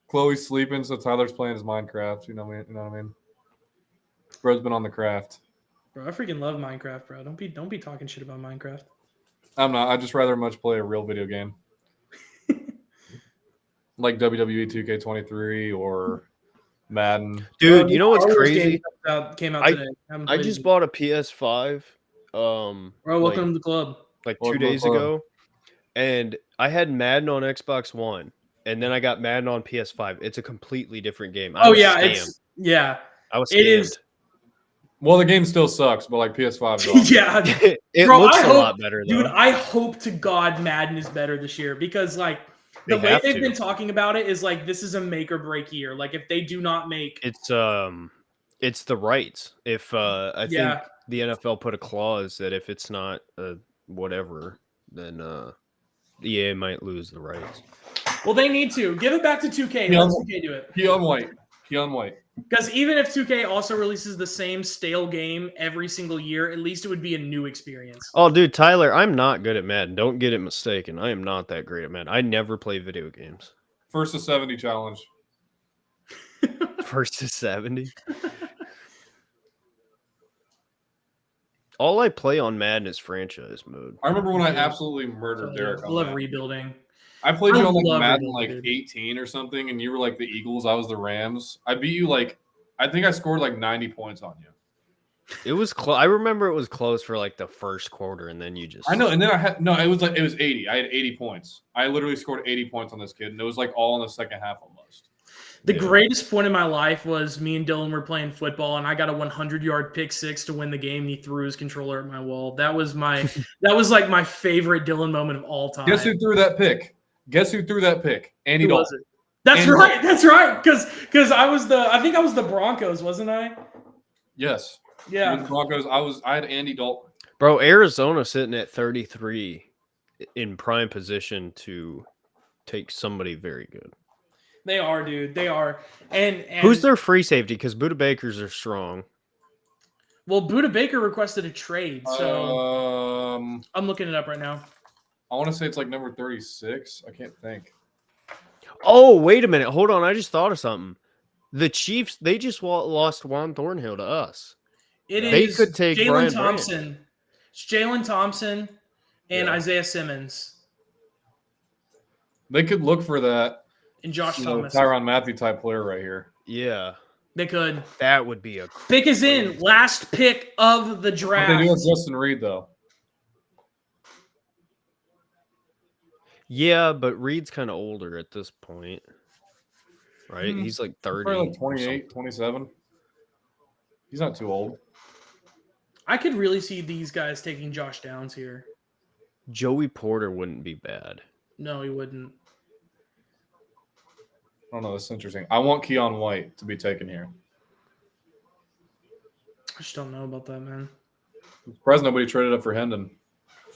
Chloe's sleeping, so Tyler's playing his Minecraft. You know what I mean? Bro's been on the craft. Bro, I freaking love Minecraft, bro. Don't be talking shit about Minecraft. I'm not. I'd just rather much play a real video game. like WWE 2K23 or Madden. Dude, you know what's Star Wars crazy? game came out today. Haven't I played just it. bought a PS5 Bro, welcome to the club. like Welcome 2 to the days club. ago, and I had Madden on Xbox One, and then I got Madden on PS5. It's a completely different game. I Oh was yeah, scammed. I was scammed. it is. Well, the game still sucks, but like PS5 is awesome. Yeah, It Bro, looks I a hope- lot better though. dude. I hope to God Madden is better this year because like the They way have they've to. been talking about it is like this is a make or break year. Like if they do not make, It's the rights. If I Yeah. think the NFL put a clause that if it's not whatever, then EA might lose the rights. well, they need to give it back to 2K. Yeah. Let 2K do it. Keon White. Because even if 2K also releases the same stale game every single year, at least it would be a new experience. Oh, dude, Tyler, I'm not good at Madden. Don't get it mistaken. I am not that great at Madden. I never play video games. First to 70 challenge. First to 70. All I play on Madden is franchise mode. I remember when I Yeah. absolutely murdered Derek. I on love Madden. rebuilding. I played I you on like love Madden rebuilding, like dude. 18 or something, and you were like the Eagles. I was the Rams. I beat you like I think I scored like 90 points on you. It was close. I remember it was close for like the first quarter, and then you just. I know, and then I had no. It was 80. I had 80 points. I literally scored 80 points on this kid, and it was like all in the second half almost. The Yeah. greatest point in my life was me and Dylan were playing football, and I got a 100-yard pick six to win the game. And he threw his controller at my wall. That was like my favorite Dylan moment of all time. Guess who threw that pick? Andy Who was Dalton. it? That's Andy right. That's right. Because I think I was the Broncos, wasn't I? Yes. Yeah. With the Broncos. I had Andy Dalton. Bro, Arizona sitting at 33 in prime position to take somebody very good. They are, dude. They are. And Who's their free safety? Because Buda Bakers are strong. Well, Buda Baker requested a trade, so I'm looking it up right now. I want to say it's like number 36. I can't think. Oh, wait a minute. Hold on. I just thought of something. The Chiefs, they just lost Juan Thornhill to us. They Is could take Brian Jalen Thompson. It's Jalen Thompson and Yeah. Isaiah Simmons They could look for that and Josh Thomas. Tyrann Mathieu type player right here. Yeah, They could. that would be a. Pick is in. Last pick of the What draft. they do with Justin Reed though. Yeah, but Reed's kind of older at this point, right? Hmm. He's like 30. Probably like or 28, something. 27. He's not too old. I could really see these guys taking Josh Downs here. Joey Porter wouldn't be bad. No, he wouldn't. I don't know. That's interesting. I want Keon White to be taken here. I just don't know about that, man. I'm surprised nobody traded up for Hendon.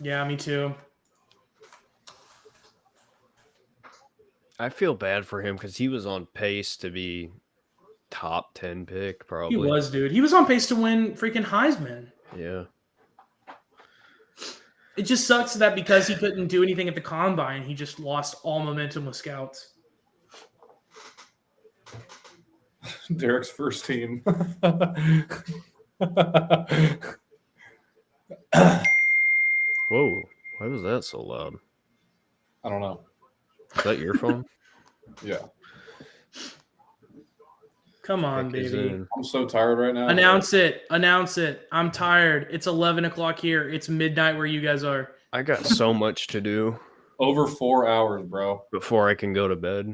Yeah, me too. I feel bad for him because he was on pace to be top 10 pick, probably. He was, dude. He was on pace to win freaking Heisman. Yeah. It just sucks that because he couldn't do anything at the combine, he just lost all momentum with scouts. Derek's first team. Whoa. Why was that so loud? I don't know. Is that your phone? Yeah. Come on, Heck is baby. in. I'm so tired right now. Announce it. Announce it. I'm tired. It's 11 o'clock here. It's midnight where you guys are. I got so much to do Over 4 hours, bro. before I can go to bed.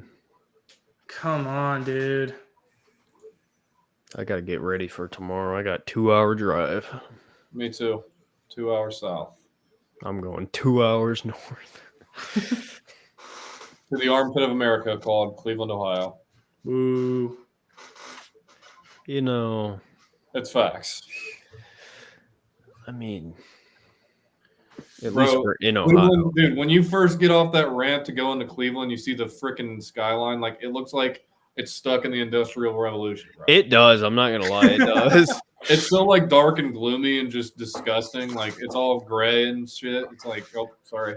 Come on, dude. I got to get ready for tomorrow. I got 2-hour drive. Me too. 2 hours south. I'm going 2 hours north. To the armpit of America called Cleveland, Ohio. Woo. You know, It's facts. I mean, at Bro, least we're in Ohio. Cleveland, dude, when you first get off that ramp to go into Cleveland, you see the freaking skyline. Like, it looks like it's stuck in the Industrial Revolution, bro. It does. I'm not gonna lie. It does. It's so like dark and gloomy and just disgusting. Like it's all gray and shit. It's like, oh, sorry,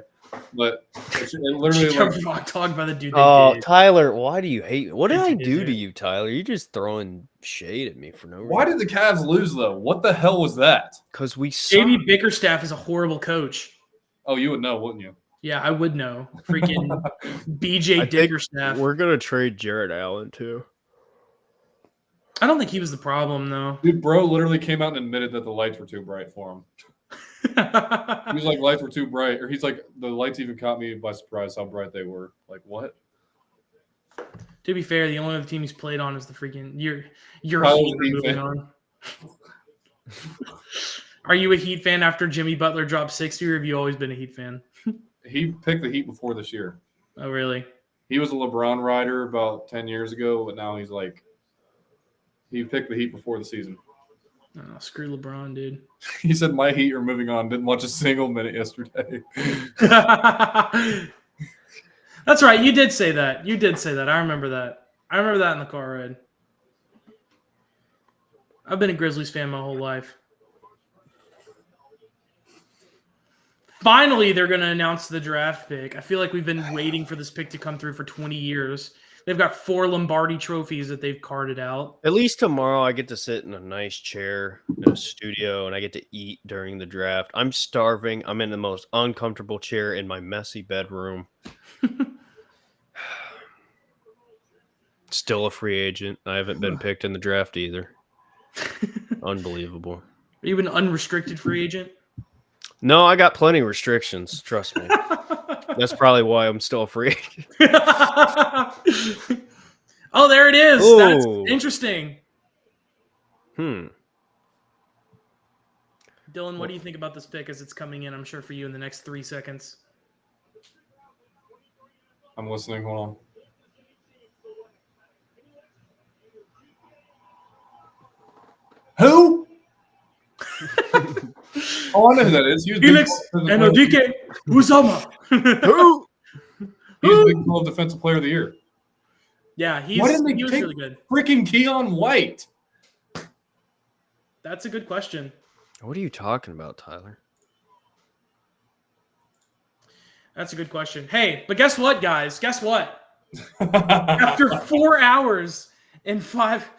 but it literally like, Got talked by the dude. They Oh, did. Tyler, why do you hate me? What did I Did do it. to you, Tyler? You're just throwing shade at me for no reason. why did the Cavs lose though? What the hell was that? Because we suck. JB Bickerstaff is a horrible coach. Oh, you would know, wouldn't you? Yeah, I would know. Freaking BJ I think Dickerstaff. we're gonna trade Jared Allen too. I don't think he was the problem, though. Dude, bro literally came out and admitted that the lights were too bright for him. He was like, lights were too bright. Or he's like, the lights even caught me by surprise how bright they were. Like, what? To be fair, the only other team he's played on is the freaking your Tyler's Heat. a Heat Moving fan. on. Are you a Heat fan after Jimmy Butler dropped 60, or have you always been a Heat fan? He picked the Heat before this year. Oh, really? He was a LeBron rider about 10 years ago, but now he's like, he picked the Heat before the season. Oh, screw LeBron, dude. He said, my Heat are moving on. Didn't watch a single minute yesterday. That's right. You did say that. You did say that. I remember that. I remember that in the car ride. I've been a Grizzlies fan my whole life. Finally, they're going to announce the draft pick. I feel like we've been waiting for this pick to come through for 20 years. They've got 4 Lombardi trophies that they've carded out. At least tomorrow I get to sit in a nice chair in a studio and I get to eat during the draft. I'm starving. I'm in the most uncomfortable chair in my messy bedroom. Still a free agent. I haven't been picked in the draft either. Unbelievable. Are you an unrestricted free agent? No, I got plenty of restrictions. Trust me. That's probably why I'm still a free agent. Oh, there it is. Ooh. That's interesting. Hmm. Dylan, what do you think about this pick as it's coming in? I'm sure for you in the next 3 seconds. I'm listening. Hold on. Who? Oh, I know who that is. He was Felix Big 12 Enrique Uzoma. Who? He's Big 12 Defensive Player of the Year. Yeah, he Why was didn't they pick really good. freaking Keon White? That's a good question. What are you talking about, Tyler? That's a good question. Hey, but guess what, guys? Guess what? After 4 hours and 5...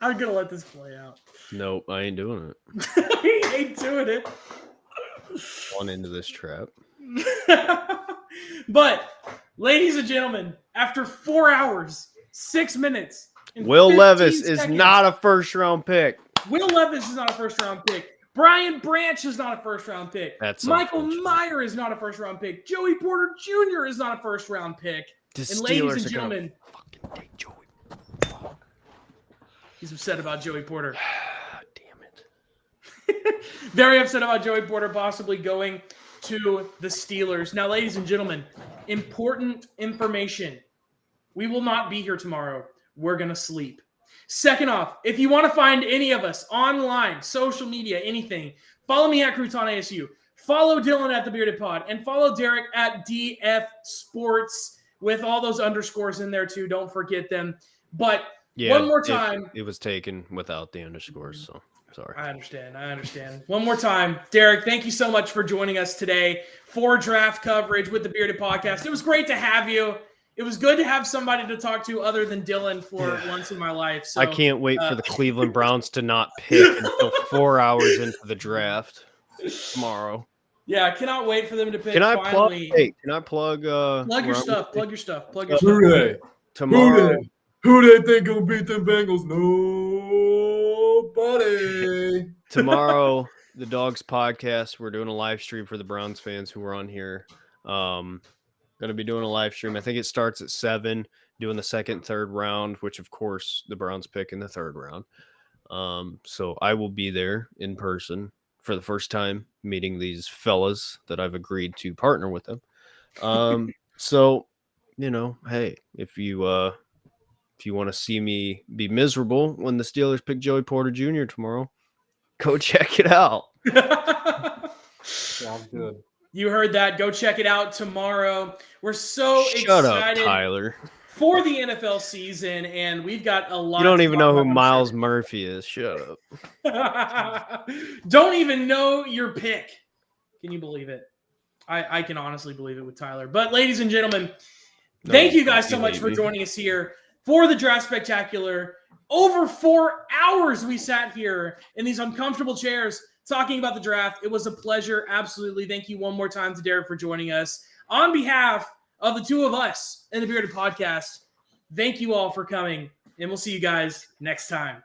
I'm going to let this play out. Nope, I ain't doing it. He ain't doing it. On into this trap. But, ladies and gentlemen, after 4 hours, 6 minutes, and Will 15 Levis is seconds, not a first-round pick. Will Levis is not a first-round pick. Brian Branch is not a first-round pick. That's Michael unfortunate. Meyer is not a first-round pick. Joey Porter Jr. is not a first-round pick. The And ladies Steelers and are gonna gentlemen, fucking take Joey. he's upset about Joey Porter. Damn it. Very upset about Joey Porter possibly going to the Steelers. Now, ladies and gentlemen, important information. We will not be here tomorrow. We're going to sleep. Second off, if you want to find any of us online, social media, anything, follow me at Crouton ASU. Follow Dylan at The Bearded Pod. And follow Derek at DF Sports with all those underscores in there too. Don't forget them. But Yeah, one more time. It was taken without the underscores, so sorry. I understand. One more time, Derek, thank you so much for joining us today for draft coverage with the Bearded Podcast. It was great to have you. It was good to have somebody to talk to other than Dylan for once in my life. So I can't wait for the Cleveland Browns to not pick until 4 hours into the draft tomorrow. Yeah, I cannot wait for them to pick. Can I plug? finally. Hey, can I plug? Plug your stuff. Plug your stuff. Plug your Who stuff. they? Tomorrow. Who they think gonna beat them Bengals? Nobody. Tomorrow, the Dogs Podcast. We're doing a live stream for the Browns fans who are on here. Going to be doing a live stream. I think it starts at 7. Doing the second, third round, which of course the Browns pick in the third round. So I will be there in person for the first time, meeting these fellas that I've agreed to partner with them. So, hey, if you want to see me be miserable when the Steelers pick Joey Porter Jr. tomorrow, go check it out. Sounds good. You heard that. Go check it out tomorrow. We're so Shut up, excited Tyler. for the NFL season, and we've got a lot. You don't to even talk know who about, I'm Miles sure. Murphy is. Shut up. Don't even know your pick. Can you believe it? I can honestly believe it with Tyler. But ladies and gentlemen, thank you guys so much for joining us here for the Draft Spectacular. Over 4 hours we sat here in these uncomfortable chairs talking about the draft. It was a pleasure. Absolutely. Thank you one more time to Derek for joining us. On behalf of the two of us in the Bearded Podcast, thank you all for coming, and we'll see you guys next time.